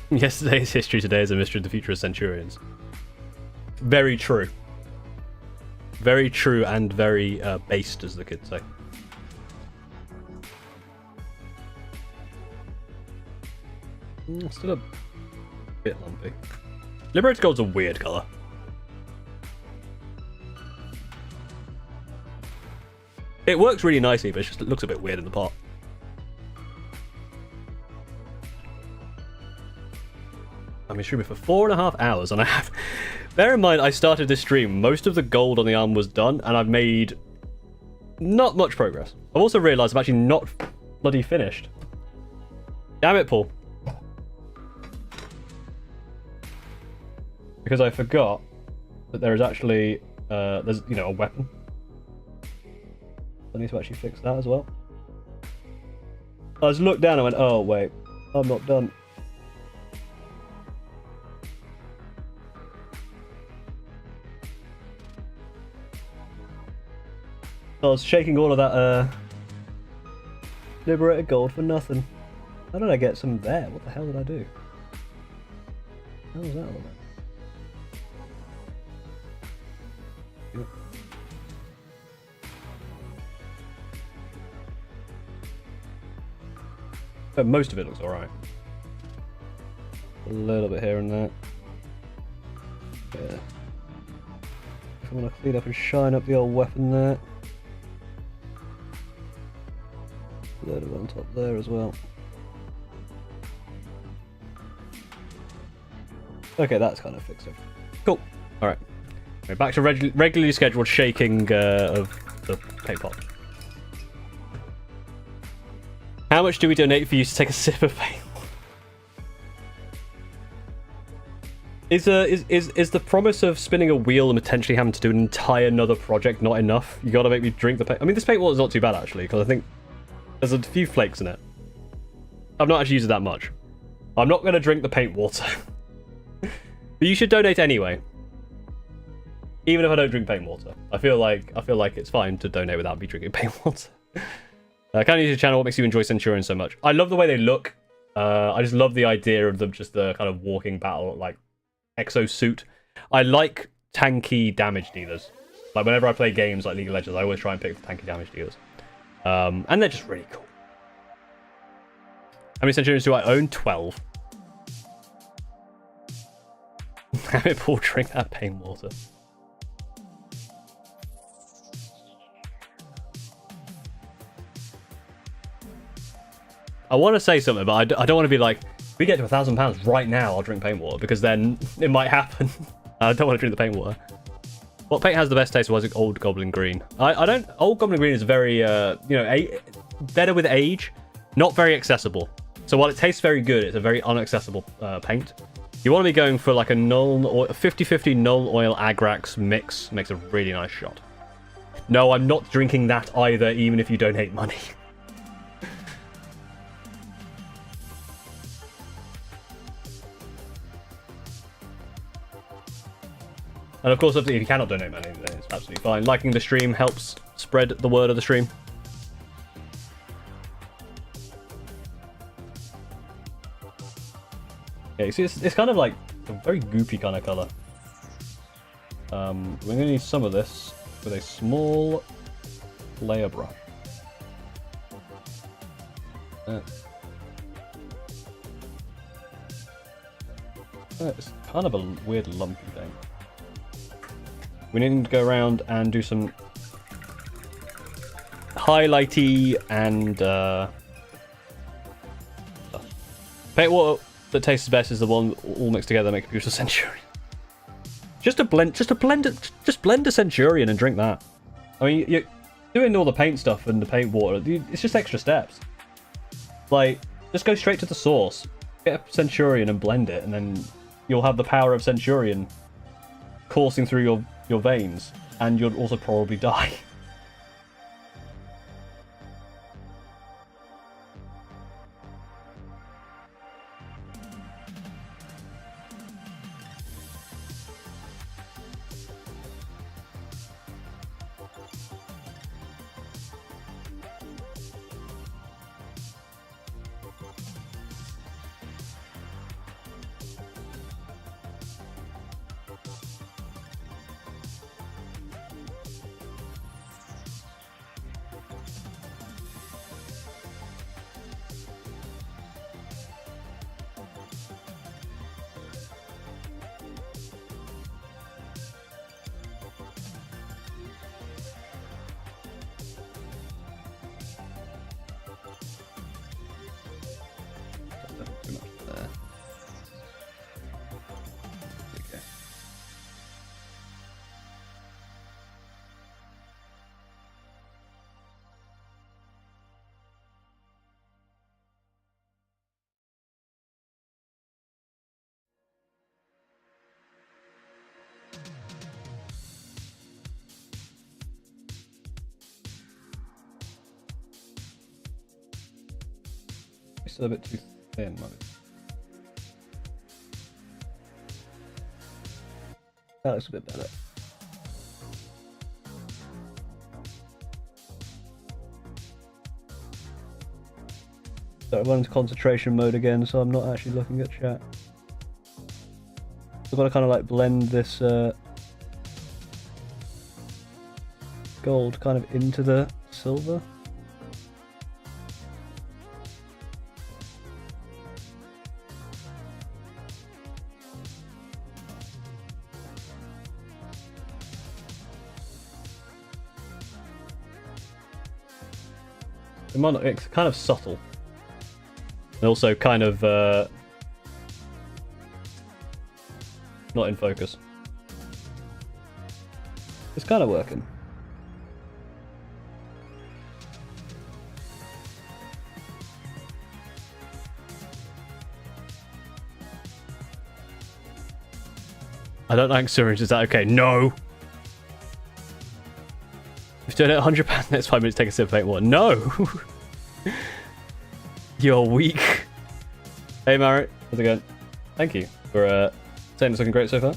[SPEAKER 1] Yesterday is history, today is a mystery, the future is Centurions. Very true. Very true and very based, as the kids say. Still a bit lumpy. Liberator Gold's a weird colour. It works really nicely, but it looks a bit weird in the pot. I've been streaming for 4.5 hours, and I have... Bear in mind, I started this stream, most of the gold on the arm was done, and I've made not much progress. I've also realised I'm actually not bloody finished. Damn it, Paul. Because I forgot that there is actually, there's, you know, a weapon. I need to actually fix that as well. I just looked down and went, oh, wait, I'm not done. I was shaking all of that Liberated Gold for nothing. How did I get some there? What the hell did I do? How was that all about? Yep. But most of it looks alright. A little bit here and there. Yeah. If I want to clean up and shine up the old weapon there. A little bit on top there as well. Okay, that's kind of fixed it. Cool. Alright. Okay, back to regularly scheduled shaking of the paint pot. How much do we donate for you to take a sip of paint? Is the promise of spinning a wheel and potentially having to do an entire another project not enough? You gotta make me drink the paint. I mean, this paint water is not too bad actually, because I think there's a few flakes in it. I've not actually used it that much. I'm not gonna drink the paint water. But you should donate anyway. Even if I don't drink paint water. I feel like it's fine to donate without me drinking paint water. Can you use your channel? What makes you enjoy Centurion so much? I love the way they look. I just love the idea of them just the kind of walking battle, like, exosuit. I like tanky damage dealers. Like, whenever I play games like League of Legends, I always try and pick the tanky damage dealers. And they're just really cool. How many Centurions do I own? 12. Have it Paul drink that paint water. I want to say something, but I don't want to be like, if we get to £1,000 right now, I'll drink paint water, because then it might happen. I don't want to drink the paint water. What paint has the best taste? Was it Old Goblin Green? I don't... Old Goblin Green is very, you know, better with age, not very accessible. So while it tastes very good, it's a very unaccessible paint. You want to be going for like a null or 50-50 null oil Agrax mix. Makes a really nice shot. No, I'm not drinking that either, even if you donate money. And of course, if you cannot donate money, then it's absolutely fine. Liking the stream helps spread the word of the stream. Yeah, you see, it's kind of like a very goopy kind of colour. We're going to need some of this with a small layer brush. It's kind of a weird lumpy thing. We need to go around and do some highlighty and paint water that tastes best is the one all mixed together make a beautiful Centurion. Just blend a Centurion and drink that. I mean, you're doing all the paint stuff and the paint water. It's just extra steps. Like, just go straight to the source. Get a Centurion and blend it, and then you'll have the power of Centurion coursing through your veins, and you'll also probably die. Still a bit too thin, maybe. That looks a bit better. So I went into concentration mode again, so I'm not actually looking at chat. I've got to kind of like blend this gold kind of into the silver. It's kind of subtle, and also kind of not in focus. It's kind of working. I don't like syringe. Is that okay? No. If you turn it £100 next 5 minutes, take a sip of paint water. No! You're weak. Hey, Marit. How's it going? Thank you for saying it's looking great so far.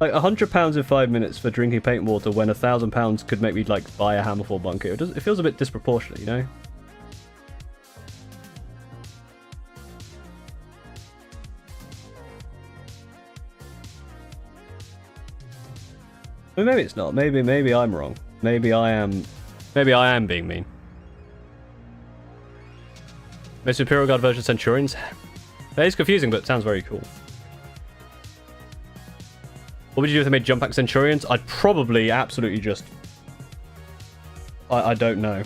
[SPEAKER 1] Like £100 in 5 minutes for drinking paint water when £1,000 could make me like buy a Hammerfall bunker. It feels a bit disproportionate, you know? I mean, maybe it's not. Maybe I'm wrong. Maybe I am being mean. Most Imperial Guard version Centurions. That is confusing, but it sounds very cool. What would you do if they made jump pack Centurions? I'd probably absolutely just... I don't know.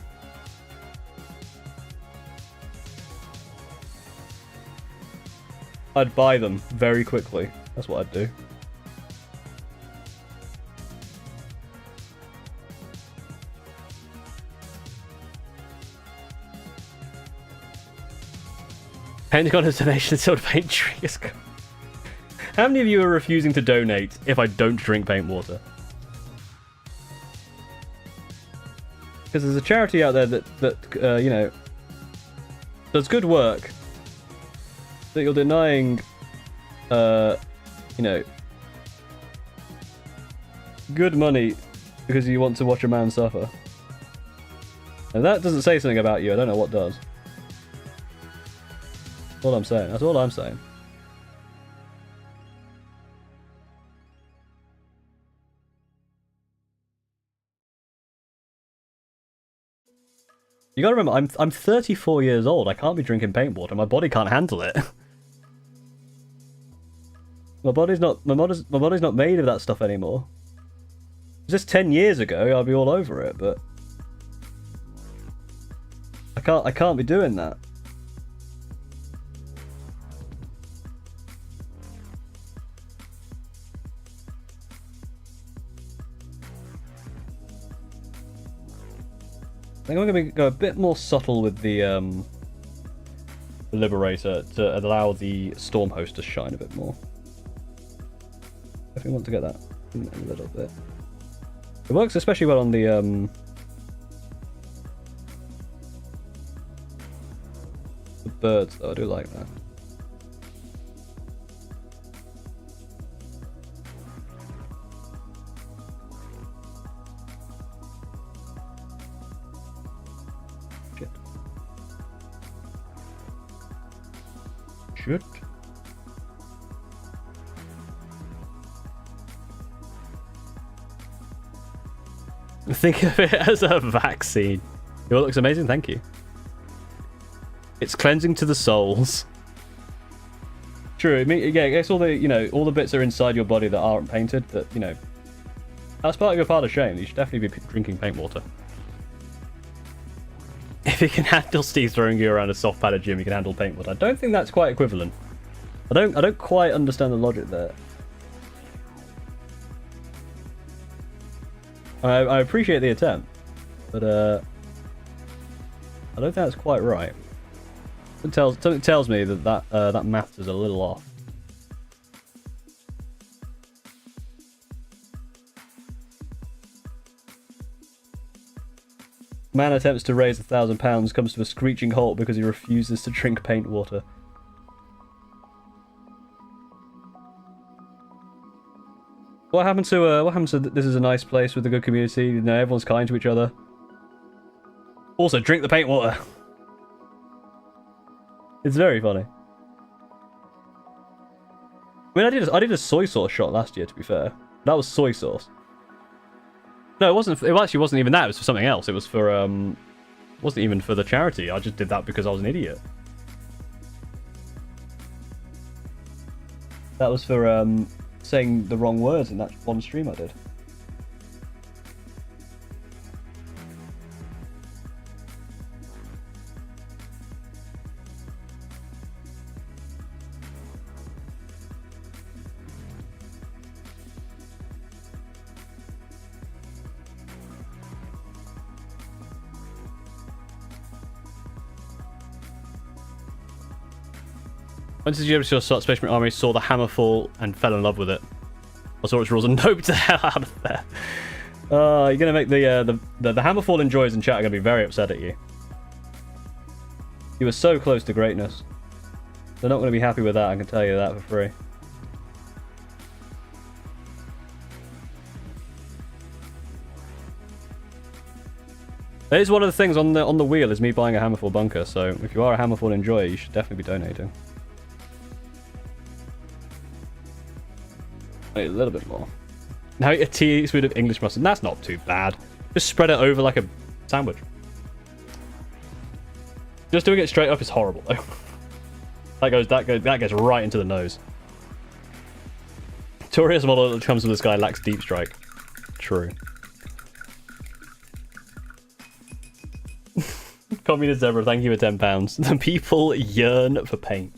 [SPEAKER 1] I'd buy them very quickly. That's what I'd do. Pentagon has donation sold paint tree. How many of you are refusing to donate if I don't drink paint water? Because there's a charity out there that you know, does good work that you're denying, you know, good money because you want to watch a man suffer. And that doesn't say something about you. I don't know what does. That's all I'm saying. That's all I'm saying. You gotta remember, I'm 34 years old. I can't be drinking paint water. My body can't handle it. my body's not made of that stuff anymore. Just 10 years ago, I'd be all over it, but I can't be doing that. I think I'm going to go a bit more subtle with the Liberator to allow the Storm Host to shine a bit more. If we want to get that in a little bit. It works especially well on the birds, though. I do like that. Shit. Think of it as a vaccine. It looks amazing, thank you. It's cleansing to the souls. True, I mean, yeah, I guess all the, all the bits are inside your body that aren't painted, that, that's part of your pile of shame. You should definitely be drinking paint water. If you can handle Steve throwing you around a soft padded gym, you can handle paint water. I don't think that's quite equivalent. I don't quite understand the logic there. I appreciate the attempt, but I don't think that's quite right. Something tells me that math is a little off. Man attempts to raise £1,000, comes to a screeching halt because he refuses to drink paint water. What happened to this is a nice place with a good community, everyone's kind to each other. Also, drink the paint water. It's very funny. I mean, I did a soy sauce shot last year, to be fair. That was soy sauce. No, it wasn't. It actually wasn't even that. It was for something else. It was for wasn't even for the charity. I just did that because I was an idiot. That was for saying the wrong words in that one stream I did. When did you ever see Space Marine Army, saw the hammer fall and fell in love with it? I saw its rules and noped the hell out of there. You're gonna make the Hammerfall enjoyers in chat are gonna be very upset at you. You were so close to greatness. They're not gonna be happy with that, I can tell you that for free. It is one of the things on the wheel is me buying a Hammerfall bunker, so if you are a Hammerfall enjoyer, you should definitely be donating. Wait, a little bit more. Now a teaspoon of English mustard. That's not too bad. Just spread it over like a sandwich. Just doing it straight up is horrible though. that goes right into the nose. Torius model that comes with this guy lacks deep strike. True. Communist Zebra, thank you for £10. The people yearn for paint.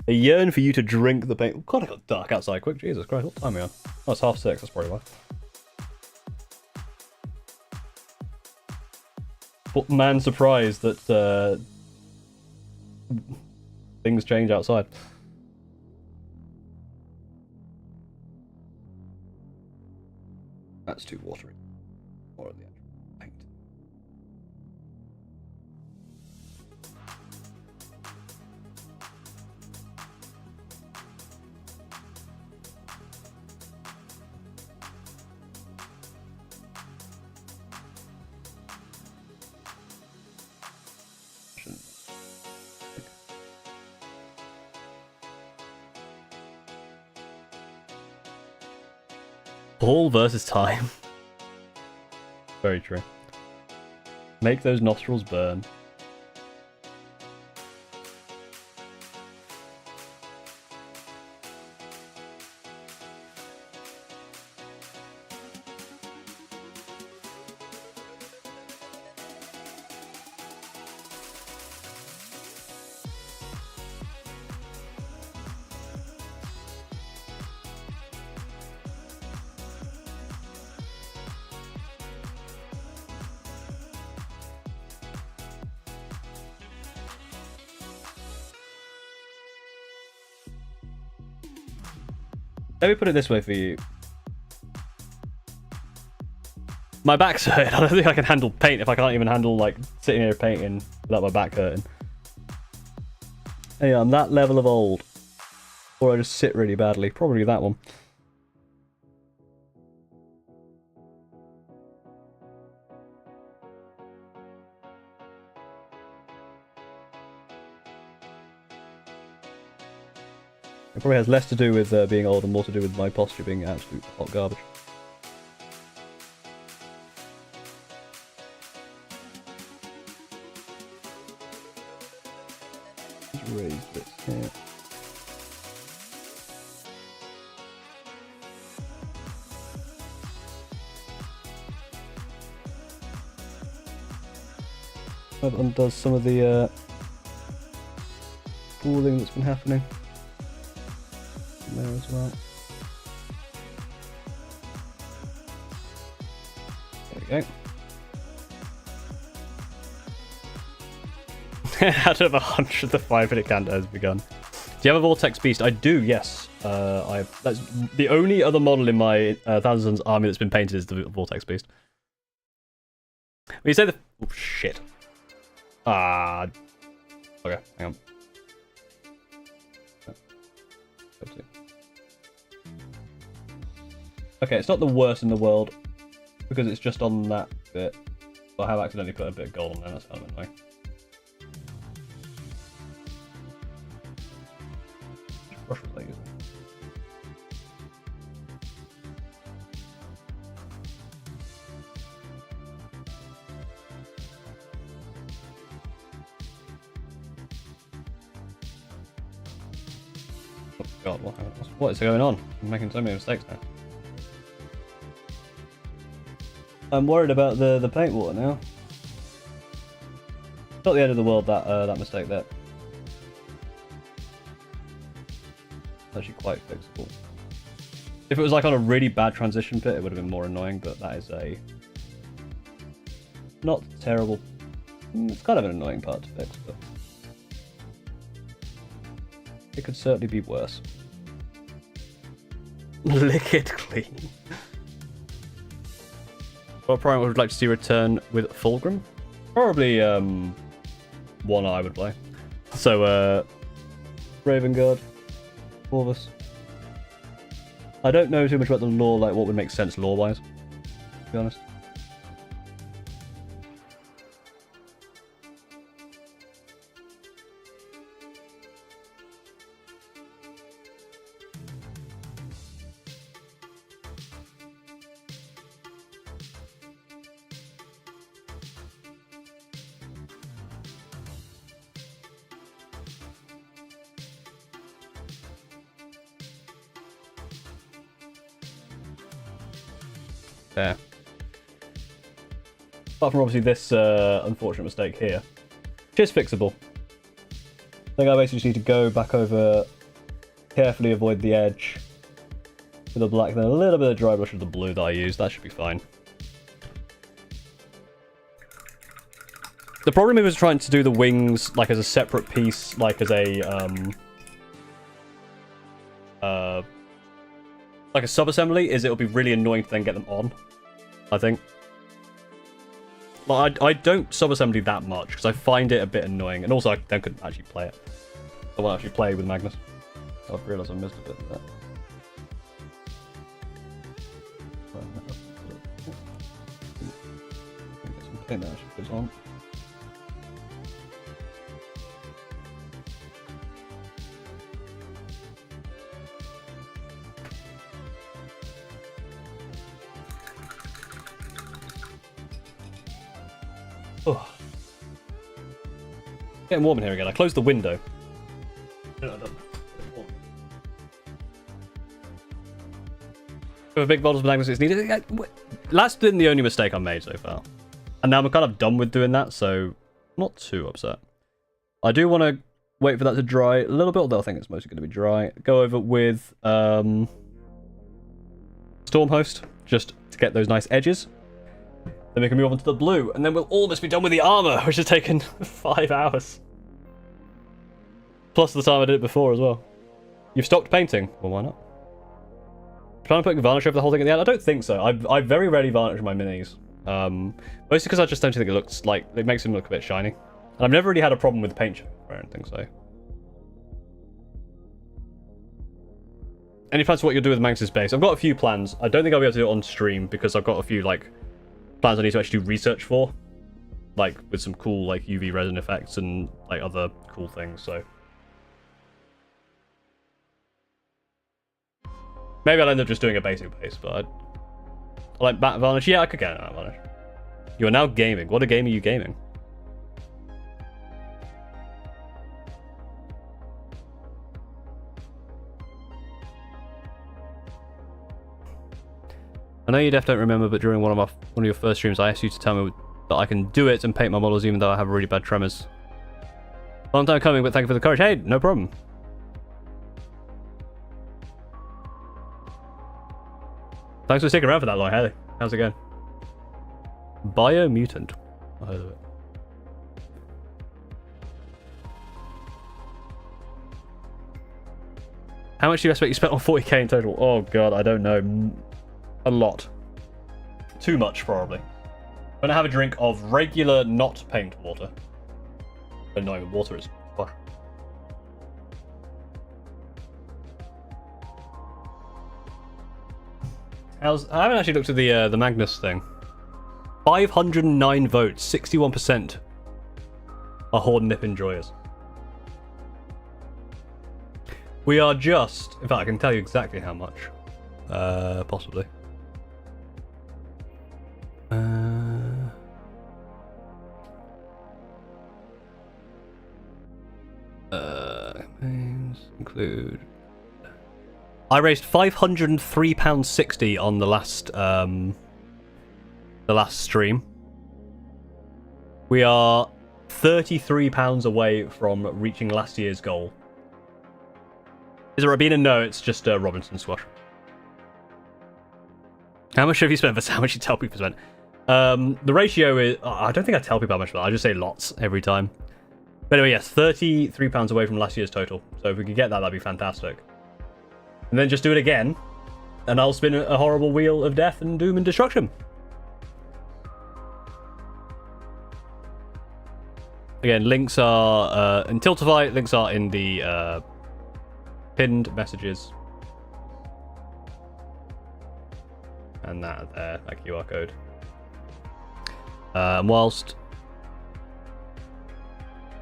[SPEAKER 1] They yearn for you to drink the paint. God, it got dark outside quick. Jesus Christ, what time are we on? Oh, it's 6:30. That's probably why. But man, surprised that things change outside. That's too watery. More of the actual paint. All versus time. Very true. Make those nostrils burn. Let me put it this way for you. My back's hurting. I don't think I can handle paint if I can't even handle, like, sitting here painting without my back hurting. Hey, I'm that level of old. Or I just sit really badly. Probably that one. It probably has less to do with being old and more to do with my posture being absolute hot garbage. Let's raise this here. That undoes some of the cooling that's been happening there as well. There we go. Out of 100, the 5-minute countdown has begun. Do you have a Vortex Beast? I do, yes. That's the only other model in my Thousands army that's been painted is the Vortex Beast. When you say the... Oh, shit. Okay, hang on. Okay, it's not the worst in the world, because it's just on that bit. But I have accidentally put a bit of gold on there, that's kind of annoying. Brush with lasers. Oh god, what is going on? I'm making so many mistakes now. I'm worried about the paint water now. Not the end of the world, that mistake there. Actually quite fixable. If it was like on a really bad transition pit, it would have been more annoying, but that is a not terrible. It's kind of an annoying part to fix, but it could certainly be worse. Lick it clean. What Prime would like to see return with Fulgrim? Probably one I would play. So Raven Guard. Corvus. I don't know too much about the lore, like what would make sense lore-wise, to be honest. There. Apart from obviously this unfortunate mistake here, which is fixable. I think I basically just need to go back over, carefully avoid the edge with the black, then a little bit of dry brush with the blue that I used. That should be fine. The problem is trying to do the wings like as a separate piece, like as a like a sub-assembly, is it'll be really annoying to then get them on, I think. Like, I don't sub-assembly that much, because I find it a bit annoying, and also I then couldn't actually play it. I won't actually play with Magnus. I've realised I missed a bit of that. Get some paint that actually goes on. Oh. Getting warm in here again. I closed the window. A big bottles of Magnus is needed. That's been the only mistake I've made so far. And now I'm kind of done with doing that, so I'm not too upset. I do want to wait for that to dry a little bit, although I think it's mostly going to be dry. Go over with Stormhost, just to get those nice edges. Then we can move on to the blue, and then we'll almost be done with the armor, which has taken 5 hours. Plus the time I did it before as well. You've stopped painting? Well, why not? Trying to put varnish over the whole thing at the end? I don't think so. I very rarely varnish my minis. Mostly because I just don't think it looks like... It makes them look a bit shiny. And I've never really had a problem with paint or anything, so... Any plans for what you'll do with Magnus' base? I've got a few plans. I don't think I'll be able to do it on stream because I've got a few, like, plans I need to actually do research for. Like, with some cool, like, UV resin effects and, like, other cool things, so... Maybe I'll end up just doing a basic base, but I like matte varnish. Yeah, I could get matte varnish. You are now gaming. What a game are you gaming? I know you def don't remember, but during one of your first streams, I asked you to tell me that I can do it and paint my models even though I have really bad tremors. Long time coming, but thank you for the courage. Hey, no problem. Thanks for sticking around for that long, Haley. How's it going? Biomutant. I heard of it. How much do you expect you spent on 40k in total? Oh god, I don't know. A lot. Too much, probably. I'm gonna have a drink of regular, not paint water. But not even water, it's fuck. I haven't actually looked at the Magnus thing. 509 votes, 61% are Horde Nip enjoyers. We are just... In fact, I can tell you exactly how much. Possibly. Include... I raised £503.60 on the last stream. We are £33 away from reaching last year's goal. Is it Rabina? No, it's just Robinson Squash. How much have you spent for how much you tell people spent? The ratio is... I don't think I tell people how much, but I just say lots every time. But anyway, yes, £33 away from last year's total. So if we could get that, that'd be fantastic. And then just do it again, and I'll spin a horrible wheel of death and doom and destruction. Again, links are in Tiltify. Links are in the pinned messages, and that there, that QR code. Whilst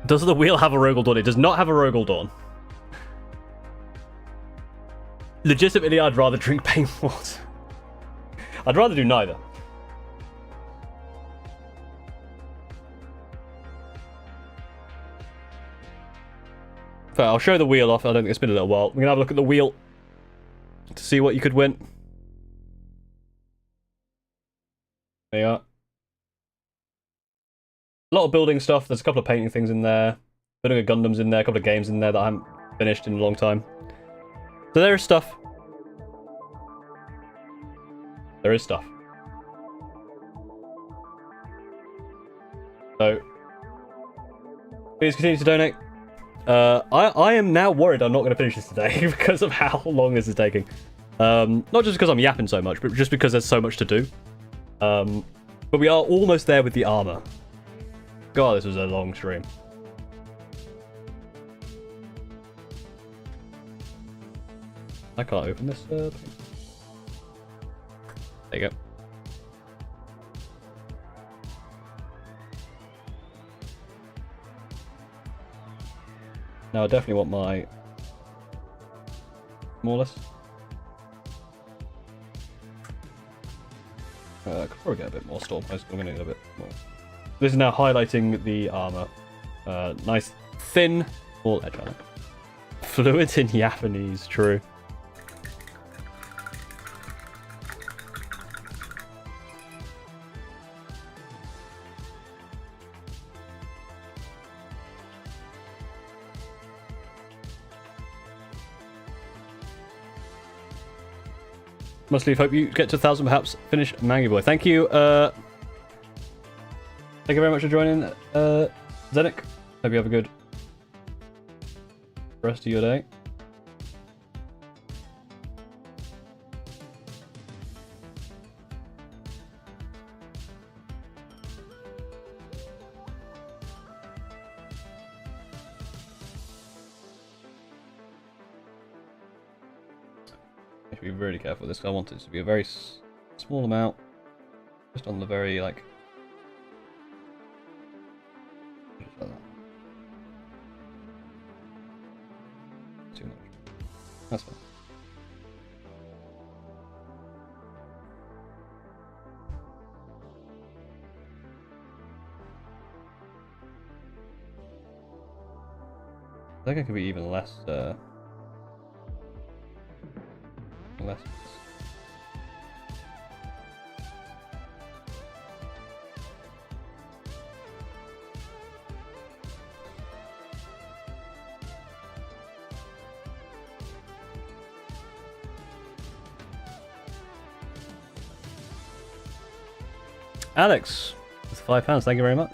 [SPEAKER 1] does the wheel have a Rogel Dawn? It does not have a Rogel Dawn. Legitimately, I'd rather drink paint water. I'd rather do neither. So I'll show the wheel off. I don't think it's been a little while. We're going to have a look at the wheel to see what you could win. There you are. A lot of building stuff. There's a couple of painting things in there. Building of Gundams in there. A couple of games in there that I haven't finished in a long time. So there is stuff. There is stuff. So, please continue to donate. I am now worried I'm not going to finish this today because of how long this is taking. Not just because I'm yapping so much, but just because there's so much to do. But we are almost there with the armor. God, this was a long stream. I can't open this. There you go. Now I definitely want my smallest. I could probably get a bit more storm post. I'm going to need a bit more. This is now highlighting the armor. Nice thin, small edge on it. Fluids in Japanese, true. Must leave. Hope you get to 1,000, perhaps finish Mangy Boy. Thank you. Thank you very much for joining, Zenik. Hope you have a good rest of your day. I should be really careful with this. I want it to be a very small amount, just on the very like. Just like that. Too much. That's fine. I think it could be even less. Less. Alex, with £5, thank you very much.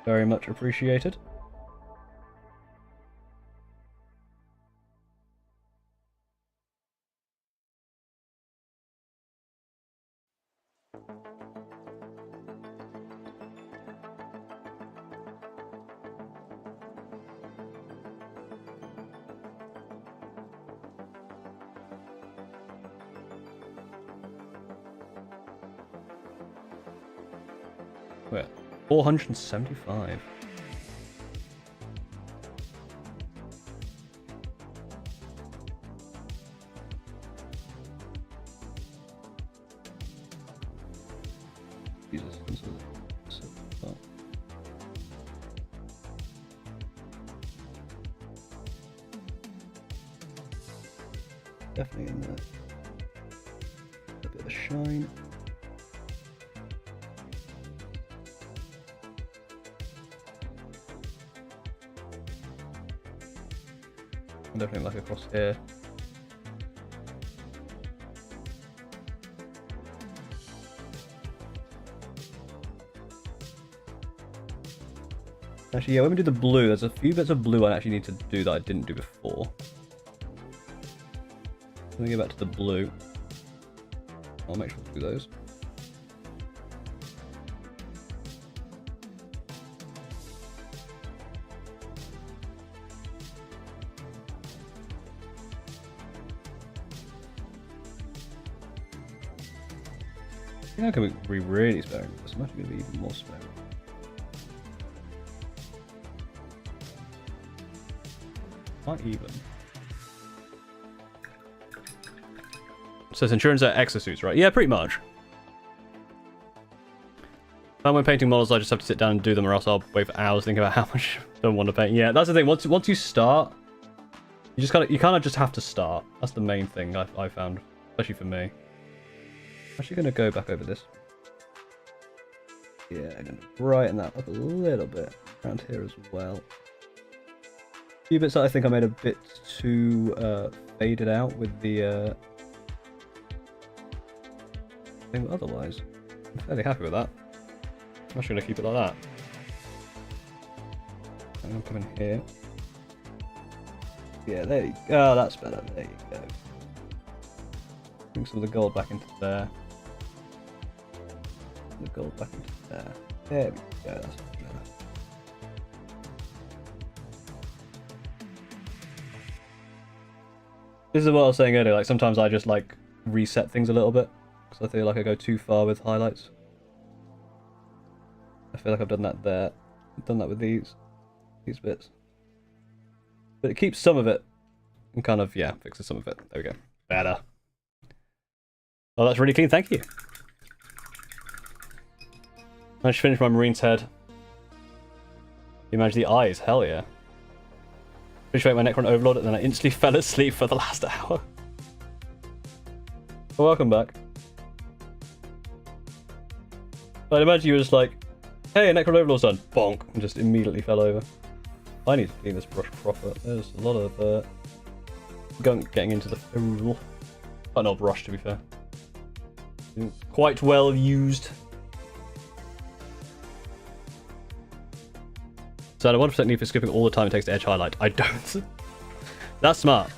[SPEAKER 1] Very much appreciated. Where? 475. Jesus, this is so far. Definitely in there. A bit of a shine. Definitely like across here. Actually, yeah, when we do the blue, there's a few bits of blue I actually need to do that I didn't do before. Let me go back to the blue. I'll make sure to do those. I think I can be really sparing with this. I'm actually going to be even more sparing. Not even. So it's insurance at exosuits, right? Yeah, pretty much. When painting models, I just have to sit down and do them, or else I'll wait for hours thinking about how much I don't want to paint. Yeah, that's the thing. Once you start, you kind of just have to start. That's the main thing I found, especially for me. I'm actually going to go back over this. Yeah, I'm going to brighten that up a little bit around here as well. A few bits that I think I made a bit too faded out with the thing, but otherwise, I'm fairly happy with that. I'm actually going to keep it like that. I'm going to come in here. Yeah, there you go. Oh, that's better. There you go. Bring some of the gold back into there. The gold back into there. There we go. That's better. This is what I was saying earlier. Like sometimes I just like reset things a little bit because I feel like I go too far with highlights. I feel like I've done that there. I've done that with these bits. But it keeps some of it and kind of, yeah, fixes some of it. There we go. Better. Oh, that's really clean. Thank you. I just finished my Marine's head. You manage the eyes. Hell yeah. Finished my Necron Overlord and then I instantly fell asleep for the last hour. Well, welcome back. I'd imagine you were just like, hey, Necron Overlord's done. Bonk. And just immediately fell over. I need to clean this brush proper. There's a lot of gunk getting into the fool. Quite an old brush, to be fair. Quite well used. So I 1% need for skipping all the time it takes to edge highlight. I don't. That's smart.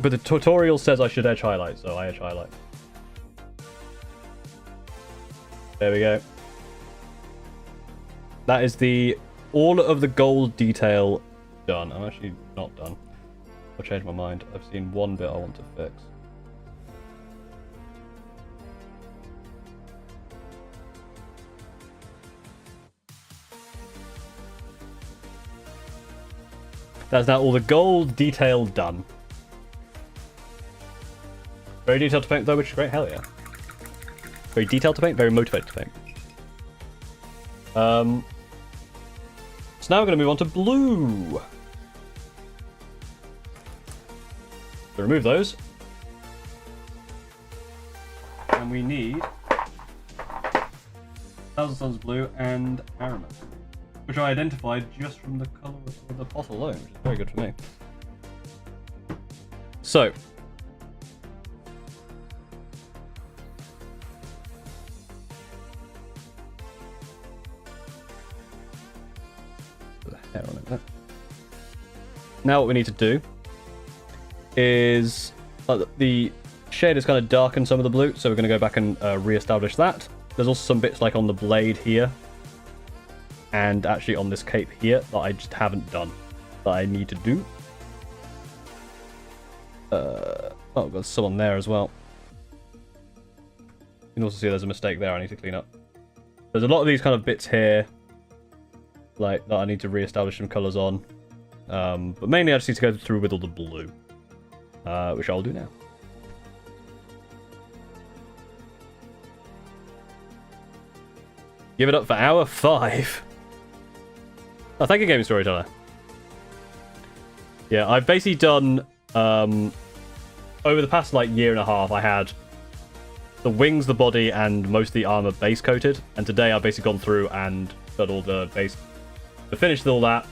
[SPEAKER 1] But the tutorial says I should edge highlight, so I edge highlight. There we go. That is all of the gold detail done. I'm actually not done. I'll change my mind. I've seen one bit I want to fix. That's now all the gold detail done. Very detailed to paint though, which is great. Hell yeah. Very detailed to paint, very motivated to paint. So now we're going to move on to blue. So remove those. And we need Thousand Suns blue and Aramet, which I identified just from the colour of the pot alone, which is very good for me. So, put the hair on it there. Now what we need to do is the shade has kind of darkened some of the blue, so we're going to go back and re-establish that. There's also some bits like on the blade here and actually on this cape here that I just haven't done, that I need to do. Oh, I've got some on there as well. You can also see there's a mistake there I need to clean up. There's a lot of these kind of bits here, like, that I need to re-establish some colours on. But mainly I just need to go through with all the blue, which I'll do now. Give it up for hour 5. Oh, thank you, Gaming Storyteller. Yeah, I've basically done, over the past, like, year and a half, I had the wings, the body, and most of the armor base coated. And today I've basically gone through and done all the base, finished all that,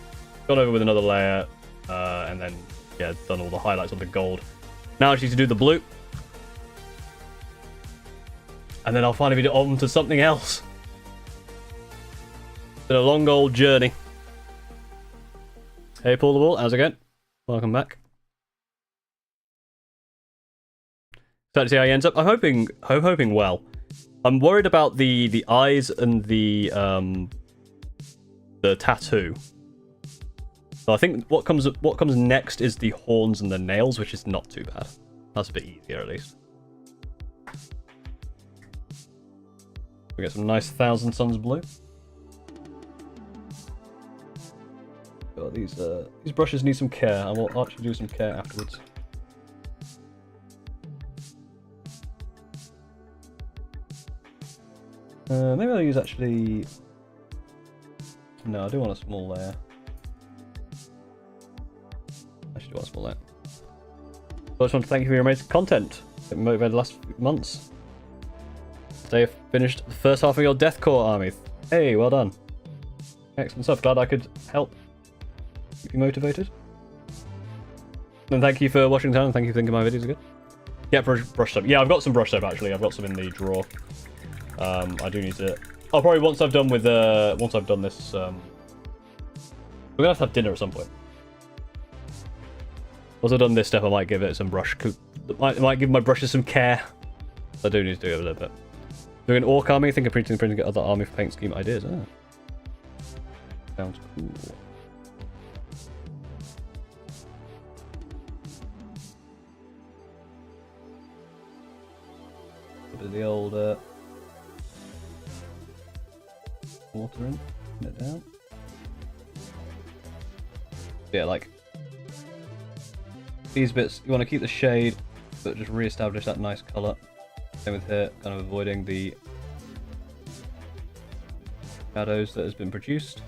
[SPEAKER 1] gone over with another layer, and then, yeah, done all the highlights on the gold. Now I just need to do the blue. And then I'll finally be on to something else. It's been a long old journey. Hey, Paul the Ball, how's it going? Welcome back. Excited to see how he ends up. I'm hoping well. I'm worried about the eyes and the tattoo. So I think what comes next is the horns and the nails, which is not too bad. That's a bit easier at least. We get some nice Thousand Suns blue. Oh, these brushes need some care. I will actually do some care afterwards. Maybe I'll use actually... No, I do want a small layer. I should do want a small layer. I just want to thank you for your amazing content. It motivated the last few months. Today I finished the first half of your Deathcore army. Hey, well done. Excellent stuff. Glad I could help keep you motivated. And thank you for watching the channel. Thank you for thinking my videos are good. Yeah, brush soap. Yeah, I've got some brush soap actually. I've got some in the drawer. I do need to... Oh, probably once I've done with once I've done this, we're gonna have to have dinner at some point. Once I've done this step, I might give it some brush. Might give my brushes some care. I do need to do it a little bit. Doing an orc army. Think of printing other army for paint scheme ideas. Oh. Sounds cool. A bit of the old water in, put it down. Yeah, like these bits, you want to keep the shade, but just re-establish that nice colour. Same with here, kind of avoiding the shadows that has been produced.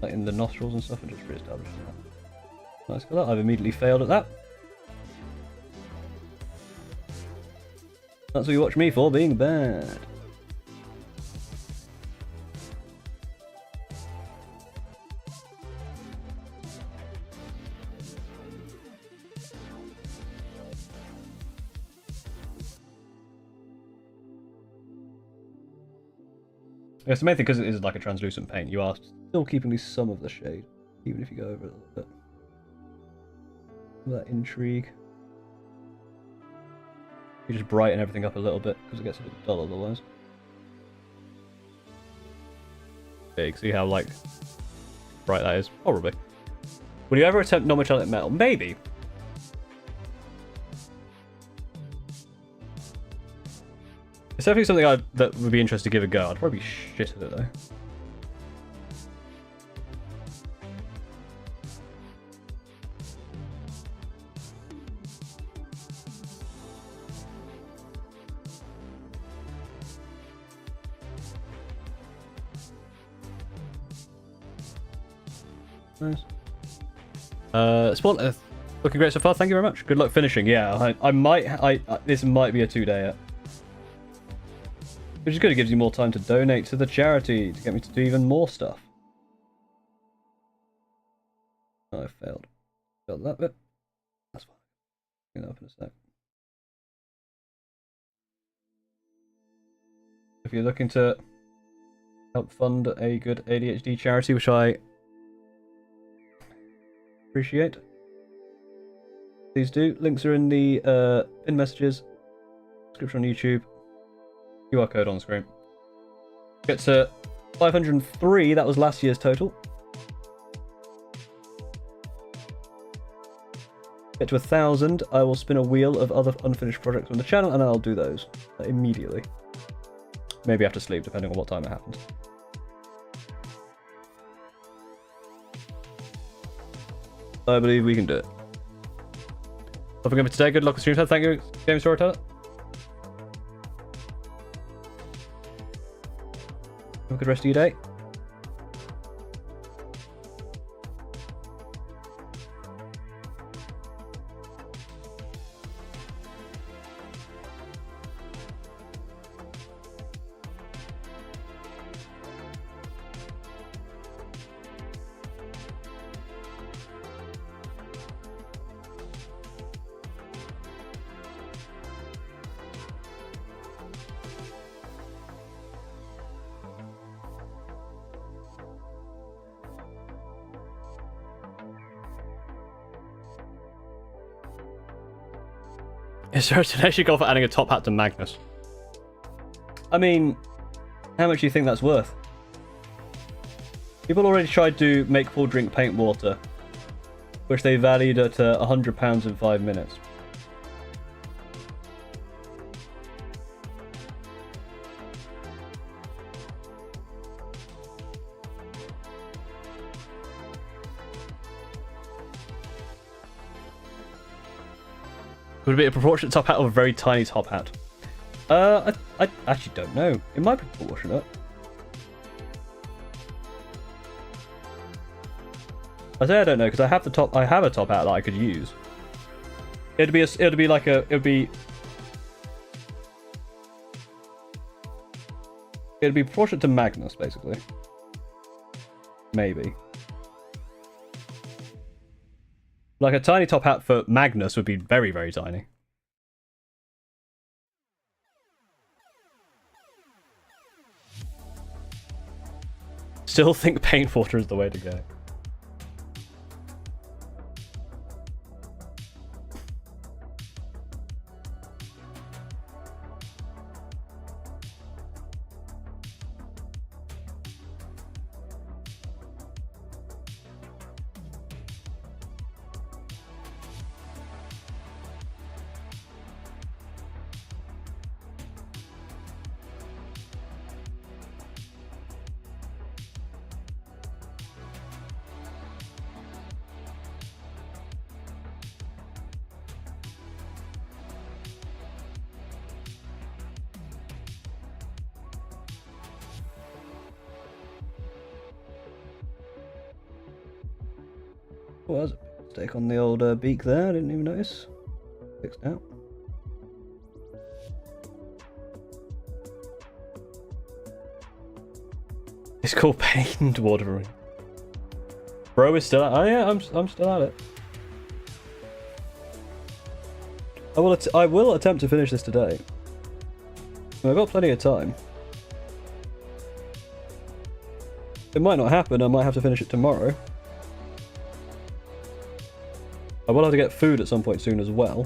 [SPEAKER 1] Like in the nostrils and stuff, and just re-establishing that. Nice colour. I've immediately failed at that. That's what you watch me for, being bad. It's the main thing, because it is like a translucent paint, you are still keeping at least some of the shade, even if you go over it a little bit. That intrigue. You just brighten everything up a little bit, because it gets a bit dull otherwise. Yeah, you can see how, like, bright that is. Probably. Would you ever attempt non-metallic metal? Maybe. It's definitely something that would be interesting to give a go. I'd probably be shit at it though. Nice. Spawn Earth, looking great so far. Thank you very much. Good luck finishing. Yeah, this might be a 2-dayer. Which is good, it gives you more time to donate to the charity, to get me to do even more stuff. Oh, I failed. Failed that bit. That's fine. Bring that up in a sec. If you're looking to help fund a good ADHD charity, which I appreciate, please do. Links are in the pinned messages, description on YouTube. QR code on screen. Get to 503, that was last year's total. Get to 1,000, I will spin a wheel of other unfinished projects on the channel, and I'll do those immediately. Maybe after sleep, depending on what time it happens. I believe we can do it. Nothing for today. Good luck with stream. Thank you, Game Storyteller. Have a good rest of your day. Is there a tenacious goal for adding a top hat to Magnus? I mean, how much do you think that's worth? People already tried to make full drink paint water, which they valued at £100 in 5 minutes. Would it be a proportionate top hat or a very tiny top hat? I actually don't know. It might be proportionate. I say I don't know because I have a top hat that I could use. It'd be proportionate to Magnus, basically. Maybe. Like a tiny top hat for Magnus would be very, very tiny. Still think paint water is the way to go. Oh, there's a mistake on the old beak there. I didn't even notice. Fixed out. It's called paint watering. Bro is still at. Oh yeah, I'm still at it. I will attempt to finish this today. I've got plenty of time. It might not happen. I might have to finish it tomorrow. I will have to get food at some point soon as well.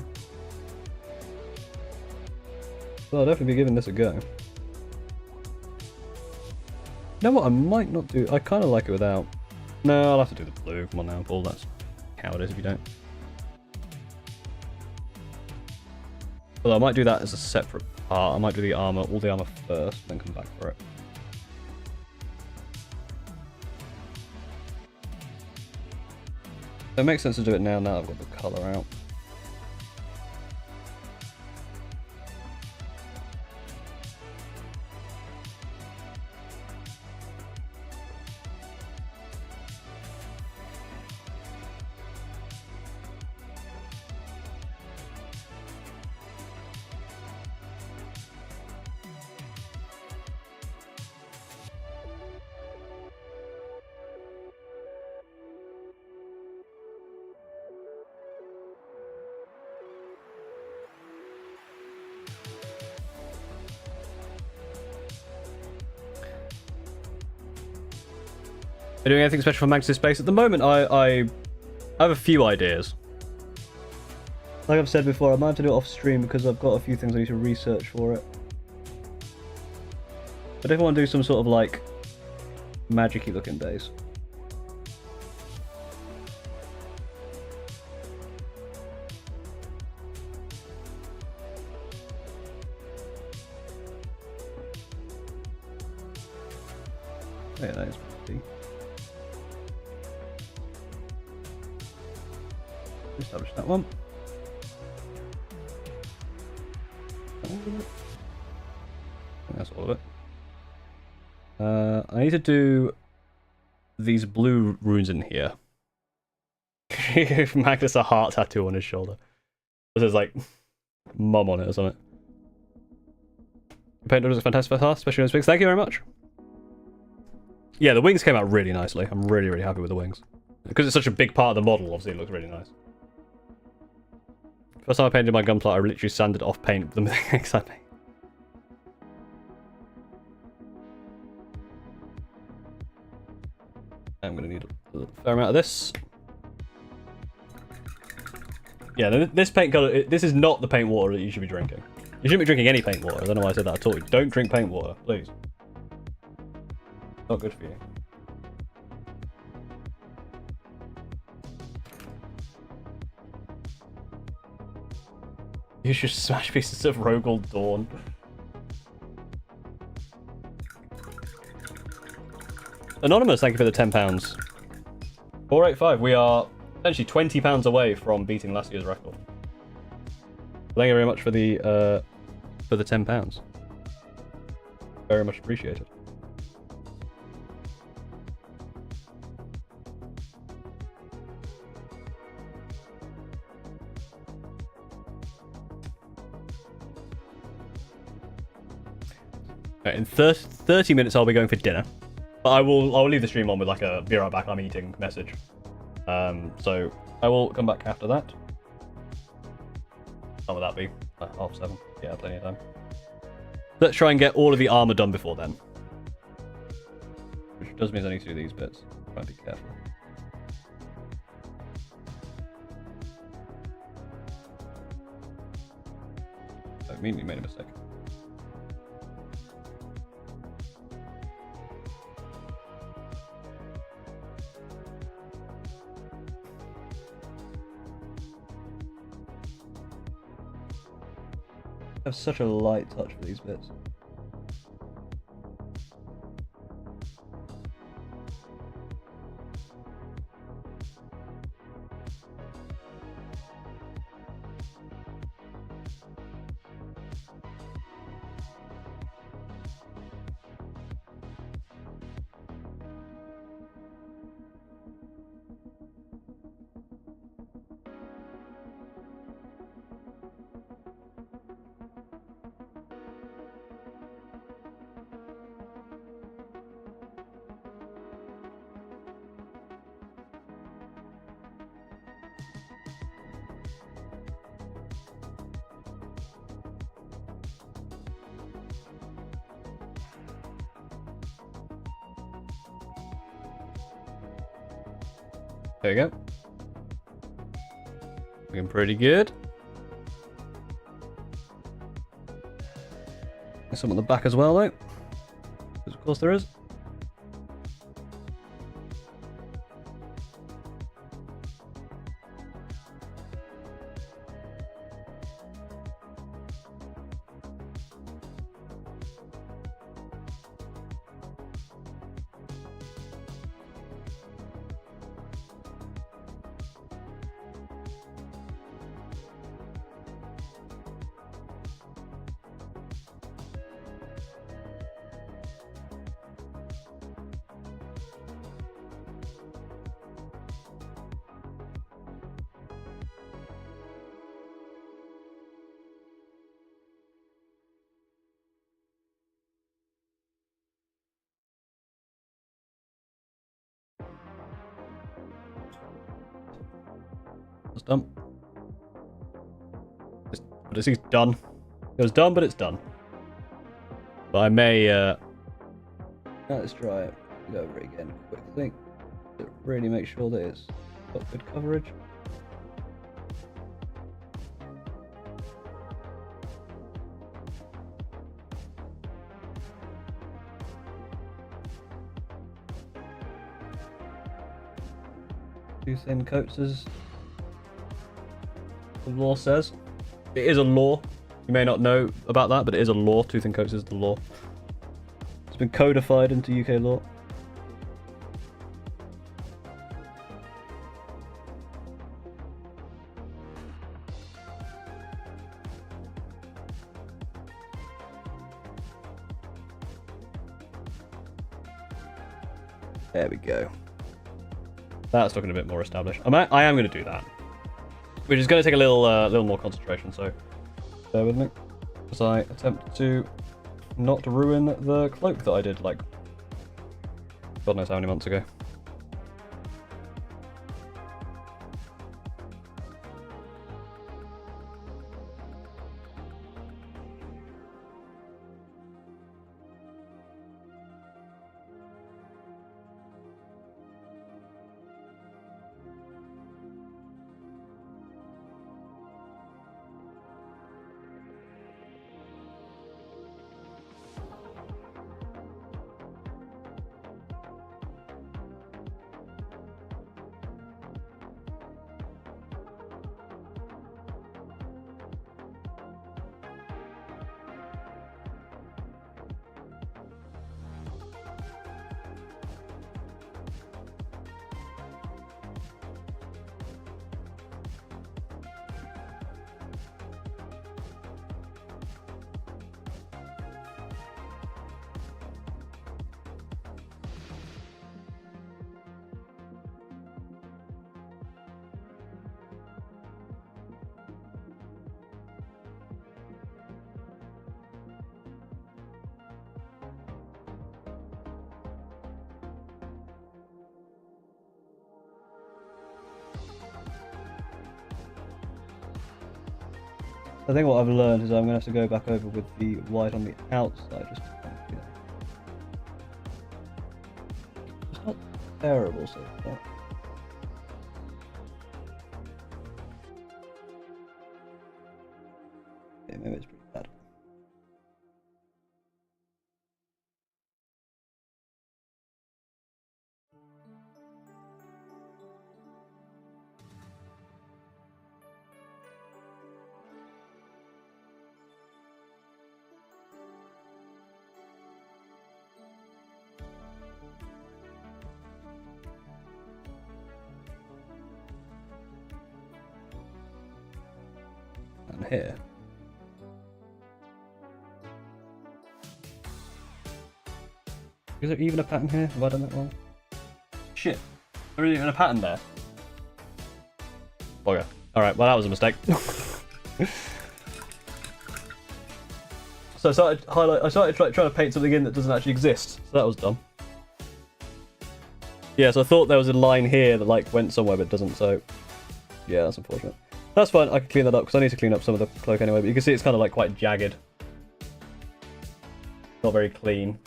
[SPEAKER 1] So I'll definitely be giving this a go. You know what? I might not do. I kind of like it without. No, I'll have to do the blue. Come on now, Paul. That's how it is if you don't. Well, I might do that as a separate part. I might do the armor, all the armor first, then come back for it. So it makes sense to do it now I've got the colour out. Are you doing anything special for Magnus Space? At the moment, I have a few ideas. Like I've said before, I might have to do it off stream because I've got a few things I need to research for it. But if I want to do some sort of like magic-y looking base. Yeah, that is pretty. Establish that one. I think that's all of it. I need to do these blue runes in here. Magnus a heart tattoo on his shoulder. It says like mum on it or something. Paint was a fantastic art, especially on his wings. Thank you very much. Yeah, the wings came out really nicely. I'm really, really happy with the wings. Because it's such a big part of the model, obviously it looks really nice. First time I painted my gunpla, I literally sanded off paint with the exactly. I'm gonna need a fair amount of this. Yeah, this paint color. This is not the paint water that you should be drinking. You shouldn't be drinking any paint water. I don't know why I said that at all. Don't drink paint water, please. Not good for you. You should smash pieces of Rogel Dawn. Anonymous, thank you for the £10. 485. We are essentially £20 away from beating last year's record. Thank you very much for the £10. Very much appreciated. In 30 minutes, I'll be going for dinner. But I'll leave the stream on with like a be right back, I'm eating message. So I will come back after that. What would that be? 7:30. Yeah, plenty of time. Let's try and get all of the armor done before then. Which does mean I need to do these bits. Try and be careful. I immediately made a mistake. I have such a light touch for these bits. There we go. Looking pretty good. There's some on the back as well, though. Because of course there is. It's done. But it's done. It was done, but it's done. But I may, let's try it. Go over it again quickly. To really make sure that it's got good coverage. Two thin coats as the law says. It is a law. You may not know about that, but it is a law. Two thin coats is the law. It's been codified into UK law. There we go. That's looking a bit more established. I am going to do that, which is going to take a little more concentration. So bear with me as I attempt to not ruin the cloak that I did like God knows how many months ago. I think what I've learned is I'm going to have to go back over with the white on the outside. Just to kind of, you know, it's not terrible so far. Yeah, maybe it's pretty bad. And here. Is there even a pattern here? Have I done that wrong? Shit. There isn't even a pattern there. Okay. Alright, well that was a mistake. So I started trying to paint something in that doesn't actually exist. So that was dumb. Yeah, so I thought there was a line here that like went somewhere but doesn't, so yeah, that's unfortunate. That's fine, I can clean that up because I need to clean up some of the cloak anyway, but you can see it's kind of like quite jagged. Not very clean.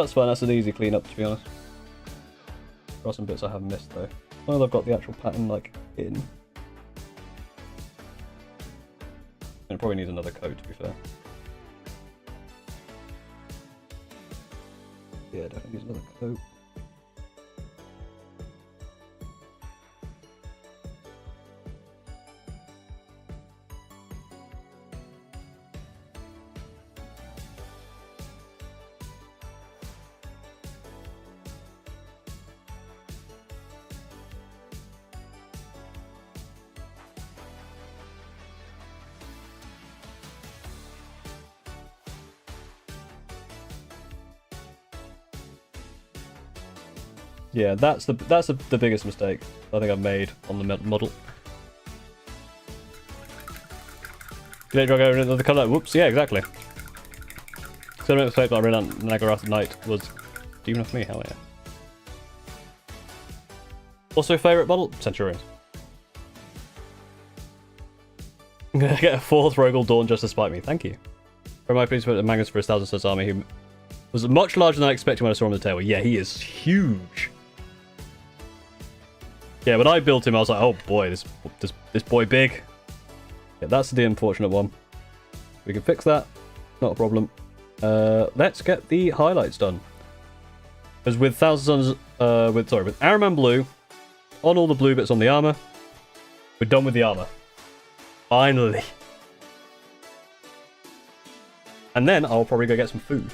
[SPEAKER 1] That's fine, that's an easy cleanup, to be honest. There are some bits I have missed, though. Well, I've got the actual pattern, like, in. And it probably needs another coat, to be fair. Yeah, definitely needs another coat. Yeah, that's the biggest mistake I think I've made on the model. Did I drag over another colour? Whoops, yeah, exactly. So the mistake that I read on Nagaroth at night was deep enough for me, hell yeah. Also, favourite model? Centurions. I'm gonna get a 4th Rogel Dawn just to spite me, thank you. For my opinion, put Magnus for his 1,000 Suns army, who was much larger than I expected when I saw him on the table. Yeah, he is huge. Yeah, when I built him, I was like, oh boy, this boy big. Yeah, that's the unfortunate one. We can fix that. Not a problem. Let's get the highlights done. Because with Thousand Suns, with Araman Blue, on all the blue bits on the armor, we're done with the armor. Finally. And then I'll probably go get some food.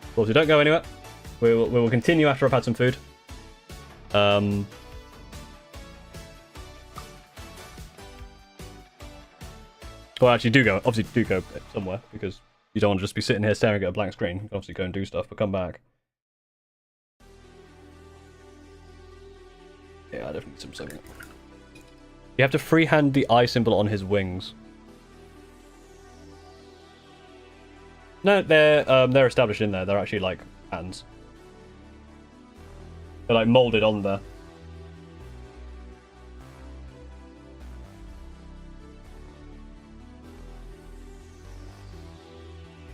[SPEAKER 1] Of course, we don't go anywhere. We will continue after I've had some food. Well, actually, obviously do go somewhere, because you don't want to just be sitting here staring at a blank screen. You can obviously go and do stuff, but come back. Yeah, I definitely need some saving. You have to freehand the eye symbol on his wings. No, they're established in there. They're actually like hands. They're like molded on there.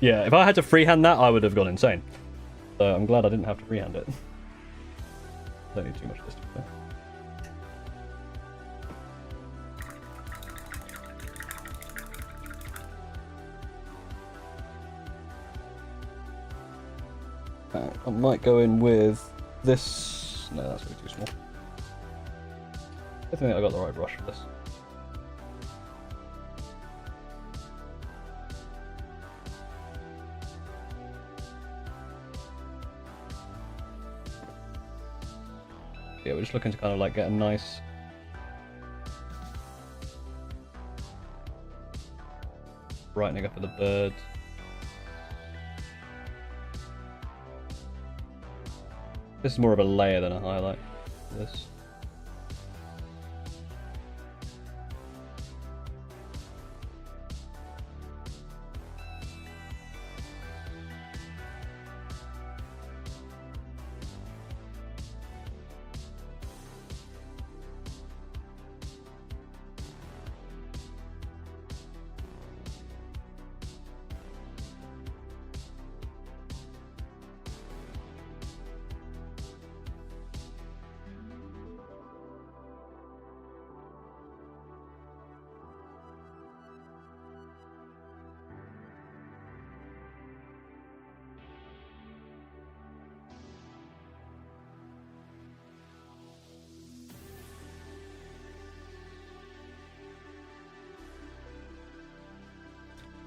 [SPEAKER 1] Yeah, if I had to freehand that, I would have gone insane. So I'm glad I didn't have to freehand it. Don't need too much distance there. I might go in with this. No, that's way too small. I think I got the right brush for this. Yeah, we're just looking to kind of like get a nice brightening up of the birds. This is more of a layer than a highlight. This.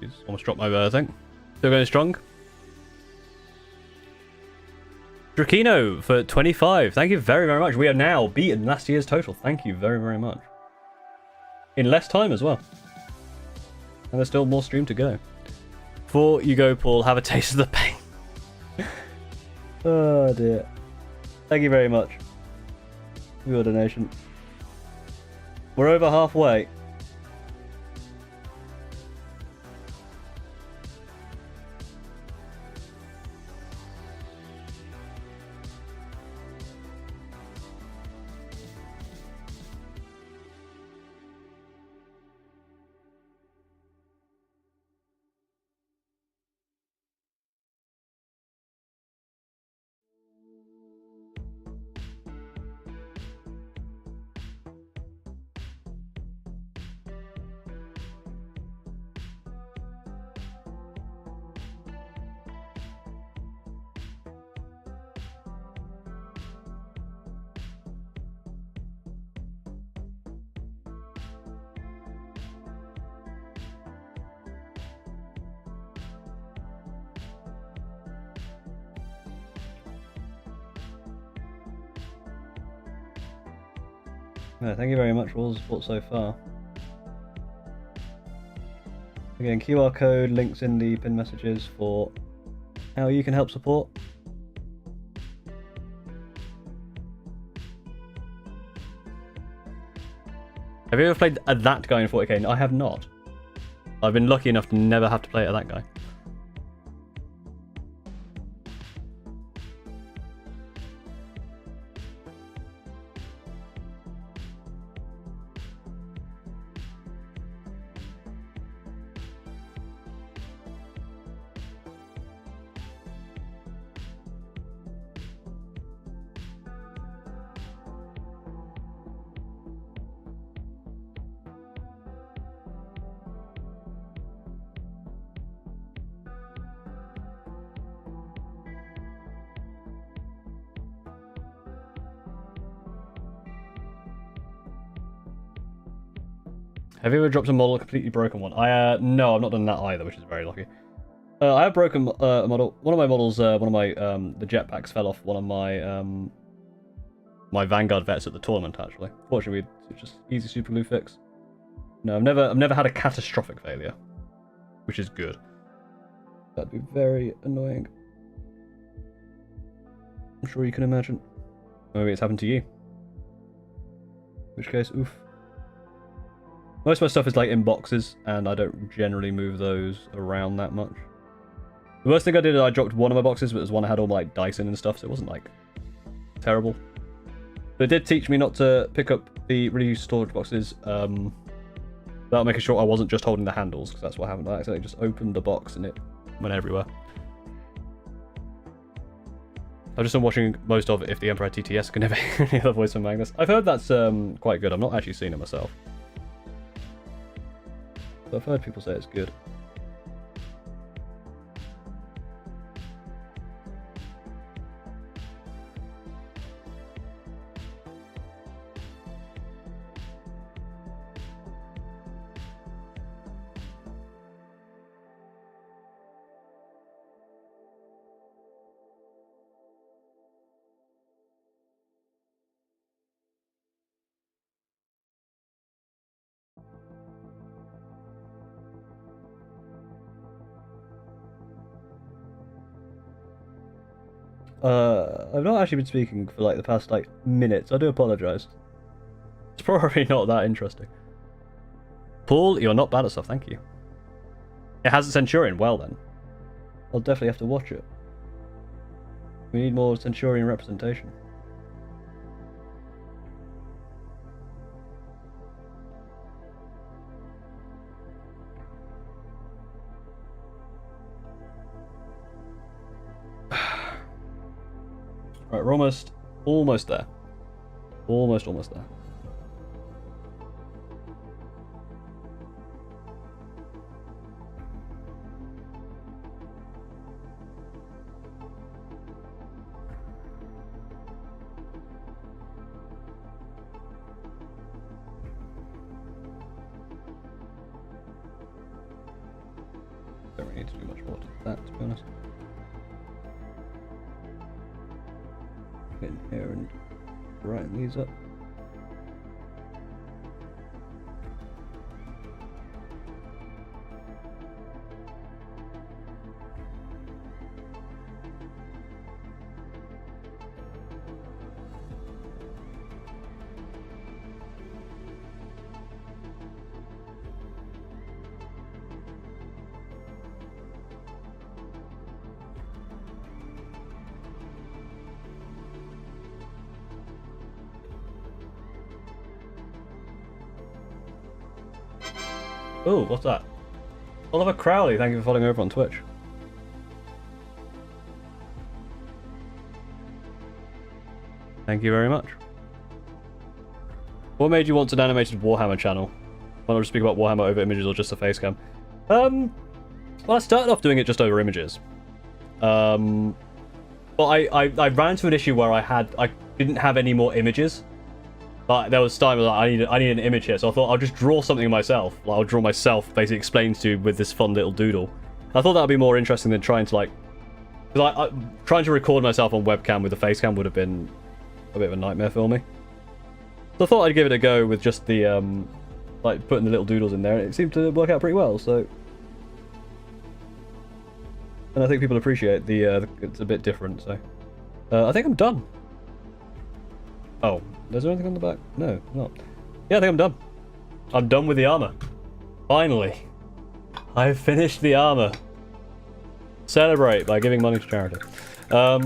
[SPEAKER 1] He's almost dropped my bird, I think. Still going strong. Drakino for 25. Thank you very, very much. We have now beaten last year's total. Thank you very, very much. In less time as well. And there's still more stream to go. Before you go, Paul, have a taste of the pain. Oh dear. Thank you very much for your donation. We're over halfway. Yeah, thank you very much for all the support so far. Again, QR code, links in the pinned messages for how you can help support. Have you ever played that guy in 40k? No, I have not. I've been lucky enough to never have to play that guy. Have you ever dropped a model, a completely broken one? No, I've not done that either, which is very lucky. I have broken a model. One of my models, one of my the jetpacks fell off one of my my Vanguard vets at the tournament. Actually, fortunately, it's just easy super glue fix. No, I've never had a catastrophic failure, which is good. That'd be very annoying. I'm sure you can imagine. Maybe it's happened to you. In which case, oof. Most of my stuff is like in boxes, and I don't generally move those around that much. The worst thing I did is I dropped one of my boxes, but it was one I had all my like, dice in and stuff, so it wasn't like terrible. But it did teach me not to pick up the reused storage boxes without making sure I wasn't just holding the handles, because that's what happened. I accidentally just opened the box and it went everywhere. I've just been watching most of it, If the Emperor had TTS, can never hear any other voice from Magnus. I've heard that's quite good. I've not actually seen it myself. But I've heard people say it's good. I've not actually been speaking for like the past like minutes. I do apologise. It's probably not that interesting. Paul, you're not bad at stuff, thank you. It has a Centurion, well then. I'll definitely have to watch it. We need more Centurion representation. Right, we're almost there. Almost there. Don't really need to do much more to that, to be honest. Get in here and writing these up. Oh, what's that? Oliver Crowley, thank you for following over on Twitch. Thank you very much. What made you want an animated Warhammer channel? Why not speak about Warhammer over images or just a face cam? Well, I started off doing it just over images. But I ran into an issue where I didn't have any more images. But there was time like I need an image here, so I thought I'll just draw something myself. Like I'll draw myself, basically explained to you with this fun little doodle. I thought that would be more interesting than trying to like, because trying to record myself on webcam with a face cam would have been a bit of a nightmare for me. So I thought I'd give it a go with just the like putting the little doodles in there, and it seemed to work out pretty well. So, and I think people appreciate the it's a bit different. So, I think I'm done. Oh, is there anything on the back? No, not. Yeah, I think I'm done. I'm done with the armor. Finally, I've finished the armor. Celebrate by giving money to charity. Well,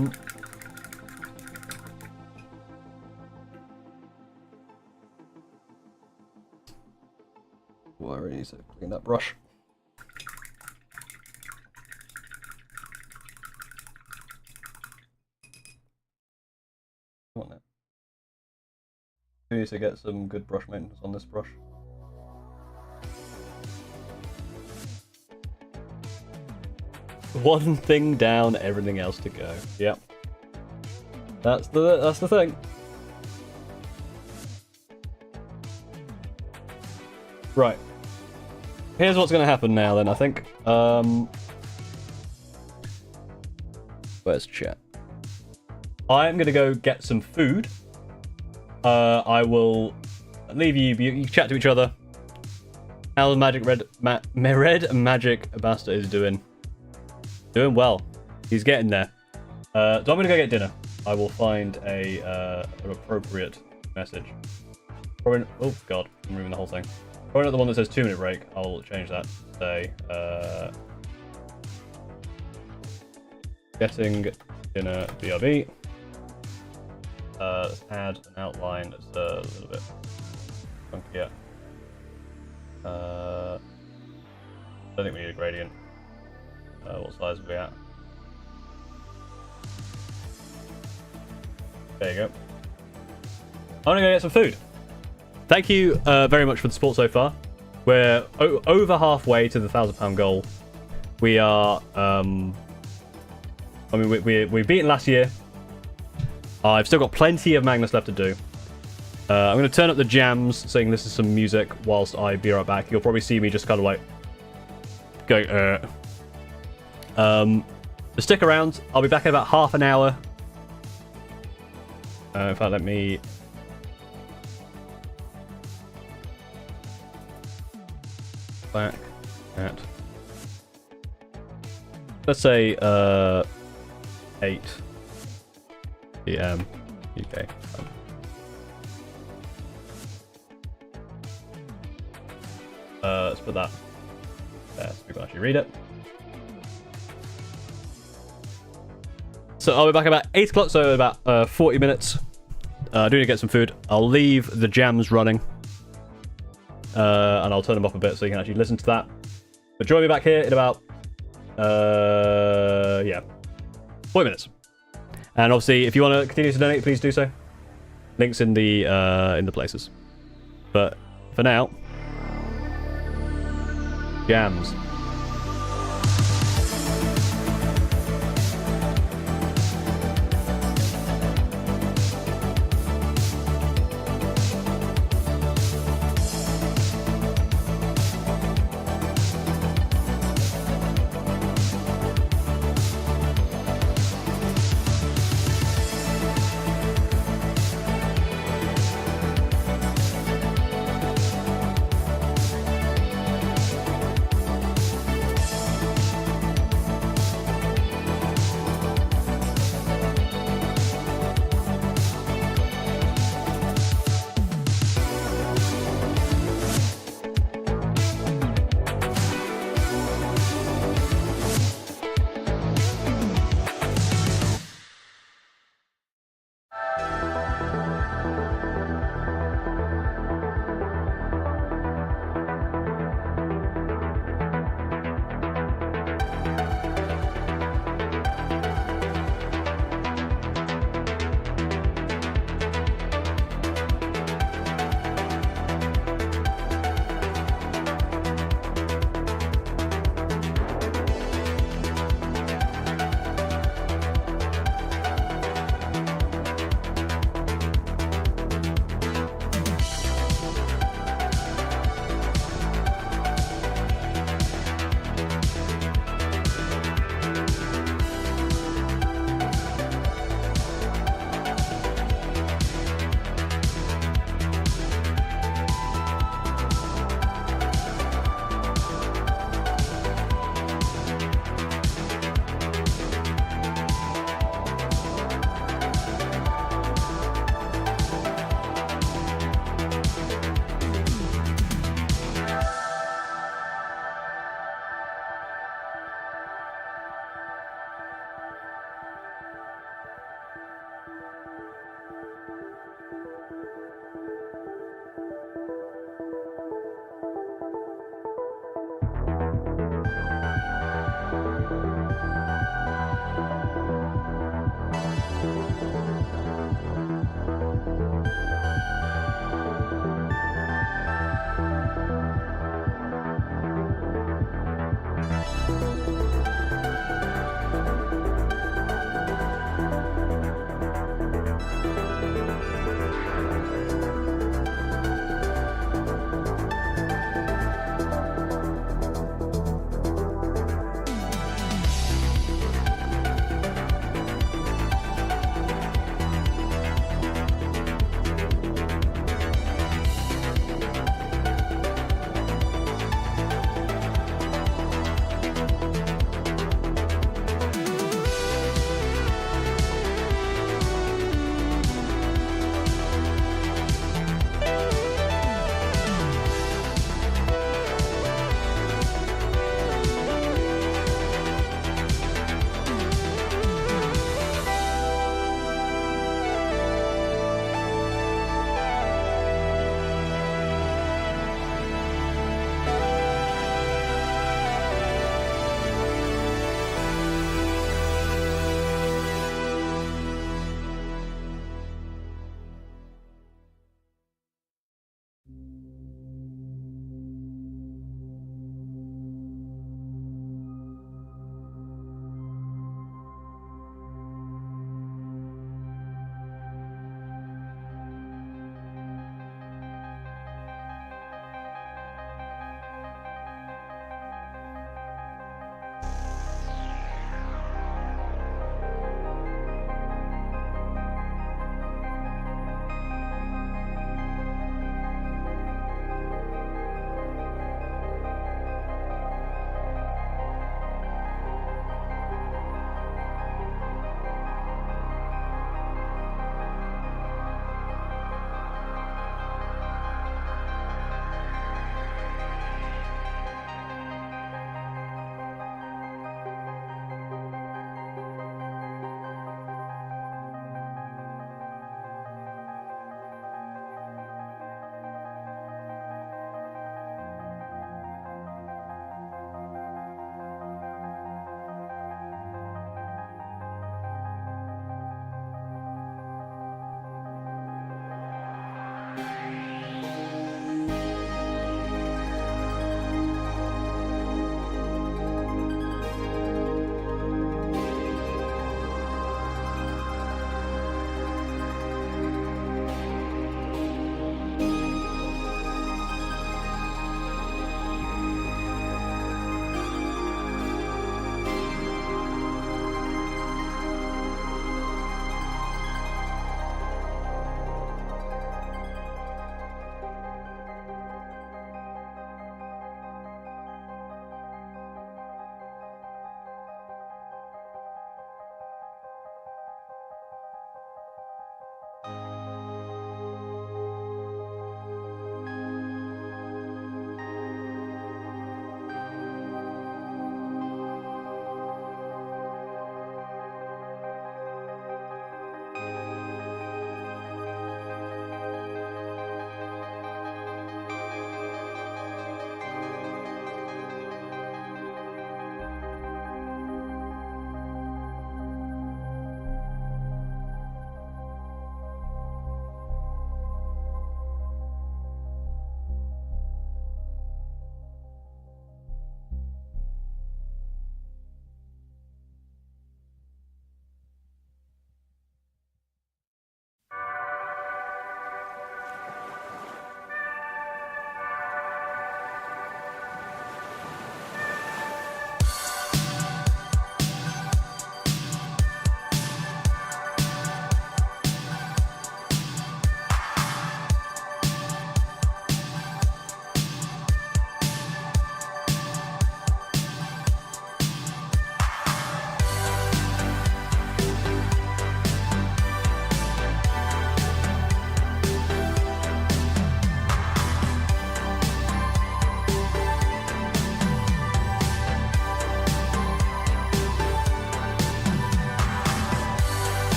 [SPEAKER 1] I really need to clean that brush. Come on now. We need to get some good brush maintenance on this brush. One thing down, everything else to go. Yep. That's the thing. Right. Here's what's going to happen now then, I think. Where's chat? I'm going to go get some food. I will leave you chat to each other. How the Red Magic Ambassador is doing. Doing well. He's getting there. So I'm going to go get dinner. I will find an appropriate message. Probably, oh god, I'm removing the whole thing. Probably not the one that says 2-minute break. I'll change that. Say, getting dinner BRB. Let's add an outline that's a little bit funkier. I don't think we need a gradient. What size are we at? There you go. I'm gonna go get some food. Thank you very much for the support so far. We're over halfway to the £1,000 goal. We are. I mean, we've beaten last year. I've still got plenty of Magnus left to do. I'm going to turn up the jams, saying this is some music whilst I be right back. You'll probably see me just kind of like going. But stick around. I'll be back in about half an hour. In fact, let me. Back at. Let's say 8 PM UK. Let's put that there so we can actually read it. So I'll be back about 8 o'clock, so about 40 minutes. I do need to get some food. I'll leave the jams running. And I'll turn them up a bit so you can actually listen to that. But join me back here in about 40 minutes. And obviously, if you want to continue to donate, please do so. Links in the places. But for now, jams.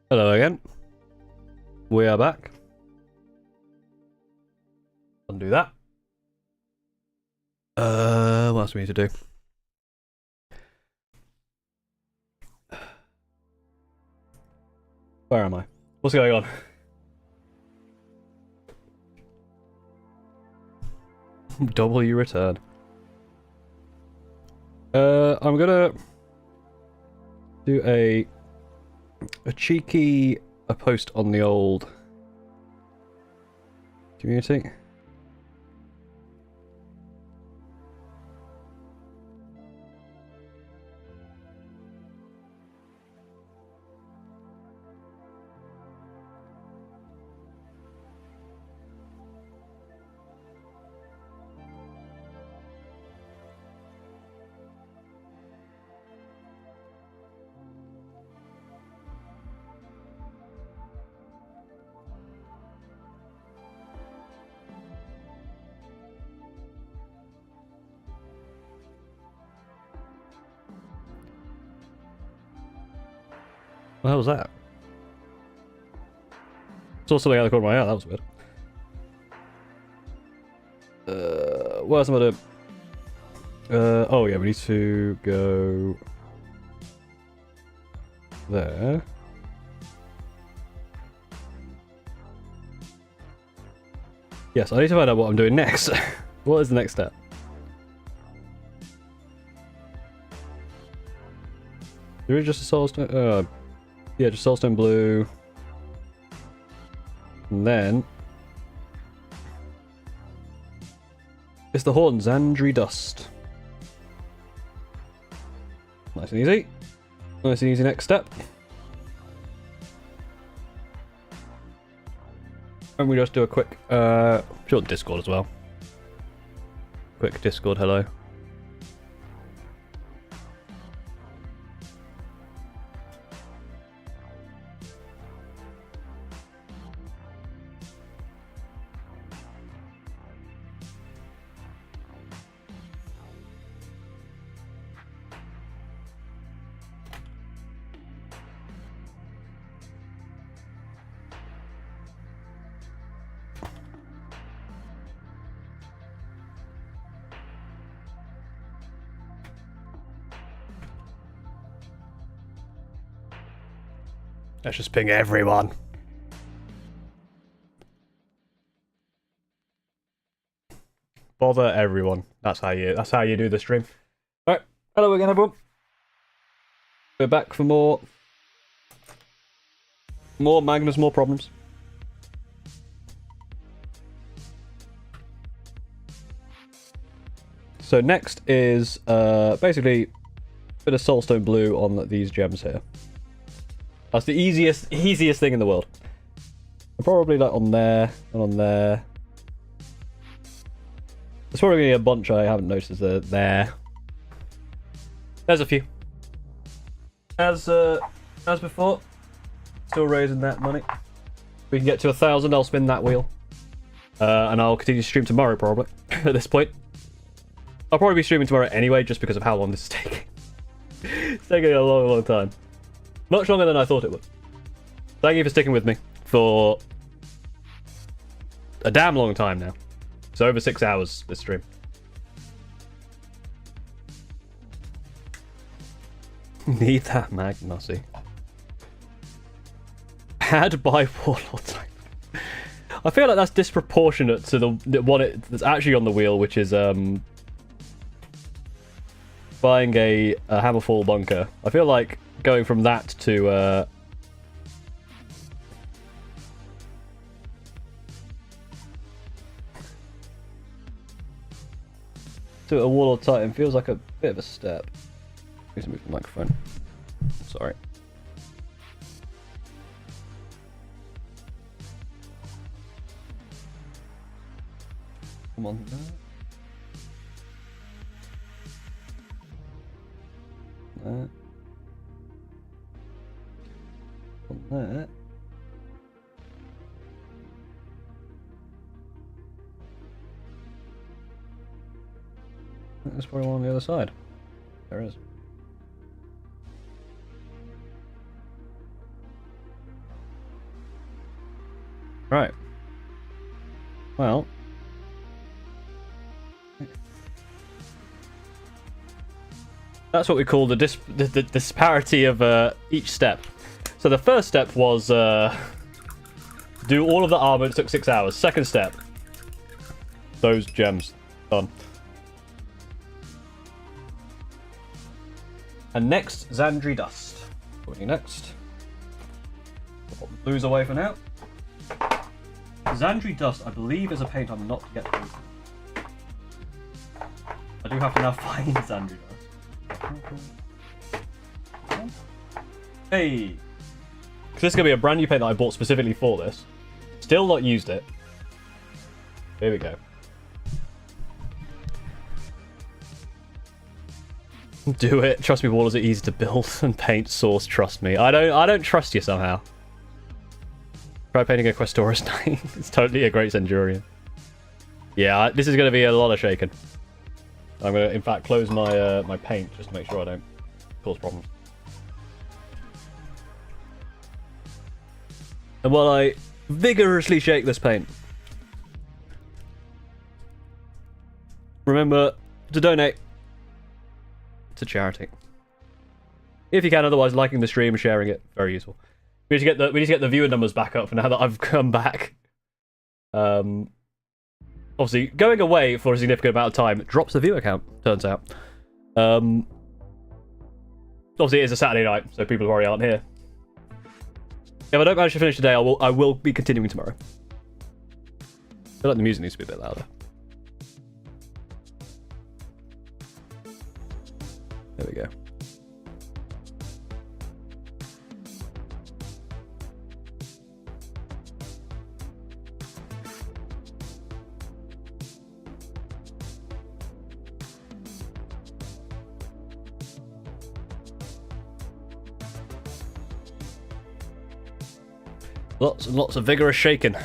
[SPEAKER 1] Hello again. We are back. Undo that. What else do we need to do? Where am I? What's going on? W return. I'm gonna do a cheeky post on the old community. What the hell was that? Saw something out of the corner of my eye. That was weird. What else am I doing? Oh yeah, we need to go there. Yes, I need to find out what I'm doing next. What is the next step? There is just a soulstone. Yeah, just soulstone blue. And then it's the horn, Xandri dust. Nice and easy. Nice and easy next step. And we just do a quick short Discord as well. Quick Discord hello. Let's just ping everyone. Bother everyone. That's how you do the stream. Alright, hello again everyone. We're back for more Magnus, more problems. So next is basically a bit of soulstone blue on these gems here. That's the easiest thing in the world. And probably like on there and on there. There's probably gonna be a bunch I haven't noticed there. There's a few. As before, still raising that money. If we can get to 1,000, I'll spin that wheel. And I'll continue to stream tomorrow probably. At this point, I'll probably be streaming tomorrow anyway, just because of how long this is taking. It's taking a long time. Much longer than I thought it would. Thank you for sticking with me for a damn long time now. It's over 6 hours, this stream. Need that Magnusy. Add by warlord type. I feel like that's disproportionate to the one that's actually on the wheel, which is buying a Hammerfall bunker. I feel like going from that to a Warlord Titan feels like a bit of a step. I need to move the microphone. Sorry. Come on. That. On that. There's probably one on the other side. There is. Right. Well. That's what we call the disparity of each step. So the first step was do all of the armor. It took 6 hours. Second step, those gems. Done. And next, Xandri Dust. What next? Put the blues away for now. Xandri Dust, I believe, is a paint I'm not to get through. I do have to now find Xandri Dust. Hey! Because this is going to be a brand new paint that I bought specifically for this. Still not used it. Here we go. Do it. Trust me, Wallers are easy to build and paint. Source, trust me. I don't trust you somehow. Try painting a Questoris Knight. It's totally a great Centurion. Yeah, this is going to be a lot of shaking. I'm going to, in fact, close my my paint just to make sure I don't cause problems. And while I vigorously shake this paint, remember to donate to charity if you can. Otherwise, liking the stream and sharing it, very useful. We need to get the viewer numbers back up now that I've come back. Obviously, going away for a significant amount of time drops the viewer count, turns out. Obviously, it is a Saturday night, so people already aren't here. If I don't manage to finish today, I will be continuing tomorrow. I feel like the music needs to be a bit louder. There we go. Lots and lots of vigorous shaking.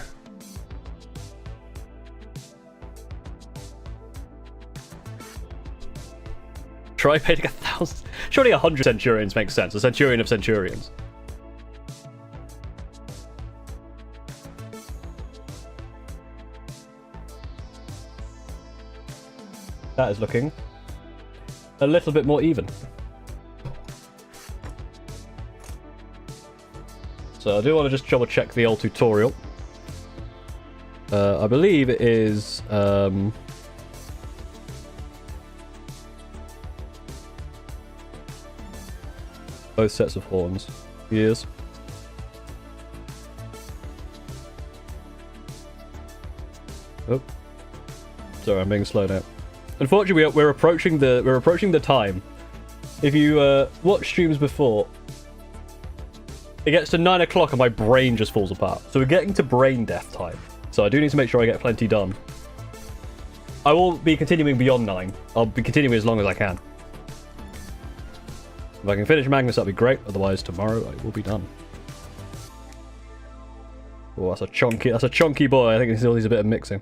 [SPEAKER 1] Try painting 1,000. Surely 100 Centurions makes sense. A Centurion of Centurions. That is looking a little bit more even. So I do want to just double check the old tutorial. I believe it is both sets of horns. Yes. Oh, sorry, I'm being slow now. Unfortunately, we're approaching the time. If you watch streams before, it gets to 9 o'clock and my brain just falls apart. So we're getting to brain death time. So I do need to make sure I get plenty done. I will be continuing beyond 9. I'll be continuing as long as I can. If I can finish Magnus, that'd be great. Otherwise, tomorrow I will be done. Oh, that's a chunky boy. I think he still needs a bit of mixing.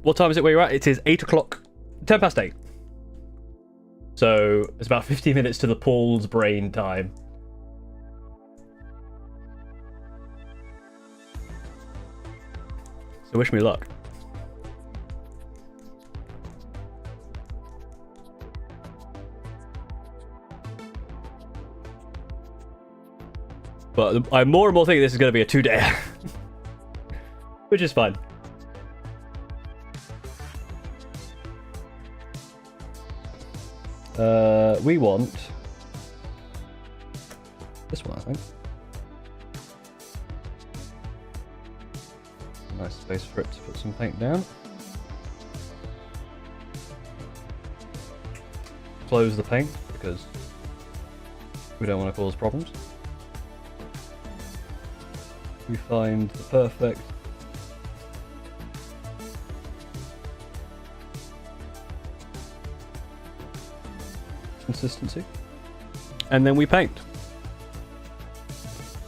[SPEAKER 1] What time is it where you're at? It is 8 o'clock. 10 past 8. So it's about 15 minutes to the Paul's brain time. So wish me luck. But I'm more and more thinking this is going to be a 2-day. Which is fine. We want this one, I think. Nice space for it to put some paint down. Close the paint because we don't want to cause problems. We find the perfect consistency, and then we paint.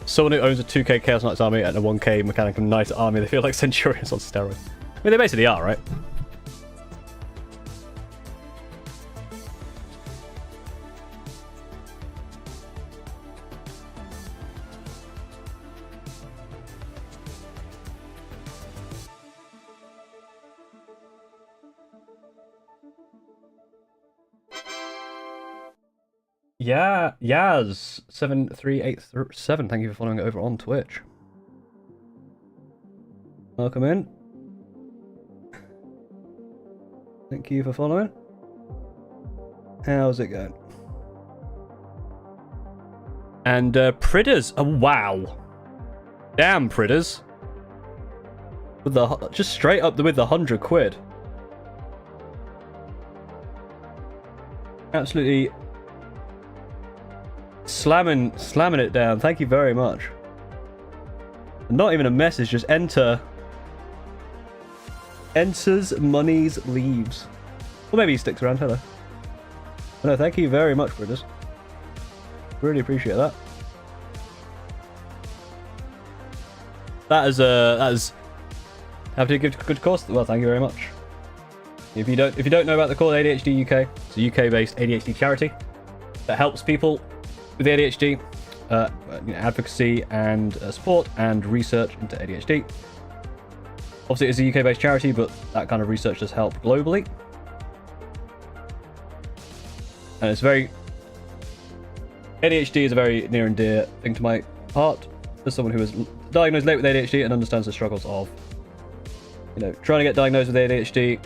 [SPEAKER 1] Someone who owns a 2k Chaos Knights army and a 1k Mechanical Knight army, they feel like Centurions on steroids. I mean, they basically are, right? Yeah, Yaz7387. Thank you for following over on Twitch. Welcome in. Thank you for following. How's it going? And Pridders. Oh wow. Damn, Pridders. With the just straight up with the 100 quid. Absolutely slamming it down. Thank you very much. Not even a message, just enter. Enters, monies, leaves. Or maybe he sticks around. Hello. No, thank you very much, Pridders. Really appreciate that. That is have to give good cause. Well, thank you very much. If you don't know about the cause, ADHD UK, it's a UK-based ADHD charity that helps people with ADHD, advocacy and support and research into ADHD. Obviously, it's a UK-based charity, but that kind of research does help globally, and it's very ADHD is a very near and dear thing to my heart as someone who was diagnosed late with ADHD and understands the struggles of, trying to get diagnosed with ADHD,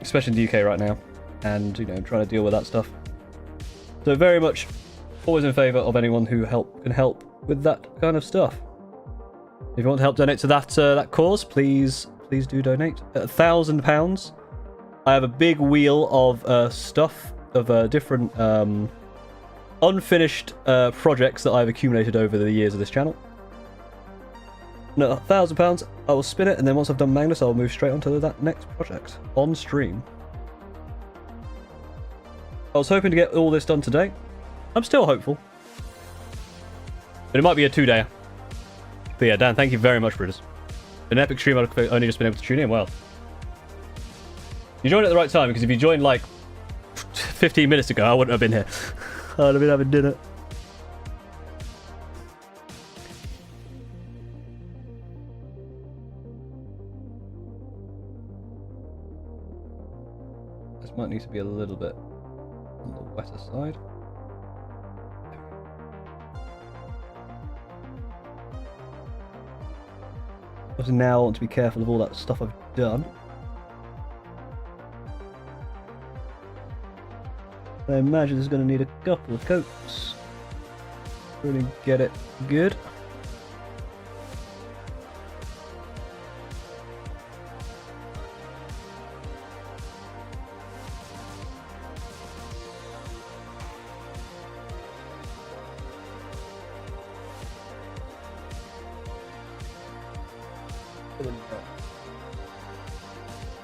[SPEAKER 1] especially in the UK right now, and trying to deal with that stuff. So very much always in favour of anyone who can help with that kind of stuff. If you want to help donate to that cause, please do donate. At £1,000, I have a big wheel of stuff of different unfinished projects that I've accumulated over the years of this channel. No, £1,000, I will spin it, and then once I've done Magnus, I'll move straight onto that next project on stream. I was hoping to get all this done today. I'm still hopeful, but it might be a 2-dayer. But yeah, Dan, thank you very much, Brutus. An epic stream. I've only just been able to tune in. Well, you joined at the right time, because if you joined like 15 minutes ago, I wouldn't have been here. I'd have been having dinner. This might need to be a little bit on the wetter side. Obviously now I want to be careful of all that stuff I've done. I imagine this is going to need a couple of coats. Really get it good.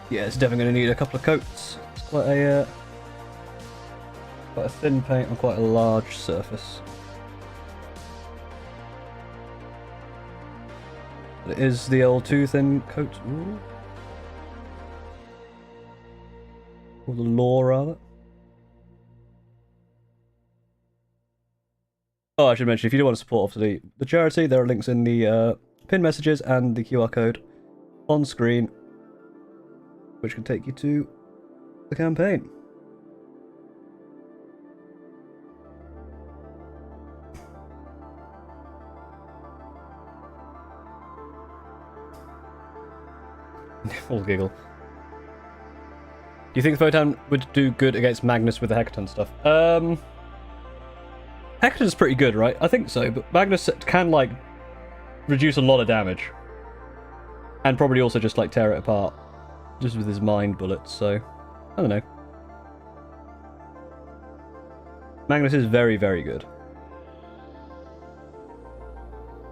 [SPEAKER 1] Yeah, it's definitely going to need a couple of coats. It's quite a thin paint on quite a large surface. But it is the old too thin coat. Ooh. Or the law, rather. Oh, I should mention, if you do want to support obviously the charity, there are links in the pinned messages and the QR code on screen, which can take you to the campaign. Full giggle. Do you think Photon would do good against Magnus with the Hecaton stuff? Hecaton's pretty good, right? I think so, but Magnus can, like, reduce a lot of damage. And probably also just, like, tear it apart. Just with his mind bullets, so... I don't know. Magnus is very, very good.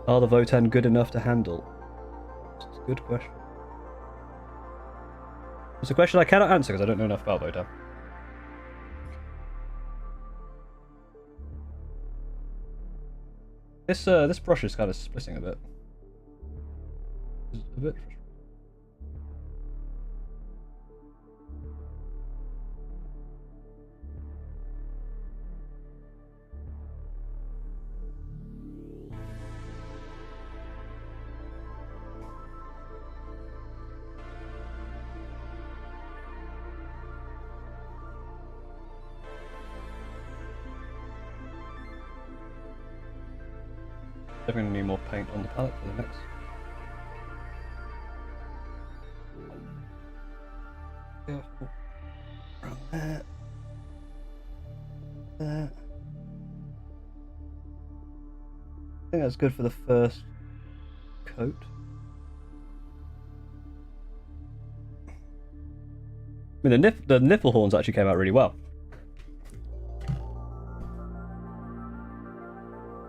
[SPEAKER 1] Are the Votan good enough to handle? It's a good question. It's a question I cannot answer because I don't know enough about Votan. This brush is kind of splitting a bit. A bit. Definitely need more paint on the palette for the next. Careful. Around there. There. I think that's good for the first coat. I mean, the nipple horns actually came out really well.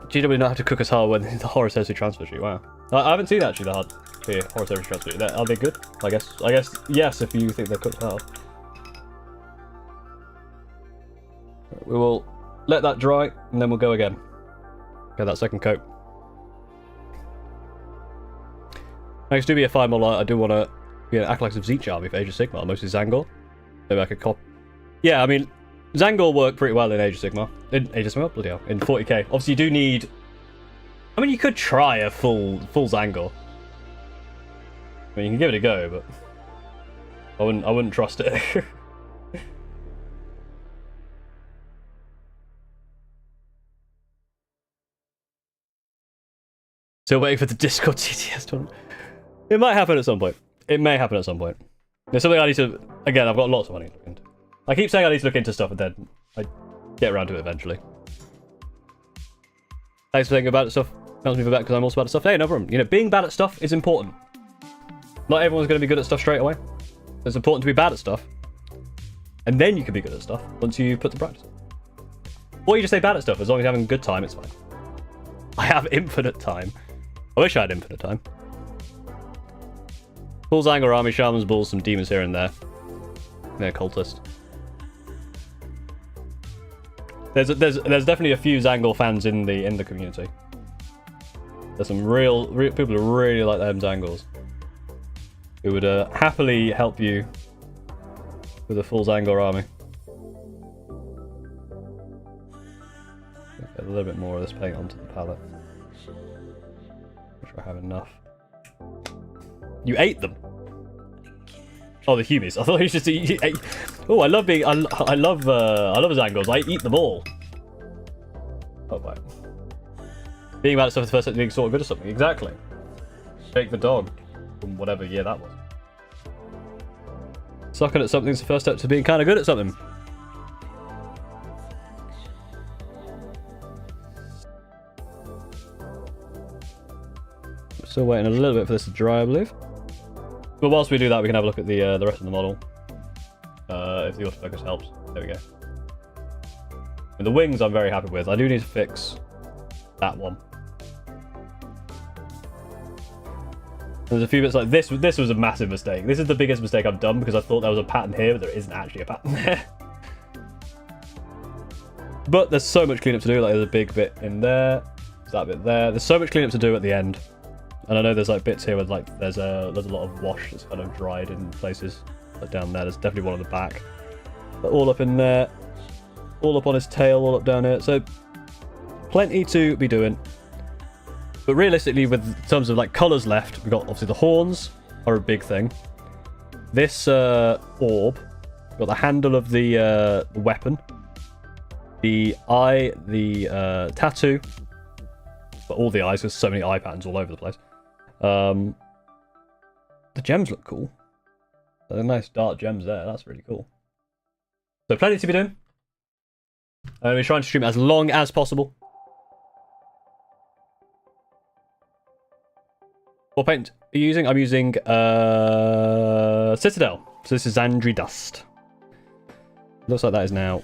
[SPEAKER 1] GW not have to cook as hard when the horror says to transfer sheet. Wow, I haven't seen actually the horror says to transfer sheet. Are they good? I guess yes. If you think they're cooked hard, we will let that dry and then we'll go again. Get that second coat. Next, do be a fine more light. I do want to act like some Zeech army for Age of Sigmar, mostly Zangor. Maybe I could cop. Yeah, I mean. Zangor worked pretty well in Age of Sigmar. In Age of Sigmar? Bloody hell. In 40k. Obviously, you do need... I mean, you could try a full Zangor. I mean, you can give it a go, but... I wouldn't trust it. Still waiting for the Discord TTS tournament. It might happen at some point. It may happen at some point. There's something I need to... Again, I've got lots of money to look into. I keep saying I need to look into stuff, and then I get around to it eventually. Thanks for thinking about it stuff. Counts me for back because I'm also bad at stuff. Hey, no problem. You know, being bad at stuff is important. Not everyone's going to be good at stuff straight away. It's important to be bad at stuff. And then you can be good at stuff once you put to practice. Or you just say bad at stuff. As long as you're having a good time, it's fine. I have infinite time. I wish I had infinite time. Full Zangor army, shamans, bulls, some demons here and there. They're cultist. There's definitely a few Zangor fans in the community. There's some real people who really like them Zangors, who would happily help you with a full Zangor army. Get a little bit more of this paint onto the palette. Make sure I have enough. You ate them. Oh, the Humies. I thought you just eat. Oh, I love Zangors. I eat them all. Oh, right. Being bad at stuff is the first step to being sort of good at something. Exactly. Shake the dog from whatever year that was. Sucking at something is the first step to being kind of good at something. I'm still waiting a little bit for this to dry, I believe. But whilst we do that, we can have a look at the rest of the model. If the autofocus helps. There we go. And the wings I'm very happy with. I do need to fix that one. There's a few bits like this. This was a massive mistake. This is the biggest mistake I've done because I thought there was a pattern here, but there isn't actually a pattern there. But there's so much cleanup to do. Like there's a big bit in there. There's that bit there. There's so much cleanup to do at the end. And I know there's like bits here with like there's a lot of wash that's kind of dried in places. Like down there. There's definitely one on the back. But all up in there. All up on his tail. All up down here. So plenty to be doing. But realistically, with in terms of like colours left, we've got obviously the horns are a big thing. This orb, we've got the handle of the weapon, the eye, the tattoo, but all the eyes, there's so many eye patterns all over the place. The gems look cool. They're nice dark gems there. That's really cool. So plenty to be doing. We're trying to stream it as long as possible. What paint are you using? I'm using Citadel. So this is Zandri Dust. Looks like that is now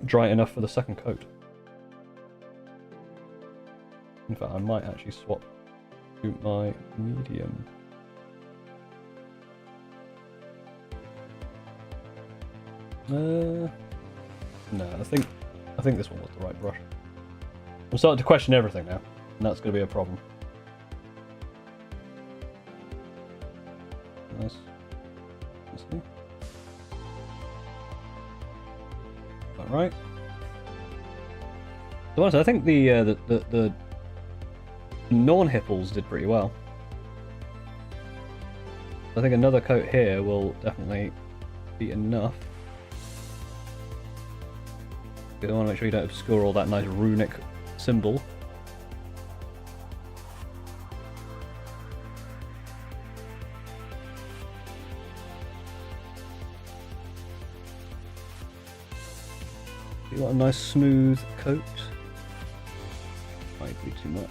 [SPEAKER 1] dry enough for the second coat. In fact, I might actually swap to my medium. No, I think this one was the right brush. I'm starting to question everything now, and that's going to be a problem. Nice. All right. So honestly, I think the Norn hipples did pretty well. I think another coat here will definitely be enough. You want to make sure you don't obscure all that nice runic symbol. You got a nice smooth coat. Might be too much.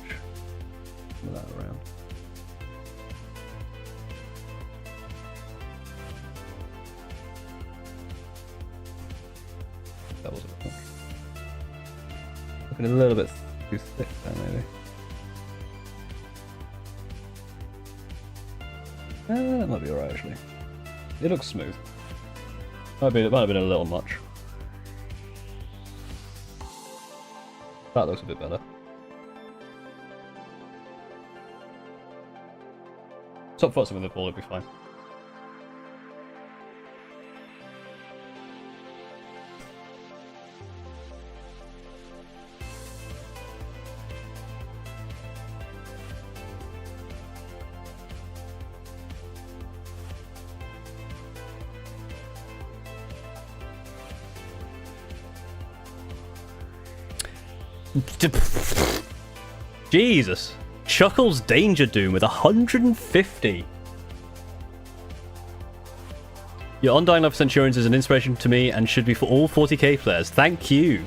[SPEAKER 1] Move that around. That was a bit much. Looking a little bit too thick there, maybe. That might be alright, actually. It looks smooth. Might have been a little much. That looks a bit better. Top foot with the ball, it'd be fine. Jesus. Chuckles Danger Doom with 150. Your Undying Love for Centurions is an inspiration to me and should be for all 40k players. Thank you.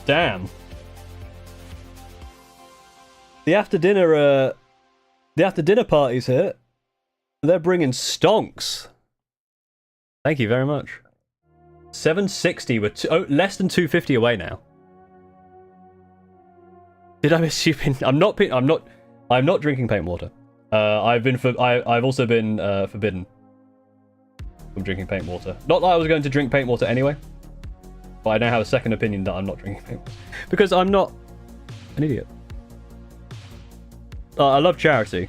[SPEAKER 1] Damn. The after dinner party's here. They're bringing stonks. Thank you very much. 760. We're less than 250 away now. Did I miss you? I'm not drinking paint water. I've also been forbidden from drinking paint water. Not that I was going to drink paint water anyway, but I now have a second opinion that I'm not drinking paint water because I'm not an idiot. I love charity.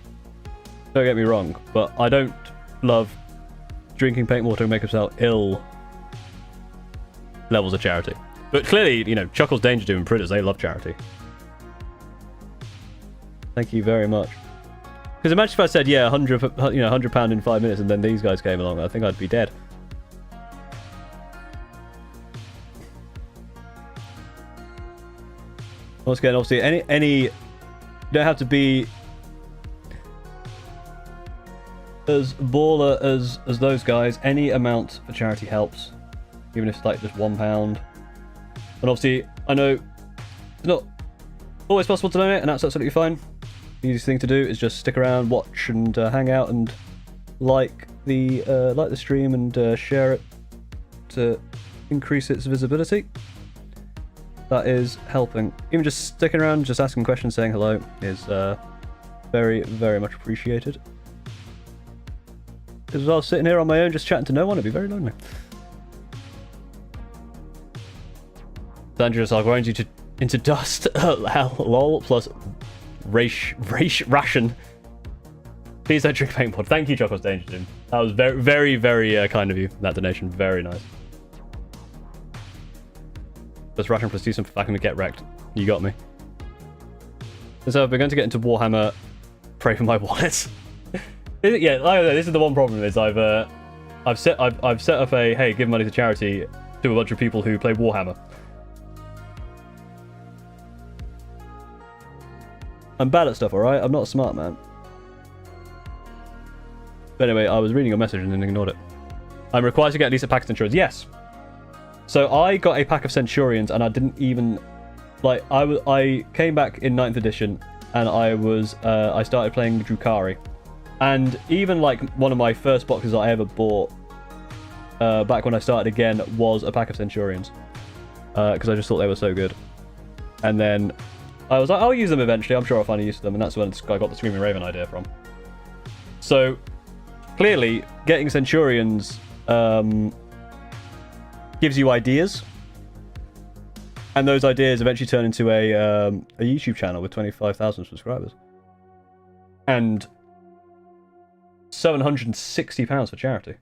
[SPEAKER 1] Don't get me wrong, but I don't love drinking paint water and make yourself ill levels of charity. But clearly, you know, Chuckles Danger Doom and Pritters, they love charity. Thank you very much. Because imagine if I said, yeah, £100 in 5 minutes, and then these guys came along, I think I'd be dead. Once again, obviously, any you don't have to be as baller as those guys. Any amount for charity helps, even if it's like just £1. And obviously, I know it's not always possible to donate, and that's absolutely fine. The easiest thing to do is just stick around, watch, and hang out, and like the stream and share it to increase its visibility. That is helping. Even just sticking around, just asking questions, saying hello is very, very much appreciated. Because I was sitting here on my own, just chatting to no one, it'd be very lonely. Dangerous, I'll grind you into dust. Lol, plus ration. Please don't drink paint water. Thank you, Chuckles Danger Doom. That was very, very, very kind of you. That donation, very nice. Plus ration plus do something back and get wrecked. You got me. So we're going to get into Warhammer. Pray for my wallet. Yeah, like I said, this is the one problem is I've set up a hey, give money to charity to a bunch of people who play Warhammer. I'm bad at stuff, alright? I'm not a smart man. But anyway, I was reading your message and then ignored it. I'm required to get at least a pack of Centurions. Yes. So I got a pack of Centurions and I didn't even... Like, I came back in 9th edition and I started playing Drukhari. And even, like, one of my first boxes I ever bought back when I started again was a pack of Centurions. Because I just thought they were so good. And then... I was like, I'll use them eventually. I'm sure I'll find a use for them. And that's when I got the Screaming Raven idea from. So, clearly, getting Centurions gives you ideas. And those ideas eventually turn into a YouTube channel with 25,000 subscribers. And £760 for charity.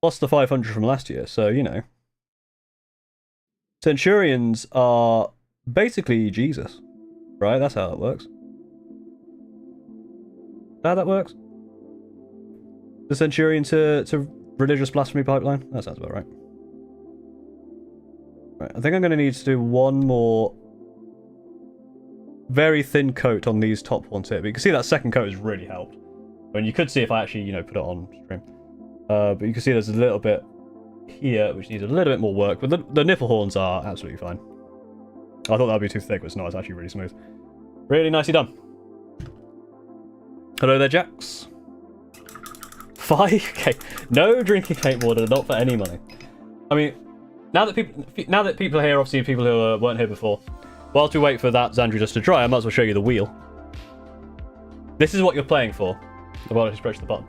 [SPEAKER 1] Plus the 500 from last year. So, you know. Centurions are... basically Jesus, right? That's how it works. How that works? The Centurion to religious blasphemy pipeline? That sounds about right. Right, I think I'm going to need to do one more very thin coat on these top ones here. But you can see that second coat has really helped. I mean, you could see if I actually, put it on stream. But you can see there's a little bit here, which needs a little bit more work, but the nipple horns are absolutely fine. I thought that would be too thick, but it's not. It's actually really smooth. Really nicely done. Hello there, Jax. 5k. No drinking paint water, not for any money. I mean, now that people are here, obviously people who weren't here before, whilst we wait for that Xandri just to dry, I might as well show you the wheel. This is what you're playing for. I've already stretched the button.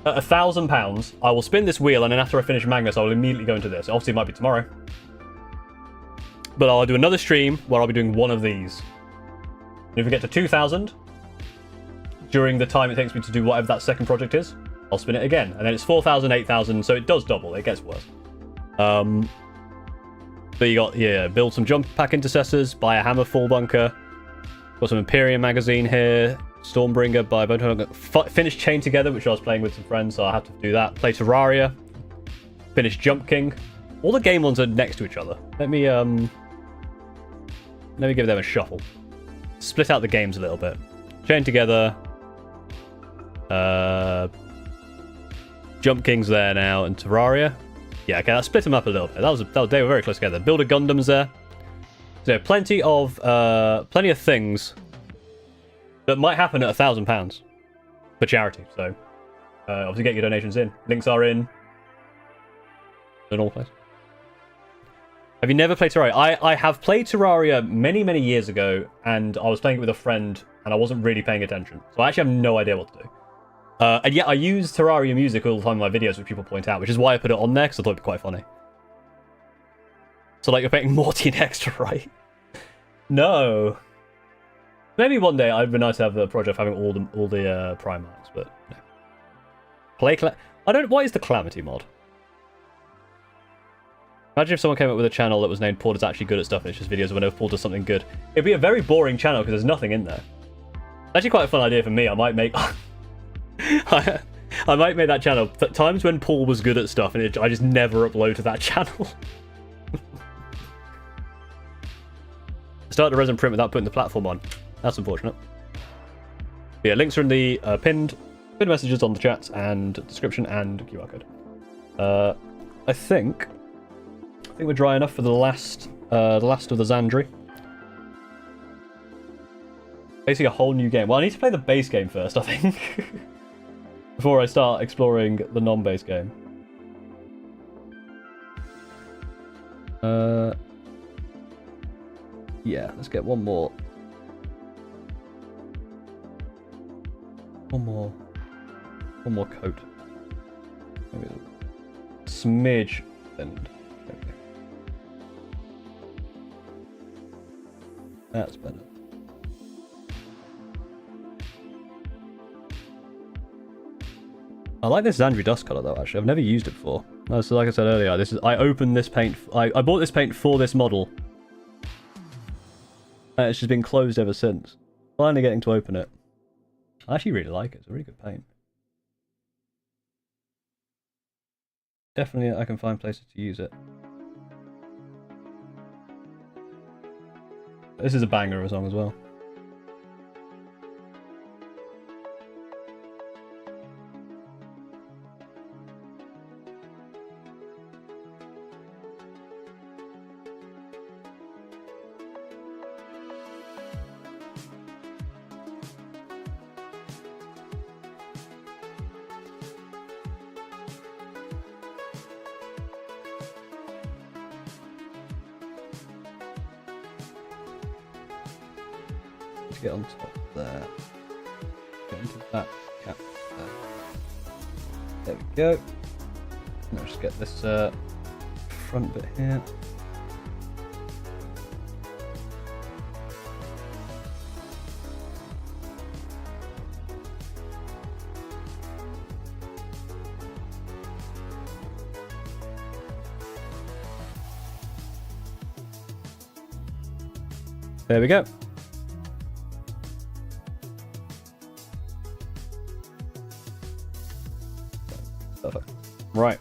[SPEAKER 1] At £1,000, I will spin this wheel, and then after I finish Magnus, I will immediately go into this. Obviously, it might be tomorrow. But I'll do another stream where I'll be doing one of these. And if we get to 2,000, during the time it takes me to do whatever that second project is, I'll spin it again. And then it's 4,000, 8,000, so it does double. It gets worse. But you got, yeah, build some jump pack intercessors, buy a hammer full bunker. Got some Imperium magazine here. Stormbringer by finish Chain Together, which I was playing with some friends, so I have to do that. Play Terraria. Finish Jump King. All the game ones are next to each other. Let me give them a shuffle. Split out the games a little bit. Chain Together. Jump King's there now, and Terraria. Yeah, okay, I'll split them up a little bit. They were very close together. Build a Gundam's there. So plenty of things that might happen at £1,000 for charity. So obviously get your donations in. Links are in all places. Have you never played Terraria? I have played Terraria many, many years ago, and I was playing it with a friend, and I wasn't really paying attention. So I actually have no idea what to do. And yet I use Terraria music all the time in my videos, which people point out, which is why I put it on there, because I thought it'd be quite funny. So like you're paying Morty next, right? No. Maybe one day it'd be nice to have the project having all the Primarchs, but no. What is the Calamity mod? Imagine if someone came up with a channel that was named Paul is actually good at stuff and it's just videos whenever Paul does something good. It'd be a very boring channel because there's nothing in there. Actually quite a fun idea for me. I might make I might make that channel times when Paul was good at stuff and I just never upload to that channel. Start the resin print without putting the platform on. That's unfortunate. But yeah, links are in the pinned messages on the chat and description and QR code. I think we're dry enough for the last of the Xandri. Basically a whole new game. Well, I need to play the base game first, I think. Before I start exploring the non-base game. Yeah, let's get one more coat. Maybe a smidge thinned. Okay. That's better. I like this Xandri dust color though. Actually, I've never used it before. So like I said earlier, I opened this paint. I bought this paint for this model. And it's just been closed ever since. Finally getting to open it. I actually really like it. It's a really good paint. Definitely I can find places to use it. This is a banger of a song as well. Get on top there. Get into that cap there. There we go. Now just get this front bit here. There we go. Right.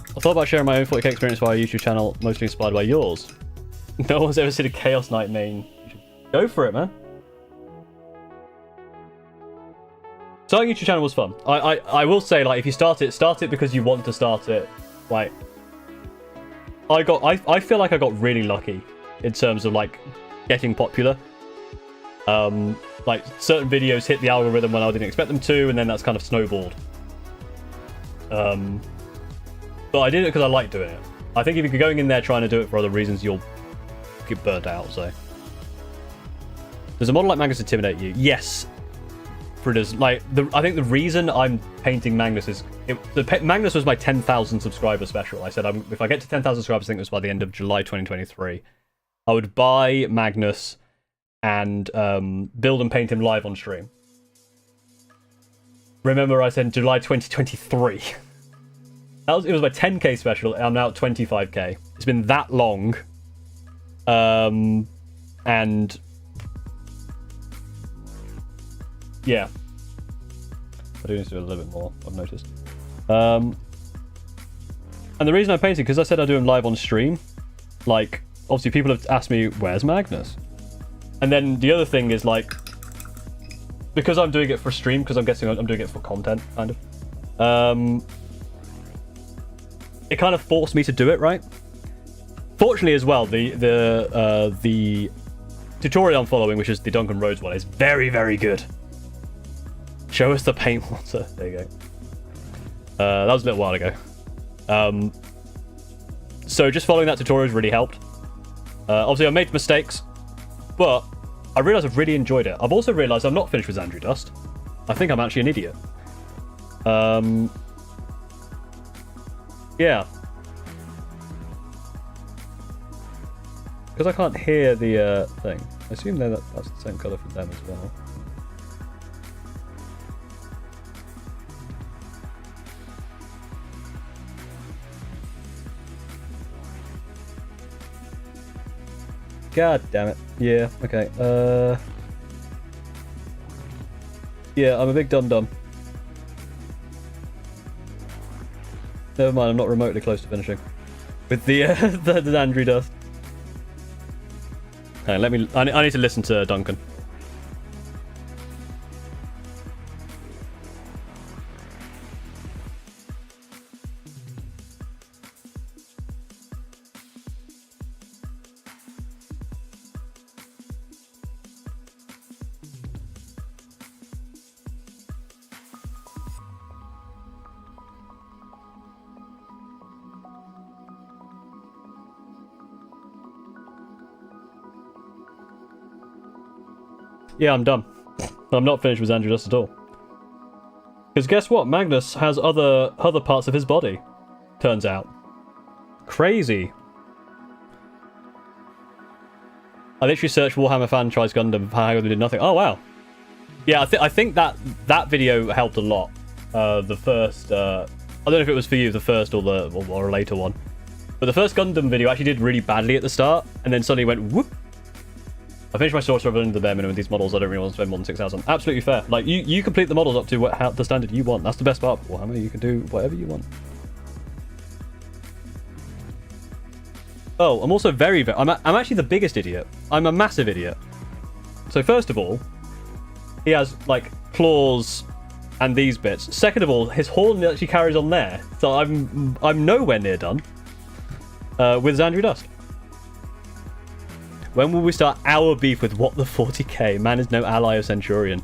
[SPEAKER 1] I thought about sharing my own 40k experience via a YouTube channel, mostly inspired by yours. No one's ever seen a Chaos Knight main. Go for it, man. Starting a YouTube channel was fun. I will say, like, if you start it because you want to start it. Like, I feel like I got really lucky in terms of like getting popular. Like certain videos hit the algorithm when I didn't expect them to, and then that's kind of snowballed. But I did it because I like doing it. I think if you're going in there trying to do it for other reasons, you'll get burnt out. So, does a model like Magnus intimidate you? Yes. Like I think the reason I'm painting Magnus is Magnus was my 10,000 subscriber special. I said if I get to 10,000 subscribers, I think it was by the end of July 2023, I would buy Magnus and build and paint him live on stream. Remember, I said July 2023. It was my 10k special. I'm now at 25k. It's been that long, and yeah, I do need to do a little bit more, I've noticed. And the reason I'm painting, because I said I do them live on stream, like, obviously people have asked me, where's Magnus? And then the other thing is, like, because I'm doing it for stream, because I'm guessing I'm doing it for content, kind of, it kind of forced me to do it, right? Fortunately as well, the tutorial I'm following, which is the Duncan Rhodes one, is very, very good. Show us the paint water. There you go. That was a little while ago. So just following that tutorial has really helped. Obviously, I made mistakes, but I realised I've really enjoyed it. I've also realised I'm not finished with Xandri Dust. I think I'm actually an idiot. Yeah. Because I can't hear the thing. I assume that's the same colour for them as well. God damn it. Yeah, okay. Yeah, I'm a big dum-dum. Never mind, I'm not remotely close to finishing. With the Xandri Dust. Hang on, I need to listen to Duncan. Yeah, I'm done. I'm not finished with Xandri Dust at all. Because guess what? Magnus has other parts of his body. Turns out. Crazy. I literally searched Warhammer fan tries Gundam. How they did nothing. Oh wow. Yeah, I think that video helped a lot. The first. I don't know if it was for you, the first or a later one. But the first Gundam video actually did really badly at the start, and then suddenly went whoop. I finished my source level under the bare minimum with these models. I don't really want to spend more than 6,000. Absolutely fair. Like, you complete the models up to the standard you want. That's the best part of Warhammer. You can do whatever you want. Oh, I'm also very... I'm actually the biggest idiot. I'm a massive idiot. So first of all, he has, like, claws and these bits. Second of all, his horn actually carries on there. So I'm nowhere near done with Xandri Dust. When will we start our beef with what the 40k? Man is no ally of Centurion.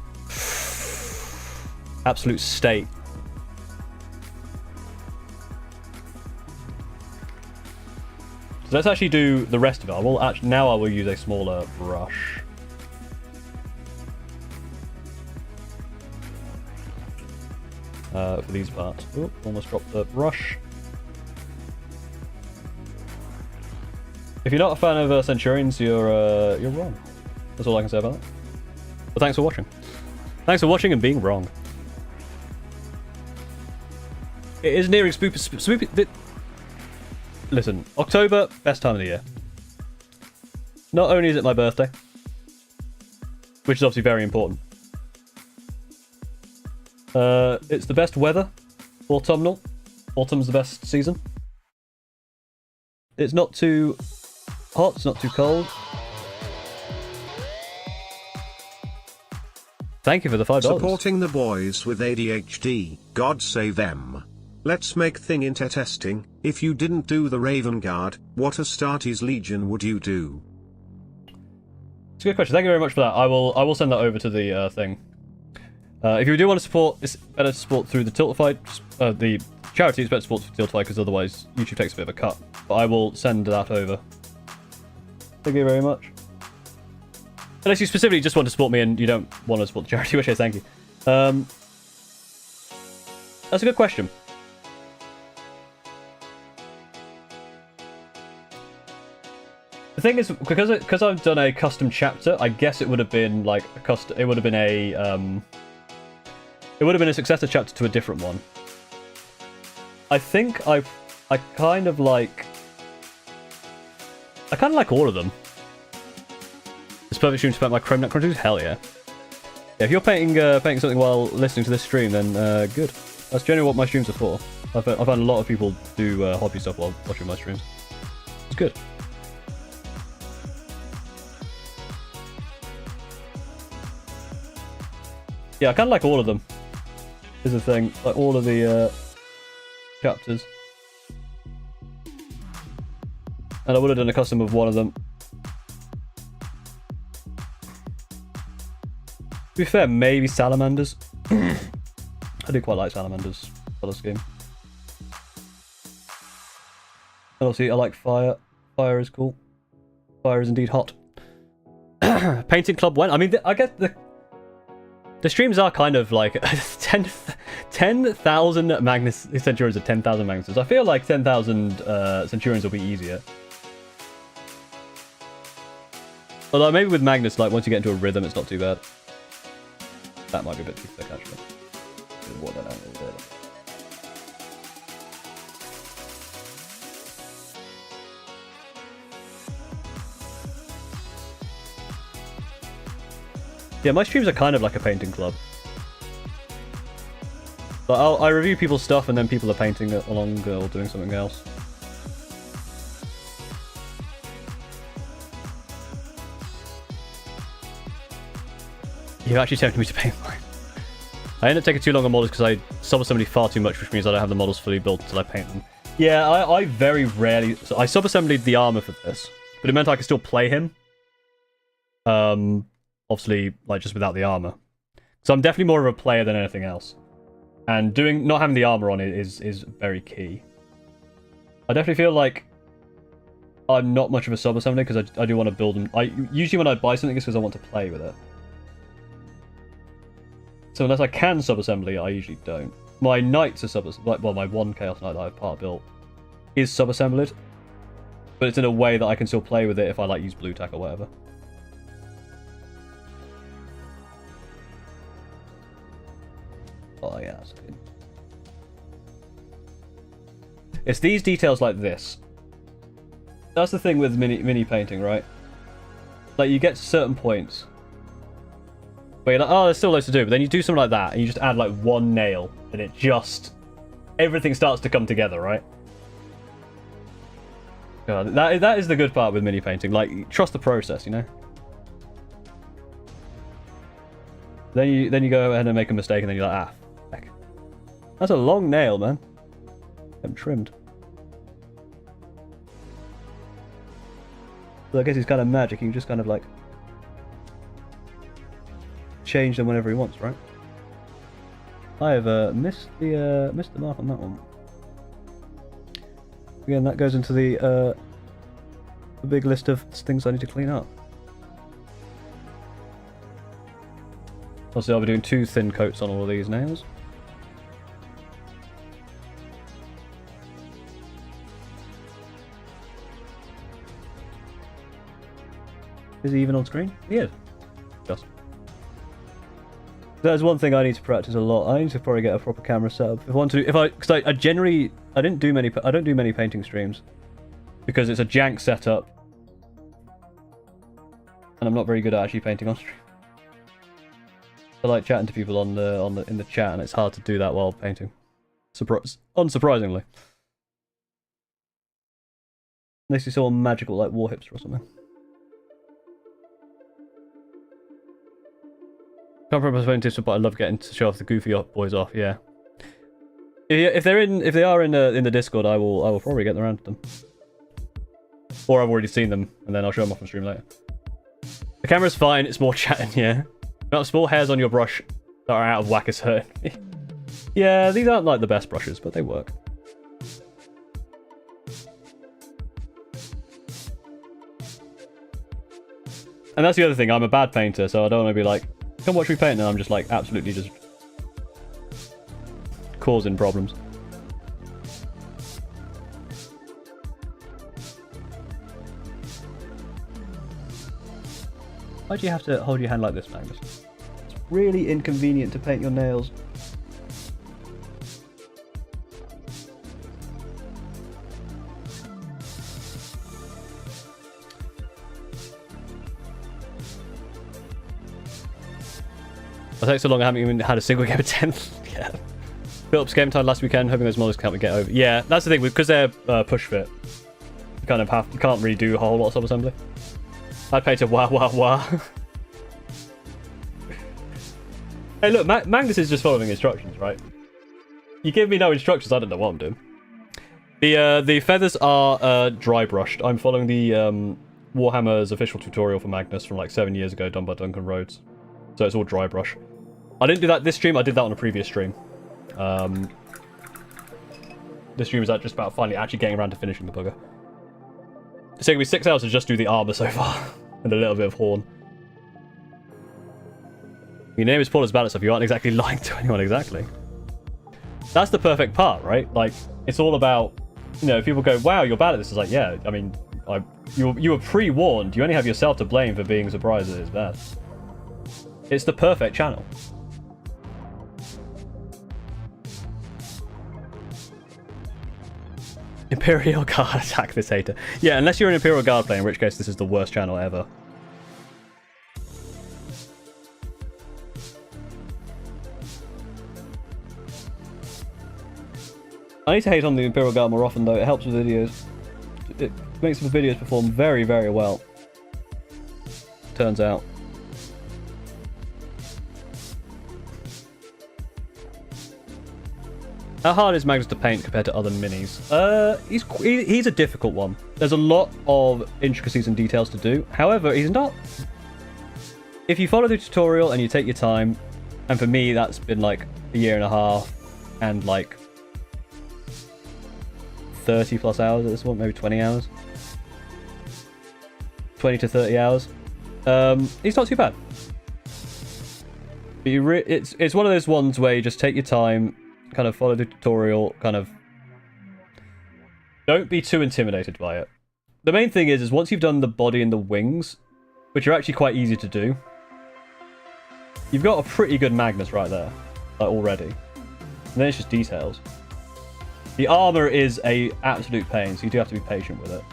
[SPEAKER 1] Absolute state. So let's actually do the rest of it. Now I will use a smaller brush. For these parts. Oh, almost dropped the brush. If you're not a fan of Centurions, you're wrong. That's all I can say about that. But thanks for watching. Thanks for watching and being wrong. It is nearing spoopy. Listen, October, best time of the year. Not only is it my birthday, which is obviously very important. It's the best weather, autumnal. Autumn's the best season. It's not too hot, it's not too cold. Thank you for the $5.
[SPEAKER 2] Supporting the boys with ADHD, God save them. Let's make thing into testing. If you didn't do the Raven Guard, what Astartes Legion would you do?
[SPEAKER 1] It's a good question. Thank you very much for that. I will send that over to the thing. If you do want to support, it's better to support through the Tiltify. The charity is better to support through Tiltify because otherwise YouTube takes a bit of a cut. But I will send that over. Thank you very much. Unless you specifically just want to support me and you don't want to support the charity, which I thank you. That's a good question. The thing is, because I've done a custom chapter, I guess it would have been like a custom. It would have been a successor chapter to a different one. I think I kind of like all of them. It's perfect stream to paint my Chrome Net Chronicles. Hell yeah! Yeah, if you're painting something while listening to this stream, then good. That's generally what my streams are for. I've found a lot of people do hobby stuff while watching my streams. It's good. Yeah, I kind of like all of them. Is the thing, like all of the chapters. And I would have done a custom of one of them. To be fair, maybe salamanders. I do quite like salamanders colour scheme. And obviously, I like fire. Fire is cool. Fire is indeed hot. Painting club went. I mean, I guess the streams are kind of like 10,000 Magnus Centurions are 10,000 Magnuses. I feel like 10,000 Centurions will be easier. Although maybe with Magnus, like once you get into a rhythm, it's not too bad. That might be a bit too thick, actually. What that angle there. Yeah, my streams are kind of like a painting club. But I review people's stuff and then people are painting it along or doing something else. You actually tempted me to paint mine. I end up taking too long on models because I sub-assembly far too much, which means I don't have the models fully built until I paint them. Yeah, I very rarely... So I sub-assembled the armor for this, but it meant I could still play him. Obviously, like, just without the armor. So I'm definitely more of a player than anything else. And not having the armor on it is very key. I definitely feel like I'm not much of a sub-assembler because I do want to build them. Usually when I buy something, it's because I want to play with it. So unless I can sub-assembly, I usually don't. My knights are sub-assembled. Well, my one Chaos Knight that I've part built is sub-assembled. But it's in a way that I can still play with it if I like use blue tack or whatever. Oh yeah, that's good. It's these details like this. That's the thing with mini painting, right? Like you get to certain points where you're like, oh, there's still loads to do, but then you do something like that and you just add like one nail and it just everything starts to come together, right? God, that is the good part with mini painting. Like, trust the process, you know. Then you go ahead and make a mistake and then you're like, ah, heck. That's a long nail, man. I'm trimmed. So I guess he's kind of magic. He can just kind of like change them whenever he wants, right? I have missed the mark on that one. Again, that goes into the big list of things I need to clean up. Obviously, I'll be doing 2 thin coats on all of these nails. Is he even on screen? He is. Just. There's one thing I need to practice a lot. I need to probably get a proper camera setup. Because I generally I don't do many painting streams because it's a jank setup, and I'm not very good at actually painting on stream. I like chatting to people in the chat, and it's hard to do that while painting. Unsurprisingly, unless you saw magical like war hipster or something. Can't remember my tips, but I love getting to show off the goofy boys off. Yeah. If they are in the Discord, I will probably get around to them. Or I've already seen them, and then I'll show them off on stream later. The camera's fine. It's more chatting. Yeah. Not small hairs on your brush that are out of whack is hurting me. Yeah, these aren't like the best brushes, but they work. And that's the other thing. I'm a bad painter, so I don't want to be like, come watch me paint, and I'm just like absolutely just causing problems. Why do you have to hold your hand like this, Magnus? It's really inconvenient to paint your nails. I take so long I haven't even had a single game of 10. Yeah. Built up game time last weekend, hoping those models can't get over. Yeah, that's the thing, because they're push fit. You kind of you can't really do a whole lot of sub-assembly. I painted wah wah wah. Hey look, Magnus is just following instructions, right? You give me no instructions, I don't know what I'm doing. The feathers are dry brushed. I'm following the Warhammer's official tutorial for Magnus from like 7 years ago, done by Duncan Rhodes. So it's all dry brush. I didn't do that this stream, I did that on a previous stream. This stream is just about finally actually getting around to finishing the bugger. It's taken me 6 hours to just do the armor so far, and a little bit of horn. Your name is Paul as bad stuff, you aren't exactly lying to anyone, exactly. That's the perfect part, right? Like, it's all about, you know, people go, wow, you're bad at this. It's like, yeah, I mean, you were pre-warned. You only have yourself to blame for being surprised that it's bad. It's the perfect channel. Imperial Guard, attack this hater. Yeah, unless you're an Imperial Guard player, in which case this is the worst channel ever. I need to hate on the Imperial Guard more often though, it helps with videos. It makes the videos perform very, very well. Turns out. How hard is Magnus to paint compared to other minis? He's a difficult one. There's a lot of intricacies and details to do. However, he's not... If you follow the tutorial and you take your time, and for me that's been like a year and a half, and like 30 plus hours at this one, maybe 20 hours. 20 to 30 hours. He's not too bad. But it's one of those ones where you just take your time, kind of follow the tutorial, kind of don't be too intimidated by it. The main thing is once you've done the body and the wings, which are actually quite easy to do, you've got a pretty good Magnus right there, like already. And then it's just details. The armor is a absolute pain, so you do have to be patient with it.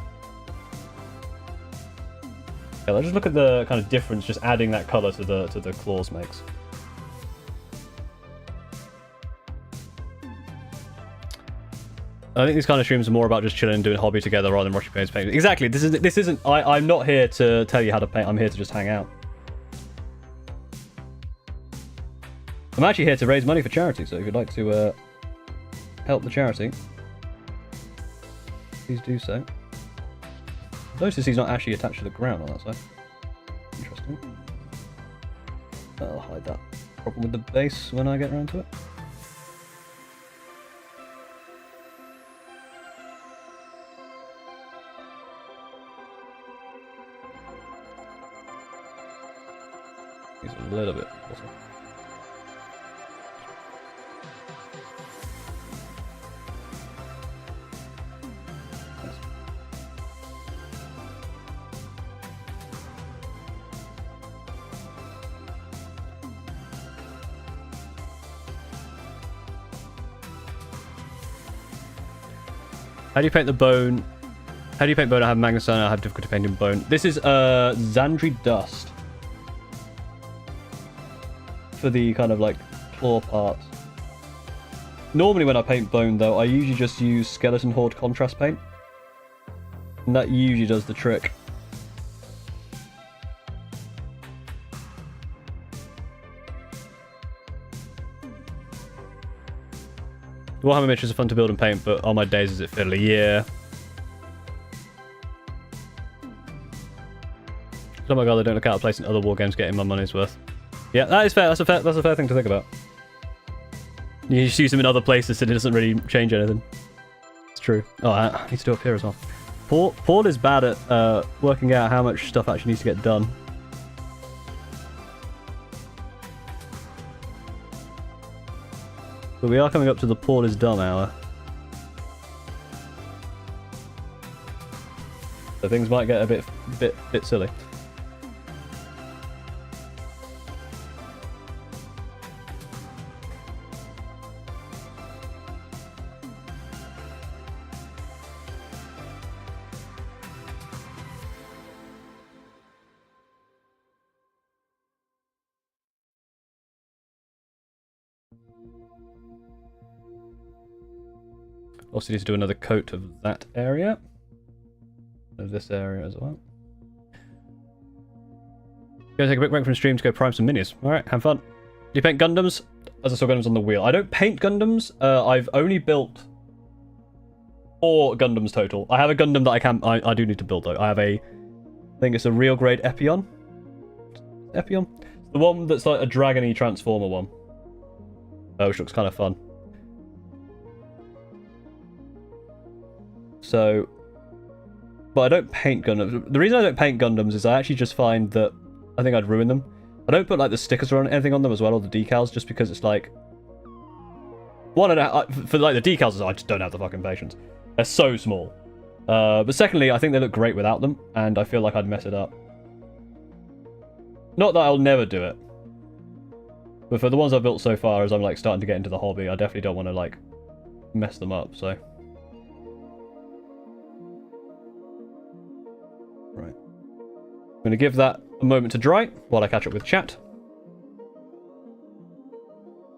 [SPEAKER 1] Yeah, let's just look at the kind of difference just adding that color to the claws makes. I think these kind of streams are more about just chilling and doing hobby together rather than rushing paints painting. Exactly. This isn't. I'm not here to tell you how to paint. I'm here to just hang out. I'm actually here to raise money for charity. So if you'd like to help the charity, please do so. Notice he's not actually attached to the ground on that side. Interesting. I'll hide that problem with the base when I get around to it. He's a little bit awesome. How do you paint the bone? How do you paint bone? I have Magnus and I have difficulty painting bone. This is Xandri Dust. For the kind of like claw parts. Normally when I paint bone though, I usually just use Skeleton Horde contrast paint. And that usually does the trick. Warhammer miniatures are fun to build and paint, but on my days is it fiddly? Yeah. Oh my god, they don't look out of place in other war games getting my money's worth. Yeah, that is fair. That's a fair thing to think about. You just use them in other places and it doesn't really change anything. It's true. Oh, I need to do up here as well. Paul is bad at working out how much stuff actually needs to get done. But we are coming up to the Paul is dumb hour. So things might get a bit silly. Also need to do another coat of that area. Of this area as well. Gonna take a quick break from stream to go prime some minis. Alright, have fun. Do you paint Gundams? As I saw Gundams on the wheel. I don't paint Gundams. I've only built 4 Gundams total. I have a Gundam that I do need to build though. I think it's a real grade Epion. Epion? The one that's like a dragony transformer one. Which looks kind of fun. So, but I don't paint Gundams. The reason I don't paint Gundams is I actually just find that I think I'd ruin them. I don't put like the stickers or anything on them as well, or the decals, just because it's like, one, for like the decals, I just don't have the fucking patience. They're so small. But secondly, I think they look great without them, and I feel like I'd mess it up. Not that I'll never do it, but for the ones I've built so far, as I'm like starting to get into the hobby, I definitely don't want to like mess them up. So. Right. I'm going to give that a moment to dry while I catch up with chat.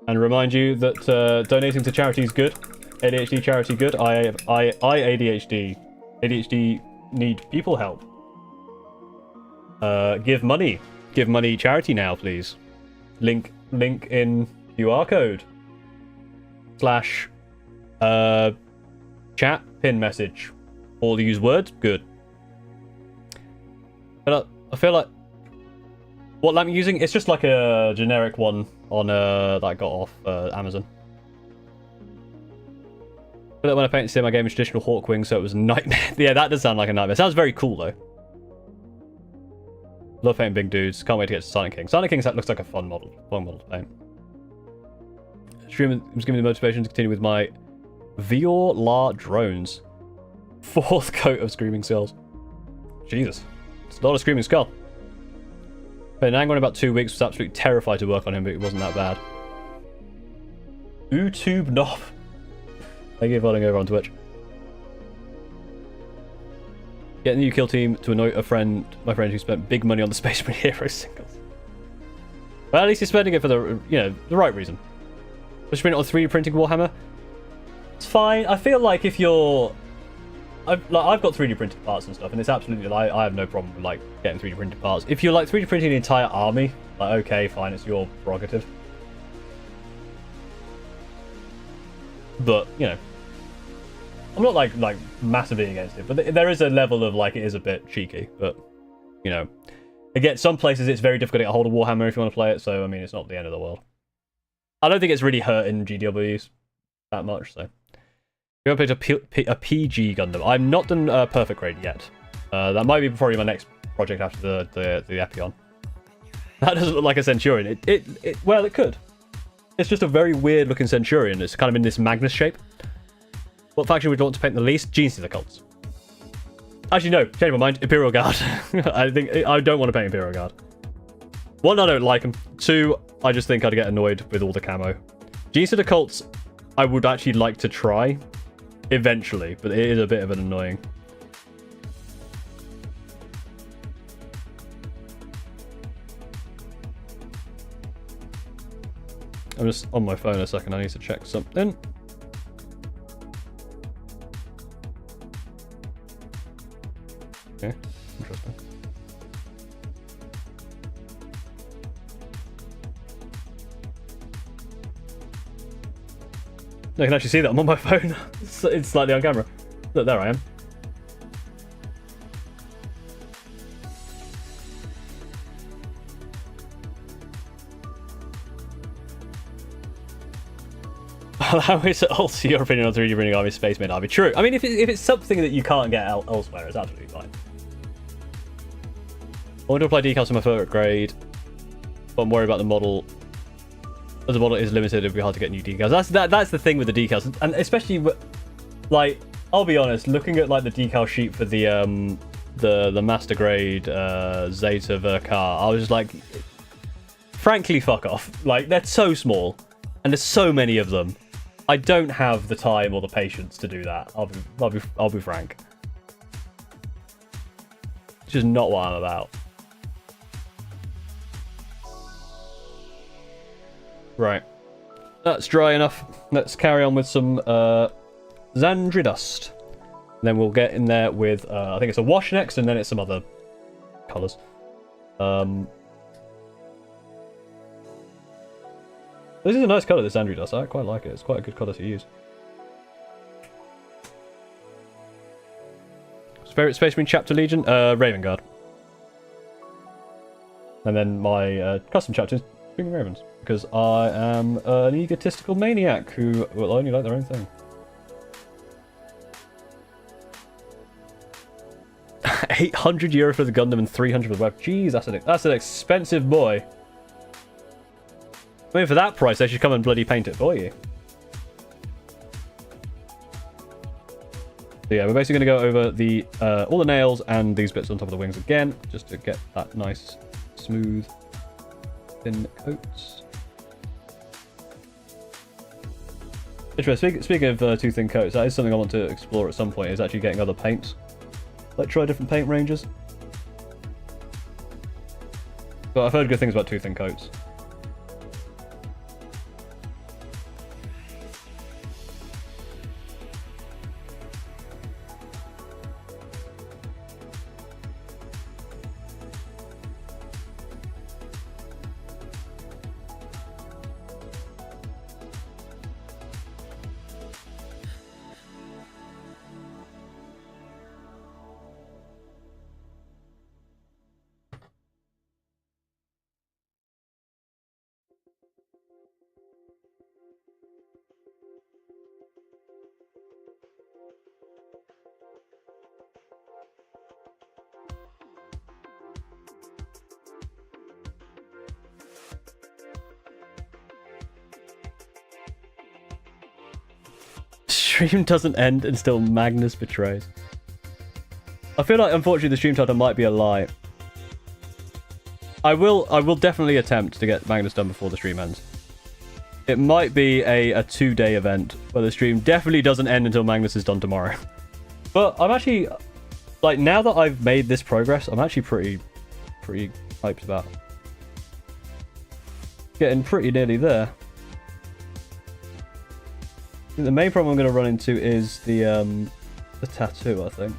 [SPEAKER 1] And remind you that donating to charity is good. ADHD charity good. I ADHD. ADHD need people help. Give money. Give money charity now, please. Link in QR code. / chat pin message. All use words. Good. But I feel like what lamp I'm using, it's just like a generic one on that I got off Amazon. I feel like when I painted sim, I gave him a traditional Hawkwing, so it was a nightmare. Yeah, that does sound like a nightmare. Sounds very cool though. Love painting big dudes. Can't wait to get to Silent King. Silent King looks like a fun model to paint. Stream was giving me the motivation to continue with my Vior La drones. 4th coat of Screaming Skulls. Jesus. It's a lot of Screaming Skull. But Angor in about 2 weeks, was absolutely terrified to work on him, but it wasn't that bad. YouTube knob. Thank you for following over on Twitch. Get a new kill team to annoy my friend who spent big money on the Space Marine Heroes singles. Well, at least he's spending it for the right reason. Just print it on 3D printing Warhammer. It's fine. I feel like if you're... I've got 3D printed parts and stuff, and it's absolutely like I have no problem with like getting 3D printed parts. If you're like 3D printing the entire army, like okay, fine, it's your prerogative. But I'm not like massively against it, but there is a level of like it is a bit cheeky. But again, some places it's very difficult to get a hold of Warhammer if you want to play it. So I mean, it's not the end of the world. I don't think it's really hurting GWs that much. So. We're going to play a PG Gundam. I'm not done perfect grade yet. That might be probably my next project after the Epion. That doesn't look like a Centurion. Well, it could. It's just a very weird looking Centurion. It's kind of in this Magnus shape. What faction would you want to paint the least? Genes to the cults. Actually, no. Change my mind. Imperial Guard. I don't want to paint Imperial Guard. 1, I don't like them. 2, I just think I'd get annoyed with all the camo. Genes to the cults, I would actually like to try. Eventually, but it is a bit of an annoying. I'm just on my phone a second, I need to check something. Okay, interesting. I can actually see that I'm on my phone. It's slightly on camera. Look, there I am. How is it also your opinion on 3D printing army, space made army? True. I mean, if it's something that you can't get elsewhere, it's absolutely fine. I want to apply decals to my photo grade, but I'm worried about the model. As the model is limited, it'd be hard to get new decals. That's the thing with the decals, and especially like, I'll be honest, looking at like the decal sheet for the master grade Zeta Vercar, I was just like, frankly, fuck off. Like, they're so small, and there's so many of them. I don't have the time or the patience to do that. I'll be frank. It's just not what I'm about. Right. That's dry enough. Let's carry on with some Xandri dust. And then we'll get in there with, I think it's a wash next, and then it's some other colours. This is a nice colour, this Xandri dust. I quite like it. It's quite a good colour to use. Favorite Space Marine chapter legion? Raven Guard. And then my custom chapter is Bringing Ravens. Because I am an egotistical maniac who will only like their own thing. 800 euro for the Gundam and 300 for the web. Jeez, that's an expensive boy. I mean, for that price, they should come and bloody paint it for you. So yeah, we're basically going to go over the all the nails and these bits on top of the wings again, just to get that nice, smooth, thin coats. Speaking of too thin coats, that is something I want to explore at some point, is actually getting other paints. Like, try different paint ranges. But I've heard good things about too thin coats. Stream doesn't end until Magnus betrays. I feel like, unfortunately, the stream title might be a lie. I will definitely attempt to get Magnus done before the stream ends. It might be a 2-day event, where the stream definitely doesn't end until Magnus is done tomorrow. But I'm actually, like, now that I've made this progress, I'm actually pretty hyped about it. Getting pretty nearly there. I think the main problem I'm going to run into is the tattoo, I think.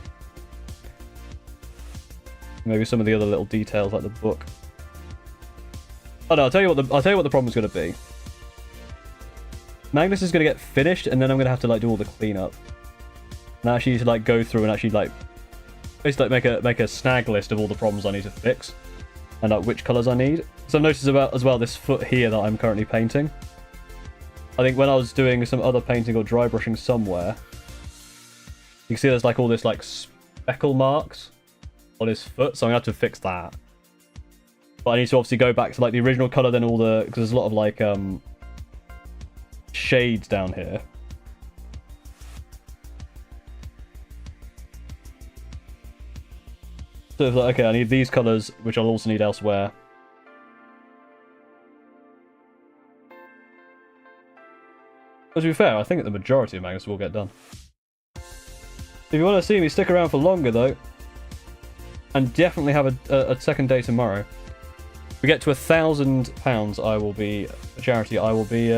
[SPEAKER 1] Maybe some of the other little details, like the book. Oh no, I'll tell you what the problem's going to be. Magnus is going to get finished, and then I'm going to have to like do all the cleanup. And I actually need to like go through and actually like basically like make a snag list of all the problems I need to fix, and like which colours I need. So I've noticed about as well this foot here that I'm currently painting. I think when I was doing some other painting or dry brushing somewhere, you can see there's like all this like speckle marks on his foot, so I'm gonna have to fix that. But I need to obviously go back to like the original color, then all the, because there's a lot of like shades down here. So it's like, okay, I need these colors, which I'll also need elsewhere. But to be fair, I think that the majority of Magnus will get done. If you want to see me stick around for longer though, and definitely have a second day tomorrow, if we get to £1,000, I will be a charity. I will be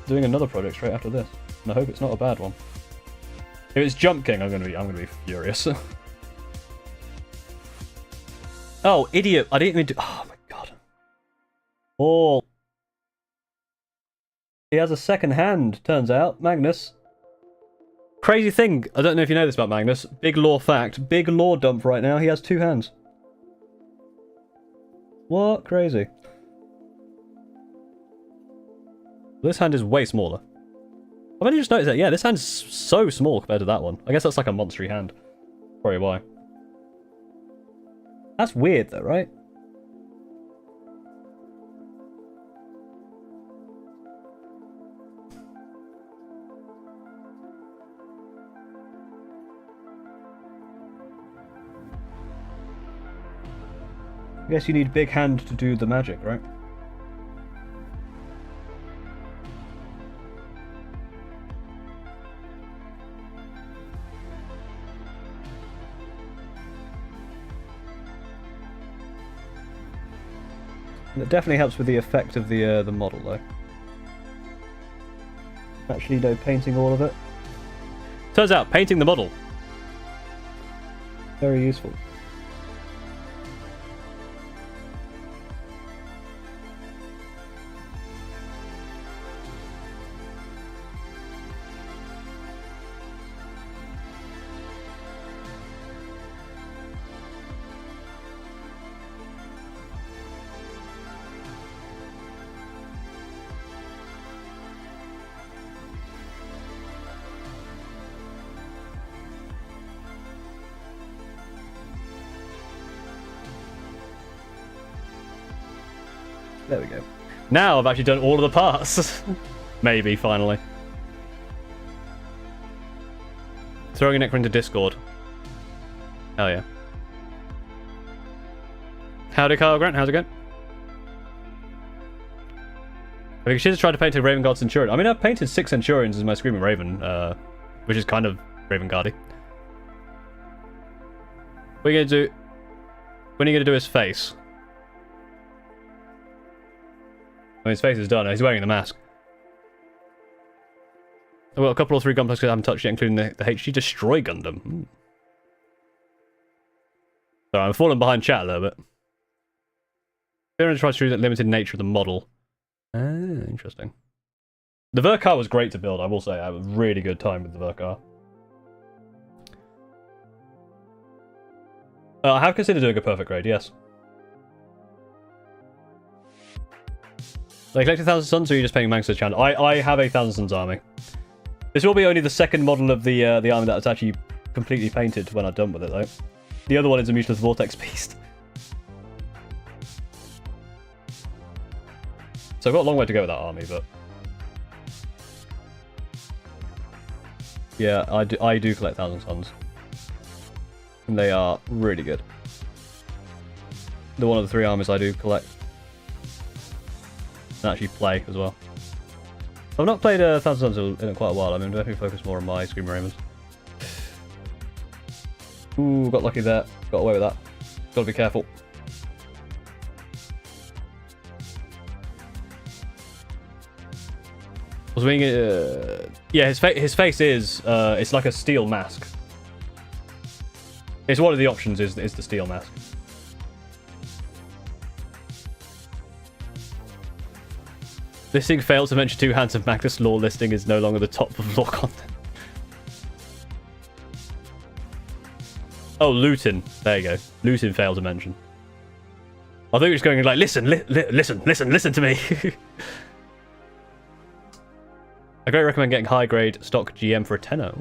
[SPEAKER 1] doing another project straight after this, and I hope it's not a bad one. If it's Jump King, I'm gonna be furious. Oh, idiot! I didn't even do. Oh my god! Oh. He has a second hand, turns out. Magnus. Crazy thing. I don't know if you know this about Magnus. Big lore fact. Big lore dump right now. He has 2 hands. What? Crazy. This hand is way smaller. I've only just noticed that. Yeah, this hand's so small compared to that one. I guess that's like a monstery hand. Probably why. That's weird though, right? I guess you need big hand to do the magic, right? And it definitely helps with the effect of the model, though. Actually, no painting all of it. Turns out, painting the model. Very useful. There we go. Now I've actually done all of the parts. Maybe, finally. Throwing a Necro into Discord. Hell yeah. Howdy, Kyle Grant. How's it going? I think she just tried to paint a Raven Guard Centurion. I mean, I've painted 6 Centurions as my Screaming Raven, which is kind of Raven Guardy. What are you going to do? When are you going to do his face? Well, his face is done. He's wearing the mask. I've got a couple or 3 Gunplanks I haven't touched yet, including the HD Destroy Gundam. So I'm falling behind chat a little bit. They're going to try to show the limited nature of the model. Ah, interesting. The Verkar was great to build, I will say. I had a really good time with the Verkar. I have considered doing a perfect grade, yes. Like, collect 1,000 Suns, or are you just paying Magnus to the channel? I have a 1,000 Suns army. This will be only the second model of the army that's actually completely painted when I'm done with it, though. The other one is a Mutinous Vortex Beast. So I've got a long way to go with that army, but... yeah, I do collect 1,000 Suns. And they are really good. They're one of the 3 armies I do collect. And actually play as well. I've not played 1,000 Suns in quite a while. I mean, I'm definitely focused more on my Screamer Ravens. Ooh, got lucky there. Got away with that. Gotta be careful. Was being yeah, his face is it's like a steel mask. It's one of the options is the steel mask. This thing failed to mention 2 hands of Magnus lore listing is no longer the top of lore content. Oh, Luton. There you go. Luton failed to mention. I think he was going like, listen to me. I greatly recommend getting high grade stock GM for a tenner.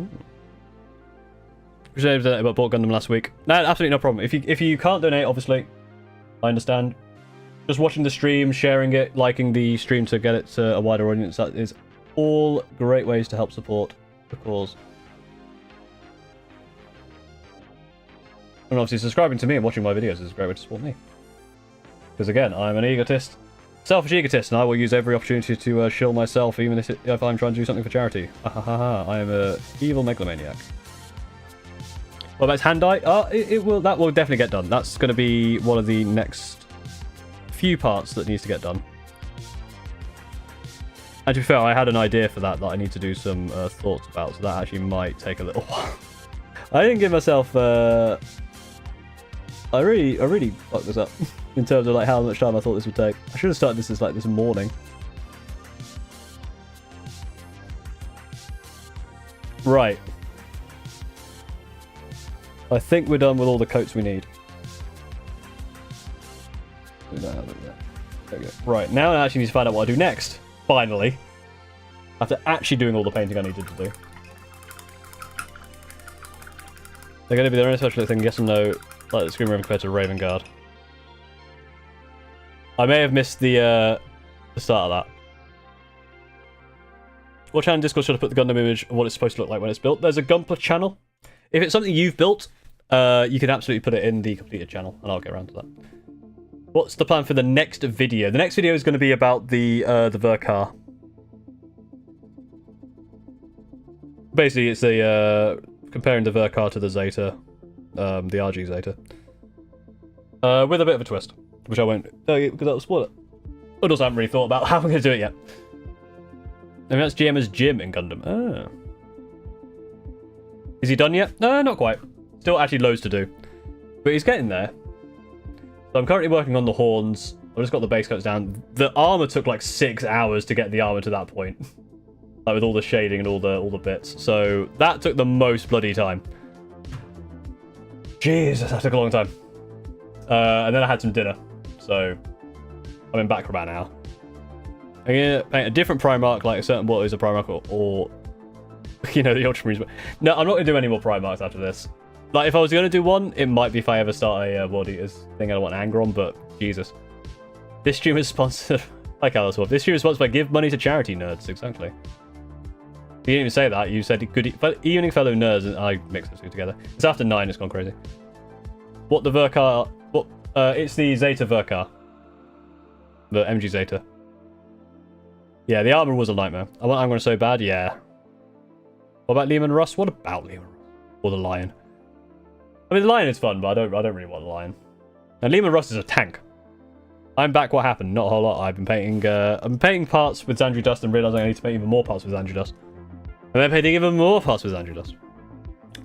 [SPEAKER 1] I bought Gundam last week. No, absolutely no problem. If you can't donate, obviously, I understand. Just watching the stream, sharing it, liking the stream to get it to a wider audience, that is all great ways to help support the cause. And obviously subscribing to me and watching my videos is a great way to support me. Because again, I'm an egotist, selfish egotist, and I will use every opportunity to shill myself, even if I'm trying to do something for charity. I am a evil megalomaniac. What about hand-eye? That will definitely get done. That's going to be one of the next few parts that needs to get done. And to be fair, I had an idea for that I need to do some thoughts about, so that actually might take a little while. I didn't give myself... I really fucked this up in terms of like how much time I thought this would take. I should have started this morning. Right. I think we're done with all the coats we need. There we go. Right, now I actually need to find out what I do next. Finally. After actually doing all the painting I needed to do. They're going to be their own special thing, yes or no, like the Scream Raven compared to Raven Guard. I may have missed the start of that. What channel in Discord should I put the Gundam image of what it's supposed to look like when it's built? There's a Gunpla channel. If it's something you've built, you can absolutely put it in the completed channel, and I'll get around to that. What's the plan for the next video? The next video is going to be about the Verkar. Basically, it's a comparing the Verkar to the Zeta, the RG Zeta, with a bit of a twist, which I won't tell you because that'll spoil it. I also haven't really thought about how I'm going to do it yet. I mean, that's GM as Jim in Gundam. Ah. Is he done yet? No, not quite. Still actually loads to do, but he's getting there. So I'm currently working on the horns. I've just got the base coats down. The armor took like 6 hours to get the armor to that point. Like with all the shading and all the bits. So that took the most bloody time. Jesus, that took a long time. And then I had some dinner. So I'm in back for about an hour. I'm gonna paint a different Primarch, like a certain what is a Primarch or you know, the Ultramarines. No, I'm not gonna do any more Primarchs after this. Like, if I was going to do one, it might be if I ever start a World Eaters thing I don't want anger on, but Jesus. This stream is sponsored... like Alice Wolf. This stream is sponsored by Give Money to Charity Nerds, exactly. You didn't even say that. You said good evening, fellow nerds, and I mixed the two together. It's after 9, it's gone crazy. What the Verkar... What? It's the Zeta Verkar. The MG Zeta. Yeah, the armor was a nightmare. I want anger so bad, yeah. What about Lehman Russ? What about Lehman Russ? Or the Lion? I mean, the Lion is fun, but I don't really want the Lion. And Lehman Russ is a tank. I'm back. What happened? Not a whole lot. I've been painting parts with Xandri Dust and realizing I need to paint even more parts with Xandri Dust. And then painting even more parts with Xandri Dust.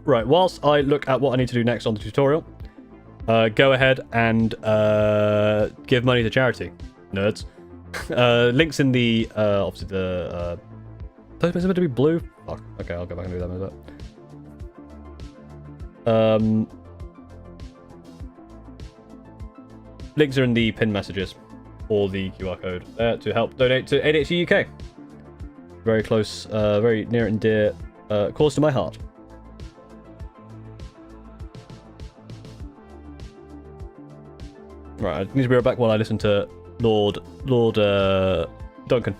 [SPEAKER 1] Right, whilst I look at what I need to do next on the tutorial, go ahead and give money to charity, nerds. Links in the, obviously the, is it meant to be blue? Fuck, okay, I'll go back and do that in a bit. Links are in the pinned messages or the QR code to help donate to ADHD UK. Very close, very near and dear cause to my heart. Right, I need to be right back while I listen to Lord Duncan.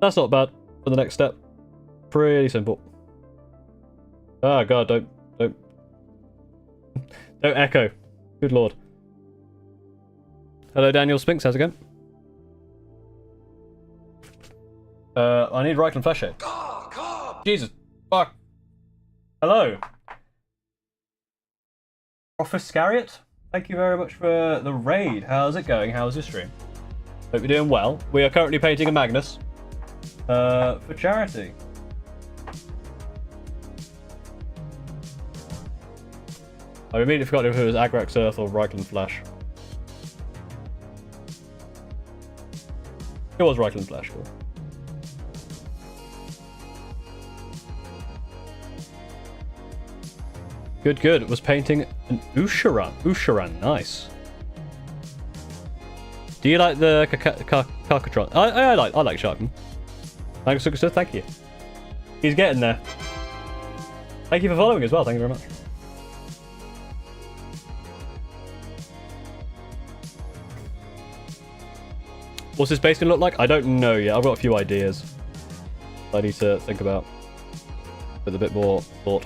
[SPEAKER 1] That's not bad for the next step. Pretty simple. Ah, God, don't echo. Good lord. Hello, Daniel Spinks. How's it going? I need Reichland Flesh Shade. Jesus. Fuck. Hello. Profiscariot? Thank you very much for the raid. How's it going? How's your stream? Hope you're doing well. We are currently painting a Magnus. For charity. I immediately forgot if it was Agrax Earth or Reichland Flesh. It was Reichland Flesh, cool. Good, good. It was painting an Usharan. Usharan, nice. Do you like the Carcatron? I like Sharkman. Thanks, Superstar, thank you. He's getting there. Thank you for following as well. Thank you very much. What's this base gonna look like? I don't know yet. I've got a few ideas I need to think about with a bit more thought.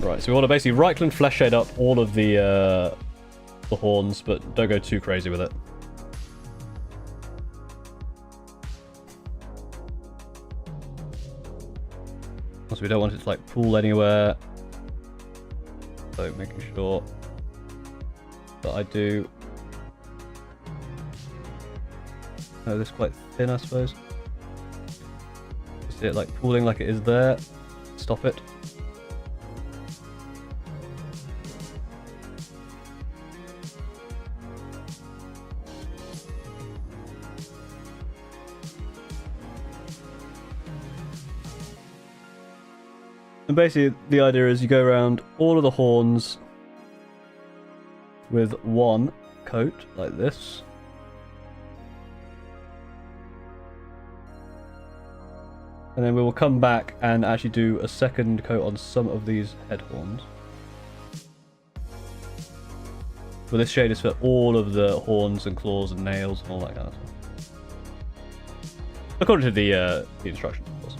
[SPEAKER 1] Right, so we want to basically right-click flesh shade up all of the horns, but don't go too crazy with it. Also, we don't want it to like pool anywhere. So making sure that I do. Oh, this is quite thin, I suppose. See it like pooling like it is there. Stop it. And basically, the idea is you go around all of the horns with one coat, like this. And then we will come back and actually do a second coat on some of these head horns. But this shade is for all of the horns and claws and nails and all that kind of stuff. According to the instructions, of course.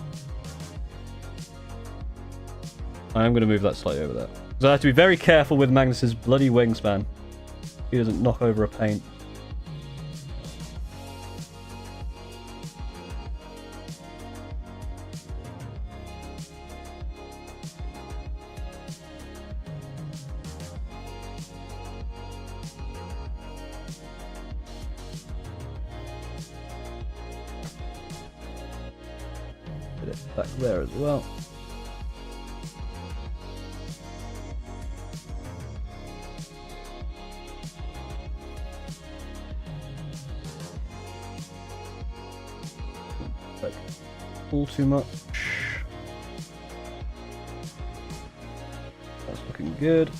[SPEAKER 1] I am going to move that slightly over there. So I have to be very careful with Magnus's bloody wingspan. He doesn't knock over a paint. Put it back there as well. All too much. That's looking good.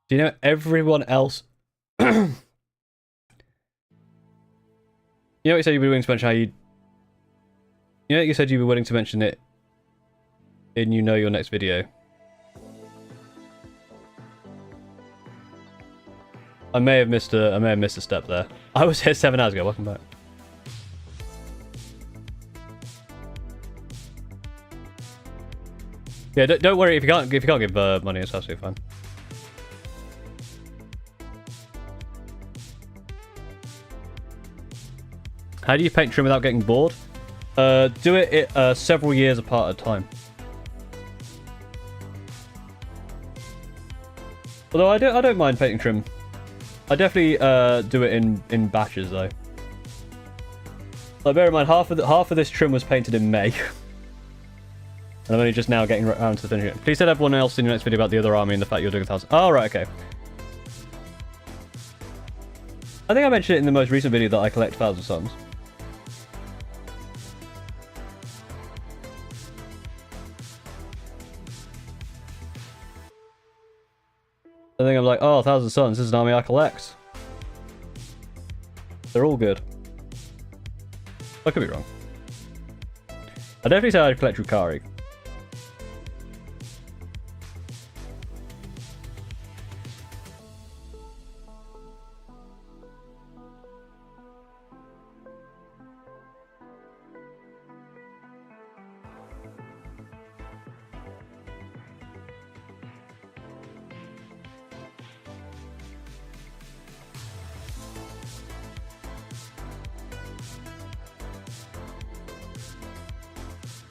[SPEAKER 1] Do you know everyone else? You know what you said you'd be willing to mention how you. You know, you said you'd be willing to mention it in your next video. I may have missed a step there. I was here 7 hours ago. Welcome back. Yeah, don't worry if you can't give money. It's absolutely fine. How do you paint trim without getting bored? Do it several years apart at a time. Although I don't mind painting trim. I definitely do it in batches though. Like, bear in mind, half of this trim was painted in May, and I'm only just now getting around to finishing it. Please tell everyone else in your next video about the other army and the fact you're doing 1,000. Oh, right, okay. I think I mentioned it in the most recent video that I collect 1,000 suns. I think I'm like, oh, 1,000 suns, this is an army I collect. They're all good. I could be wrong. I definitely say I'd collect Drukari.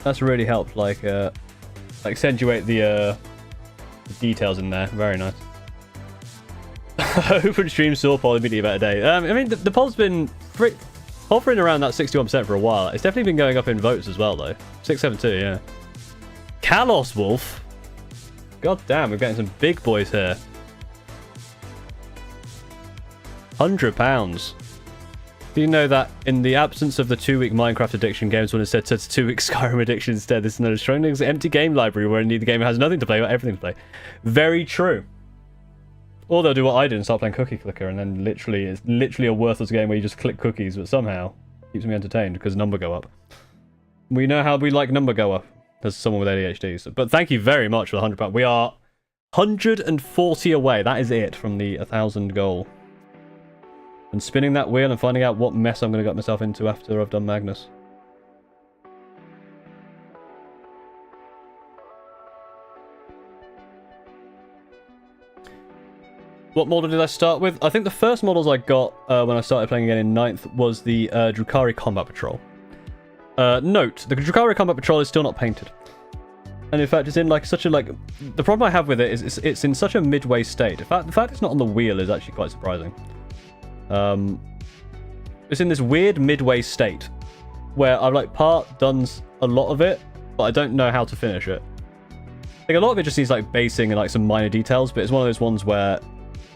[SPEAKER 1] That's really helped, like accentuate the details in there. Very nice. Open stream saw poll immediately about a day. I mean, the poll's been hovering around that 61% for a while. It's definitely been going up in votes as well, though. 672, yeah. Kalos Wolf. God damn, we're getting some big boys here. £100. Do you know that in the absence of the 2-week Minecraft addiction, games will instead set to 2-week Skyrim addiction instead? This is known as Schrodinger's empty game library, where indeed the game has nothing to play but everything to play. Very true. Or they'll do what I do and start playing Cookie Clicker, and then it's literally a worthless game where you just click cookies, but somehow keeps me entertained because number go up. We know how we like number go up as someone with ADHD. So, but thank you very much for the £100. We are 140 away. That is it from the 1,000 goal. And spinning that wheel and finding out what mess I'm going to get myself into after I've done Magnus. What model did I start with? I think the first models I got when I started playing again in 9th was the Drukhari Combat Patrol. Note, the Drukhari Combat Patrol is still not painted. And in fact, it's in like such a the problem I have with it is it's in such a midway state. In fact, the fact it's not on the wheel is actually quite surprising. It's in this weird midway state where I've like done a lot of it, but I don't know how to finish it. Like a lot of it just needs like basing and like some minor details, but it's one of those ones where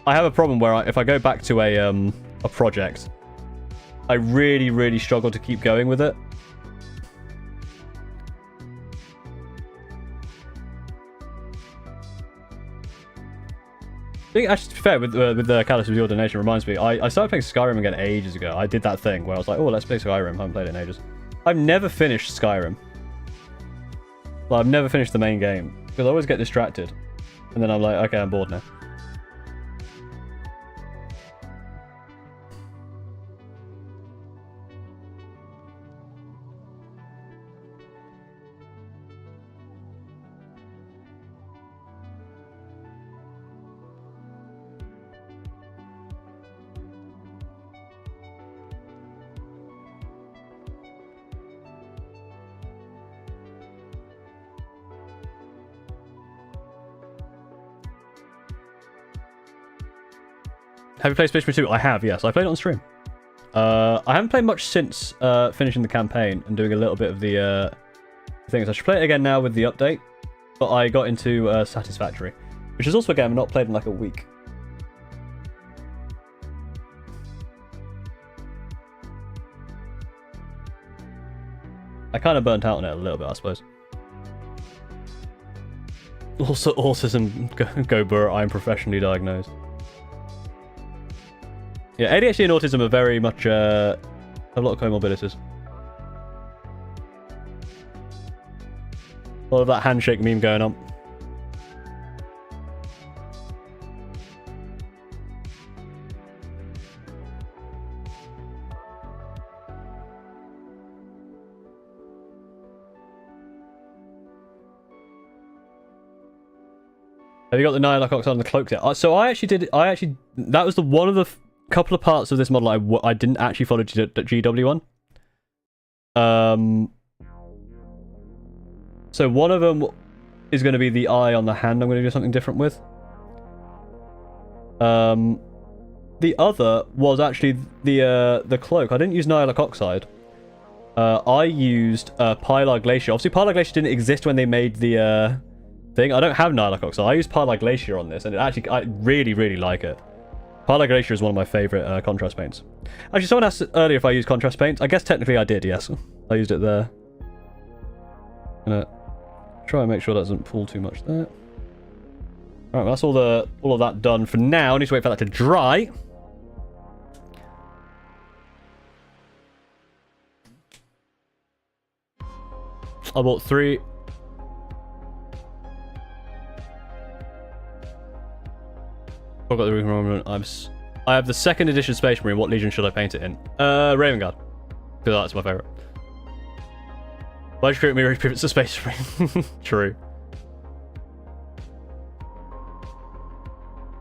[SPEAKER 1] I have a problem where if I go back to a project, I really struggle to keep going with it. I think, actually, to be fair, with the Catalyst of Your Donation, reminds me, I started playing Skyrim again ages ago. I did that thing where I was like, oh, let's play Skyrim. I haven't played it in ages. I've never finished Skyrim. Well, I've never finished the main game, because I always get distracted. And then I'm like, okay, I'm bored now. Have you played Space Marine 2? I have, yes. I played it on stream. I haven't played much since finishing the campaign and doing a little bit of the things. I should play it again now with the update, but I got into Satisfactory, which is also a game I've not played in like a week. I kind of burnt out on it a little bit, I suppose. Also, autism, go burr, I am professionally diagnosed. Yeah, ADHD and autism are very much have a lot of comorbidities. A lot of that handshake meme going on. Have you got the Nylock Oxide on the cloak yet? So I actually did. That was one of the couple of parts of this model I didn't actually follow GW on. So one of them is going to be the eye on the hand. I'm going to do something different with. The other was actually the cloak. I didn't use Nylock Oxide. I used Pilar Glacier. Obviously, Pilar Glacier didn't exist when they made the thing. I don't have Nylock Oxide. I used Pilar Glacier on this, and I really like it. Pilar Glacier is one of my favourite contrast paints. Actually, someone asked earlier if I used contrast paints. I guess technically I did, yes. I used it there. I'm gonna try and make sure that doesn't pull too much there. Alright, well, that's all of that done for now. I need to wait for that to dry. I bought 3. I've got the Raven. I have the 2nd edition Space Marine. What Legion should I paint it in? Raven Guard. Because that's my favourite. Why did you create me if it's a Space Marine? True.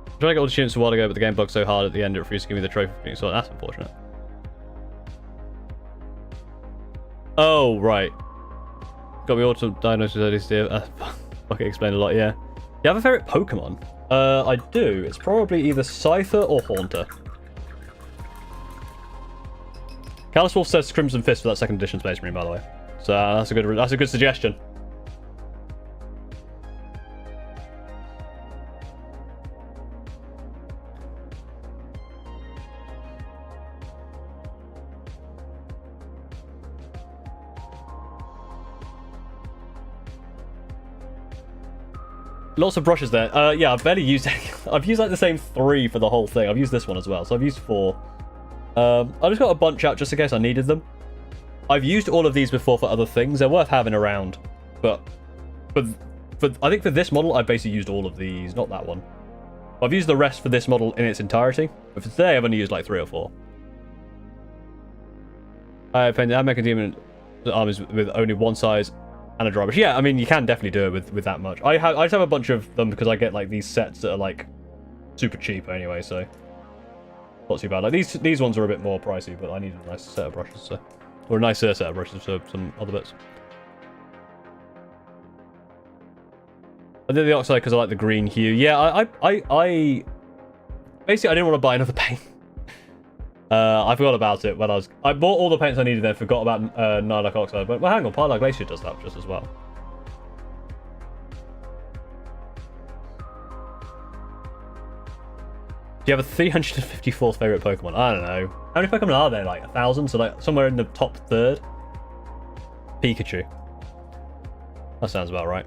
[SPEAKER 1] I tried to get all the students a while ago, but the game bugged so hard at the end it refused to give me the trophy for being so that's unfortunate. Oh, right. Got me auto diagnosis early steer. Fucking explained a lot, yeah. Do you have a favourite Pokemon? I do. It's probably either Scyther or Haunter. Callus Wolf says Crimson Fist for that 2nd edition Space Marine, by the way. So that's a good suggestion. Lots of brushes there. Yeah, I've barely used any. I've used like the same 3 for the whole thing. I've used this one as well, so I've used 4. I just got a bunch out just in case I needed them. I've used all of these before for other things. They're worth having around, but I think for this model, I've basically used all of these, not that one. I've used the rest for this model in its entirety, but for today, I've only used like 3 or 4. I painted that Demon armies with only one size and a dry brush. Yeah, I mean, you can definitely do it with that much. I just have a bunch of them because I get like these sets that are like super cheap anyway, so not too bad. Like these ones are a bit more pricey, but I need a nice set of brushes, so, or a nicer set of brushes for some other bits. I did the oxide because I like the green hue. Yeah, I basically I didn't want to buy another paint. I forgot about it when I bought all the paints I needed, then forgot about Nylak Oxide. But well, hang on, Parlar Glacier does that just as well. Do you have a 354th favorite Pokemon? I don't know. How many Pokemon are there? Like 1,000? So like somewhere in the top third. Pikachu. That sounds about right.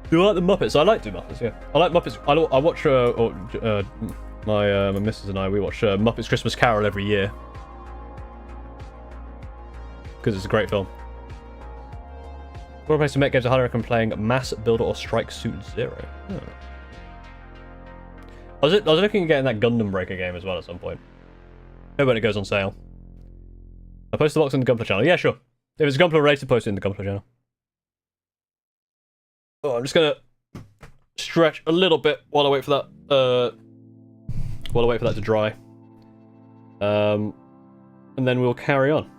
[SPEAKER 1] Do you like the Muppets? I like the Muppets, yeah. I like Muppets. I watch, my missus and we watch Muppets Christmas Carol every year. Because it's a great film. What place to make games are harder than playing Mass Builder or Strike Suit Zero? Oh. I was looking at getting that Gundam Breaker game as well at some point. Maybe when it goes on sale. I'll post the box on the Gunpla channel. Yeah, sure. If it's Gunpla related, post it in the Gunpla channel. Oh, I'm just gonna stretch a little bit while I wait for that. While I wait for that to dry. And then we'll carry on.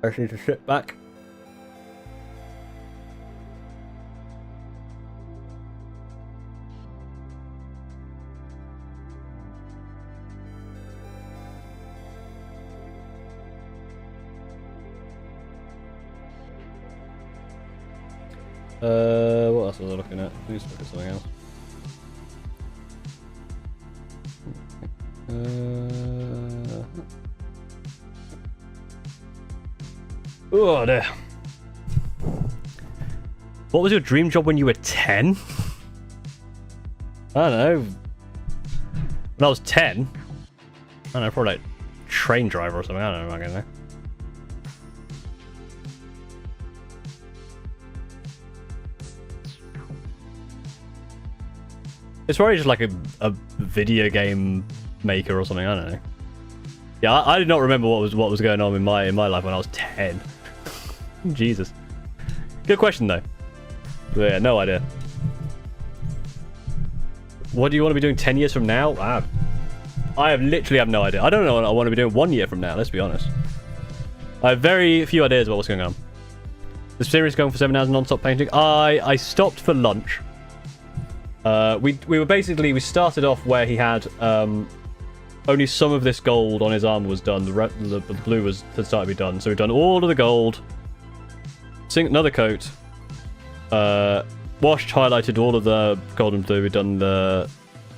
[SPEAKER 1] I just need to sit back. What else was I looking at? Please look at something else. Oh dear. What was your dream job when you were 10? I don't know. When I was 10? I don't know, probably like train driver or something. I don't know, I'm gonna know. It's probably just like a video game maker or something. I don't know. Yeah, I did not remember what was going on in my life when I was 10. Jesus. Good question though. But yeah, no idea. What do you want to be doing 10 years from now? I literally have no idea. I don't know what I want to be doing 1 year from now. Let's be honest. I have very few ideas about what's going on. The series going for 7 hours non-stop painting. I stopped for lunch. We started off where he had only some of this gold on his armor was done. The blue was had started to be done. So we've done all of the gold. Another coat. Washed, highlighted all of the gold and blue. We've done the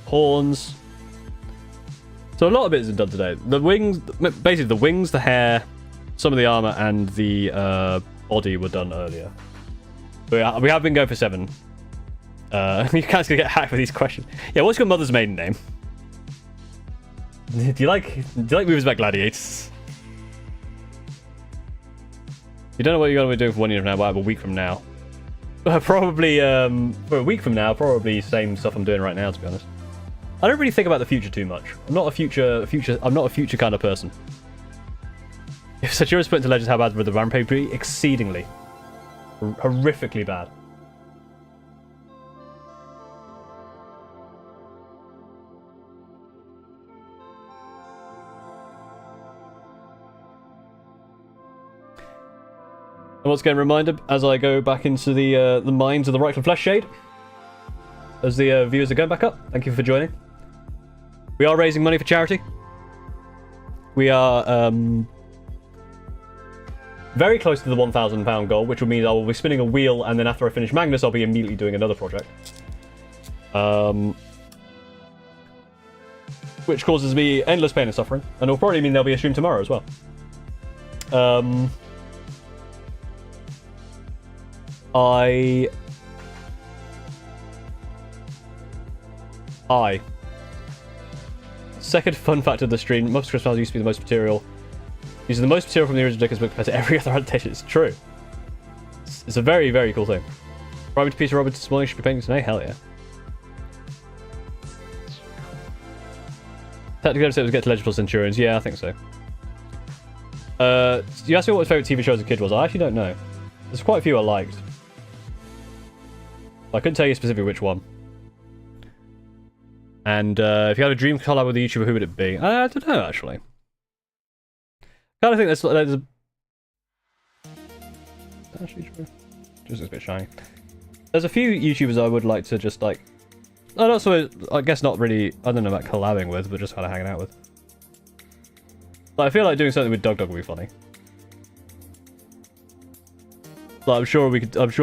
[SPEAKER 1] horns. So a lot of it is done today. The wings, basically the wings, the hair, some of the armor, and the body were done earlier. But we have been going for 7. You guys gonna get hacked with these questions. Yeah, what's your mother's maiden name? Do you like movies about gladiators? You don't know what you're gonna be doing for 1 year from now, but I have a week from now. Probably for a week from now, probably same stuff I'm doing right now, to be honest. I don't really think about the future too much. I'm not a future kind of person. If Satura's put into Legends, how bad would the Rampage be? Exceedingly. Horrifically bad. And once again, reminder, as I go back into the mines of the Reichland Flesh Shade, as the viewers are going back up, thank you for joining. We are raising money for charity. We are very close to the £1,000 goal, which will mean I will be spinning a wheel, and then after I finish Magnus, I'll be immediately doing another project. Which causes me endless pain and suffering, and it'll probably mean there'll be a stream tomorrow as well. Second fun fact of the stream, most Christmas used to be the most material. Using the most material from the original Dickens book compared to every other adaptation. It's true. It's a very, very cool thing. Rhyming to Peter Roberts this morning, should be painting today? Hell yeah. Technically, episode was Get to Legible Centurions. Yeah, I think so. You asked me what my favourite TV show as a kid was. I actually don't know. There's quite a few I liked. I couldn't tell you specifically which one. And if you had a dream collab with a YouTuber, who would it be? I don't know, actually. Kind of think there's a... Just a bit shiny. There's a few YouTubers I would like to just, like... Oh, not so... I guess not really... I don't know about collabing with, but just kind of hanging out with. Like, I feel like doing something with Dog would be funny. Like, I'm sure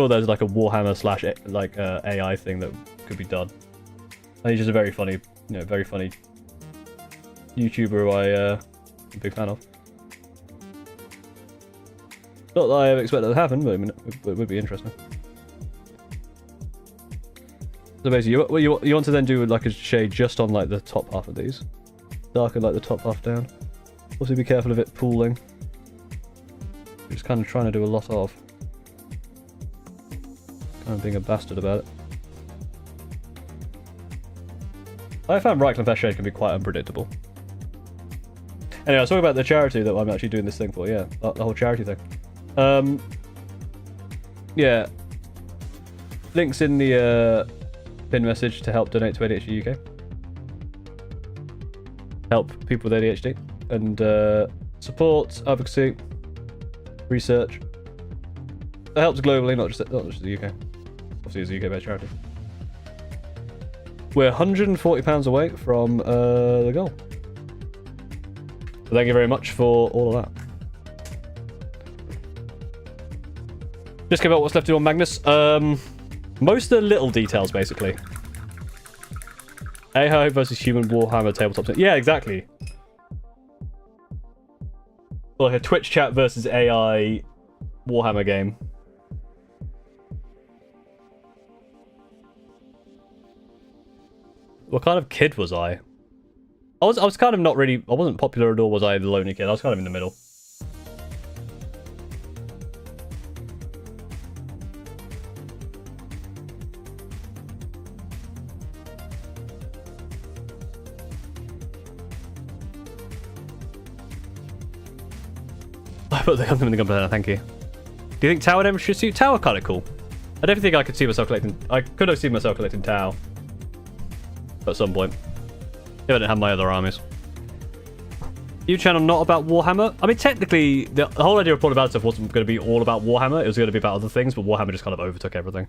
[SPEAKER 1] there's like a Warhammer slash like AI thing that could be done. And he's just a very funny, very funny YouTuber who I'm a big fan of. Not that I ever expect that to happen, but I mean, it would be interesting. So basically, you want to then do like a shade just on like the top half of these, darken like the top half down. Also, be careful of it pooling. Just kind of trying to do a lot of. Kind of being a bastard about it. I found right clef shade can be quite unpredictable. Anyway, I was talking about the charity that I'm actually doing this thing for. Yeah, the whole charity thing. Yeah. Links in the pin message to help donate to ADHD UK. Help people with ADHD and support advocacy, research. It helps globally, not just the UK. Obviously, it's a UK-based charity. We're £140 away from the goal. So thank you very much for all of that. Just came out what's left to do on Magnus. Most of the little details, basically. AI versus human Warhammer tabletop. Yeah, exactly. Like a Twitch chat versus AI Warhammer game. What kind of kid was I? I was kind of not really... I wasn't popular at all, was I, the lonely kid? I was kind of in the middle. I put the gun in the gun banana, thank you. Do you think Tau would ever should suit? Tau are kind of cool. I don't think I could see myself collecting... I could have seen myself collecting Tau. At some point. If I didn't have my other armies. YouTube channel not about Warhammer? I mean, technically, the whole idea of Paul About Stuff wasn't going to be all about Warhammer. It was going to be about other things, but Warhammer just kind of overtook everything.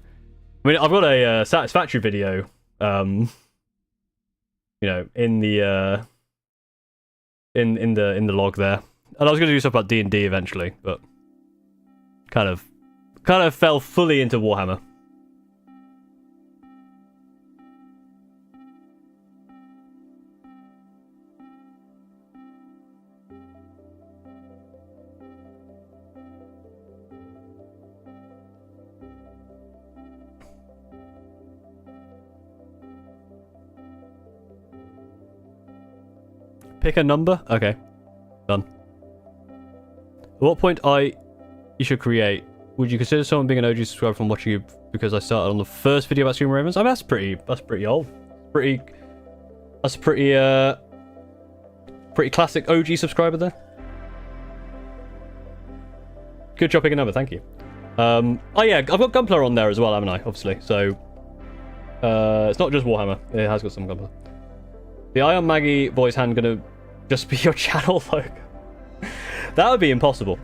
[SPEAKER 1] I mean, I've got a Satisfactory video, in the in the log there, and I was going to do stuff about D&D eventually, but kind of fell fully into Warhammer. Pick a number? Okay. Done. At what point you should create? Would you consider someone being an OG subscriber from watching you because I started on the first video about Stream Ravens? I mean, that's pretty old. That's pretty classic OG subscriber there. Good job picking a number, thank you. Oh yeah, I've got Gunpla on there as well, haven't I? Obviously, so it's not just Warhammer. It has got some Gunpla. The Ion Maggie voice hand gonna just be your channel logo? That would be impossible.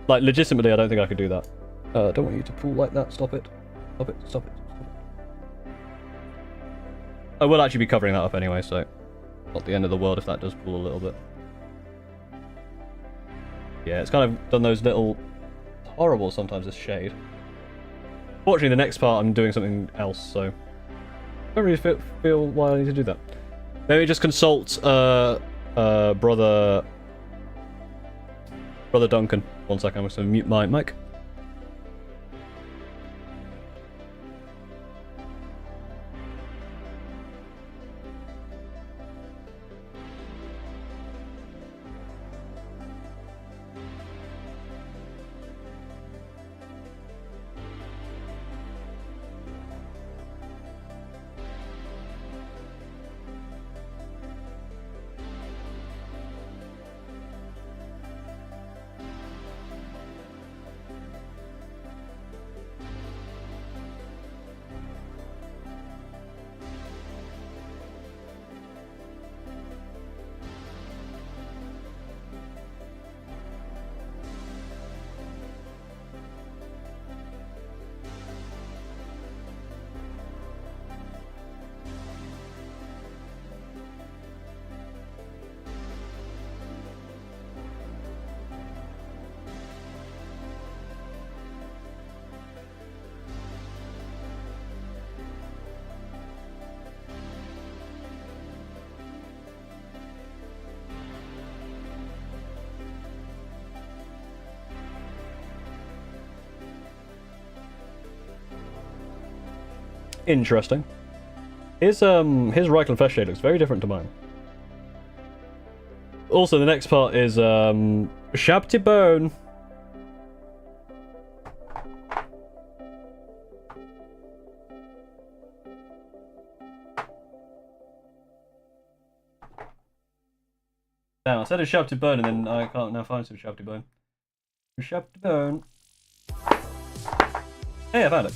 [SPEAKER 1] Like, legitimately, I don't think I could do that. Don't want you to pull like that. Stop it. Stop it. Stop it. Stop it. I will actually be covering that up anyway, so not the end of the world if that does pull a little bit. Yeah, it's kind of done those little... horrible sometimes, this shade. Fortunately, the next part I'm doing something else, so... don't really feel why I need to do that. Maybe just consult brother Duncan. One second, I'm just gonna mute my mic. Interesting. His Reichland flesh shade looks very different to mine. Also, the next part is Shabty Bone. Now I said a Shabty Bone, and then I can't now find some Shabty Bone. Shabty Bone. Hey, I found it.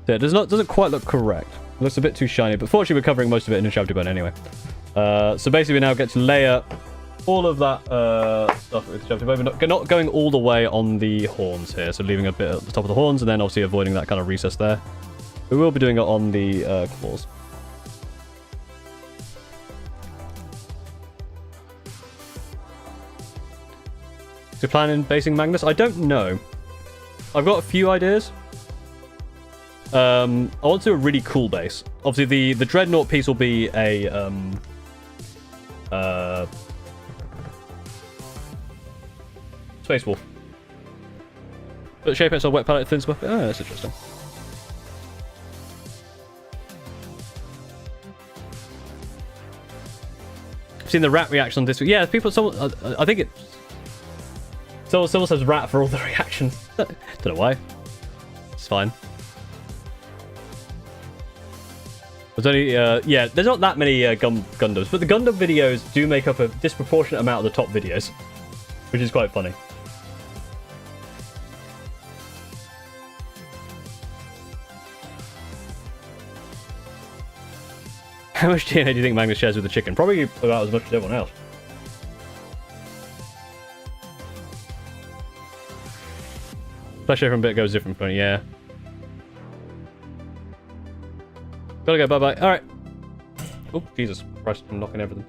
[SPEAKER 1] Yeah, it doesn't quite look correct. It looks a bit too shiny, but fortunately we're covering most of it in a Shabty Bone anyway. So basically we now get to layer all of that stuff with Shabty Bone. We're not going all the way on the horns here, so leaving a bit at the top of the horns and then obviously avoiding that kind of recess there. We will be doing it on the claws. So planning basing Magnus? I don't know. I've got a few ideas. I want to do a really cool base. Obviously, the Dreadnought piece will be a Space Wolf. But shape it so wet palette thin stuff. Oh, that's interesting. I've seen the rat reaction on this. Yeah, people. Someone. I think it. Someone says rat for all the reactions. Don't know why. It's fine. There's only, yeah, there's not that many Gundams, but the Gundam videos do make up a disproportionate amount of the top videos, which is quite funny. How much DNA do you think Magnus shares with the chicken? Probably about as much as everyone else. Flesh over from bit goes different point, yeah. Gotta go, bye-bye. Alright. Oh, Jesus Christ, I'm knocking everything.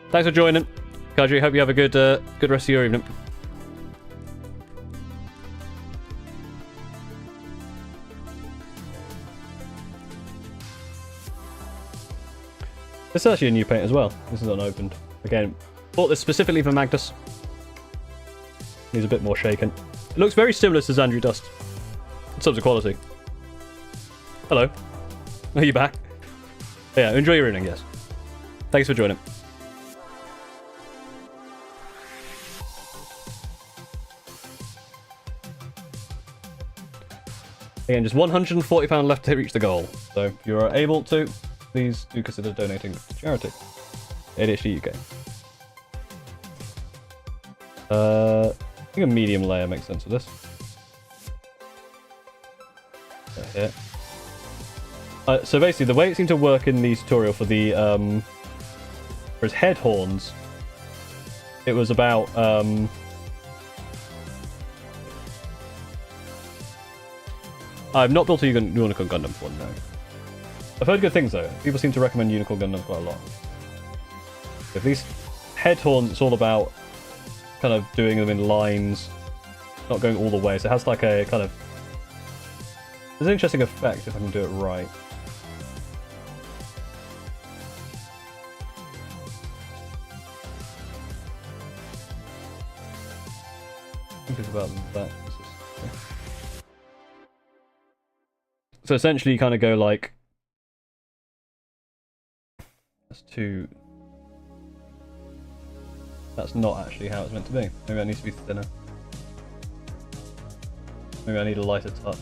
[SPEAKER 1] Thanks for joining. Kadri, hope you have a good rest of your evening. This is actually a new paint as well. This is unopened. Again, bought this specifically for Magnus. He's a bit more shaken. It looks very similar to Xandri Dust. In terms of quality. Hello. Are you back? Yeah, enjoy your evening, yes. Thanks for joining. Again, just £140 left to reach the goal. So if you are able to, please do consider donating to charity. ADHD UK. I think a medium layer makes sense for this. Here. So basically, the way it seemed to work in the tutorial for the for his head horns, it was about I've not built a Unicorn Gundam one, no. I've heard good things though. People seem to recommend Unicorn Gundam quite a lot. If these head horns, it's all about kind of doing them in lines, not going all the way. So it has like a kind of There's an interesting effect if I can do it right. I think it's about that. So essentially you kind of go like... That's too... That's not actually how it's meant to be. Maybe that needs to be thinner. Maybe I need a lighter touch.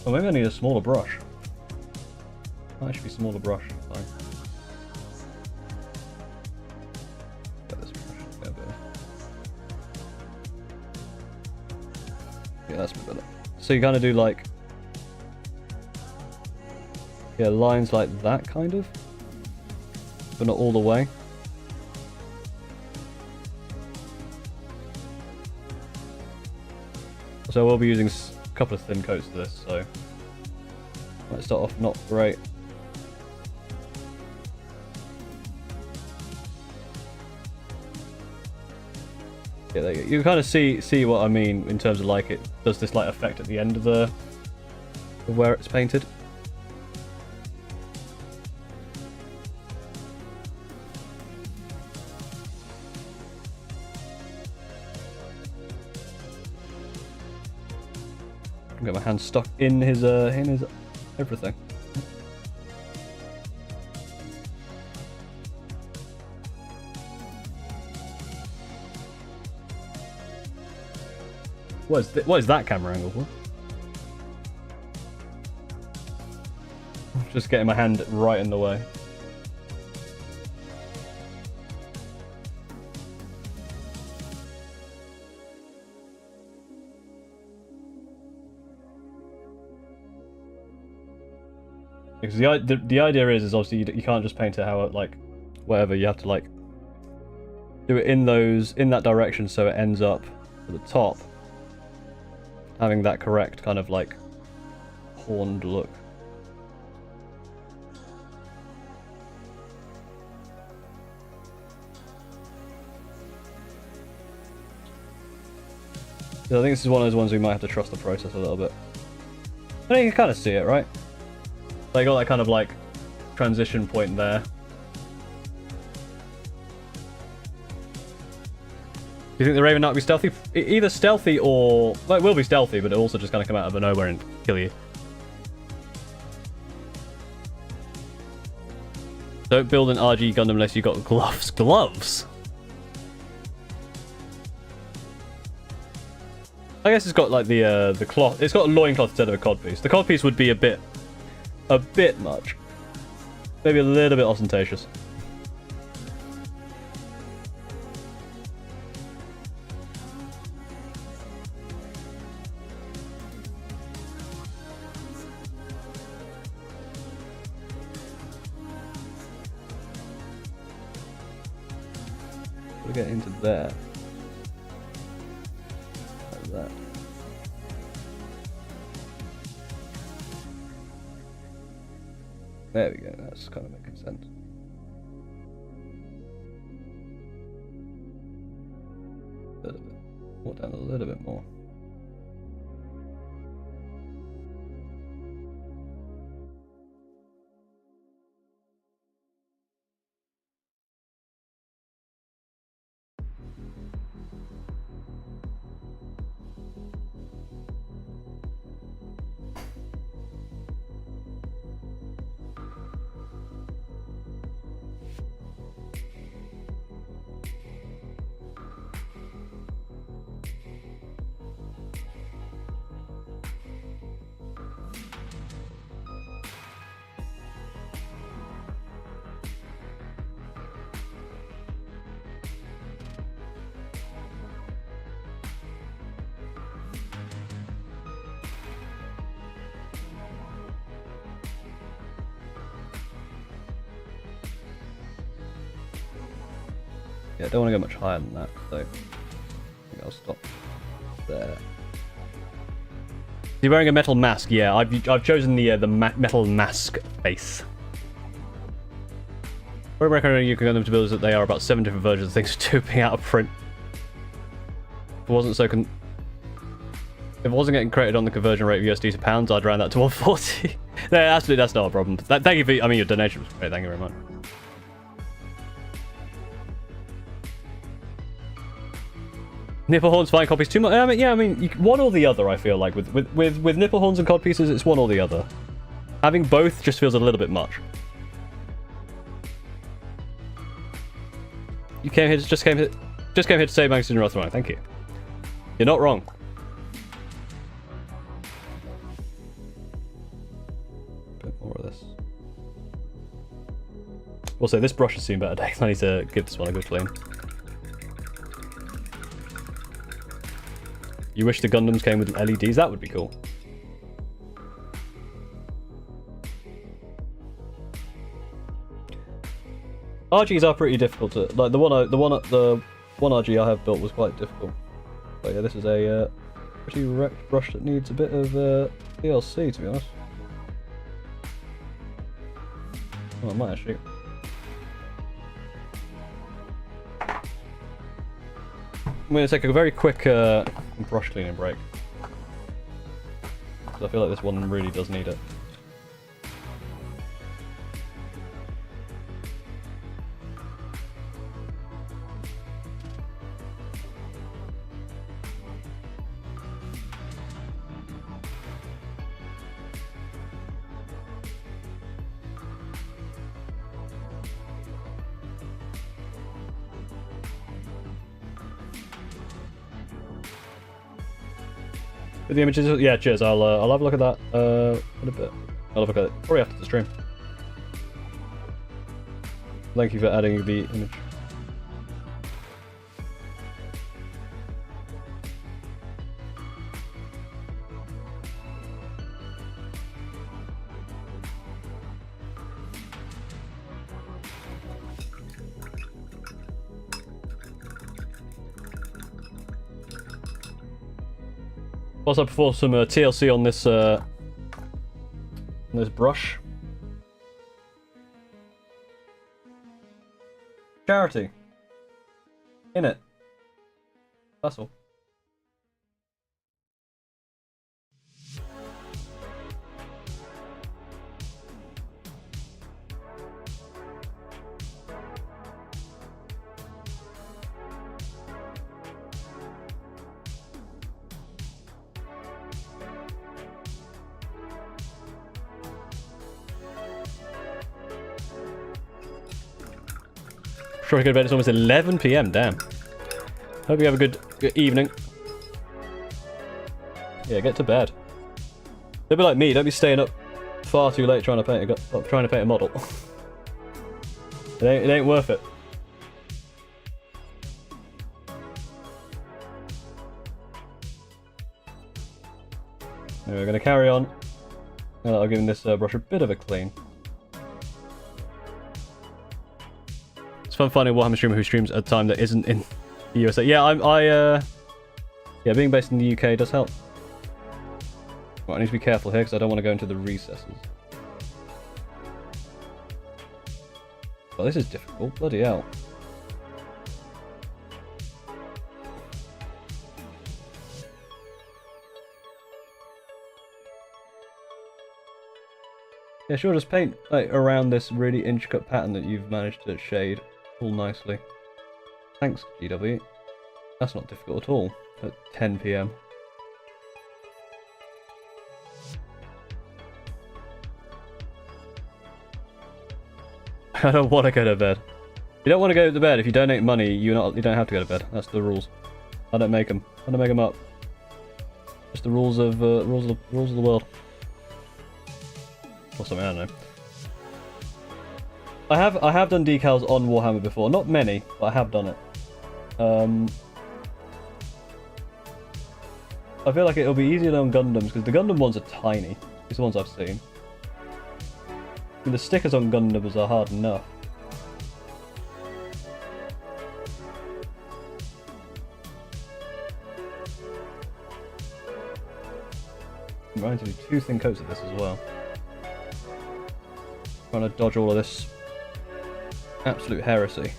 [SPEAKER 1] Or maybe I need a smaller brush. That should be smaller brush. Fine. Get this brush. Get a bit. Yeah, that's a bit better. So you kind of do like... Yeah, lines like that, kind of. But not all the way. So we'll be using a couple of thin coats of this, so... Might start off not great. Yeah, there you go. You kind of see what I mean in terms of like it does this like effect at the end of the... of where it's painted. Got my hand stuck in his everything. What is that camera angle for? Just getting my hand right in the way. Because the idea is obviously you can't just paint it how it, like, whatever, you have to like do it in that direction so it ends up at the top having that correct kind of like horned look. So I think this is one of those ones we might have to trust the process a little bit. I think you can kind of see it, right? They got that kind of like transition point there. Do you think the Raven Knight will be stealthy? Either stealthy or... Well, it will be stealthy, but it'll also just kind of come out of nowhere and kill you. Don't build an RG Gundam unless you've got gloves. Gloves? I guess it's got like the cloth. It's got a loincloth instead of a codpiece. The codpiece would be a bit much. Maybe a little bit ostentatious. We'll get into there. Like that. There we go, that's kind of making sense. A little bit. Walk down a little bit more. Yeah, I don't want to go much higher than that, so I think I'll stop there. Is he wearing a metal mask? Yeah, I've chosen the metal mask face. What I recommend you can get them to build is that they are about 7 different versions of things to be out of print. If it wasn't so if it wasn't getting created on the conversion rate of USD to pounds, I'd round that to 140. No, absolutely, that's not a problem. Thank you for, I mean, your donation was great. Thank you very much. Nipple horns, fine copies, too much. I mean, yeah, I mean, one or the other. I feel like with nipple horns and cod pieces, it's one or the other. Having both just feels a little bit much. You came here, just came here to save Magnus the Red. Thank you. You're not wrong. A bit more of this. Also, this brush has seen better days. I need to give this one a good clean. You wish the Gundams came with LEDs? That would be cool. RGs are pretty difficult to like. The one RG I have built was quite difficult. But yeah, this is a pretty wrecked brush that needs a bit of DLC, to be honest. Oh, I might actually. I'm going to take a very quick brush cleaning break. Because I feel like this one really does need it. The images, yeah, cheers. I'll have a look at that in a bit. I'll have a look at it probably after the stream. Thank you for adding the image. Also, perform some TLC on this brush. Charity. In it. That's all. Sure, I go to bed. It's almost 11 PM. Damn. Hope you have a good evening. Yeah, get to bed. Don't be like me. Don't be staying up far too late trying to paint a model. It ain't worth it. Anyway, we're gonna carry on. I'll give this brush a bit of a clean. It's fun finding a Warhammer streamer who streams at a time that isn't in the USA. Yeah, yeah, being based in the UK does help. Right, I need to be careful here because I don't want to go into the recesses. Oh, this is difficult. Bloody hell. Yeah, sure, just paint like around this really intricate pattern that you've managed to shade all nicely. Thanks, GW. That's not difficult at all at 10 PM. I don't want to go to bed. You don't want to go to bed. If you donate money, you don't have to go to bed. That's the rules. I don't make them. I don't make them up. Just the rules of the world. Or something, I don't know. I have done decals on Warhammer before. Not many, but I have done it. I feel like it'll be easier on Gundams, because the Gundam ones are tiny. These are the ones I've seen. I mean, the stickers on Gundams are hard enough. I'm going to do 2 thin coats of this as well. Trying to dodge all of this absolute heresy.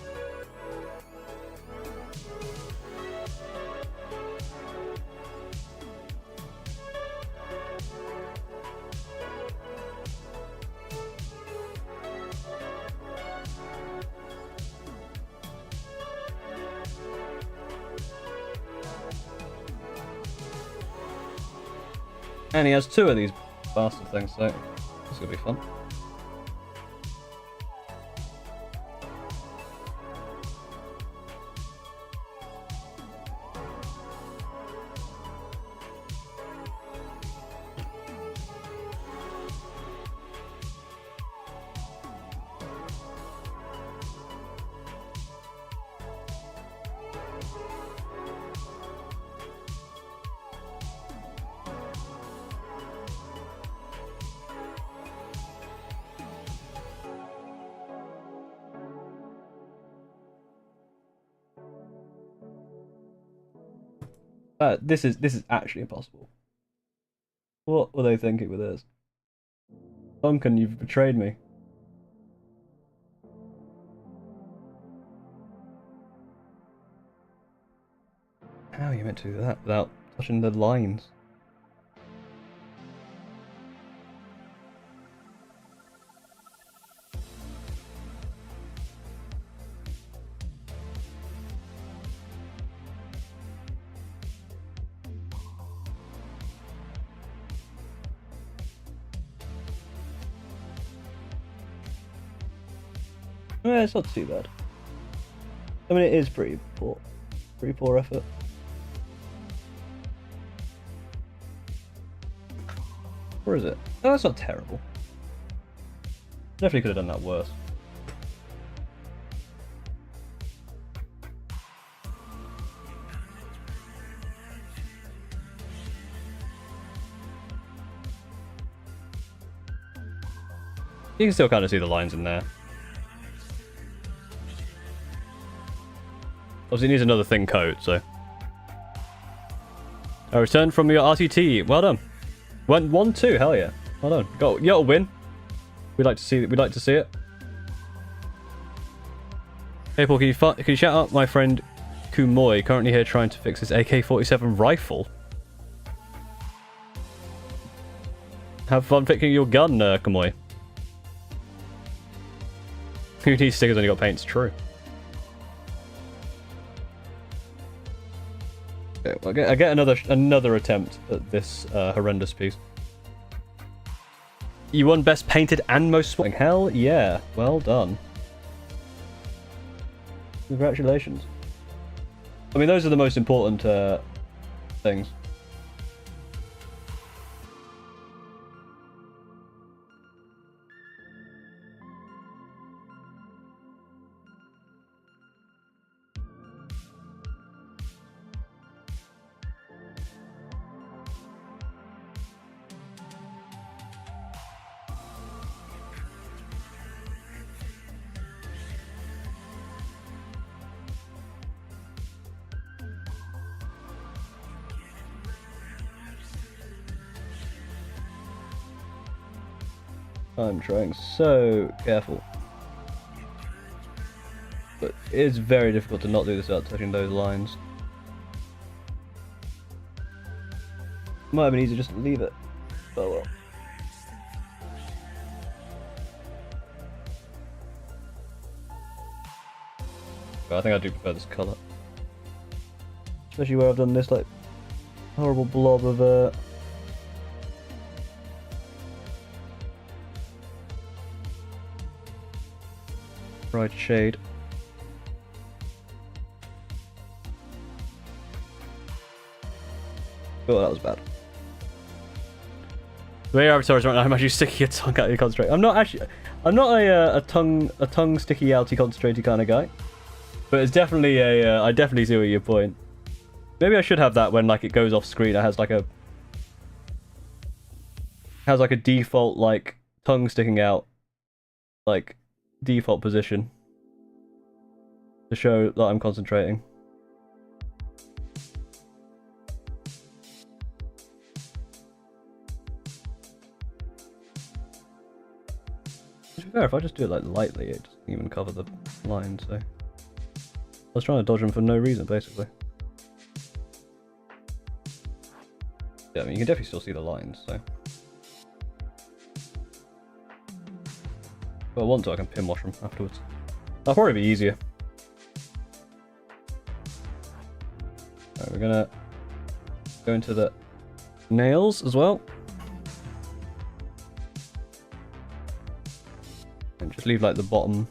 [SPEAKER 1] And he has 2 of these bastard things, so this is gonna be fun. This is actually impossible. What were they thinking with this? Duncan, you've betrayed me. How are you meant to do that without touching the lines? Yeah, it's not too bad. I mean, it is pretty poor effort. Or is it? Oh, that's not terrible. Definitely could have done that worse. You can still kind of see the lines in there. Obviously, it needs another thin coat, so. I returned from your RTT. Well done. Went 1-2. Hell yeah. Well done. You got a win. We'd like to see it. Hey Paul, can you shout out my friend Kumoy, currently here trying to fix his AK-47 rifle? Have fun fixing your gun, Kumoy. Who needs stickers when you got paint? It's true. Okay, I get another attempt at this horrendous piece. You won best painted and most swatting. Hell yeah! Well done. Congratulations. I mean, those are the most important things. I'm trying so careful. But it is very difficult to not do this without touching those lines. Might have been easier just to leave it. Oh well. But I think I do prefer this colour. Especially where I've done this like horrible blob of bright shade. Oh, that was bad. The way avatars right now, I'm actually sticking your tongue out your concentrate. I'm not a tongue sticky outy concentrated kind of guy. But it's definitely a I definitely see what your point. Maybe I should have that when like it goes off screen. It has like a default like tongue sticking out like default position to show that I'm concentrating. To be fair, if I just do it like lightly, it doesn't even cover the line, so I was trying to dodge them for no reason, basically. Yeah, I mean, you can definitely still see the lines, so. If I want to, I can pin wash them afterwards. That'll probably be easier. Alright, we're gonna go into the nails as well. to leave like the bottom.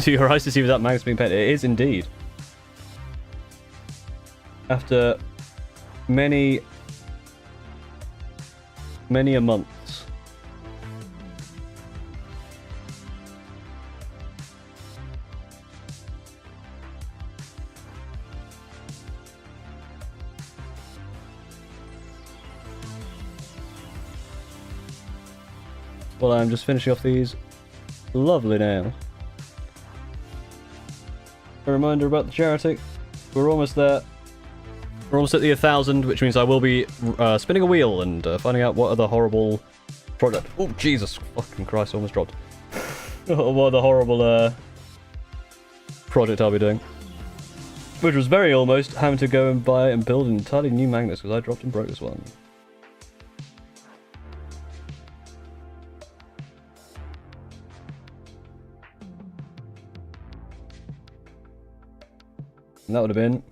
[SPEAKER 1] To your eyes to see without Magnus being painted. It is indeed. After many a months. Well, I'm just finishing off these lovely nails. A reminder about the charity. We're almost there. We're almost at the 1,000, which means I will be spinning a wheel and finding out what other horrible product. Oh, Jesus fucking Christ, I almost dropped. What other horrible project I'll be doing. Which was very almost having to go and buy and build an entirely new Magnus because I dropped and broke this one. And that would have been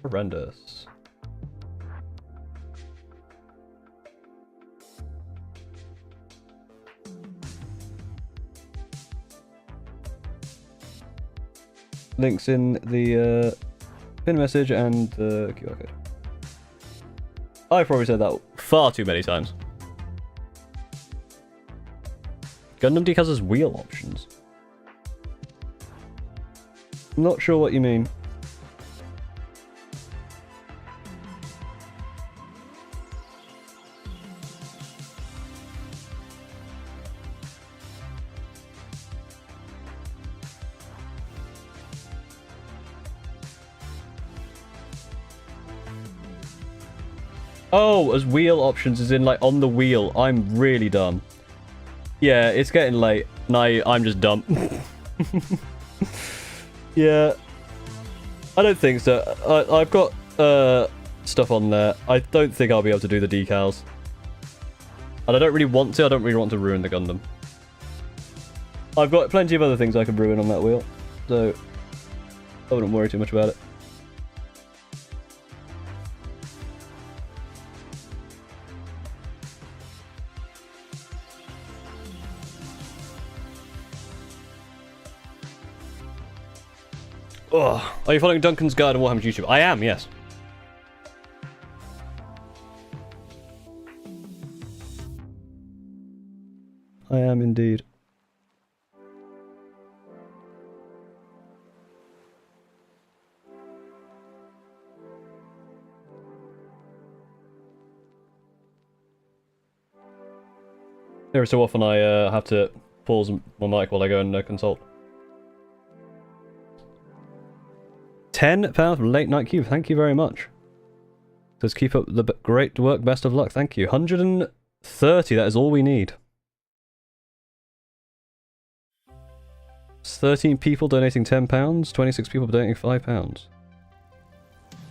[SPEAKER 1] horrendous. Links in the pin message and the QR code. I've probably said that far too many times. Gundam decals has wheel options. I'm not sure what you mean. Oh, as wheel options as in like on the wheel. I'm really dumb. Yeah, it's getting late and I'm just dumb. Yeah. I don't think so. I've got stuff on there. I don't think I'll be able to do the decals. And I don't really want to. I don't really want to ruin the Gundam. I've got plenty of other things I can ruin on that wheel. So I wouldn't worry too much about it. Oh, are you following Duncan's guide on Warhammer's YouTube? I am, yes. I am indeed. Every so often I have to pause my mic while I go and consult. £10 from Late Night Cube, thank you very much. Says keep up the great work, best of luck, thank you. 130, that is all we need. It's 13 people donating £10, 26 people donating £5.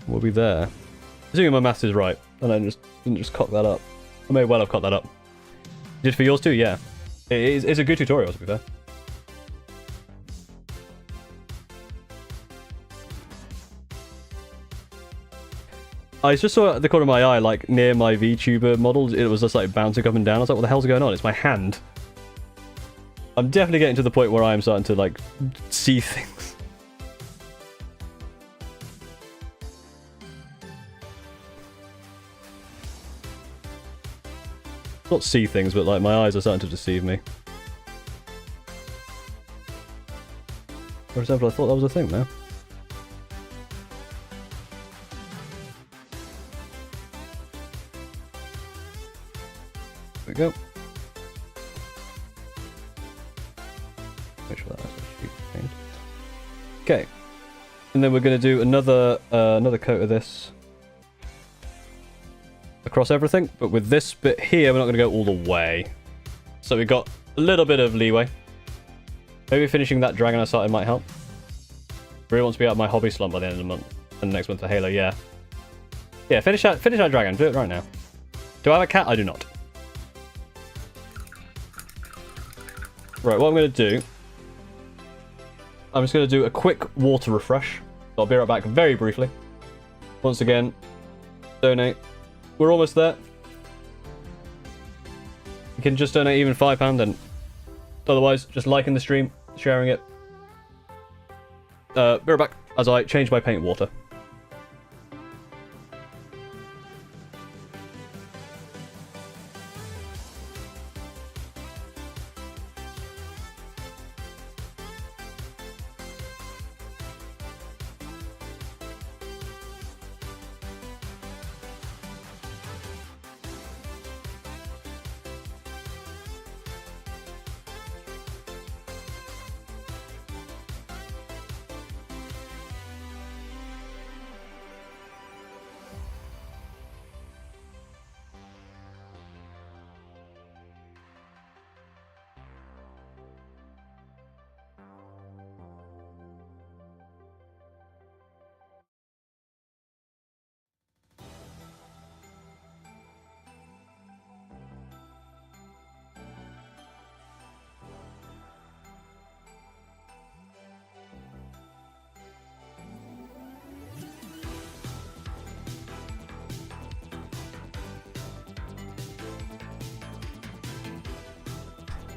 [SPEAKER 1] We'll be there. Assuming my maths is right, and I didn't just cock that up. I may well have cocked that up. Did for yours too, yeah. It's a good tutorial, to be fair. I just saw at the corner of my eye, like, near my VTuber model, it was just, like, bouncing up and down. I was like, what the hell's going on? It's my hand. I'm definitely getting to the point where I am starting to, like, see things. Not see things, but, like, my eyes are starting to deceive me. For example, I thought that was a thing, now. There we go. Make sure that's actually paint. Okay, and then we're going to do another coat of this. A across everything, but with this bit here, we're not going to go all the way. So we've got a little bit of leeway. Maybe finishing that dragon I started might help. Really want to be out of my hobby slump by the end of the month. And the next month for Halo, yeah. Yeah, finish that dragon. Do it right now. Do I have a cat? I do not. Right, what I'm going to do... I'm just going to do a quick water refresh. I'll be right back very briefly. Once again, donate. We're almost there. You can just donate even £5 and otherwise just liking the stream, sharing it. Be right back as I change my paint water.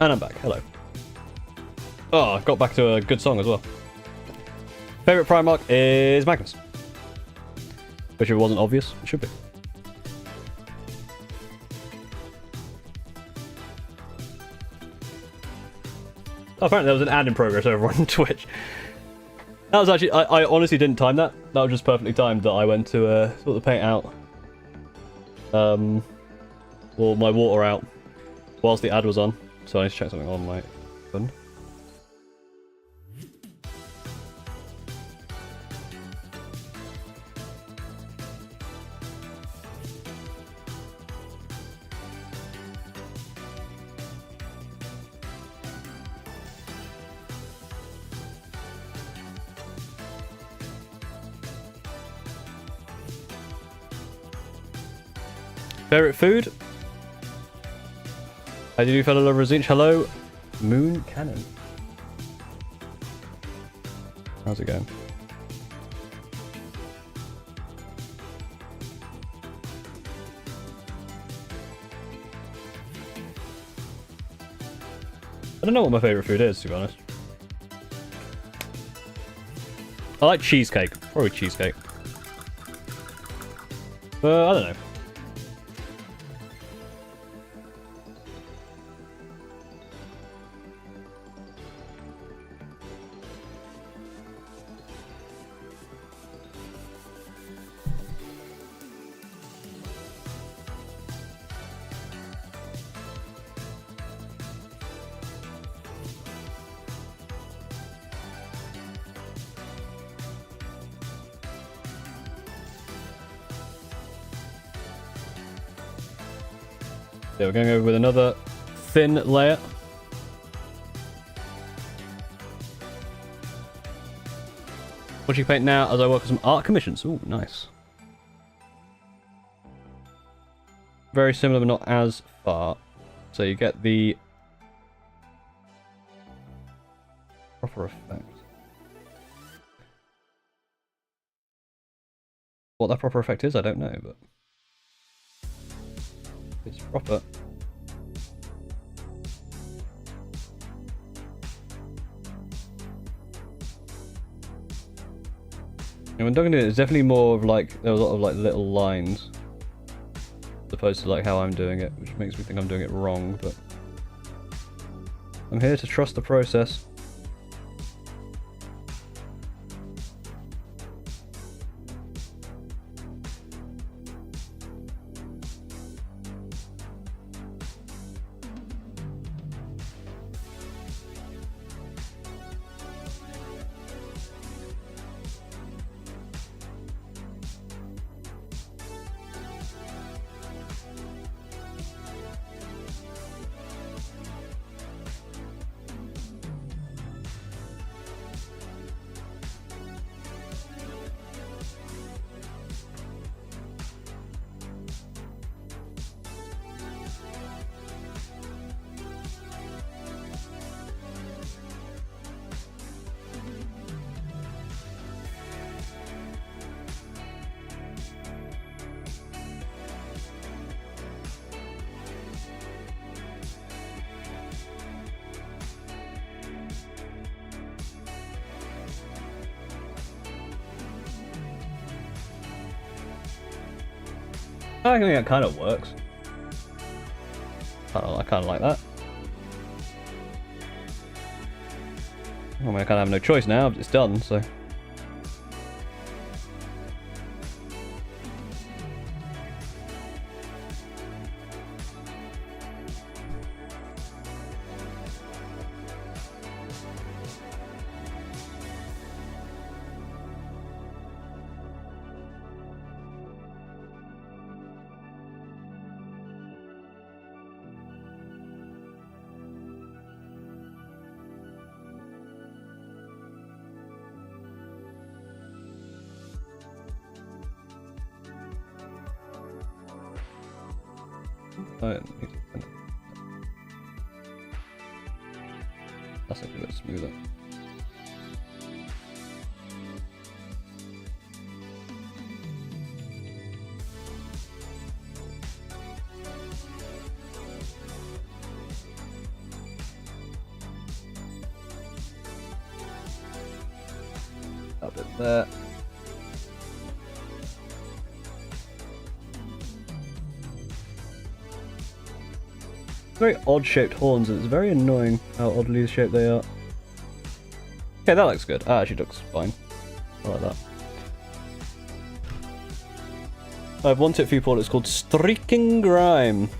[SPEAKER 1] And I'm back. Hello. Oh, I got back to a good song as well. Favourite Primarch is Magnus. Which if it wasn't obvious, it should be. Oh, apparently there was an ad in progress over on Twitch. That was actually... I honestly didn't time that. That was just perfectly timed that I went to sort the paint out. Or my water out whilst the ad was on. So I need to check something on my phone. Favorite food? How do you do, fellow lovers each? Hello, Moon Cannon. How's it going? I don't know what my favourite food is, to be honest. I like cheesecake. Probably cheesecake. I don't know. Yeah, we're going over with another thin layer. What do you paint now as I work on some art commissions? Ooh, nice. Very similar, but not as far. So you get the proper effect. What that proper effect is, I don't know, but it's proper. And when Duncan did it, it's definitely more of like, there was a lot of like little lines as opposed to like how I'm doing it, which makes me think I'm doing it wrong, but I'm here to trust the process. I think that kind of works. I kind of like that. I mean, I kind of have no choice now. It's done, so. That's a bit smoother. A bit there. Very odd shaped horns, and it's very annoying how oddly shaped they are. Okay, that looks good. That actually looks fine. I like that. I have one tip for you, Paul. It's called Streaking Grime.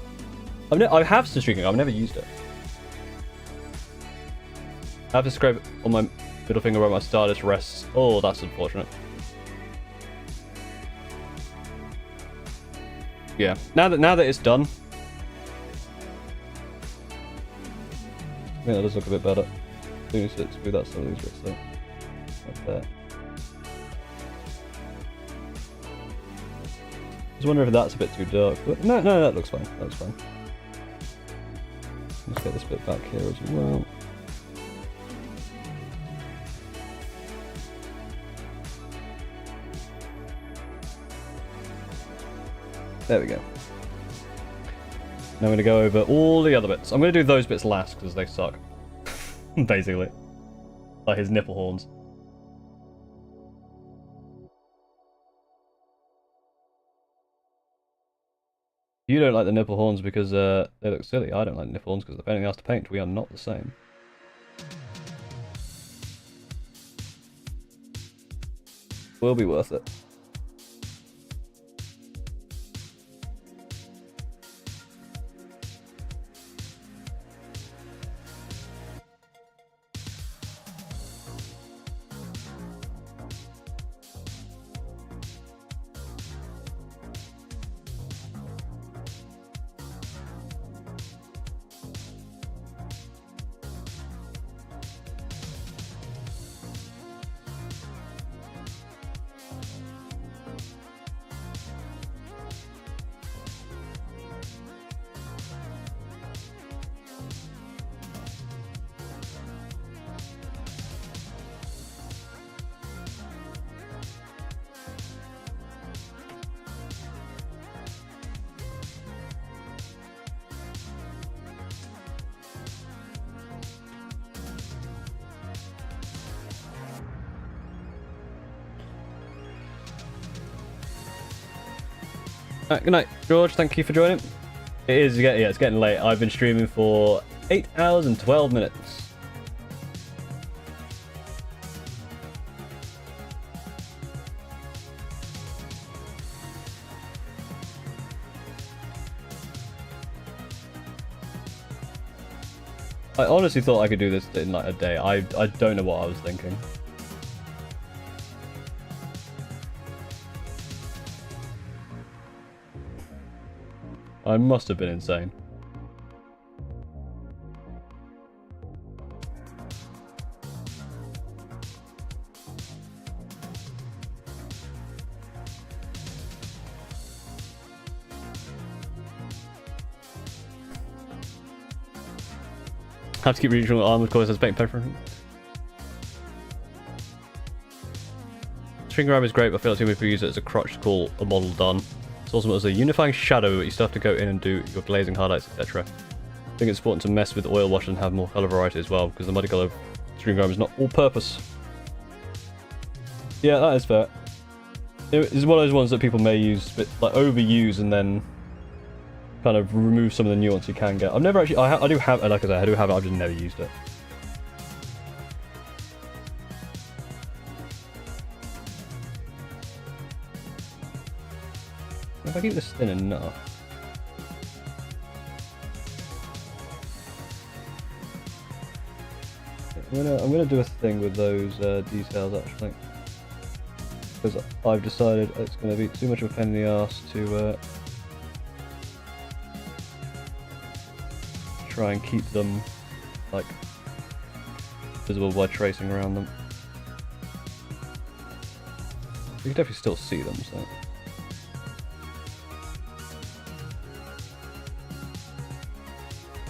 [SPEAKER 1] I have Streaking. I've never used it. I have to scrape on my middle finger where my stylus rests. Oh, that's unfortunate. Yeah. Now that it's done. Yeah, that does look a bit better. As soon as it's smooth out some of these bits there. Like that. I just wonder if that's a bit too dark. But no, that looks fine. That's fine. Let's get this bit back here as well. There we go. Now I'm going to go over all the other bits. I'm going to do those bits last because they suck. Basically. Like his nipple horns. You don't like the nipple horns because they look silly. I don't like nipple horns because depending on us to paint, we are not the same. Will be worth it. Good night, George. Thank you for joining. It's getting late. I've been streaming for 8 hours and 12 minutes. I honestly thought I could do this in like a day. I don't know what I was thinking. I must have been insane. Have to keep reaching the arm, of course, as paint preference. String grime is great, but I feel like too many people use it as a crutch to call a model done. It's also as a unifying shadow, but you still have to go in and do your glazing, highlights, etc. I think it's important to mess with oil wash and have more colour variety as well, because the muddy colour of string grime is not all purpose. Yeah, that is fair. It's one of those ones that people may use, but like overuse and then kind of remove some of the nuance you can get. I've never actually, I do have, like I said, I do have it, I've just never used it. If I keep this thin enough. I'm gonna do a thing with those details actually, because I've decided it's gonna be too much of a pain in the ass to try and keep them like visible by tracing around them. You can definitely still see them, so.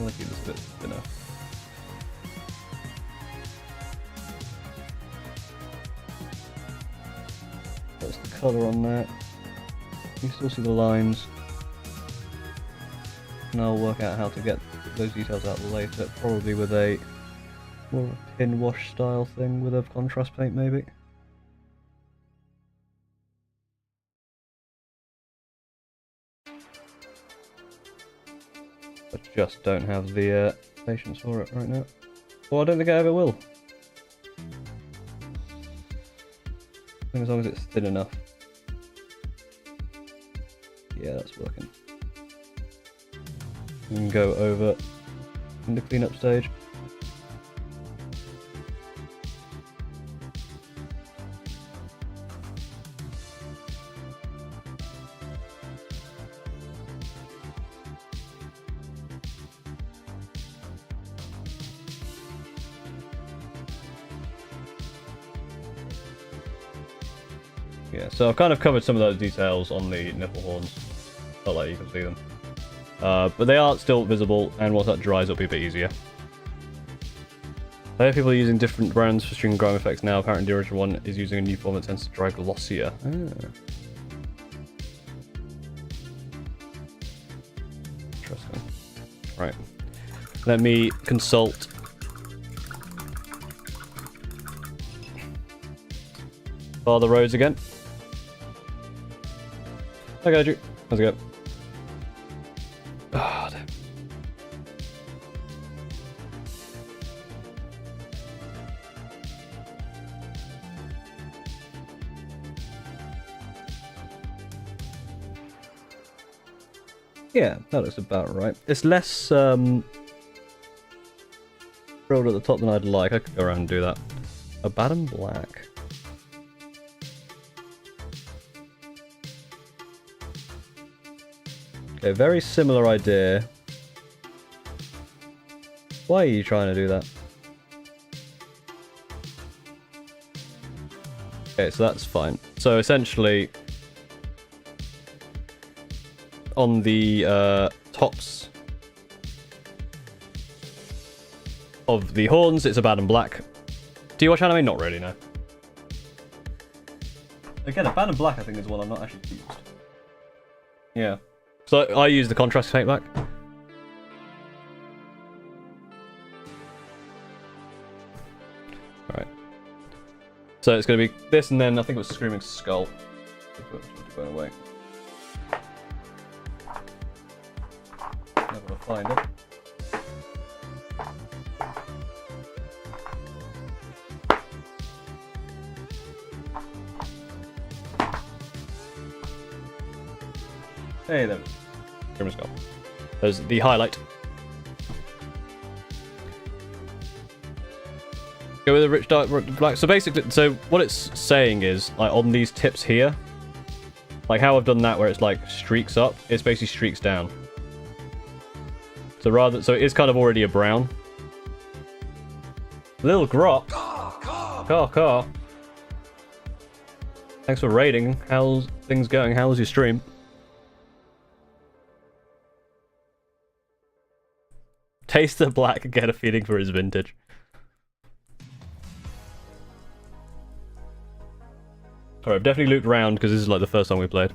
[SPEAKER 1] I'll keep this a bit thinner. That's the colour on that. You can still see the lines. And I'll work out how to get those details out later, probably with a more pin wash style thing with a contrast paint maybe. I just don't have the patience for it right now. Well, I don't think I ever will. I think as long as it's thin enough. Yeah, that's working. We can go over in the cleanup stage. Yeah, so I've kind of covered some of those details on the nipple horns. Not like you can see them. But they are still visible, and once that dries, it'll be a bit easier. I hear people are using different brands for string and grime effects now. Apparently the original one is using a new form that tends to dry glossier. Ah. Interesting. Right. Let me consult Father Rhodes again. Hi, Andrew. How's it go? God. Yeah, that looks about right. It's less rolled at the top than I'd like. I could go around and do that. A bad and black. Okay, very similar idea. Why are you trying to do that? Okay, so that's fine. So essentially, on the tops of the horns, it's a bad and black. Do you watch anime? Not really, no. Again, a bad and black I think is one I've not actually used. Yeah. So I use the contrast paint back. Alright. So it's going to be this, and then I think it was Screaming Skull. Going away. Never gonna find it. Hey, there it is. Screaming Skull. There's the highlight. Go with a rich dark black. So basically, so what it's saying is, like on these tips here, like how I've done that where it's like streaks up, it's basically streaks down. So rather, so it is kind of already a brown. Little Grop. Caw. Thanks for raiding. How's things going? How's your stream? Taste the black, get a feeling for his vintage. Alright, I've definitely looped around because this is like the first time we played.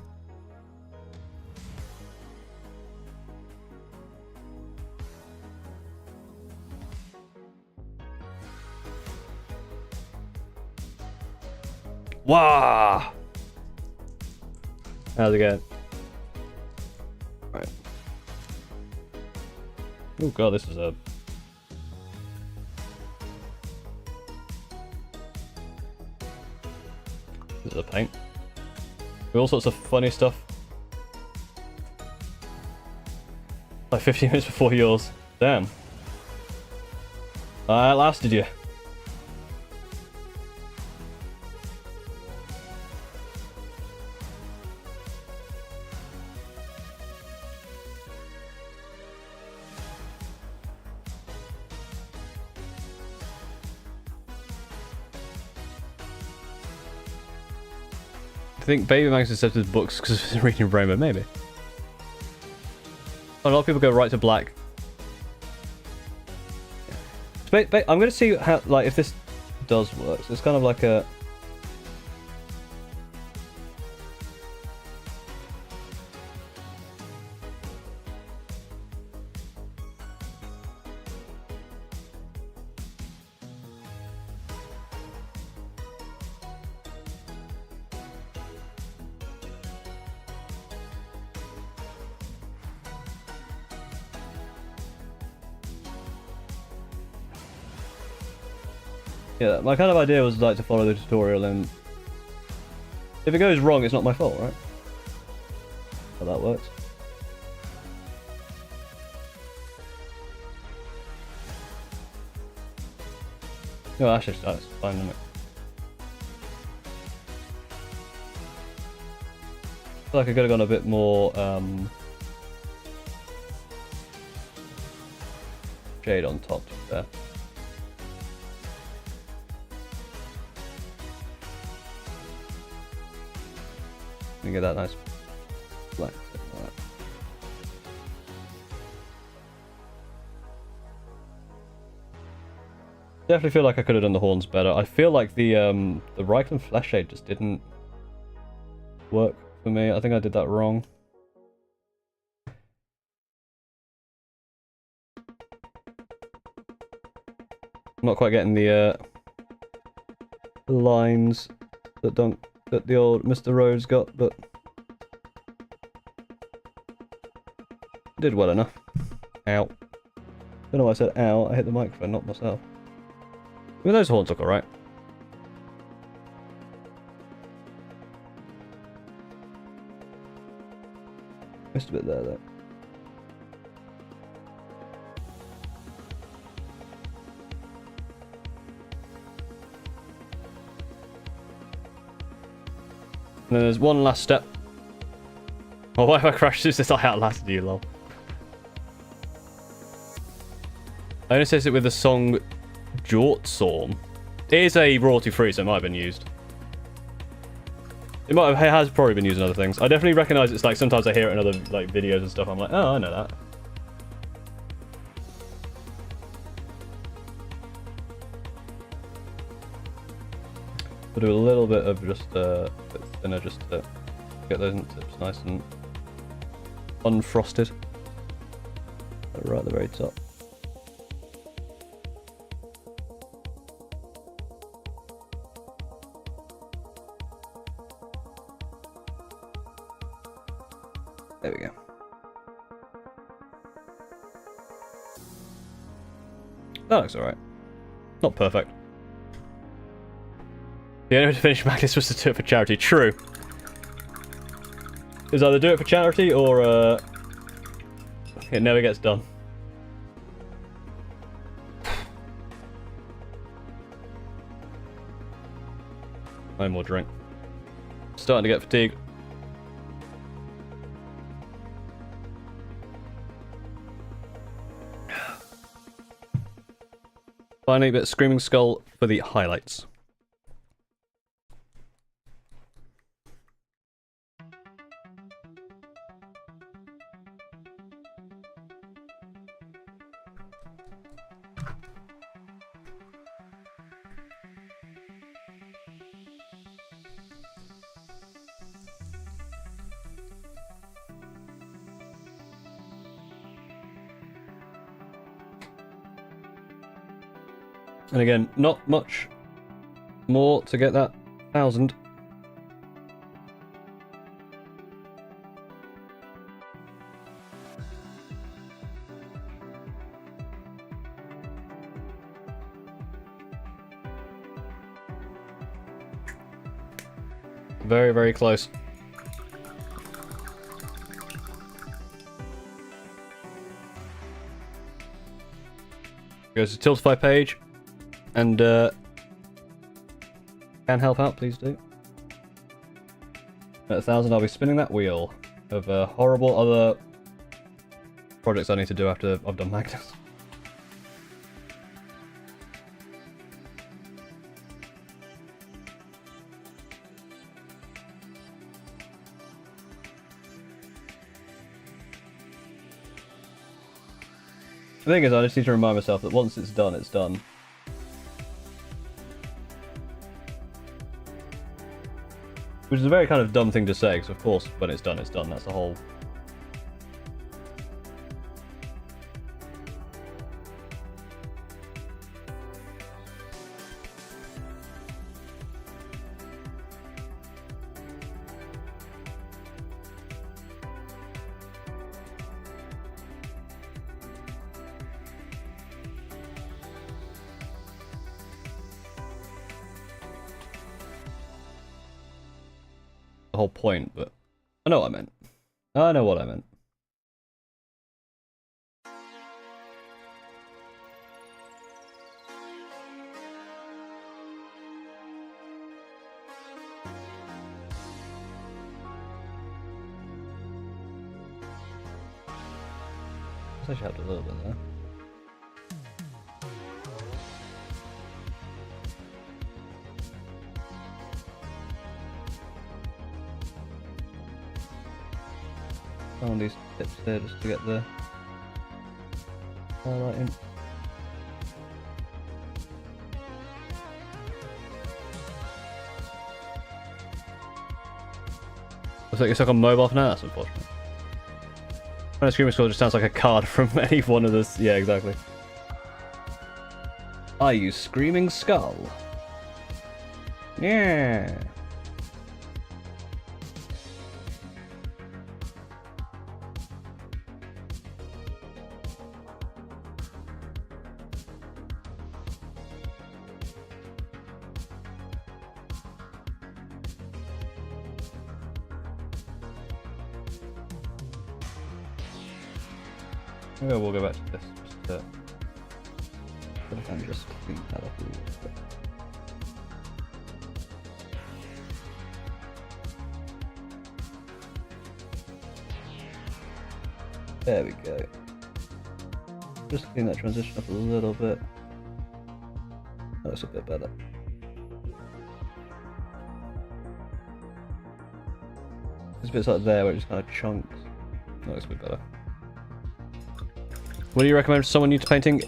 [SPEAKER 1] Wow! How's it going? Right. Oh god, this is a... This is a paint. All sorts of funny stuff. Like 15 minutes before yours. Damn. I outlasted you. I think Baby Magnus accepted books because of reading Rainbow, maybe. A lot of people go right to black. I'm going to see how, like, if this does work. So it's kind of like a... Yeah, my kind of idea was like to follow the tutorial, and if it goes wrong, it's not my fault, right? How that works. No, actually, that's fine, isn't it? I feel like I could have gone a bit more shade on top there. You get that nice black. Right. Definitely feel like I could have done the horns better. I feel like the Reichland flash shade just didn't work for me. I think I did that wrong. I'm not quite getting the lines that the old Mr. Rhodes got, but did well enough. Ow. Don't know why I said ow. I hit the microphone, not myself. I mean, those horns look alright. Missed a bit there, though. And then there's one last step. Oh, why have I crashed since I outlasted you, lol? I only says it with the song Jortsorm. It is a royalty free, so it might have been used. It has probably been used in other things. I definitely recognise it's like sometimes I hear it in other like videos and stuff. I'm like, oh, I know that. We'll do a little bit of just a bit thinner just to get those tips nice and unfrosted. Right at the very top. There we go. That looks alright. Not perfect. The only way to finish Magnus was to do it for charity. True. Is either do it for charity or it never gets done. No more drink. Starting to get fatigued. Finally, a bit of Screaming Skull for the highlights. And again, not much more to get that 1,000. Very, very close. Goes to Tiltify page, and can help out, please do. At 1,000, I'll be spinning that wheel of horrible other projects I need to do after I've done Magnus. The thing is, I just need to remind myself that once it's done, it's done. Which is a very kind of dumb thing to say, because of course, when it's done, it's done. That's the whole... whole point, but I know what I meant. I know what I meant. I actually helped a little bit there. On these tips there just to get the highlighting. Looks like you're stuck on mobile for now, that's unfortunate. When a screaming skull just sounds like a card from any one of this. Yeah, exactly. Are you Screaming Skull? Yeah. Maybe we'll go back to this just to I can just clean that up a little bit. There we go. Just clean that transition up a little bit. That's a bit better. There's bits like there where it just kind of chunks. That looks a bit better. What do you recommend for someone new to painting?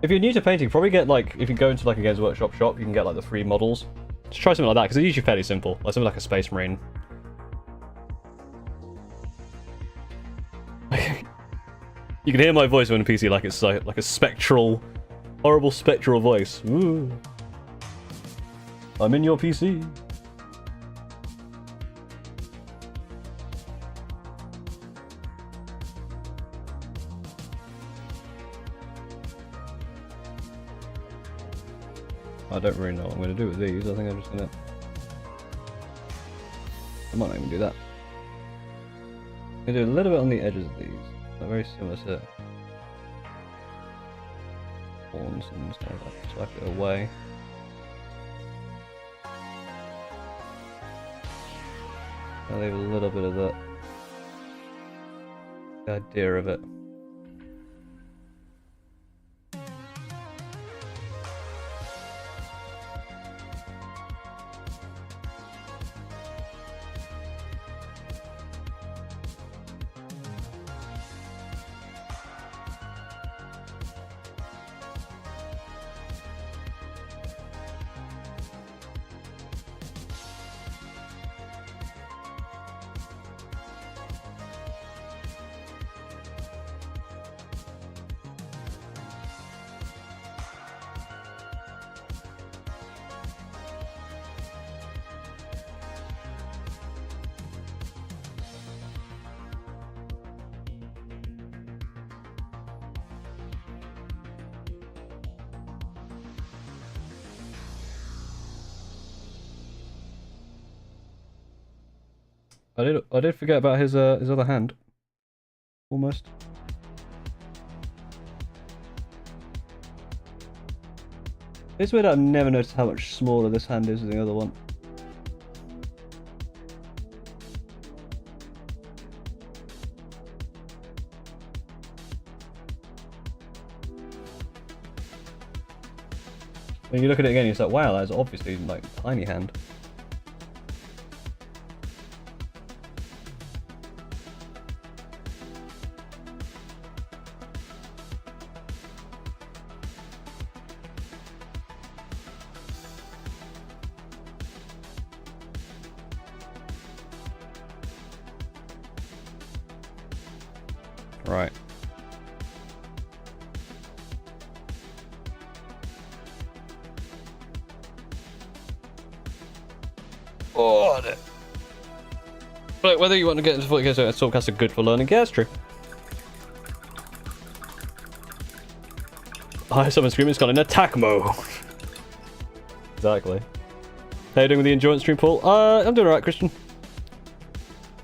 [SPEAKER 1] If you're new to painting, probably get like, if you go into like a Games Workshop shop, you can get like the free models. Just try something like that, because they're usually fairly simple. Like something like a Space Marine. You can hear my voice on a PC like it's like a spectral, horrible spectral voice. Ooh. I'm in your PC. I don't really know what I'm going to do with these. I think I'm just going to... I might not even do that. I'm going to do a little bit on the edges of these. They're very similar to horns and stuff like that. Swipe it away. I'll leave a little bit of the idea of it. I did forget about his other hand. Almost. It's weird I've never noticed how much smaller this hand is than the other one. When you look at it again, it's like, wow, that's obviously like a tiny hand. Right. Oh, no. But whether you want to get into 40k Stormcaster are good for learning, yeah, it's true. Hi, someone screaming, it's gone in attack mode. Exactly. How you doing with the endurance stream, Paul? I'm doing alright, Christian.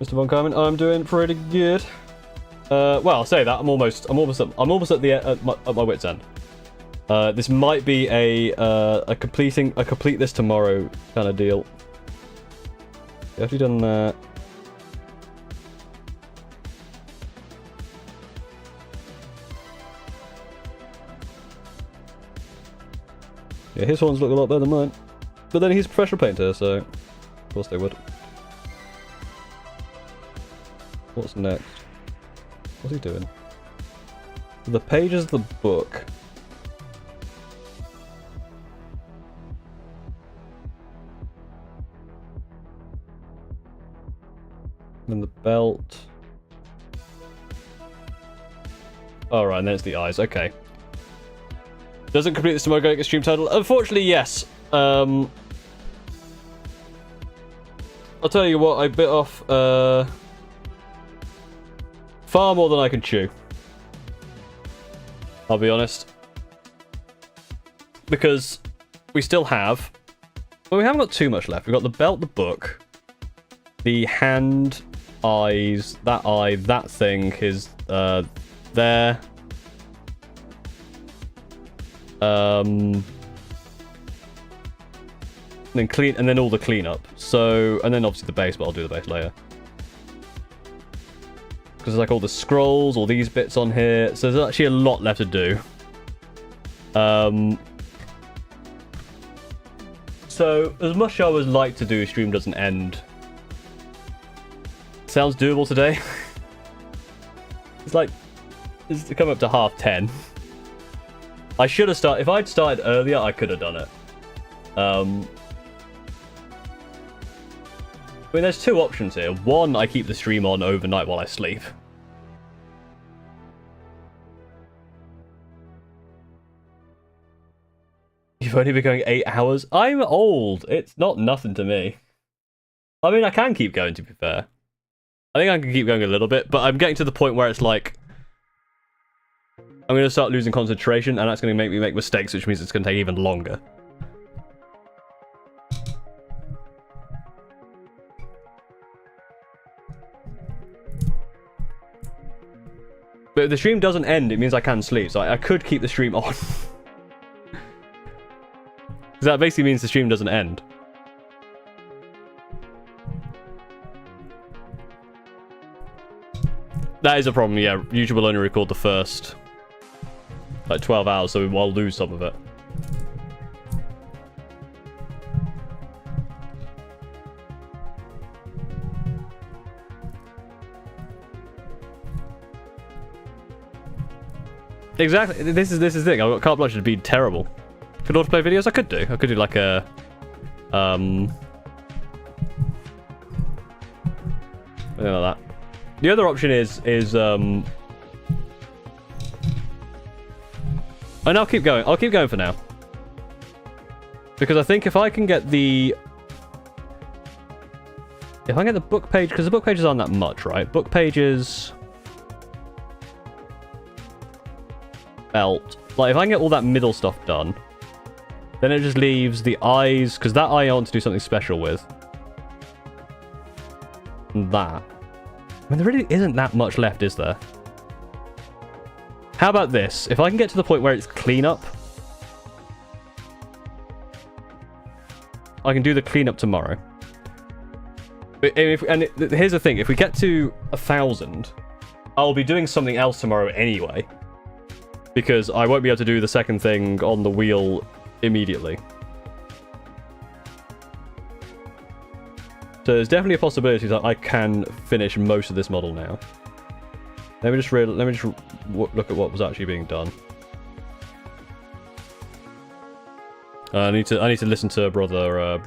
[SPEAKER 1] Mr. Von Carmen, I'm doing pretty good. Well, I'll say that I'm almost at my wit's end. This might be a complete this tomorrow kind of deal. Have you done that? Yeah, his horns look a lot better than mine. But then he's a professional painter, so of course they would. What's next? What's he doing? The pages of the book. And the belt. Oh, right, and then it's the eyes. Okay. Doesn't complete this tomorrow, get stream title. Unfortunately, yes. I'll tell you what, I bit off far more than I can chew. I'll be honest. Because we still have... Well, we haven't got too much left. We've got the belt, the book, the hand, eyes, that eye, that thing is there. Then clean, and then all the cleanup. So, and then obviously the base, but I'll do the base later. Because there's like all the scrolls, all these bits on here. So there's actually a lot left to do. So, as much as I would like to do, stream doesn't end. Sounds doable today. It's come up to 10:30. I should have started. If I'd started earlier, I could have done it. I mean, there's two options here. One, I keep the stream on overnight while I sleep. You've only been going 8 hours? I'm old. It's not nothing to me. I mean, I can keep going, to be fair. I think I can keep going a little bit, but I'm getting to the point where it's like... I'm going to start losing concentration, and that's going to make me make mistakes, which means it's going to take even longer. But if the stream doesn't end, it means I can sleep, so I could keep the stream on. Because that basically means the stream doesn't end. That is a problem, yeah. YouTube will only record the first, like, 12 hours, so I'll lose some of it. Exactly. This is the thing. I've got carte blanche to be terrible. Could autoplay videos? I could do. I could do like a something like that. The other option is and I'll keep going. I'll keep going for now. Because I think if I can get the book page, because the book pages aren't that much, right? Book pages, belt. Like, if I can get all that middle stuff done, then it just leaves the eyes, because that eye I want to do something special with. and that. I mean, there really isn't that much left, is there? How about this? If I can get to the point where it's cleanup, I can do the cleanup tomorrow. Here's the thing, if we get to 1,000, I'll be doing something else tomorrow anyway. Because I won't be able to do the second thing on the wheel immediately. So there's definitely a possibility that I can finish most of this model now. Let me just look at what was actually being done. I need to listen to brother.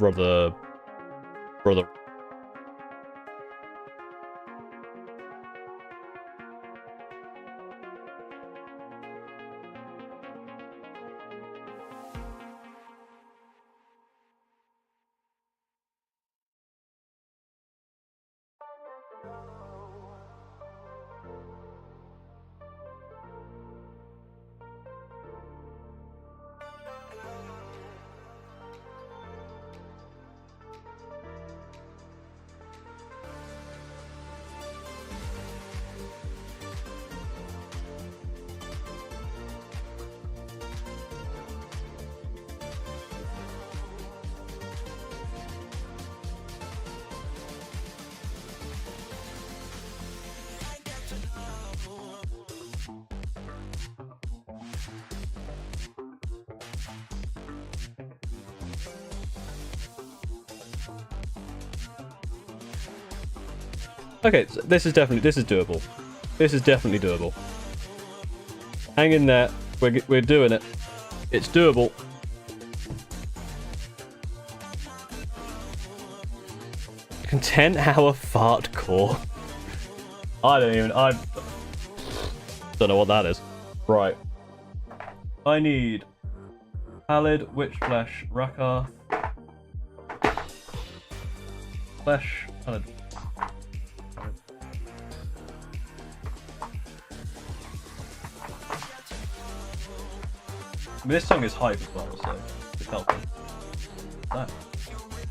[SPEAKER 1] Okay, so this is doable. This is definitely doable. Hang in there. We're doing it. It's doable. Content-hour fart core. I don't know what that is. Right. I need pallid, witch flesh, raka, flesh, pallid. I mean, this song is hype as well, so it's helpful. That.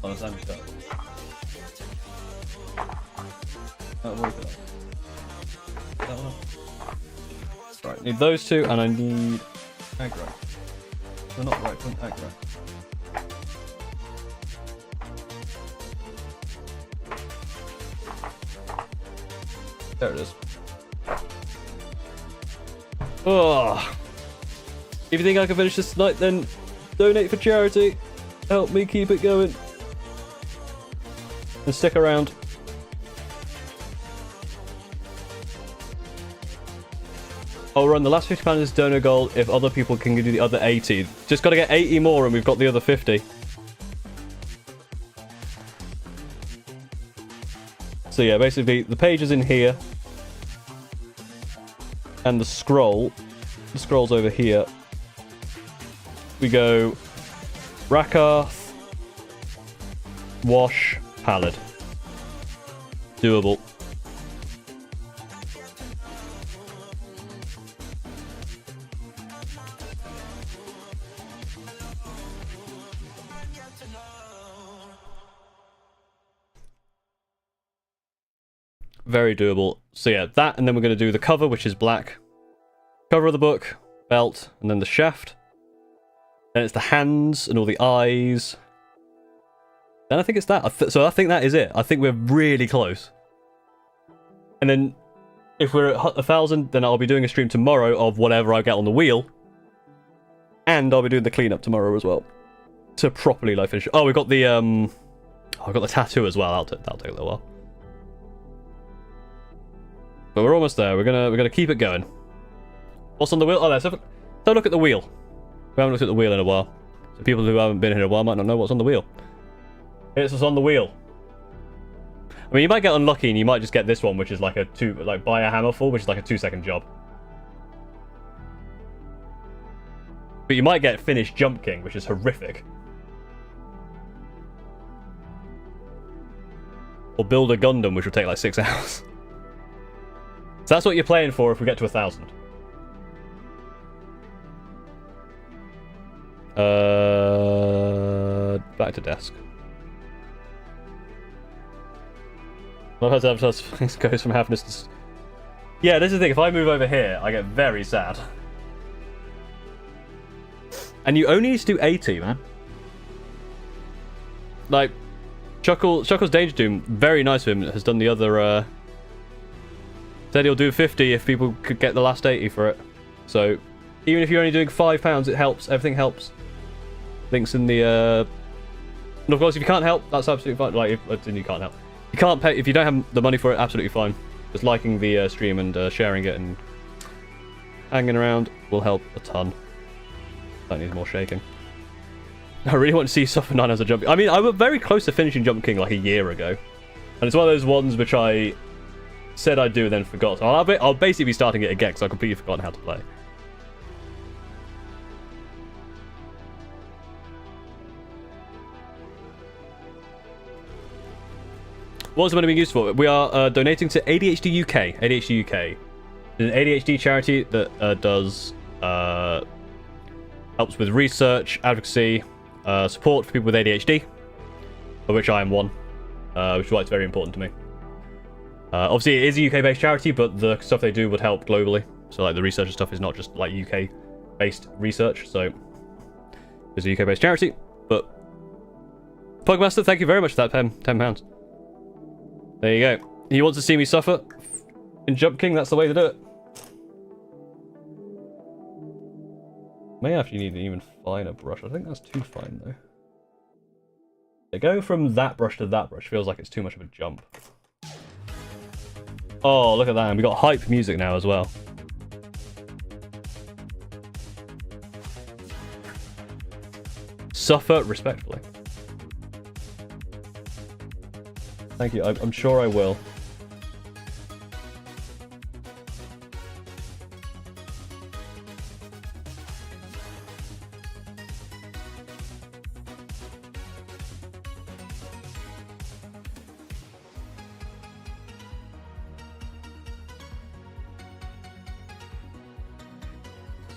[SPEAKER 1] Oh, that's damage done. That'll work it out. That one. Right, need those two, and I need aggro. They're not right, but aggro. There it is. Oh. If you think I can finish this tonight, then donate for charity. Help me keep it going. And stick around. I'll run the last 50 pounds is donor goal if other people can do the other 80. Just got to get 80 more and we've got the other 50. So yeah, basically the page is in here. And the scroll's over here. We go Rakarth, Wash, Pallid. Doable. Very doable. So yeah, that, and then we're going to do the cover, which is black. Cover of the book, belt, and then the shaft. Then it's the hands and all the eyes. Then I think it's that. So I think that is it. I think we're really close. And then if we're at 1,000, then I'll be doing a stream tomorrow of whatever I get on the wheel. And I'll be doing the cleanup tomorrow as well. To properly like finish. Oh, we've got the I've got the tattoo as well. That'll take a little while. But we're almost there. We're gonna keep it going. What's on the wheel? Oh, let's have a look at the wheel. We haven't looked at the wheel in a while. So people who haven't been here in a while might not know what's on the wheel. Here's what's on the wheel. I mean, you might get unlucky and you might just get this one, which is like buy a hammerful, which is like a 2-second job. But you might get finish Jump King, which is horrific. Or build a Gundam, which will take like 6 hours. So that's what you're playing for if we get to 1,000. Back to desk. Sometimes Advertising goes from happiness to... Yeah, this is the thing. If I move over here, I get very sad. And you only need to do 80, man. Like, Chuckle's Danger Doom, very nice of him, has done the other, said he'll do 50 if people could get the last 80 for it. So, even if you're only doing £5, it helps. Everything helps. Links in the, and of course, if you can't help, that's absolutely fine. Like, if you can't help. You can't pay, if you don't have the money for it, absolutely fine. Just liking the stream and sharing it and hanging around will help a ton. That needs more shaking. I really want to see Suffer 9 as a jump. I mean, I was very close to finishing Jump King like a year ago. And it's one of those ones which I said I'd do and then forgot. So I'll basically be starting it again because I've completely forgotten how to play. What's the money being used for? We are donating to ADHD UK. ADHD UK. An ADHD charity that does helps with research, advocacy, support for people with ADHD, of which I am one, which is why it's very important to me. Obviously, it is a UK-based charity, but the stuff they do would help globally. So, like, the research and stuff is not just, like, UK-based research. So, it's a UK-based charity. But, Pugmaster, thank you very much for that £10. There you go. He wants to see me suffer in Jump King. That's the way to do it. May actually need an even finer brush. I think that's too fine, though. Yeah, going from that brush to that brush feels like it's too much of a jump. Oh, look at that. And we got hype music now as well. Suffer respectfully. Thank you. I'm sure I will.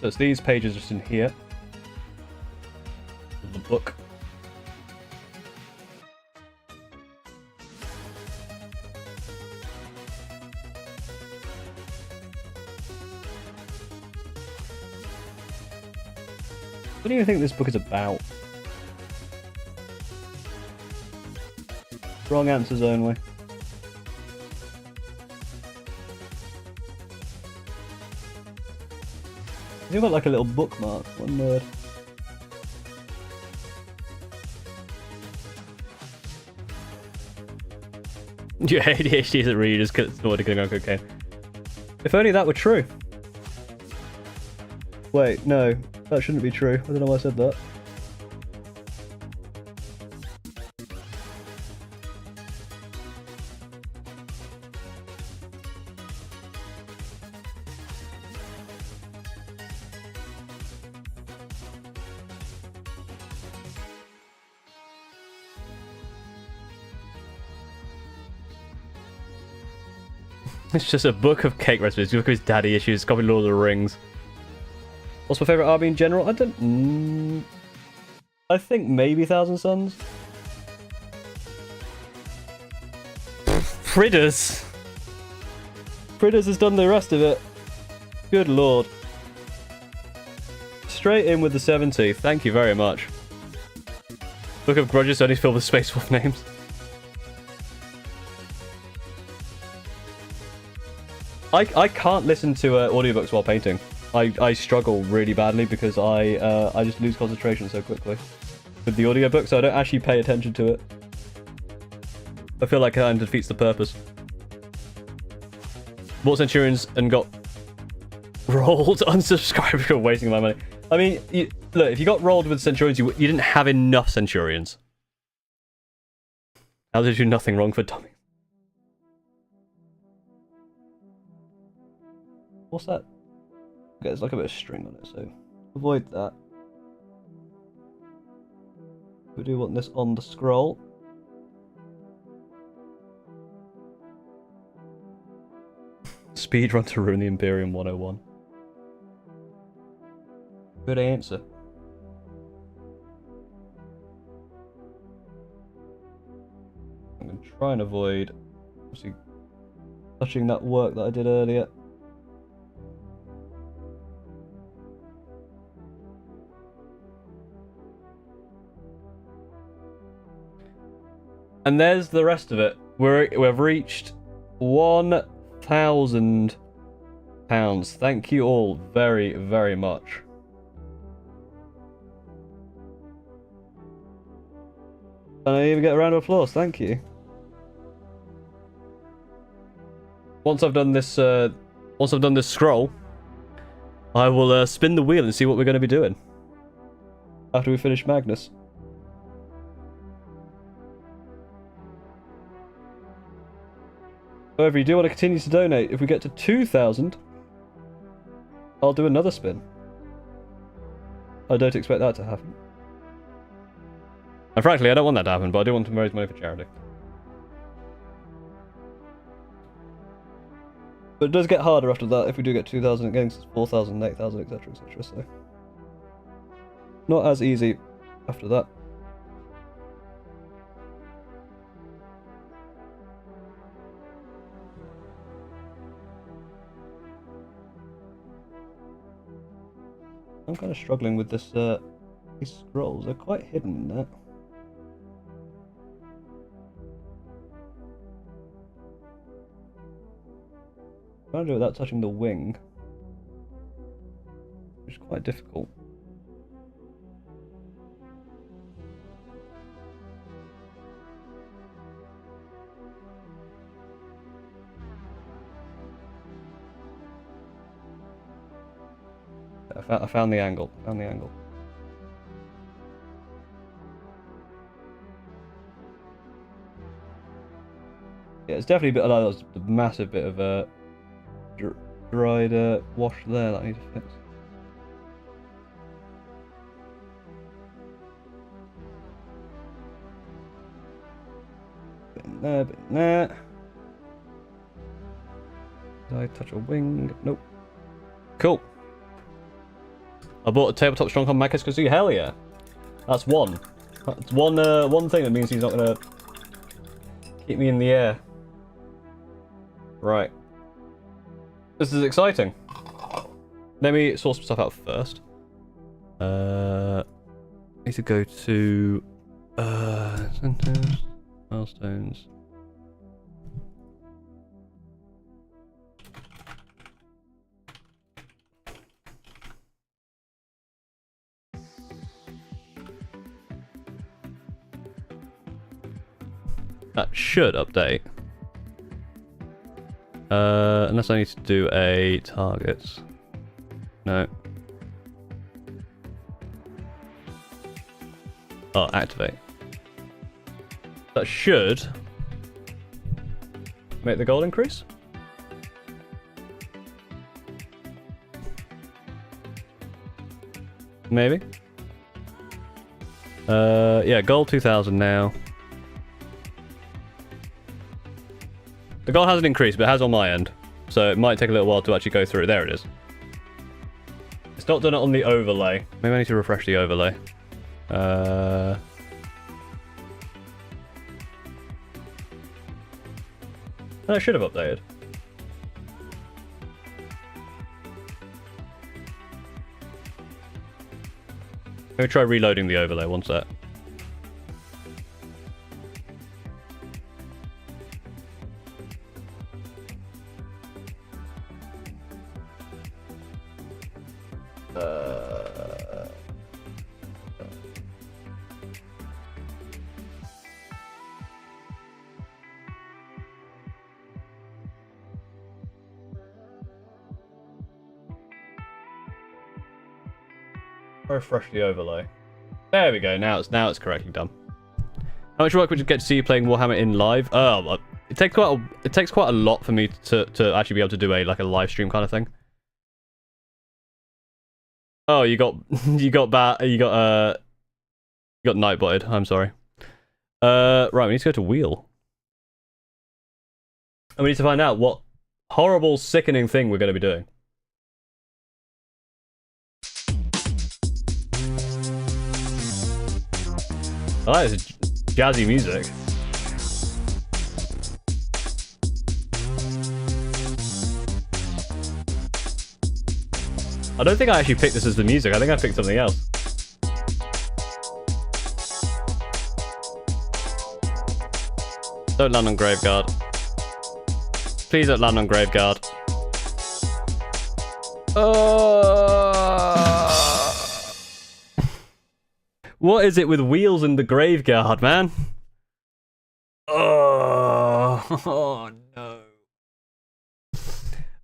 [SPEAKER 1] So it's these pages just in here. The book. What do you think this book is about? Wrong answers only. You've got like a little bookmark. What a nerd. Your ADHD isn't really just because it's not going on cocaine. If only that were true. Wait, no. That shouldn't be true. I don't know why I said that. It's just a book of cake recipes. Look at his daddy issues. Copied Lord of the Rings. What's my favourite army in general? I don't... I think maybe Thousand Suns. Fritters! Fritters has done the rest of it. Good lord. Straight in with the 70. Thank you very much. Book of Grudges only filled with Space Wolf names. I can't listen to audiobooks while painting. I struggle really badly because I just lose concentration so quickly with the audiobook, so I don't actually pay attention to it. I feel like it defeats the purpose. Bought Centurions and got rolled unsubscribed for wasting my money. I mean, look, if you got rolled with Centurions, you didn't have enough Centurions. How did you do nothing wrong for dummies? What's that? Okay, there's like a bit of string on it, so avoid that. We do want this on the scroll. Speedrun to ruin the Imperium 101. Good answer. I'm going to try and avoid obviously touching that work that I did earlier. And there's the rest of it. We've reached £1,000. Thank you all very, very much. And I even get a round of applause. Thank you. Once I've done this scroll, I will spin the wheel and see what we're going to be doing after we finish Magnus. However, you do want to continue to donate. If we get to 2,000, I'll do another spin. I don't expect that to happen. And frankly, I don't want that to happen, but I do want to raise money for charity. But it does get harder after that if we do get 2,000 again, 4,000, 8,000, etc, etc, so... not as easy after that. I'm kind of struggling with this, these scrolls. They're quite hidden in that. I'm trying to do it without touching the wing, which is quite difficult. I found the angle. Found the angle. Yeah, it's definitely a bit like that. A massive bit of dried wash there that I need to fix. Bit in there, bit in there. Did I touch a wing? Nope. Cool. I bought a tabletop stronghold Magnus Kazoo. Hell yeah! That's one. That's one thing that means he's not gonna keep me in the air. Right. This is exciting. Let me sort some stuff out first. I need to go to incentives, milestones. That should update. Unless I need to do a targets. No. Oh, activate. That should make the goal increase. Maybe. Yeah, goal 2,000 now. The goal hasn't increased, but it has on my end. So it might take a little while to actually go through. There it is. It's not done it on the overlay. Maybe I need to refresh the overlay. No, it should have updated. Let me try reloading the overlay, one sec. Refresh the overlay. There we go. Now it's correctly done. How much work would you get to see you playing Warhammer in live? Oh, it takes quite a lot for me to actually be able to do a live stream kind of thing. Oh, you got nightbotted. I'm sorry. Right, we need to go to wheel. And we need to find out what horrible, sickening thing we're going to be doing. Oh, it's jazzy music. I don't think I actually picked this as the music. I think I picked something else. Don't land on Graveguard. Please don't land on Graveguard. What is it with wheels in the Graveguard, man? Oh no.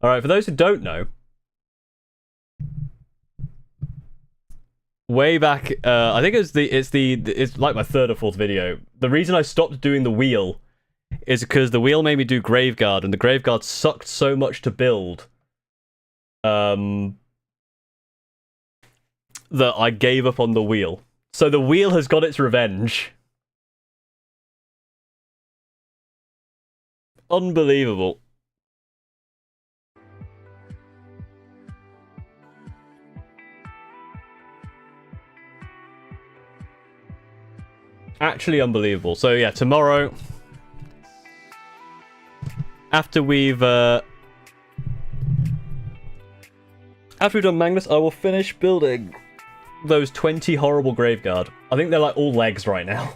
[SPEAKER 1] Alright, for those who don't know, way back, I think it's like my third or fourth video. The reason I stopped doing the wheel is because the wheel made me do Graveguard, and the Graveguard sucked so much to build that I gave up on the wheel. So the wheel has got its revenge. Unbelievable. Actually unbelievable. So yeah, tomorrow, after we've done Magnus, I will finish building those 20 horrible Graveguard. I think they're like all legs right now.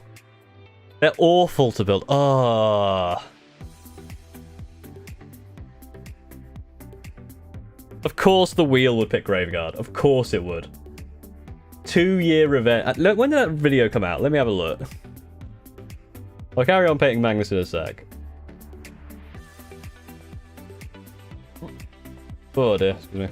[SPEAKER 1] They're awful to build. Ah. Of course the wheel would pick Graveguard. Of course it would. 2-year revenge. Look, when did that video come out? Let me have a look. I'll carry on painting Magnus in a sec. Oh dear, excuse me.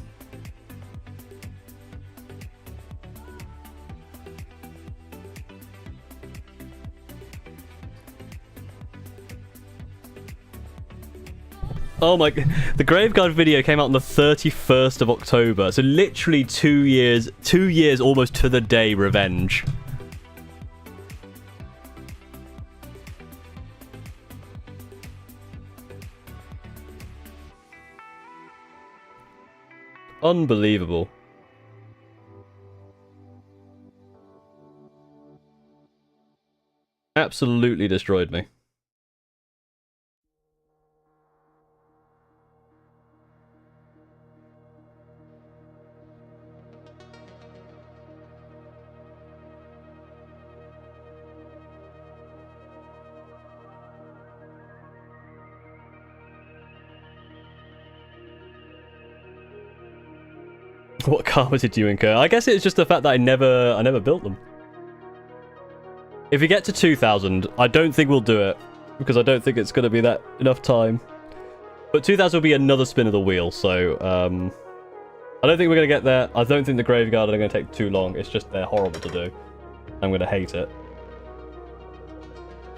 [SPEAKER 1] Oh my god, the Graveguard video came out on the 31st of October, so literally 2 years almost to the day revenge. Unbelievable. Absolutely destroyed me. What karma did you incur? I guess it's just the fact that I never built them. If we get to 2,000, I don't think we'll do it, because I don't think it's going to be that enough time. But 2,000 will be another spin of the wheel, so I don't think we're going to get there. I don't think the Graveguard are going to take too long. It's just they're horrible to do. I'm going to hate it.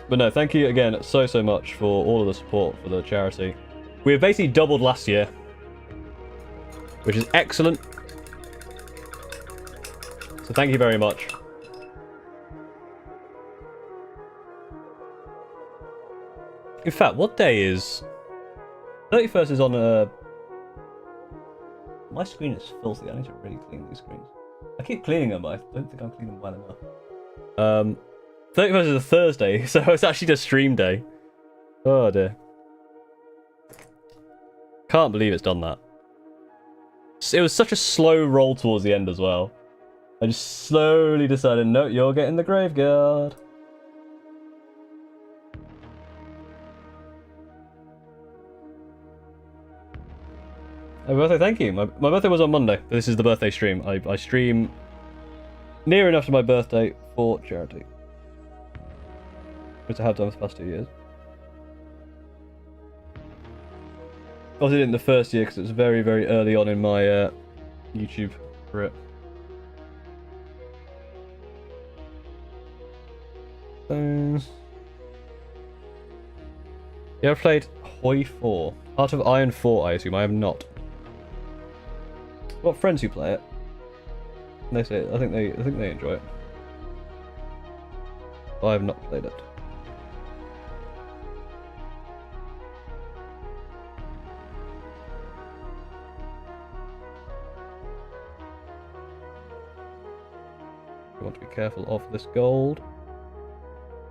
[SPEAKER 1] But no, thank you again so much for all of the support for the charity. We have basically doubled last year, which is excellent. So thank you very much. In fact, what day is... 31st is on a... My screen is filthy. I need to really clean these screens. I keep cleaning them, but I don't think I'm cleaning them well enough. 31st is a Thursday, so it's actually just stream day. Oh dear. Can't believe it's done that. It was such a slow roll towards the end as well. I just slowly decided, no, you're getting the Graveguard. Happy birthday, thank you. My birthday was on Monday. This is the birthday stream. I stream near enough to my birthday for charity, which I have done for the past 2 years. I did it in the first year because it was very, very early on in my YouTube career. You ever played Hoi 4? Heart of Iron 4, I assume. I have not. I've got friends who play it. And they say I think they enjoy it. But I have not played it. I want to be careful of this gold.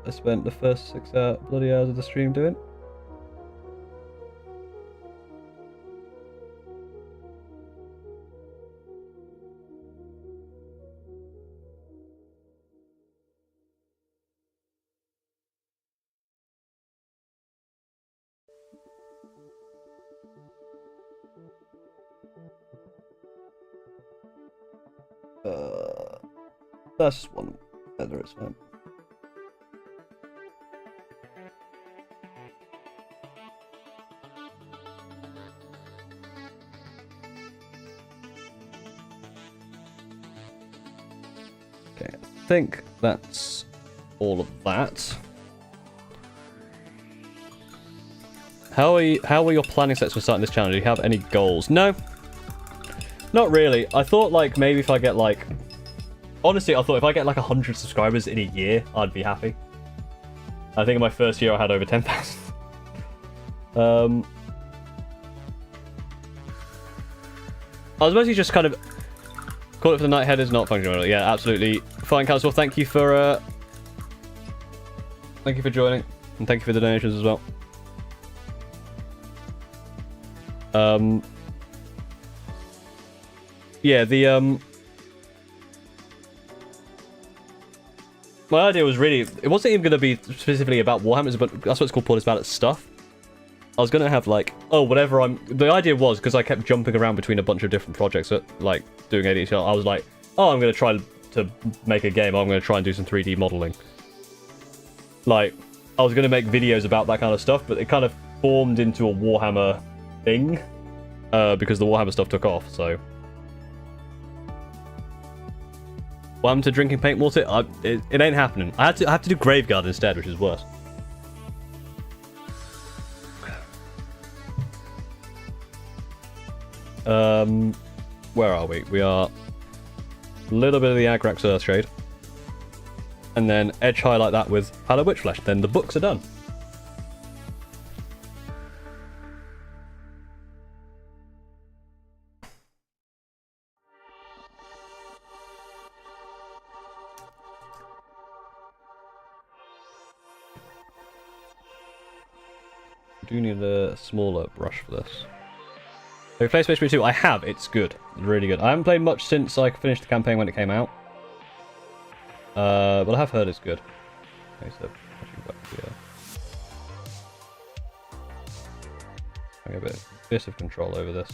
[SPEAKER 1] I spent the first 6 bloody hours of the stream doing. That's one. There is one. Okay, I think that's all of that. How are your planning sets for starting this channel? Do you have any goals? No. Not really. I thought, like, maybe if I get, like... Honestly, I thought if I get, like, 100 subscribers in a year, I'd be happy. I think in my first year I had over 10,000. I was mostly just kind of... Call it for the night head is not functional. Yeah, absolutely. Fine, Council, thank you for joining. And thank you for the donations as well. Yeah, my idea was really, it wasn't even going to be specifically about Warhammer, but that's what it's called, Paul, it's about stuff. I was going to have, like, the idea was, because I kept jumping around between a bunch of different projects, like, doing ADHD, I was like, oh, I'm going to try to make a game, I'm going to try and do some 3D modeling. Like, I was going to make videos about that kind of stuff, but it kind of formed into a Warhammer thing, because the Warhammer stuff took off, so... What happened to drinking paint water? It ain't happening. I have to do Graveguard instead, which is worse. Where are we? We are a little bit of the Agrax Earthshade. And then edge highlight that with Palo Witchflesh. Then the books are done. I do need a smaller brush for this. Have you played Space Marine 2? I have. It's good. It's really good. I haven't played much since I finished the campaign when it came out. But I have heard it's good. Okay, so actually back here. I get a bit of control over this.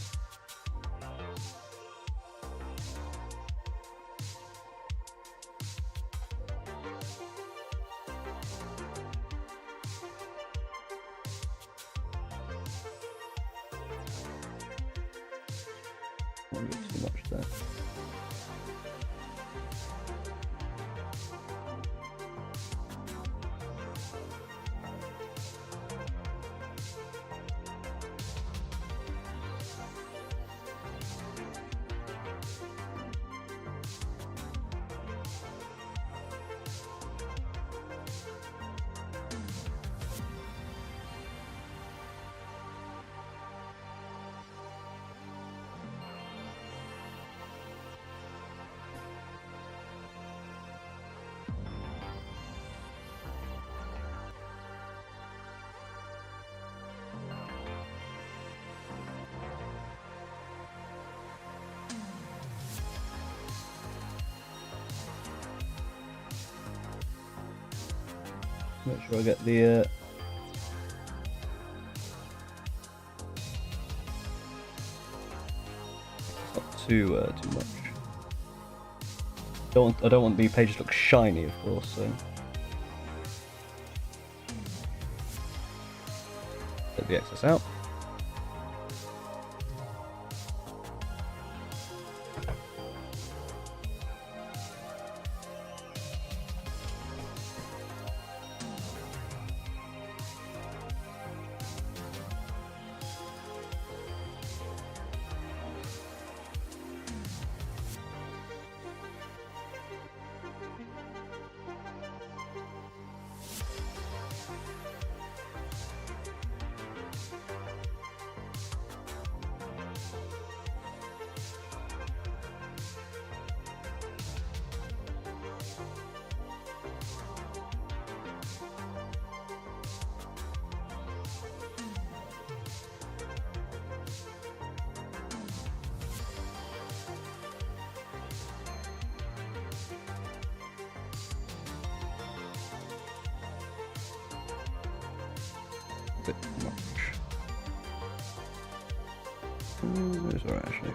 [SPEAKER 1] Not too much there. Make sure I get the not too much. I don't want the pages to look shiny, of course. So get the excess out. Bit much. It's alright actually.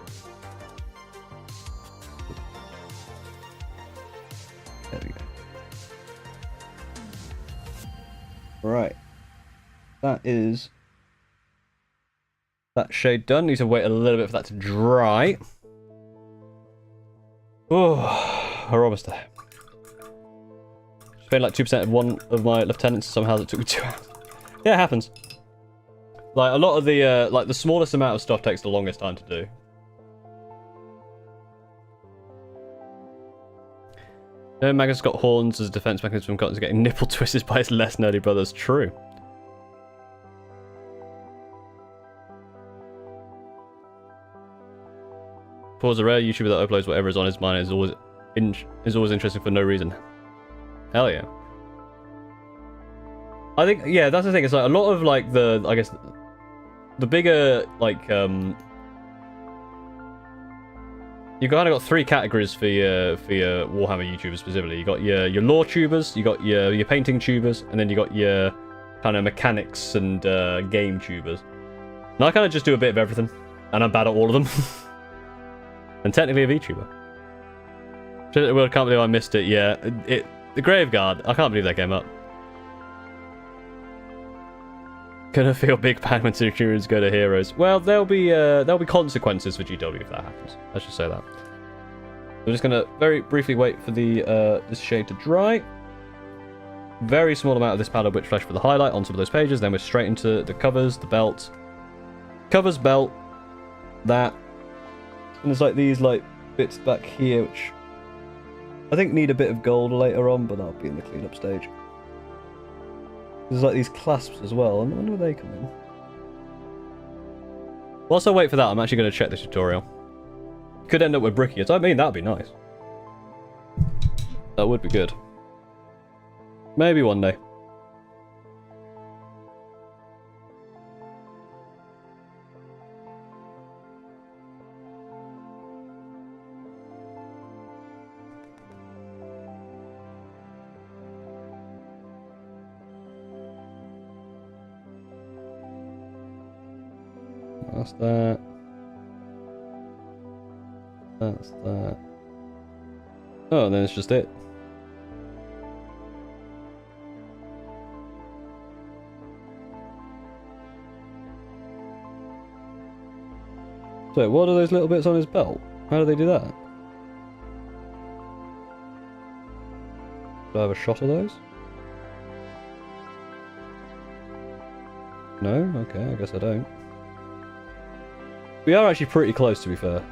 [SPEAKER 1] There we go. Right. That is that shade done. Need to wait a little bit for that to dry. Oh, we're almost there. Spent like 2% of one of my lieutenants. Somehow it took me 2 hours. Yeah, it happens. Like a lot of the like the smallest amount of stuff takes the longest time to do. Magnus got horns as a defense mechanism from Cotton's getting nipple twisted by his less nerdy brothers. True. Paul's a rare YouTuber that uploads whatever is on his mind. Is always interesting for no reason. Hell yeah. I think, yeah, that's the thing. It's like a lot of like the, I guess, the bigger like you kind of got 3 categories for your Warhammer YouTubers specifically. You got your lore tubers, you got your painting tubers, and then you got your kind of mechanics and game tubers. And I kind of just do a bit of everything, and I'm bad at all of them. And technically a VTuber. Well, I can't believe I missed it. Yeah, the Graveguard. I can't believe that came up. Gonna feel big bad when Centurions go to Heroes. Well, there'll be consequences for GW if that happens. Let's just say that. We're just gonna very briefly wait for the this shade to dry. Very small amount of this powder witch flesh for the highlight on some of those pages. Then we're straight into the covers, the belt, covers, belt, that, and there's like these like bits back here which I think need a bit of gold later on, but that'll be in the cleanup stage. There's like these clasps as well. I wonder where they come in. Whilst I wait for that, I'm actually going to check the tutorial. Could end up with brickies. I mean, that'd be nice. That would be good. Maybe one day. That's that. That's that. Oh, and then it's just it. So, what are those little bits on his belt? How do they do that? Do I have a shot of those? No? Okay, I guess I don't. We are actually pretty close, to be fair.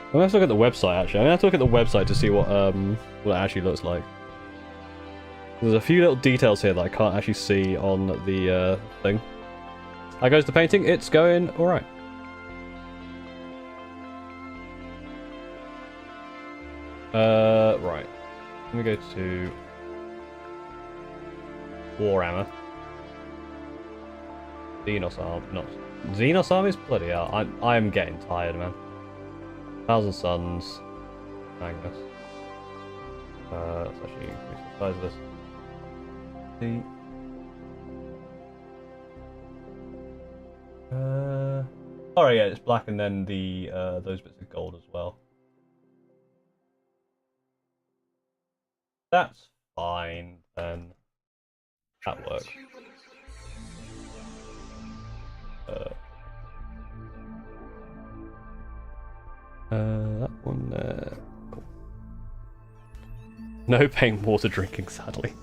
[SPEAKER 1] I'm gonna have to look at the website actually. I'm gonna have to look at the website to see what it actually looks like. There's a few little details here that I can't actually see on the thing. How goes the painting? It's going alright. Right. Let me go to Warhammer. Xenos Arm, not Xenos Armies? Bloody hell! I am getting tired, man. Thousand Suns, Magnus. Let's actually increase the size of this. See. Oh yeah, it's black and then the those bits of gold as well. That's fine, then. That works. That one there. Cool. No paint water drinking, sadly.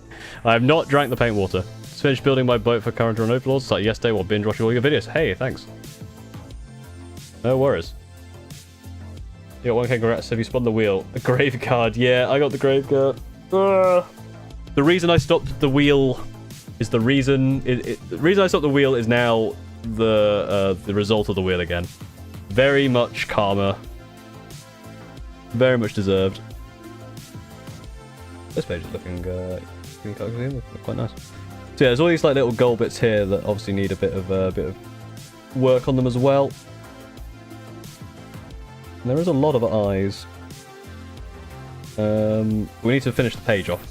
[SPEAKER 1] I have not drank the paint water. Just finished building my boat for current run overlords. Started yesterday while binge watching all your videos. Hey, thanks. No worries. You got 1K, congrats. Have you spun the wheel? The grave card. Yeah, I got the grave card. The reason I stopped the wheel is the reason. The reason I stopped the wheel is now the result of the wheel again. Very much karma. Very much deserved. This page is looking quite nice. So yeah, there's all these like little gold bits here that obviously need a bit of work on them as well. And there is a lot of eyes. We need to finish the page off.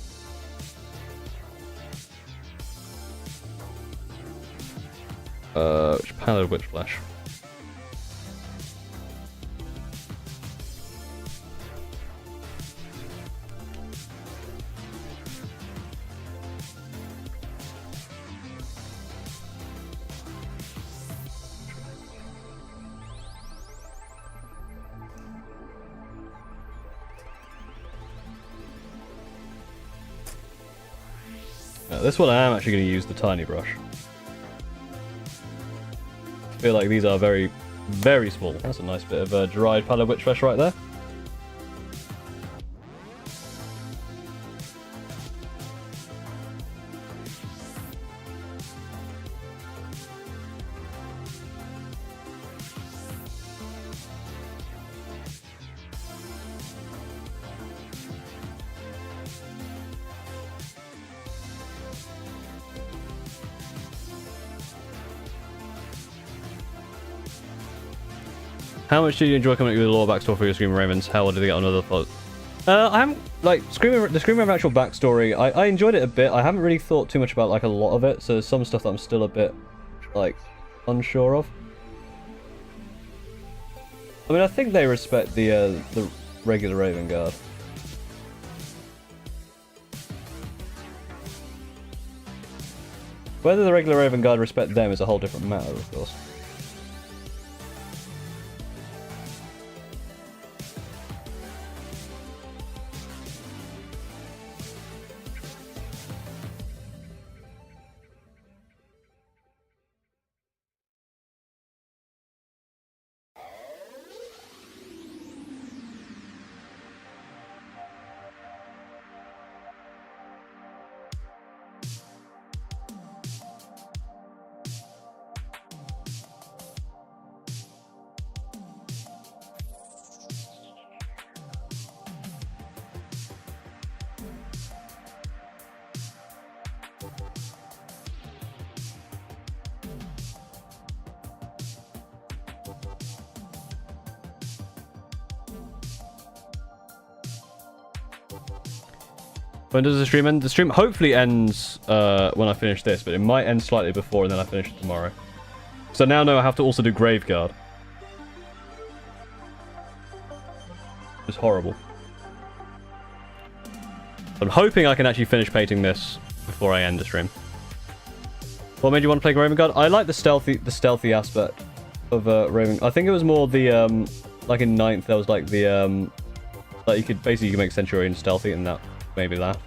[SPEAKER 1] Which palette, which flesh? This one I am actually going to use the tiny brush. I feel like these are very, very small. That's a nice bit of dried palette witch flesh right there. How much did you enjoy coming up with the lore backstory for your Screaming Ravens? How did they get on other thoughts? I haven't, like, the Screaming Raven actual backstory, I enjoyed it a bit. I haven't really thought too much about, like, a lot of it, so there's some stuff that I'm still a bit, like, unsure of. I mean, I think they respect the regular Raven Guard. Whether the regular Raven Guard respect them is a whole different matter, of course. When does the stream end? The stream hopefully ends when I finish this, but it might end slightly before and then I finish it tomorrow. So now I know I have to also do Graveguard. It's horrible. I'm hoping I can actually finish painting this before I end the stream. What made you want to play Graveguard? I like the stealthy aspect of Raven. I think it was more the like in 9th there was like the like you could make Centurion stealthy and that made me laugh.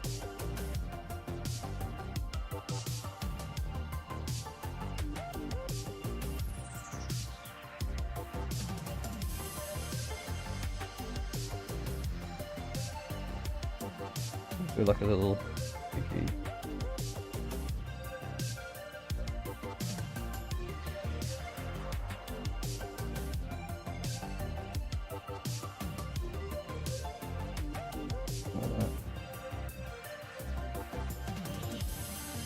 [SPEAKER 1] Do like a little cheeky.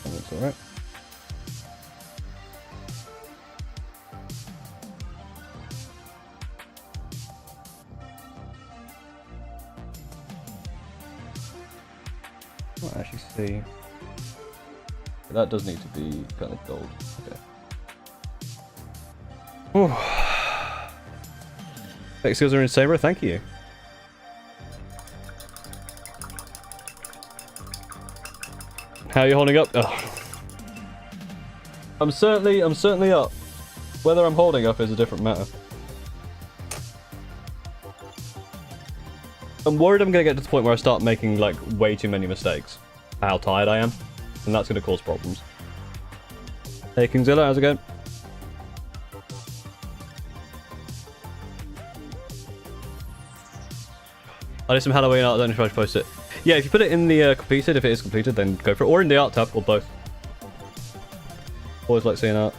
[SPEAKER 1] That's alright. Can't actually see. That does need to be kind of gold. Okay. Tech skills are in Saber, thank you. How are you holding up? Oh. I'm certainly up. Whether I'm holding up is a different matter. I'm worried I'm gonna get to the point where I start making like way too many mistakes. How tired I am, and that's gonna cause problems. Hey Kingzilla, how's it going? I did some Halloween art, I don't know if I should post it. Yeah, if you put it in the completed, if it is completed, then go for it. Or in the art tab, or both. Always like seeing art.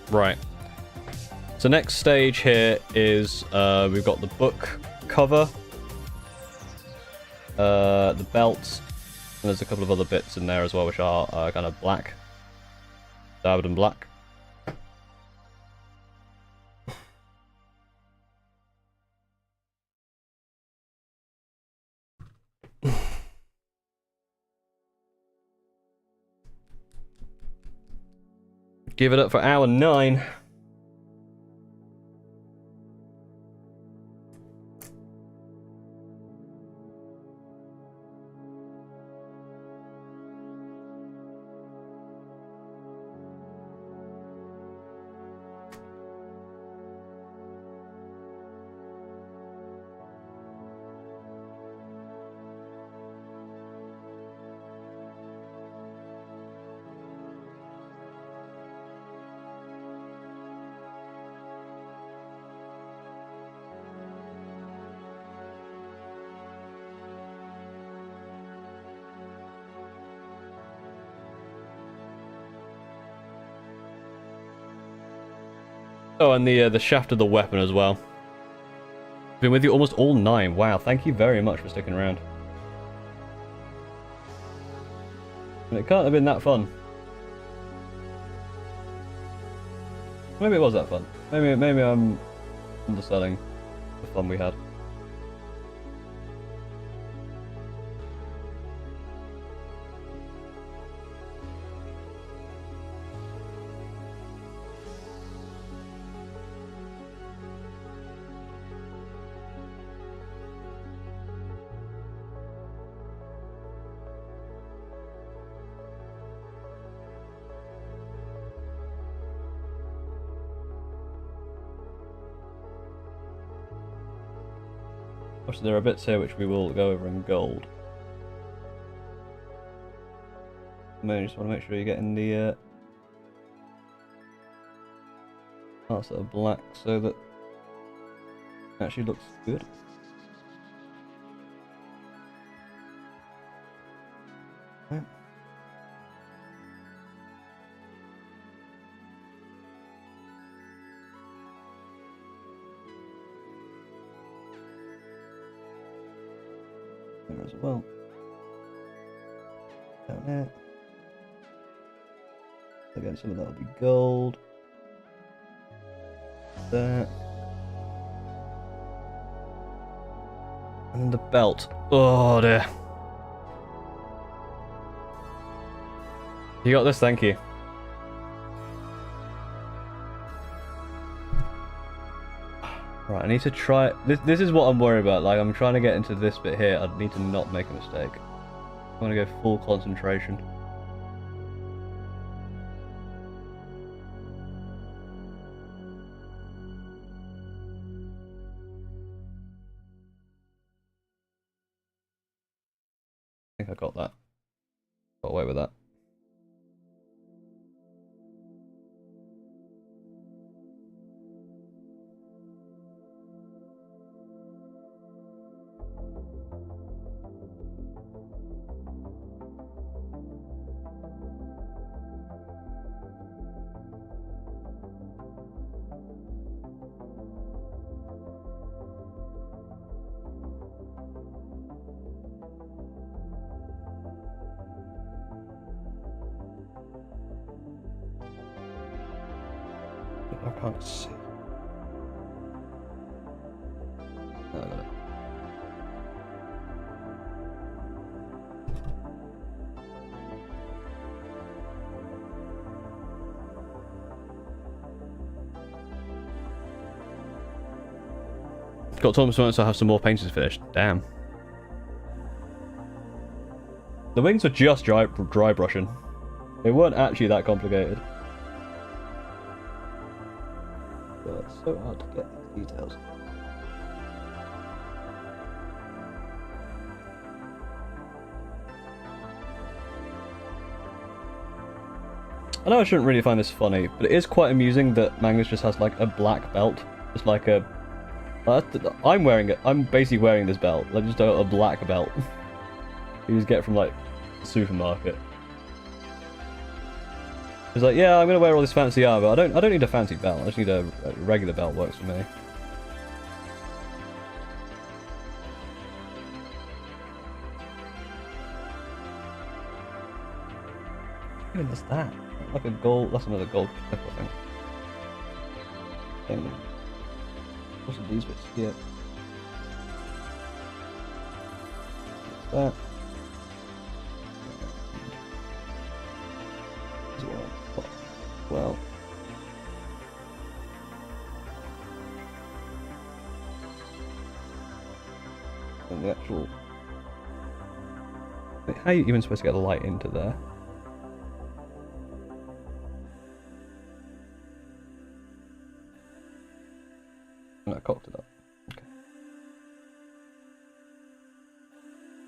[SPEAKER 1] Right. So next stage here is we've got the book cover, the belt, and there's a couple of other bits in there as well, which are kind of black, dabbed and black. Give it up for hour 9. Oh, and the shaft of the weapon as well. Been with you almost all 9. Wow, thank you very much for sticking around. And it can't have been that fun. Maybe it was that fun. Maybe I'm underselling the fun we had. So there are bits here which we will go over in gold. I just want to make sure you're getting the parts that are black so that it actually looks good. Right. There as well. Down there. Again, some of that will be gold. There. And the belt. Oh dear. You got this, thank you. Right, I need to try... This is what I'm worried about. Like, I'm trying to get into this bit here. I need to not make a mistake. I want to go full concentration. I think I got that. Got away with that. I can't see. No, I got it. Got Thomas once I have some more paintings finished. Damn. The wings were just dry brushing. They weren't actually that complicated. But it's so hard to get these details. I know I shouldn't really find this funny, but it is quite amusing that Magnus just has like a black belt. Just like a... I'm wearing it. I'm basically wearing this belt. Like just a black belt. You just get from like the supermarket. He's like, yeah, I'm gonna wear all this fancy armor. I don't need a fancy belt. I just need a regular belt. Works for me. What is that? Like a gold. That's another gold clip, I think. What's these bits here? What's that? Well. And the actual... Wait, how are you even supposed to get the light into there? And I cocked it up. Okay.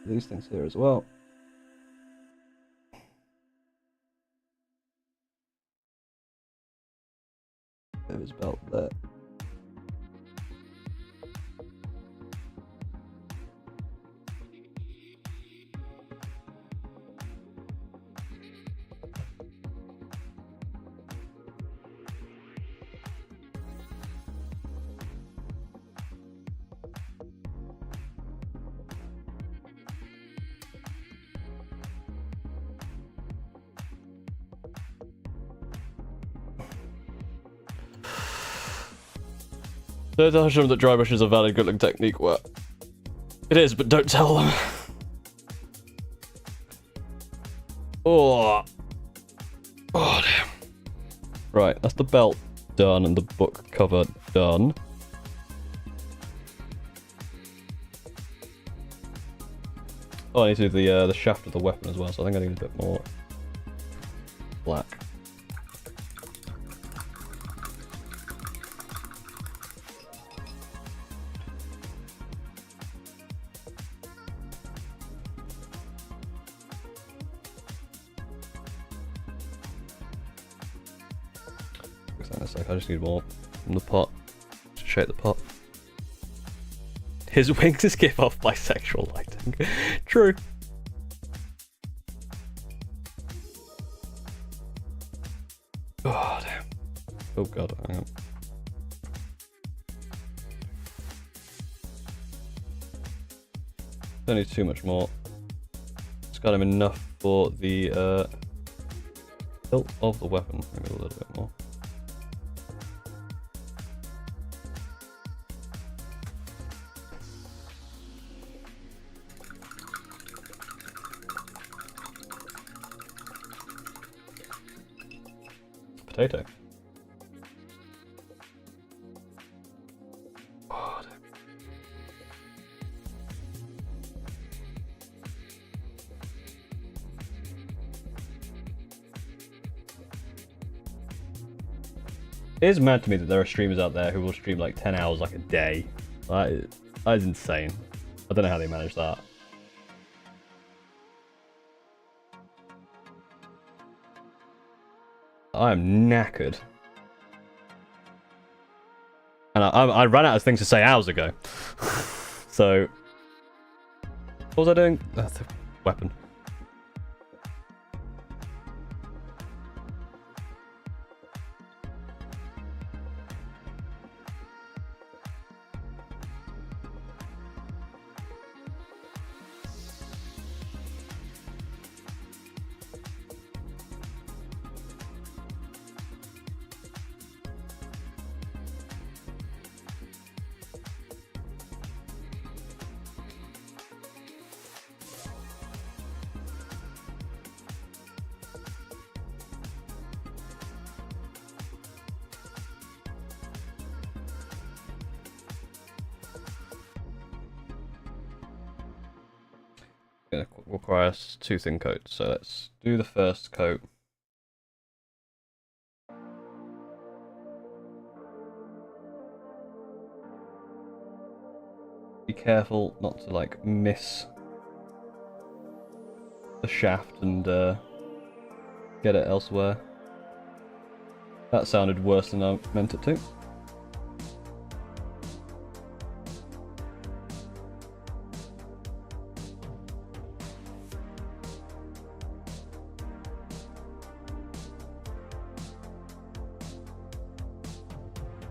[SPEAKER 1] These things here as well. There is belt there. Don't tell them that dry brush is a valid grilling technique. Well, it is, but don't tell them. Oh. Oh, damn. Right, that's the belt done and the book cover done. Oh, I need to do the shaft of the weapon as well, so I think I need a bit more black. I just need more from the pot to shape the pot. His wings give off bisexual lighting. True. Oh, damn. Oh, God. Hang on. Don't need too much more. It's got him enough for the hilt of the weapon. Maybe a little bit more. Potato. Oh, it is mad to me that there are streamers out there who will stream like 10 hours like a day. That is insane. I don't know how they manage that. I am knackered. And I ran out of things to say hours ago. So... What was I doing? That's a weapon. Going to require us 2 thin coats, so let's do the first coat. Be careful not to like miss the shaft and get it elsewhere. That sounded worse than I meant it to.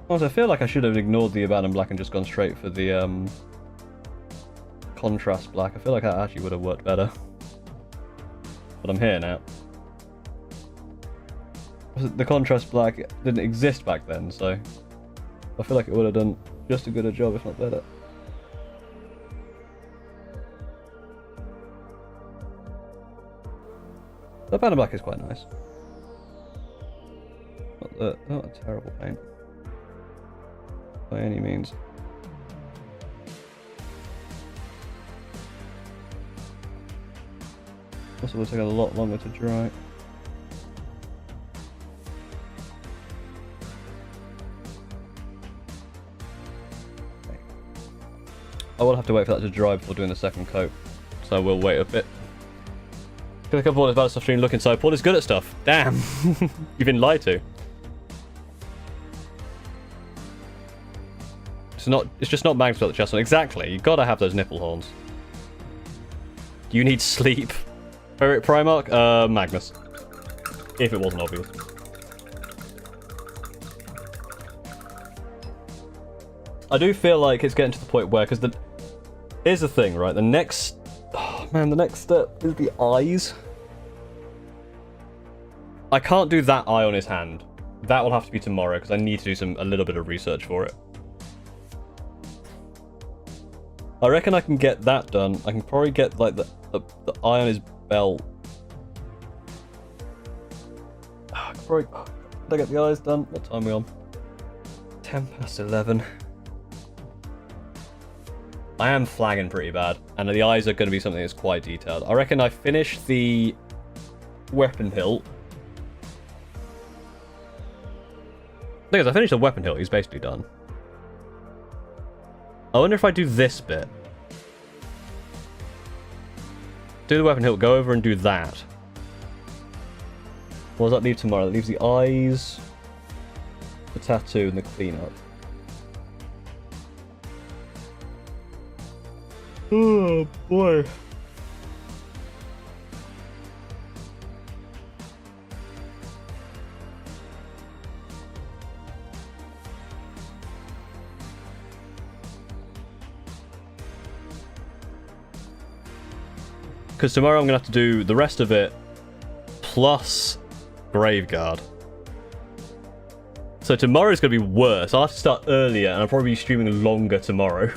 [SPEAKER 1] Also, I feel like I should have ignored the abandoned black and just gone straight for the contrast black. I feel like that actually would have worked better. But I'm here now. The contrast black didn't exist back then, so I feel like it would have done just as good a job, if not better. The abandoned black is quite nice. Not a terrible paint. By any means. This will take a lot longer to dry. I will have to wait for that to dry before doing the second coat, so we'll wait a bit. Gonna cover all about stuff stream. Look inside. Paul is good at stuff. Damn, you've been lied to. It's just not Magnus got the chest on. Exactly. You gotta have those nipple horns. Do you need sleep? Ferret Primarch? Magnus. If it wasn't obvious. I do feel like it's getting to the point where, because here's the thing, right? The next step is the eyes. I can't do that eye on his hand. That will have to be tomorrow, because I need to do a little bit of research for it. I reckon I can get that done. I can probably get like the eye on his belt. I can probably... Did I get the eyes done? What time are we on? 11:10. I am flagging pretty bad, and the eyes are going to be something that's quite detailed. I reckon I finish the weapon hilt. Because I finished the weapon hilt, he's basically done. I wonder if I do this bit. Do the weapon hilt, go over and do that. What does that leave tomorrow? That leaves the eyes, the tattoo, and the cleanup. Oh boy. Because tomorrow I'm going to have to do the rest of it, plus Graveguard. So tomorrow's going to be worse. I'll have to start earlier, and I'll probably be streaming longer tomorrow.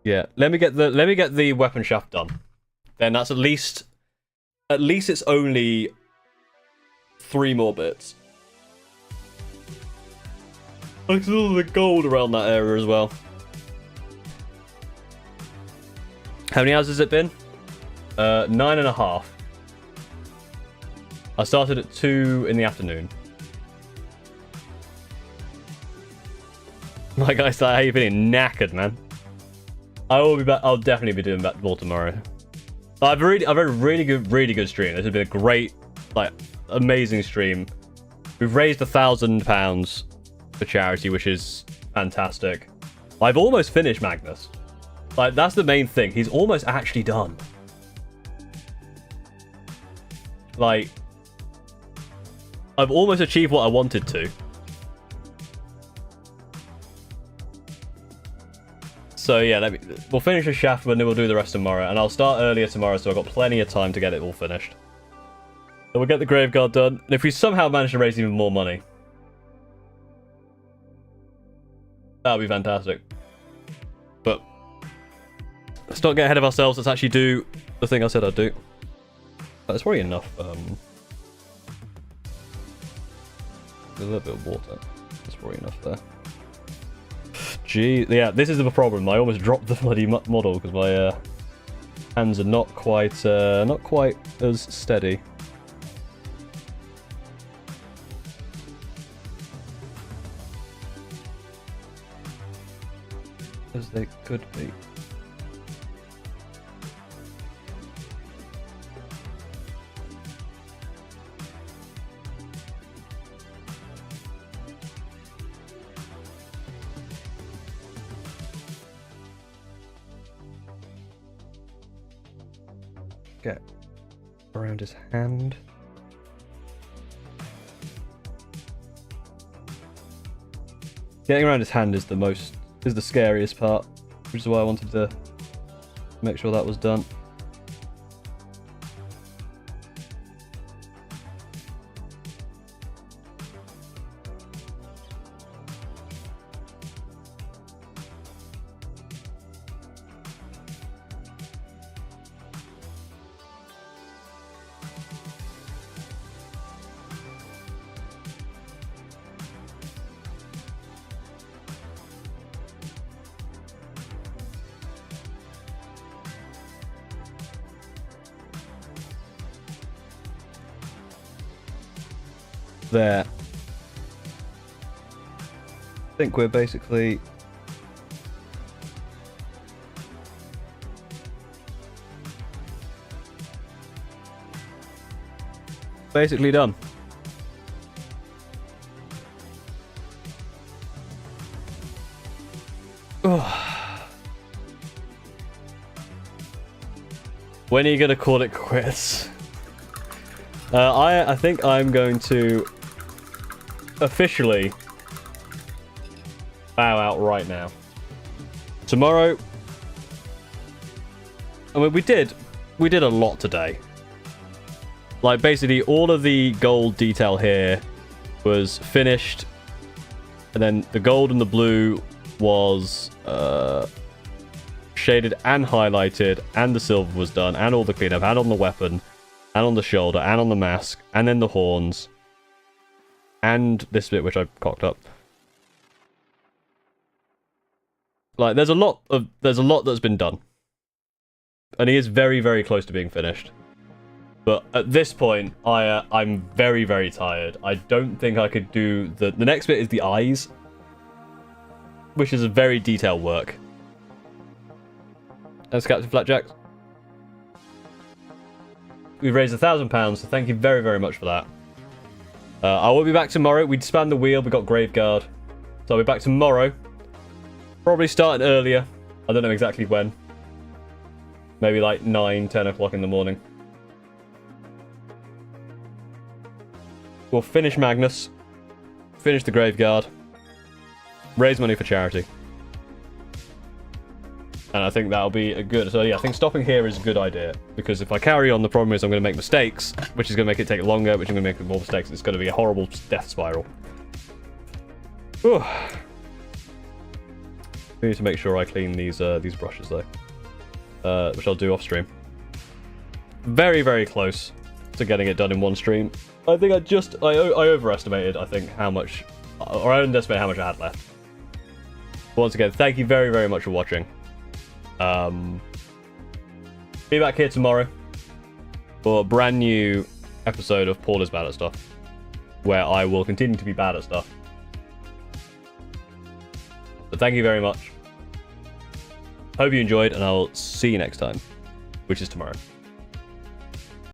[SPEAKER 1] Yeah, let me get the weapon shaft done. Then that's at least it's only 3 more bits. I saw the gold around that area as well. How many hours has it been? 9.5. I started at 2 in the afternoon. My guy's like, how you feeling? Knackered, man. I will be back. I'll definitely be doing that more tomorrow. I've had a really good stream. This has been a great, like, amazing stream. We've raised £1,000 for charity, which is fantastic. I've almost finished Magnus. Like, that's the main thing. He's almost actually done. Like, I've almost achieved what I wanted to. So yeah, we'll finish the shaft and then we'll do the rest tomorrow. And I'll start earlier tomorrow, so I've got plenty of time to get it all finished. So we'll get the Graveguard done. And if we somehow manage to raise even more money, that would be fantastic. But let's not get ahead of ourselves. Let's actually do the thing I said I'd do. That's probably enough. A little bit of water. That's probably enough there. Gee, yeah, this is the problem. I almost dropped the bloody model because my hands are not quite as steady as they could be. Get around his hand. Getting around his hand is the scariest part, which is why I wanted to make sure that was done. there. I think we're basically done. When are you gonna call it quits? I think I'm going to officially bow out right now. Tomorrow, I mean, we did a lot today. Like, basically, all of the gold detail here was finished, and then the gold and the blue was shaded and highlighted, and the silver was done, and all the cleanup, and on the weapon, and on the shoulder, and on the mask, and then the horns, and this bit which I cocked up. Like, there's a lot that's been done, and he is very, very close to being finished. But at this point, I'm very, very tired. I don't think I could do the next bit is the eyes, which is a very detailed work. That's Captain Flatjacks. We've raised £1,000, so thank you very, very much for that. I will be back tomorrow. We spanned the wheel. We got Graveguard, so I'll be back tomorrow. Probably starting earlier. I don't know exactly when. Maybe like 9, 10 o'clock in the morning. We'll finish Magnus. Finish the Graveguard. Raise money for charity. And I think that'll be a good... So yeah, I think stopping here is a good idea. Because if I carry on, the problem is I'm going to make mistakes, which is going to make it take longer, which is going to make more mistakes. It's going to be a horrible death spiral. Whew. We need to make sure I clean these brushes though, which I'll do off stream. Very, very close to getting it done in one stream. I think I overestimated, I think, how much, or I underestimated how much I had left. Once again, thank you very, very much for watching. Be back here tomorrow for a brand new episode of Paul is Bad at Stuff, where I will continue to be bad at stuff. But thank you very much. Hope you enjoyed, and I'll see you next time, which is tomorrow.